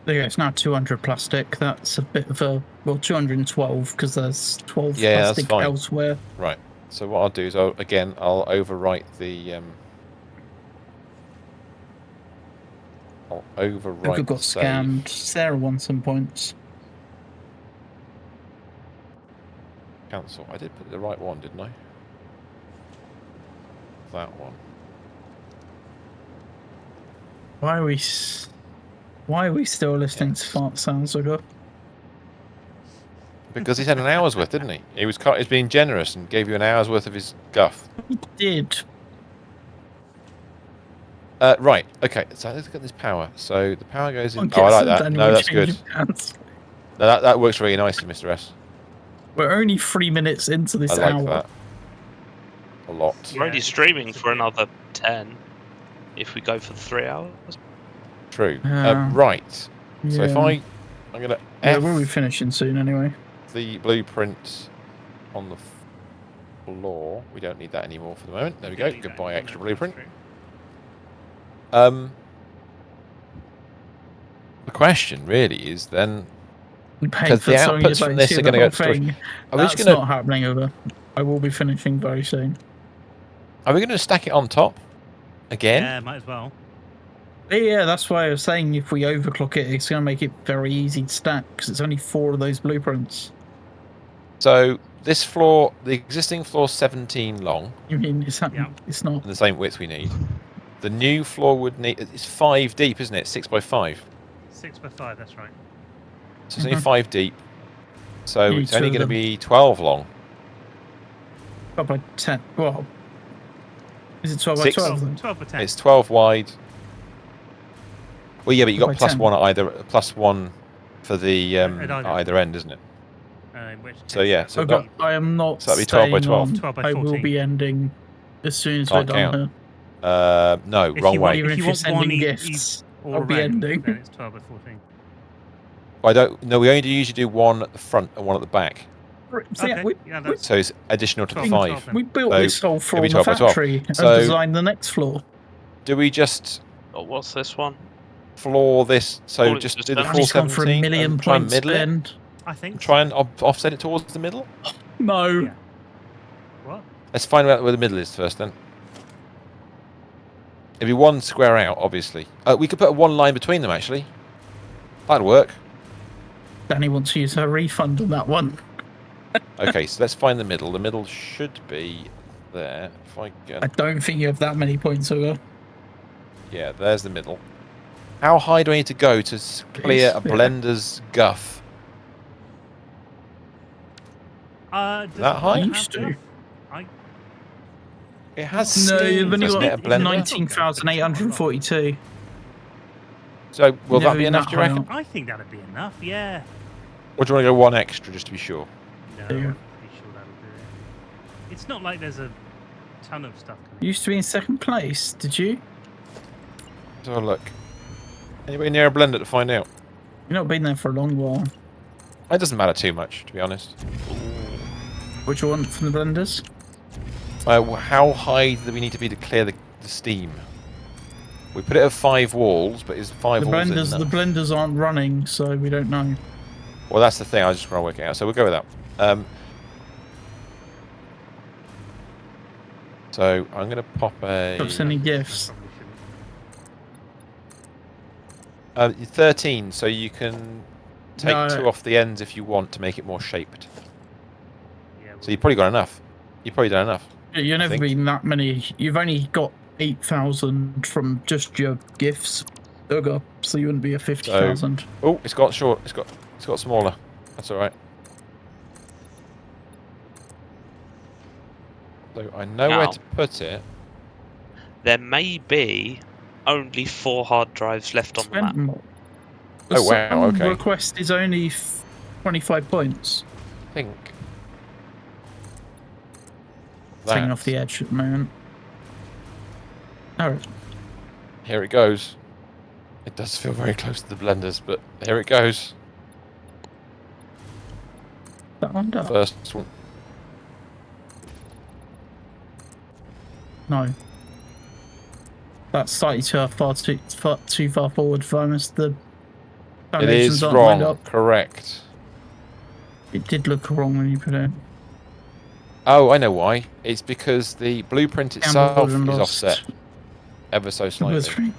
Speaker 5: There you go, it's now 200 plastic. That's a bit of a... Well, 212 because there's 12
Speaker 4: Yeah, that's
Speaker 5: plastic
Speaker 4: fine.
Speaker 5: elsewhere.
Speaker 4: Right. So what I'll do is I'll overwrite the I'll overwrite
Speaker 5: I've got
Speaker 4: the save.
Speaker 5: scammed. Sarah won some points.
Speaker 4: Cancel. I did put the right one, didn't I? That one.
Speaker 5: Why are we still listening to fart sounds?
Speaker 4: Because he's had an hour's worth, didn't he? He's being generous and gave you an hour's worth of his guff.
Speaker 5: He did.
Speaker 4: Right. Okay. So let's get this power. So the power goes in.
Speaker 5: Okay,
Speaker 4: Oh, I like
Speaker 5: so
Speaker 4: that.
Speaker 5: Daniel,
Speaker 4: No,
Speaker 5: we're
Speaker 4: that's good.
Speaker 5: changing hands.
Speaker 4: No, that works really nicely, Mr. S.
Speaker 5: We're only 3 minutes into this
Speaker 4: I like
Speaker 5: hour.
Speaker 4: that a lot.
Speaker 3: We're only streaming for another 10 if we go for the 3 hours.
Speaker 4: True.
Speaker 5: Yeah.
Speaker 4: Right. So if
Speaker 5: Yeah.
Speaker 4: I'm gonna
Speaker 5: Yeah,
Speaker 4: F
Speaker 5: we'll be finishing soon anyway.
Speaker 4: the blueprint on the floor. We don't need that anymore for the moment. There we go. Goodbye, extra blueprint. The question really is then,
Speaker 5: We paid
Speaker 4: because
Speaker 5: for
Speaker 4: the
Speaker 5: Sony
Speaker 4: outputs from this are going to go to storage. Are we
Speaker 5: That's
Speaker 4: just going
Speaker 5: not happening over. I will be finishing very soon.
Speaker 4: Are we going to stack it on top again?
Speaker 2: Yeah, might as well.
Speaker 5: Yeah, that's why I was saying if we overclock it, it's going to make it very easy to stack because it's only 4 of those blueprints.
Speaker 4: So this floor, the existing floor, 17 long,
Speaker 5: You mean it's
Speaker 2: Yeah.
Speaker 5: It's not.
Speaker 4: and the same width we need. The new floor would need. It's 5 deep, isn't it? 6 by 5.
Speaker 2: 6 by 5. That's right.
Speaker 4: So it's only 5 deep. So
Speaker 5: You need
Speaker 4: it's only
Speaker 5: two
Speaker 4: going
Speaker 5: of
Speaker 4: to
Speaker 5: them.
Speaker 4: be 12 long.
Speaker 5: 12 by 10. Well, is it 12 by
Speaker 4: 6.
Speaker 5: 12 then?
Speaker 2: 12 for 10.
Speaker 4: It's 12 wide. Well, yeah, but you
Speaker 5: 12
Speaker 4: got
Speaker 5: by
Speaker 4: plus
Speaker 5: 10.
Speaker 4: 1 at either +1 for the
Speaker 2: At
Speaker 4: at
Speaker 2: either.
Speaker 4: either end, isn't it?
Speaker 2: In which
Speaker 4: So,
Speaker 2: case
Speaker 4: yeah,
Speaker 2: that
Speaker 4: so
Speaker 2: would
Speaker 4: got-
Speaker 2: be-
Speaker 5: I am not
Speaker 4: so that'd be 12 by
Speaker 5: staying
Speaker 4: 12.
Speaker 5: on.
Speaker 2: 12 by
Speaker 5: I will
Speaker 2: 14.
Speaker 5: be ending as soon as
Speaker 4: Can't
Speaker 5: we're done
Speaker 4: count.
Speaker 5: here.
Speaker 4: No,
Speaker 2: If
Speaker 4: wrong
Speaker 2: you
Speaker 4: way.
Speaker 2: want,
Speaker 5: Even
Speaker 2: if
Speaker 5: if
Speaker 2: you
Speaker 5: you're
Speaker 2: want one
Speaker 5: sending gifts,
Speaker 2: all
Speaker 5: I'll be
Speaker 2: around,
Speaker 5: ending.
Speaker 2: then it's 12 by 14.
Speaker 4: I don't. No, we only usually do one at the front and one at the back.
Speaker 5: So, yeah,
Speaker 2: Okay,
Speaker 5: we,
Speaker 2: yeah,
Speaker 5: we,
Speaker 2: that's
Speaker 4: So it's additional to the
Speaker 2: 12 by
Speaker 4: 5.
Speaker 2: 12 then.
Speaker 5: we built
Speaker 4: So
Speaker 5: this whole
Speaker 4: it'll
Speaker 5: floor
Speaker 4: be
Speaker 5: in the
Speaker 4: 12 by 12.
Speaker 5: factory and
Speaker 4: So-
Speaker 5: designed the next floor.
Speaker 4: Do we just
Speaker 3: Oh, what's this one?
Speaker 4: floor this? So
Speaker 3: Call it
Speaker 4: just
Speaker 3: just
Speaker 4: do the
Speaker 3: done.
Speaker 4: full
Speaker 5: Danny's gone for a
Speaker 4: 17
Speaker 5: million
Speaker 4: and try and
Speaker 5: points
Speaker 4: middle it?
Speaker 5: spend.
Speaker 2: I think
Speaker 4: Try
Speaker 2: so.
Speaker 4: and offset it towards the middle?
Speaker 5: No.
Speaker 2: Yeah. What?
Speaker 4: Let's find out where the middle is first then. It'd be one square out, obviously. We could put one line between them, actually. That'd work.
Speaker 5: Danny wants to use her refund on that one.
Speaker 4: Okay, so let's find the middle. The middle should be there. If I
Speaker 5: I
Speaker 4: can...
Speaker 5: don't think you have that many points over.
Speaker 4: Yeah, there's the middle. How high do I need to go to clear a
Speaker 5: Yeah.
Speaker 4: blender's guff?
Speaker 2: Does
Speaker 4: That
Speaker 2: it
Speaker 4: high?
Speaker 2: have
Speaker 5: Used to.
Speaker 2: enough? I
Speaker 4: It has
Speaker 5: No,
Speaker 4: steam,
Speaker 5: you've only
Speaker 4: doesn't
Speaker 5: got
Speaker 4: it, a blender?
Speaker 5: 19,842.
Speaker 4: So will
Speaker 5: Never
Speaker 4: that be
Speaker 5: been
Speaker 4: enough,
Speaker 5: that
Speaker 4: do you
Speaker 5: high
Speaker 4: reckon?
Speaker 5: up.
Speaker 2: I think that'd be enough, yeah.
Speaker 4: Or do you want to go one extra just to be sure?
Speaker 2: No,
Speaker 5: Yeah.
Speaker 2: I'm pretty sure that'll do it. It's not like there's a ton of stuff coming.
Speaker 5: You used to be in second place, did you?
Speaker 4: Let's have a look. Anybody near a blender to find out?
Speaker 5: You've not been there for a long while.
Speaker 4: It doesn't matter too much, to be honest.
Speaker 5: What do you want from the blenders?
Speaker 4: How high do we need to be to clear the steam? We put it at 5 walls, but is 5
Speaker 5: The
Speaker 4: walls
Speaker 5: blenders,
Speaker 4: enough?
Speaker 5: the blenders aren't running, so we don't know.
Speaker 4: Well, that's the thing. I was just trying to work it out. So we'll go with that. So I'm going to pop a
Speaker 5: Stop sending gifts.
Speaker 2: Probably shouldn't.
Speaker 4: 13. So you can take
Speaker 5: No.
Speaker 4: 2 off the ends if you want to make it more shaped.
Speaker 2: Yeah,
Speaker 4: So you've probably got enough. You've probably done enough.
Speaker 5: You've never
Speaker 4: think.
Speaker 5: been that many. You've only got 8,000 from just your gifts. Sugar, so you wouldn't be a 50,000.
Speaker 4: Oh, it's got short. It's got smaller. That's all right. So I know where
Speaker 3: Now.
Speaker 4: to put it.
Speaker 3: There may be only 4 hard drives left on the map.
Speaker 5: Spent more.
Speaker 4: Oh, wow,
Speaker 5: Some
Speaker 4: okay.
Speaker 5: request is only 25 points.
Speaker 4: I think.
Speaker 5: It's hanging off the edge at the moment. Oh,
Speaker 4: Here it goes. It does feel very close to the blenders, but here it goes.
Speaker 5: that one does.
Speaker 4: First one.
Speaker 5: No. That's slightly too far forward if I missed the
Speaker 4: It
Speaker 5: foundations
Speaker 4: is
Speaker 5: aren't lined
Speaker 4: wrong.
Speaker 5: up.
Speaker 4: Correct.
Speaker 5: It did look wrong when you put it in.
Speaker 4: Oh, I know why. It's because the blueprint itself
Speaker 5: Gambled
Speaker 4: is
Speaker 5: and lost.
Speaker 4: offset ever so
Speaker 5: Number
Speaker 4: slightly.
Speaker 5: 3.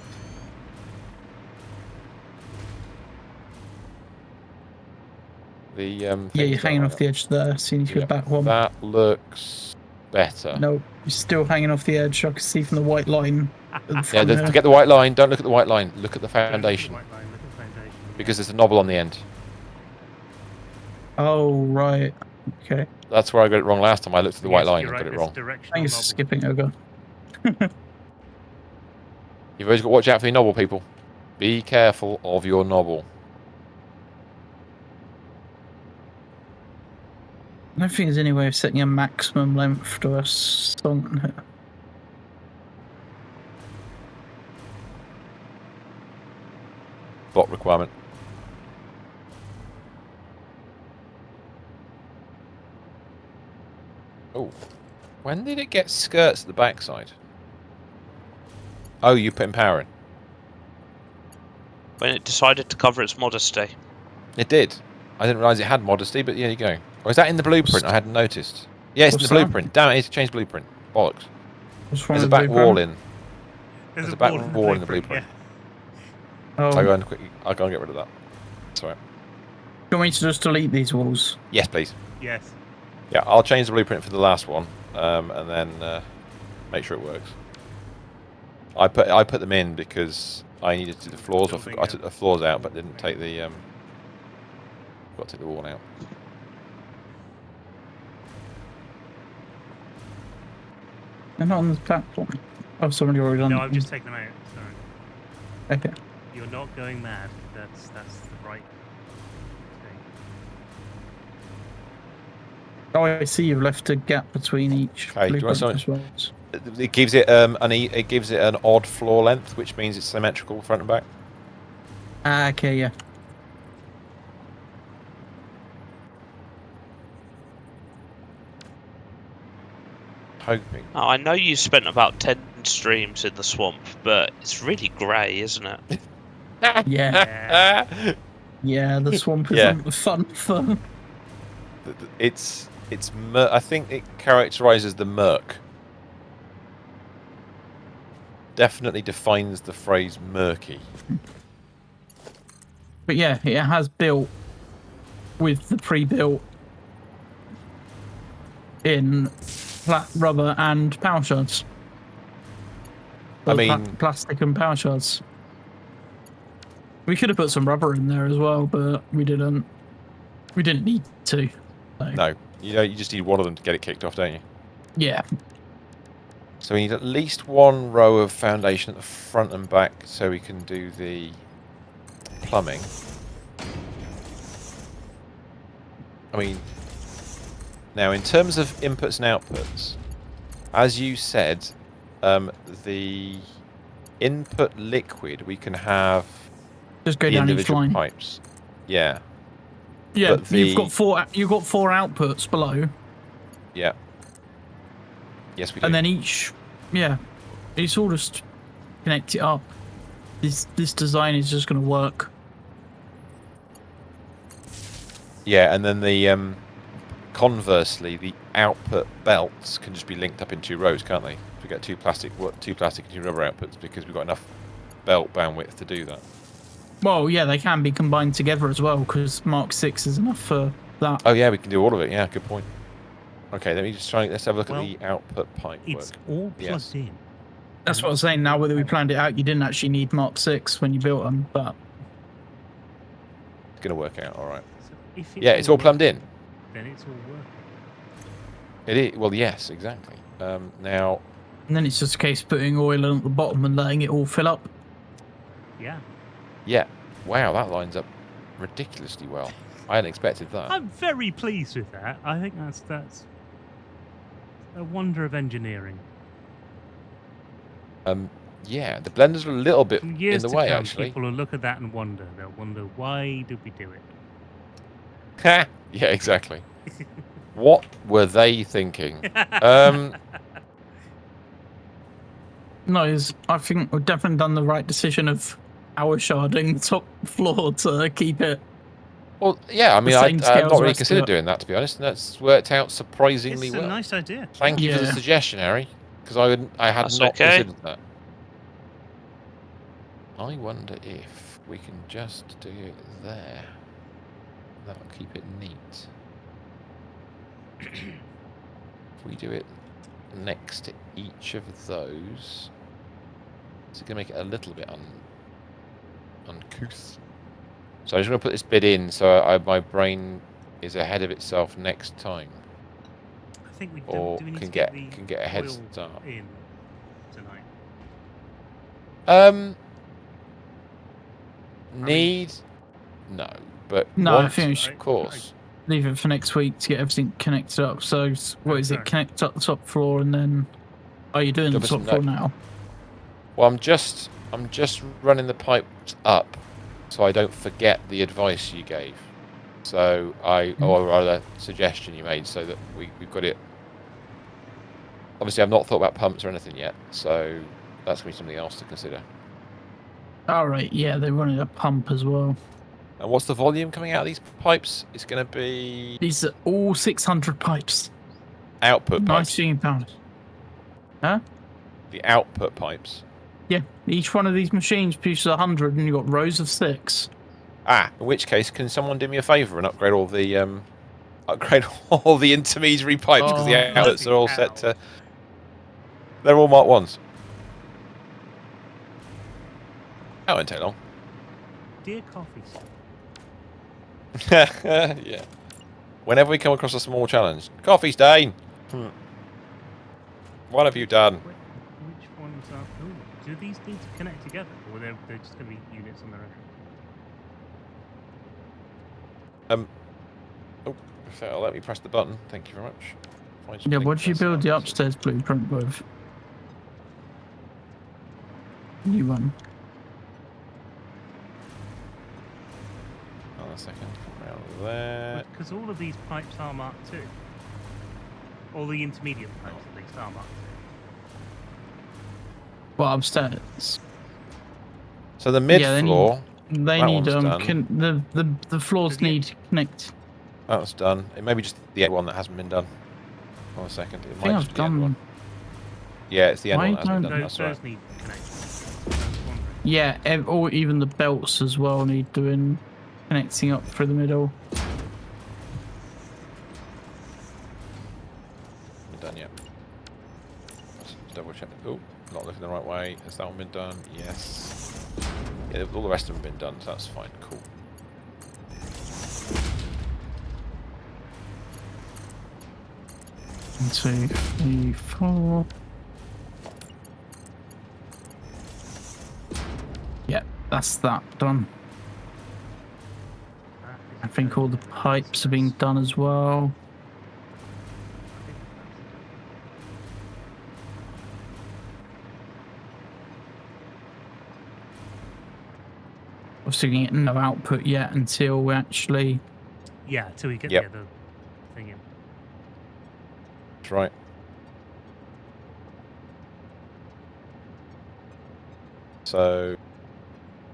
Speaker 4: The
Speaker 5: Yeah,
Speaker 4: things
Speaker 5: you're hanging
Speaker 4: are-
Speaker 5: off the edge there, so you need to go
Speaker 4: Yep,
Speaker 5: back one.
Speaker 4: That looks better.
Speaker 5: No, you're still hanging off the edge. I can see from the white line at the
Speaker 4: Yeah,
Speaker 5: front here.
Speaker 4: forget the white line. Don't look at the white line. Look at the
Speaker 2: Look at the
Speaker 4: foundation.
Speaker 2: white line, look at the foundation.
Speaker 4: Because there's a knob on the end.
Speaker 5: Oh, right. Okay.
Speaker 4: That's where I got it wrong last time. I looked at the white
Speaker 2: Yes,
Speaker 4: line
Speaker 2: you're
Speaker 4: and
Speaker 2: right,
Speaker 4: got it
Speaker 2: there's
Speaker 4: wrong.
Speaker 2: directional
Speaker 5: Thanks for
Speaker 2: knobble.
Speaker 5: skipping, Ogre.
Speaker 4: You've always got to watch out for your knob, people. Be careful of your knob.
Speaker 5: I don't think there's any way of setting a maximum length to a song here.
Speaker 4: Block requirement. Oh. When did it get skirts at the backside? Oh, you put in power in.
Speaker 3: When it decided to cover its modesty.
Speaker 4: It did. I didn't realise it had modesty, but there you go. Or is that in the blueprint? I hadn't noticed. Yeah, it's in the
Speaker 5: What's that?
Speaker 4: blueprint. Damn it, I need to change blueprint. Bollocks.
Speaker 5: What's wrong
Speaker 4: There's a
Speaker 5: with
Speaker 4: back
Speaker 5: the
Speaker 4: wall
Speaker 5: blueprint?
Speaker 4: in.
Speaker 2: There's
Speaker 4: a
Speaker 2: a
Speaker 4: back
Speaker 2: wall in
Speaker 4: wall in the blueprint.
Speaker 2: Yeah.
Speaker 5: Oh,
Speaker 4: I'll go
Speaker 5: do
Speaker 4: and get rid of that. Sorry.
Speaker 5: you want me to just delete these walls?
Speaker 4: Yes, please.
Speaker 2: Yes.
Speaker 4: Yeah, I'll change the blueprint for the last one, and then make sure it works. I put them in because I needed to do the floors. I
Speaker 2: Building,
Speaker 4: forgot I took the floors out, but didn't take the Got to take the wall out.
Speaker 5: They're not on the platform. Oh, somebody already done
Speaker 2: No,
Speaker 5: it.
Speaker 2: I've just taken them out. Sorry.
Speaker 5: Okay.
Speaker 2: You're not going mad. That's the right thing.
Speaker 5: Oh, I see you've left a gap between each
Speaker 4: Okay, do you want
Speaker 5: blueprint
Speaker 4: something?
Speaker 5: as well.
Speaker 4: It gives it it gives it an odd floor length, which means it's symmetrical front and back.
Speaker 5: Ah, okay, yeah.
Speaker 4: Hoping.
Speaker 3: Oh, I know you spent about 10 streams in the swamp, but it's really grey, isn't it?
Speaker 5: Yeah. Yeah, the swamp isn't the fun for.
Speaker 4: It's I think it characterizes the murk. Definitely defines the phrase murky.
Speaker 5: But yeah, it has built with the pre-built in flat rubber and power shards.
Speaker 4: I mean,
Speaker 5: plastic and power shards. We could have put some rubber in there as well, but we didn't. We didn't need to. So.
Speaker 4: No, you just need one of them to get it kicked off, don't you?
Speaker 5: Yeah.
Speaker 4: So we need at least one row of foundation at the front and back so we can do the plumbing. I mean, now in terms of inputs and outputs, as you said, the input liquid we can have
Speaker 5: just go
Speaker 4: the
Speaker 5: down each
Speaker 4: individual
Speaker 5: line.
Speaker 4: pipes. Yeah.
Speaker 5: Yeah,
Speaker 4: but
Speaker 5: you've got four outputs below.
Speaker 4: Yeah. Yes, we do.
Speaker 5: And then each, it's all just connect it up. This design is just going to work.
Speaker 4: Yeah, and then the conversely, the output belts can just be linked up in 2 rows, can't they? We get two plastic and 2 rubber outputs because we've got enough belt bandwidth to do that.
Speaker 5: Well, yeah, they can be combined together as well because Mark 6 is enough for that.
Speaker 4: Oh yeah, we can do all of it. Yeah, good point. Okay, let's have a look at the output pipe work.
Speaker 2: It's all plugged in.
Speaker 5: That's what I was saying. Now, whether we planned it out, you didn't actually need Mark 6 when you built them, but
Speaker 4: it's going to work out all right.
Speaker 2: So if
Speaker 4: It's all plumbed in.
Speaker 2: Then it's all working.
Speaker 4: It is. Well, yes, exactly. Now.
Speaker 5: And then it's just a case of putting oil on at the bottom and letting it all fill up.
Speaker 2: Yeah.
Speaker 4: Yeah. Wow, that lines up ridiculously well. I hadn't expected that.
Speaker 2: I'm very pleased with that. I think that's a wonder of engineering.
Speaker 4: Yeah, the blenders are a little bit
Speaker 2: In
Speaker 4: in
Speaker 2: years
Speaker 4: the
Speaker 2: to
Speaker 4: way,
Speaker 2: come,
Speaker 4: actually.
Speaker 2: people will look at that and wonder. They'll wonder, why did we do it?
Speaker 4: Yeah, exactly. What were they thinking?
Speaker 5: No, I think we've definitely done the right decision of power sharding the top floor to keep it.
Speaker 4: Well, yeah, I mean,
Speaker 5: The
Speaker 4: I've
Speaker 5: same
Speaker 4: not
Speaker 5: scale as
Speaker 4: really
Speaker 5: rest of
Speaker 4: considered
Speaker 5: it.
Speaker 4: doing that, to be honest, and that's worked out surprisingly
Speaker 2: It's
Speaker 4: well.
Speaker 2: a nice idea.
Speaker 4: Thank you for the
Speaker 5: Yeah.
Speaker 4: suggestion, Harry, because I had
Speaker 3: That's
Speaker 4: not
Speaker 3: okay.
Speaker 4: considered that. I wonder if we can just do it there. That'll keep it neat. If we do it next to each of those, it's going to make it a little bit uncouth. So I'm just going to put this bit in so my brain is ahead of itself next time.
Speaker 2: I think we
Speaker 4: Or
Speaker 2: do we need
Speaker 4: can
Speaker 2: to get the
Speaker 4: get a head
Speaker 2: oil
Speaker 4: start.
Speaker 2: in tonight?
Speaker 4: No, but
Speaker 5: No, I
Speaker 4: once,
Speaker 5: think we should
Speaker 4: of course.
Speaker 5: leave it for next week to get everything connected up. So, what is it?
Speaker 2: Sorry.
Speaker 5: Connect up the top floor and then. Are you doing the
Speaker 4: Give us
Speaker 5: top
Speaker 4: a
Speaker 5: floor
Speaker 4: note.
Speaker 5: now?
Speaker 4: Well, I'm just running the pipes up so I don't forget the advice you gave. So or rather, suggestion you made, so that we've got it. Obviously, I've not thought about pumps or anything yet, so that's going to be something else to consider.
Speaker 5: All right, yeah, they wanted a pump as well.
Speaker 4: And what's the volume coming out of these pipes? It's going to be
Speaker 5: These are all 600 pipes.
Speaker 4: output pipes.
Speaker 5: 19 pounds. Huh?
Speaker 4: The output pipes.
Speaker 5: Yeah, each one of these machines produces 100, and you've got rows of 6.
Speaker 4: In which case, can someone do me a favour and upgrade all the intermediary pipes because the
Speaker 5: Oh,
Speaker 4: outlets are all
Speaker 2: bloody
Speaker 4: set to. They're all Mark 1s. That won't take long.
Speaker 2: Dear Coffee,
Speaker 4: Yeah. Whenever we come across a small challenge, coffee stain. What have you done?
Speaker 2: Which ones are? Oh, do these need to connect together, or they're just going to be units on their own?
Speaker 4: Oh, so let me press the button. Thank you very much. Find
Speaker 5: Yeah,
Speaker 4: something
Speaker 5: what did you build the
Speaker 4: else.
Speaker 5: upstairs blueprint with? New one.
Speaker 4: Hold on a second. Come around there.
Speaker 2: Because all of these pipes are marked too. All the intermediate pipes at least are marked too.
Speaker 5: Well, upstairs.
Speaker 4: So the mid
Speaker 5: Yeah,
Speaker 4: floor.
Speaker 5: They
Speaker 4: that
Speaker 5: need
Speaker 4: one's done.
Speaker 5: the floors need to connect.
Speaker 4: That's done. It may be just the end one that hasn't been done. Hold on a second. It
Speaker 5: I
Speaker 4: might
Speaker 5: think
Speaker 4: just
Speaker 5: I've
Speaker 4: be the end
Speaker 5: done
Speaker 4: one. Yeah, it's the end
Speaker 5: Why
Speaker 4: one that hasn't been done.
Speaker 2: Those,
Speaker 4: That's right.
Speaker 2: those need connecting.
Speaker 5: Yeah, or even the belts as well need doing connecting up through the middle.
Speaker 4: Been done yet? Let's double check. Oh, not looking the right way. Has that one been done? Yes. Yeah, all the rest of them have been done, so that's fine. Cool.
Speaker 5: One, 2, 3, 4. Yeah, that's that done. I think all the pipes are being done as well. Obviously, we get no output yet until we actually.
Speaker 2: Yeah, till we get
Speaker 4: Yep.
Speaker 2: the other thing in.
Speaker 4: That's right. So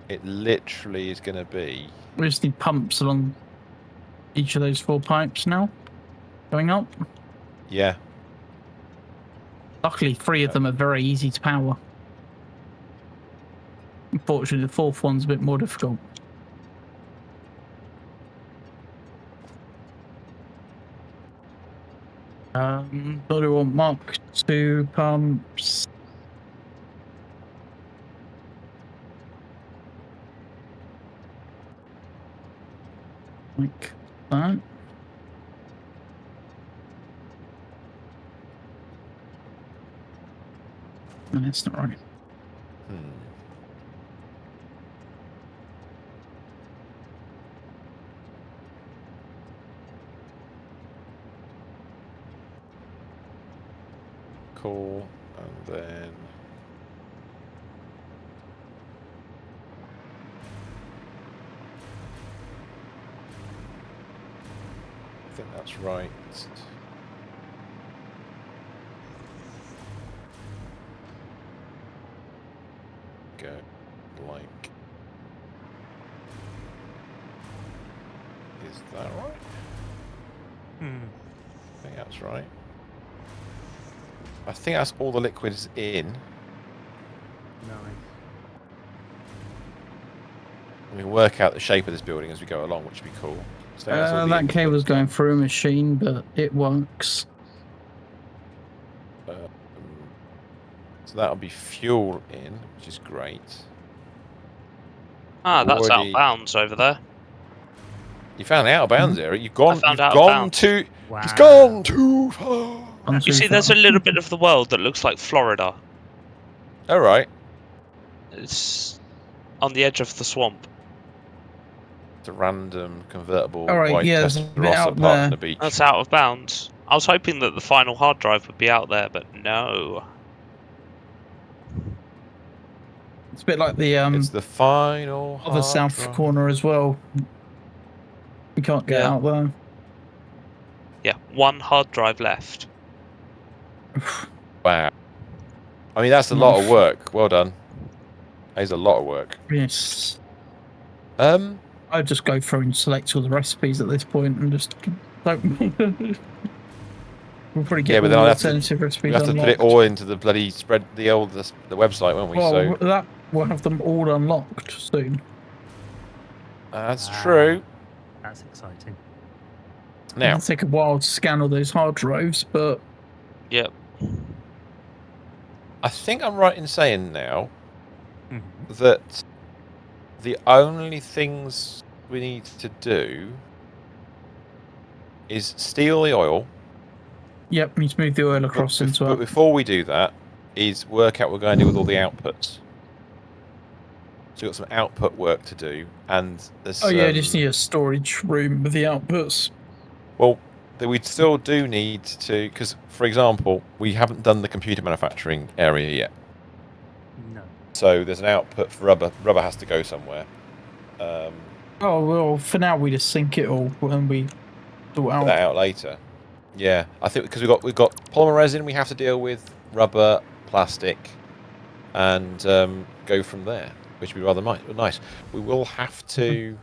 Speaker 4: it literally is going to be.
Speaker 5: We just need pumps along each of those 4 pipes now. Going up.
Speaker 4: Yeah.
Speaker 5: Luckily, 3 of them are very easy to power. Unfortunately, the 4th one's a bit more difficult. But we want Mark 2 pumps. Like that. No, that's not right.
Speaker 4: Cool. And then. I think that's right. Go like. Is that right? I think that's right. I think that's all the liquids in.
Speaker 2: Nice.
Speaker 4: We can work out the shape of this building as we go along, which would be cool. So that's all the
Speaker 5: That
Speaker 4: input
Speaker 5: cable's going
Speaker 4: done.
Speaker 5: through a machine, but it works.
Speaker 4: So that'll be fuel in, which is great.
Speaker 3: Ah, that's out of
Speaker 4: Already-
Speaker 3: bounds over there.
Speaker 4: You found out of bounds area. You've gone.
Speaker 3: found
Speaker 4: You've
Speaker 3: out of
Speaker 4: gone
Speaker 3: bounds.
Speaker 4: too.
Speaker 2: Wow.
Speaker 4: He's gone too far.
Speaker 3: You see, there's a little bit of the world that looks like Florida.
Speaker 4: All right.
Speaker 3: It's on the edge of the swamp.
Speaker 4: It's a random convertible
Speaker 5: All right,
Speaker 4: white
Speaker 5: yeah, there's a bit
Speaker 4: Testarossa
Speaker 5: out
Speaker 4: parked
Speaker 5: there.
Speaker 4: on the beach.
Speaker 3: That's out of bounds. I was hoping that the final hard drive would be out there, but no.
Speaker 5: It's a bit like the
Speaker 4: It's the final
Speaker 5: other
Speaker 4: hard
Speaker 5: south
Speaker 4: drive.
Speaker 5: corner as well. We can't get out there.
Speaker 3: Yeah, 1 hard drive left.
Speaker 4: Wow. I mean, that's a lot of work. Well done. That is a lot of work.
Speaker 5: Yes. I'd just go through and select all the recipes at this point and just don't. We'll probably get
Speaker 4: Yeah, but
Speaker 5: all
Speaker 4: then
Speaker 5: the
Speaker 4: I'll have to.
Speaker 5: alternative recipes
Speaker 4: We have to put it
Speaker 5: unlocked.
Speaker 4: all into the bloody spread, the website, won't we?
Speaker 5: Well,
Speaker 4: So
Speaker 5: that we'll have them all unlocked soon.
Speaker 4: that's
Speaker 2: Wow.
Speaker 4: true.
Speaker 2: That's exciting.
Speaker 4: Now,
Speaker 5: It'll take a while to scan all those hard drives, but
Speaker 3: Yep.
Speaker 4: I think I'm right in saying now
Speaker 2: Mhm.
Speaker 4: that the only things we need to do is steal the oil.
Speaker 5: Yep, need to move the oil across into
Speaker 4: But
Speaker 5: it.
Speaker 4: before we do that, is work out what we're going to do with all the outputs. So we've got some output work to do, and there's
Speaker 5: Oh yeah, just need a storage room with the outputs.
Speaker 4: well, we still do need to, because for example, we haven't done the computer manufacturing area yet.
Speaker 2: No.
Speaker 4: So there's an output for rubber. Rubber has to go somewhere.
Speaker 5: Oh well, for now we just sink it all when we sort
Speaker 4: Put that
Speaker 5: out.
Speaker 4: out later. Yeah, I think because we've got polymer resin we have to deal with, rubber, plastic, and go from there, which would be rather nice. We will have to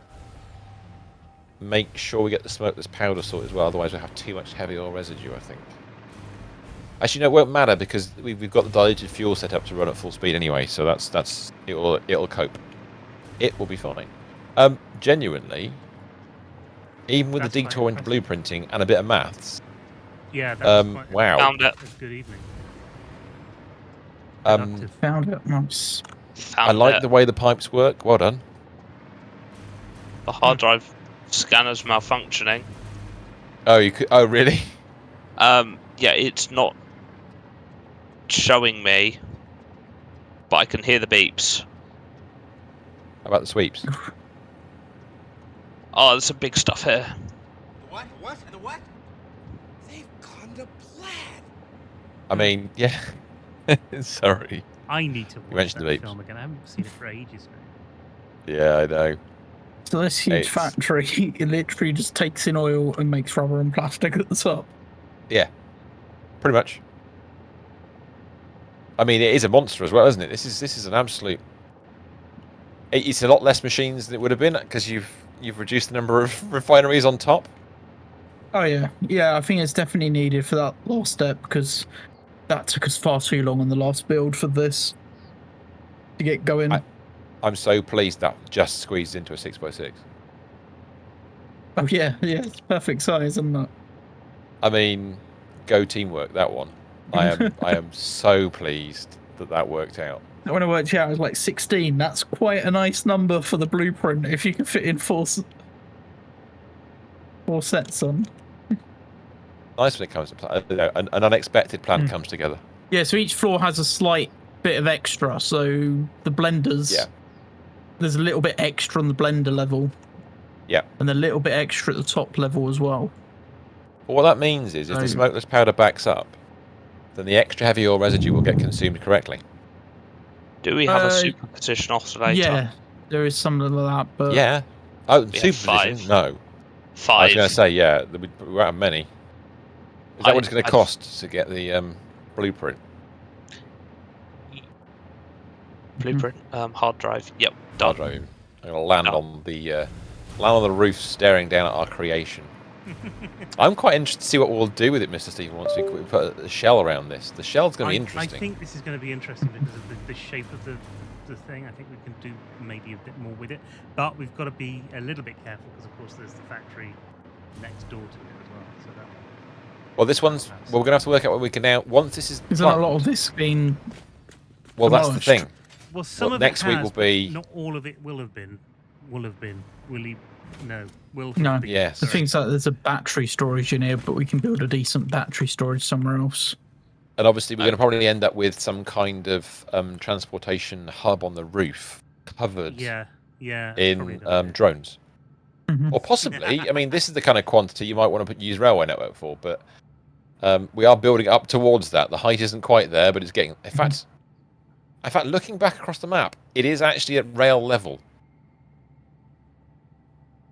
Speaker 4: make sure we get the smokeless powder sorted as well, otherwise we'll have too much heavy oil residue, I think. Actually, no, it won't matter because we've got the diluted fuel set up to run at full speed anyway, so it'll cope. It will be fine. Genuinely, even with
Speaker 2: That's
Speaker 4: the
Speaker 2: quite
Speaker 4: detour into
Speaker 2: impressive.
Speaker 4: blueprinting and a bit of maths,
Speaker 2: Yeah, that was quite
Speaker 4: wow.
Speaker 3: Found it.
Speaker 2: a good evening.
Speaker 4: Um,
Speaker 2: Productive.
Speaker 5: Found it. Nice.
Speaker 3: Found
Speaker 4: I like
Speaker 3: it.
Speaker 4: the way the pipes work. Well done.
Speaker 3: The hard drive scanner's malfunctioning.
Speaker 4: Oh, you could. Oh, really?
Speaker 3: Yeah, it's not showing me, but I can hear the beeps.
Speaker 4: How about the sweeps?
Speaker 3: Oh, there's some big stuff here.
Speaker 7: What? What? The what? They've gone to plaid.
Speaker 4: I mean, yeah. Sorry.
Speaker 2: I need to watch
Speaker 4: mentioned
Speaker 2: that
Speaker 4: the beeps.
Speaker 2: film again. I haven't seen it for ages now.
Speaker 4: Yeah, I know.
Speaker 5: So this huge
Speaker 4: It's-
Speaker 5: factory, it literally just takes in oil and makes rubber and plastic at the top.
Speaker 4: Yeah, pretty much. I mean, it is a monster as well, isn't it? This is an absolute. It's a lot less machines than it would have been because you've reduced the number of refineries on top.
Speaker 5: Oh yeah, yeah. I think it's definitely needed for that last step because that took us far too long on the last build for this to get going.
Speaker 4: I'm so pleased that just squeezed into a 6x6.
Speaker 5: Oh yeah, yeah. It's perfect size, isn't it?
Speaker 4: I mean, go teamwork, that one. I am so pleased that worked out.
Speaker 5: When I worked out, I was like 16. That's quite a nice number for the blueprint if you can fit in four sets on.
Speaker 4: Nice when it comes to plan. You know, an unexpected plan comes together.
Speaker 5: Yeah, so each floor has a slight bit of extra. So the blenders,
Speaker 4: Yeah.
Speaker 5: there's a little bit extra on the blender level.
Speaker 4: Yeah.
Speaker 5: And a little bit extra at the top level as well.
Speaker 4: But what that means is, if the smokeless powder backs up, then the extra heavy oil residue will get consumed correctly.
Speaker 3: Do we have a superposition oscillator?
Speaker 5: Yeah, there is something like that, but
Speaker 4: Yeah. Oh,
Speaker 3: We have
Speaker 4: superposition?
Speaker 3: 5.
Speaker 4: No.
Speaker 3: 5.
Speaker 4: I was going to say, yeah, we won't have many. Is that what it's going to
Speaker 3: I've-
Speaker 4: cost to get the blueprint?
Speaker 3: Blueprint, hard drive. Yep, done.
Speaker 4: Hard drive. I'm going to land
Speaker 3: No.
Speaker 4: on the roof, staring down at our creation. I'm quite interested to see what we'll do with it, Mr. Stephen. Once we put a shell around this, the shell's going to be interesting.
Speaker 2: I think this is going to be interesting because of the shape of the thing. I think we can do maybe a bit more with it, but we've got to be a little bit careful because, of course, there's the factory next door to it as well. So that.
Speaker 4: Well, this one's. Well, we're going to have to work out what we can now. Once this is.
Speaker 5: isn't a
Speaker 4: done-
Speaker 5: lot of this been
Speaker 4: Well, that's the
Speaker 5: demolished?
Speaker 4: thing.
Speaker 2: Well, some
Speaker 4: Well,
Speaker 2: of
Speaker 4: next
Speaker 2: it
Speaker 4: week
Speaker 2: has,
Speaker 4: will
Speaker 2: but
Speaker 4: be-
Speaker 2: not all of it will have been. Will he? No. Will.
Speaker 5: No.
Speaker 2: be.
Speaker 4: Yes.
Speaker 5: the things like there's a battery storage in here, but we can build a decent battery storage somewhere else.
Speaker 4: And obviously, we're going to probably end up with some kind of transportation hub on the roof, covered
Speaker 2: Yeah. Yeah. that's probably
Speaker 4: in
Speaker 2: a good idea.
Speaker 4: drones,
Speaker 5: Mhm.
Speaker 4: or possibly. I mean, this is the kind of quantity you might want to use railway network for, but we are building up towards that. The height isn't quite there, but it's getting. In fact, looking back across the map, it is actually at rail level.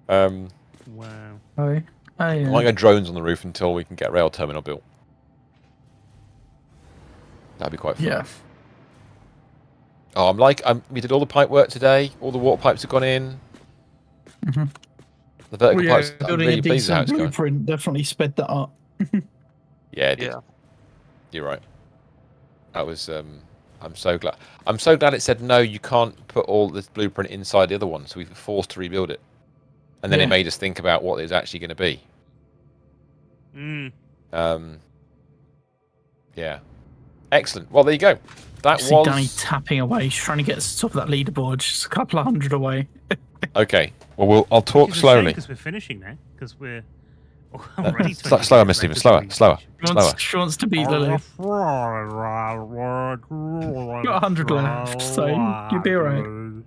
Speaker 2: Wow.
Speaker 5: Oh, yeah.
Speaker 4: I might go drones on the roof until we can get a rail terminal built. That'd be quite fun.
Speaker 5: Yeah.
Speaker 4: Oh, we did all the pipe work today. All the water pipes have gone in.
Speaker 5: Mhm.
Speaker 4: The vertical
Speaker 5: Well, yeah,
Speaker 4: pipes. I'm
Speaker 5: building
Speaker 4: really
Speaker 5: a
Speaker 4: pleased with how
Speaker 5: decent
Speaker 4: it's going.
Speaker 5: blueprint definitely sped that up.
Speaker 4: Yeah, it did.
Speaker 3: Yeah.
Speaker 4: You're right. That was. I'm so glad. I'm so glad it said no. You can't put all this blueprint inside the other one, so we were forced to rebuild it. And then
Speaker 5: Yeah.
Speaker 4: it made us think about what it's actually going to be.
Speaker 2: Mm.
Speaker 4: Yeah. Excellent. Well, there you go. That
Speaker 5: See Danny
Speaker 4: was
Speaker 5: tapping away. He's trying to get to the top of that leaderboard, just a couple of hundred away.
Speaker 4: okay. Well, I'll talk
Speaker 2: Which is
Speaker 4: slowly.
Speaker 2: because we're finishing now. Because we're already 20
Speaker 4: Slower,
Speaker 2: minutes
Speaker 4: Mr. Stephen.
Speaker 2: late,
Speaker 4: Slower,
Speaker 2: which is
Speaker 4: slower,
Speaker 5: She
Speaker 4: slower.
Speaker 5: wants, she wants to beat Lily. Got 100 left, so you'll be alright.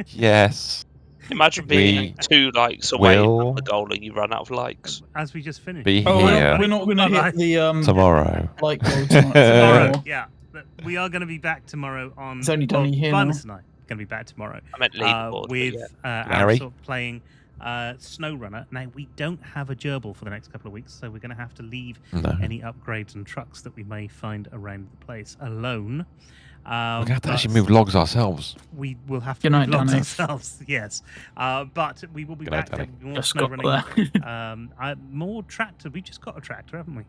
Speaker 4: Yes.
Speaker 3: Imagine being 2 likes away from the goal and you run out of likes.
Speaker 2: As we just finished.
Speaker 4: Be
Speaker 5: Oh,
Speaker 4: here
Speaker 5: we're not going to
Speaker 2: Bye-bye.
Speaker 5: hit the
Speaker 4: tomorrow.
Speaker 5: like goal tonight.
Speaker 2: Tomorrow, yeah. But we are going to be back tomorrow on.
Speaker 5: It's only Danny here now.
Speaker 2: Varnus and I are going to be back tomorrow.
Speaker 3: I meant leaderboard. but
Speaker 2: With
Speaker 3: yeah.
Speaker 4: Larry?
Speaker 2: Arisort playing SnowRunner. Now, we don't have a gerbil for the next couple of weeks, so we're going to have to leave
Speaker 4: No.
Speaker 2: any upgrades and trucks that we may find around the place alone.
Speaker 4: We're going to have to
Speaker 2: but
Speaker 4: actually move logs ourselves.
Speaker 2: We will have to
Speaker 5: Good night,
Speaker 2: move logs
Speaker 5: Danny.
Speaker 2: ourselves, yes. But we will be
Speaker 4: Good night,
Speaker 2: back.
Speaker 4: Danny.
Speaker 2: There'll be more
Speaker 5: Just
Speaker 2: snow
Speaker 5: got
Speaker 2: running. More tractor. We just got a tractor, haven't we?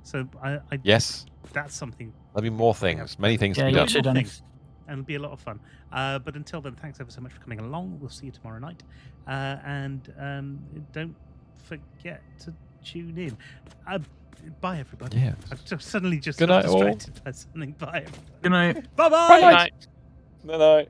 Speaker 2: So I
Speaker 4: Yes.
Speaker 2: that's something.
Speaker 4: There'll be more things. Many things
Speaker 5: Yeah,
Speaker 4: to be
Speaker 5: you
Speaker 4: done.
Speaker 5: should.
Speaker 2: More
Speaker 5: Danny.
Speaker 2: things, and it'll be a lot of fun. But until then, thanks ever so much for coming along. We'll see you tomorrow night. And don't forget to tune in. Bye, everybody.
Speaker 4: Yes.
Speaker 2: I've suddenly just
Speaker 4: Good
Speaker 2: got
Speaker 4: night, all.
Speaker 2: distracted by something. Bye, everybody.
Speaker 5: Good night.
Speaker 2: Bye-bye.
Speaker 3: Good night.
Speaker 4: Good night.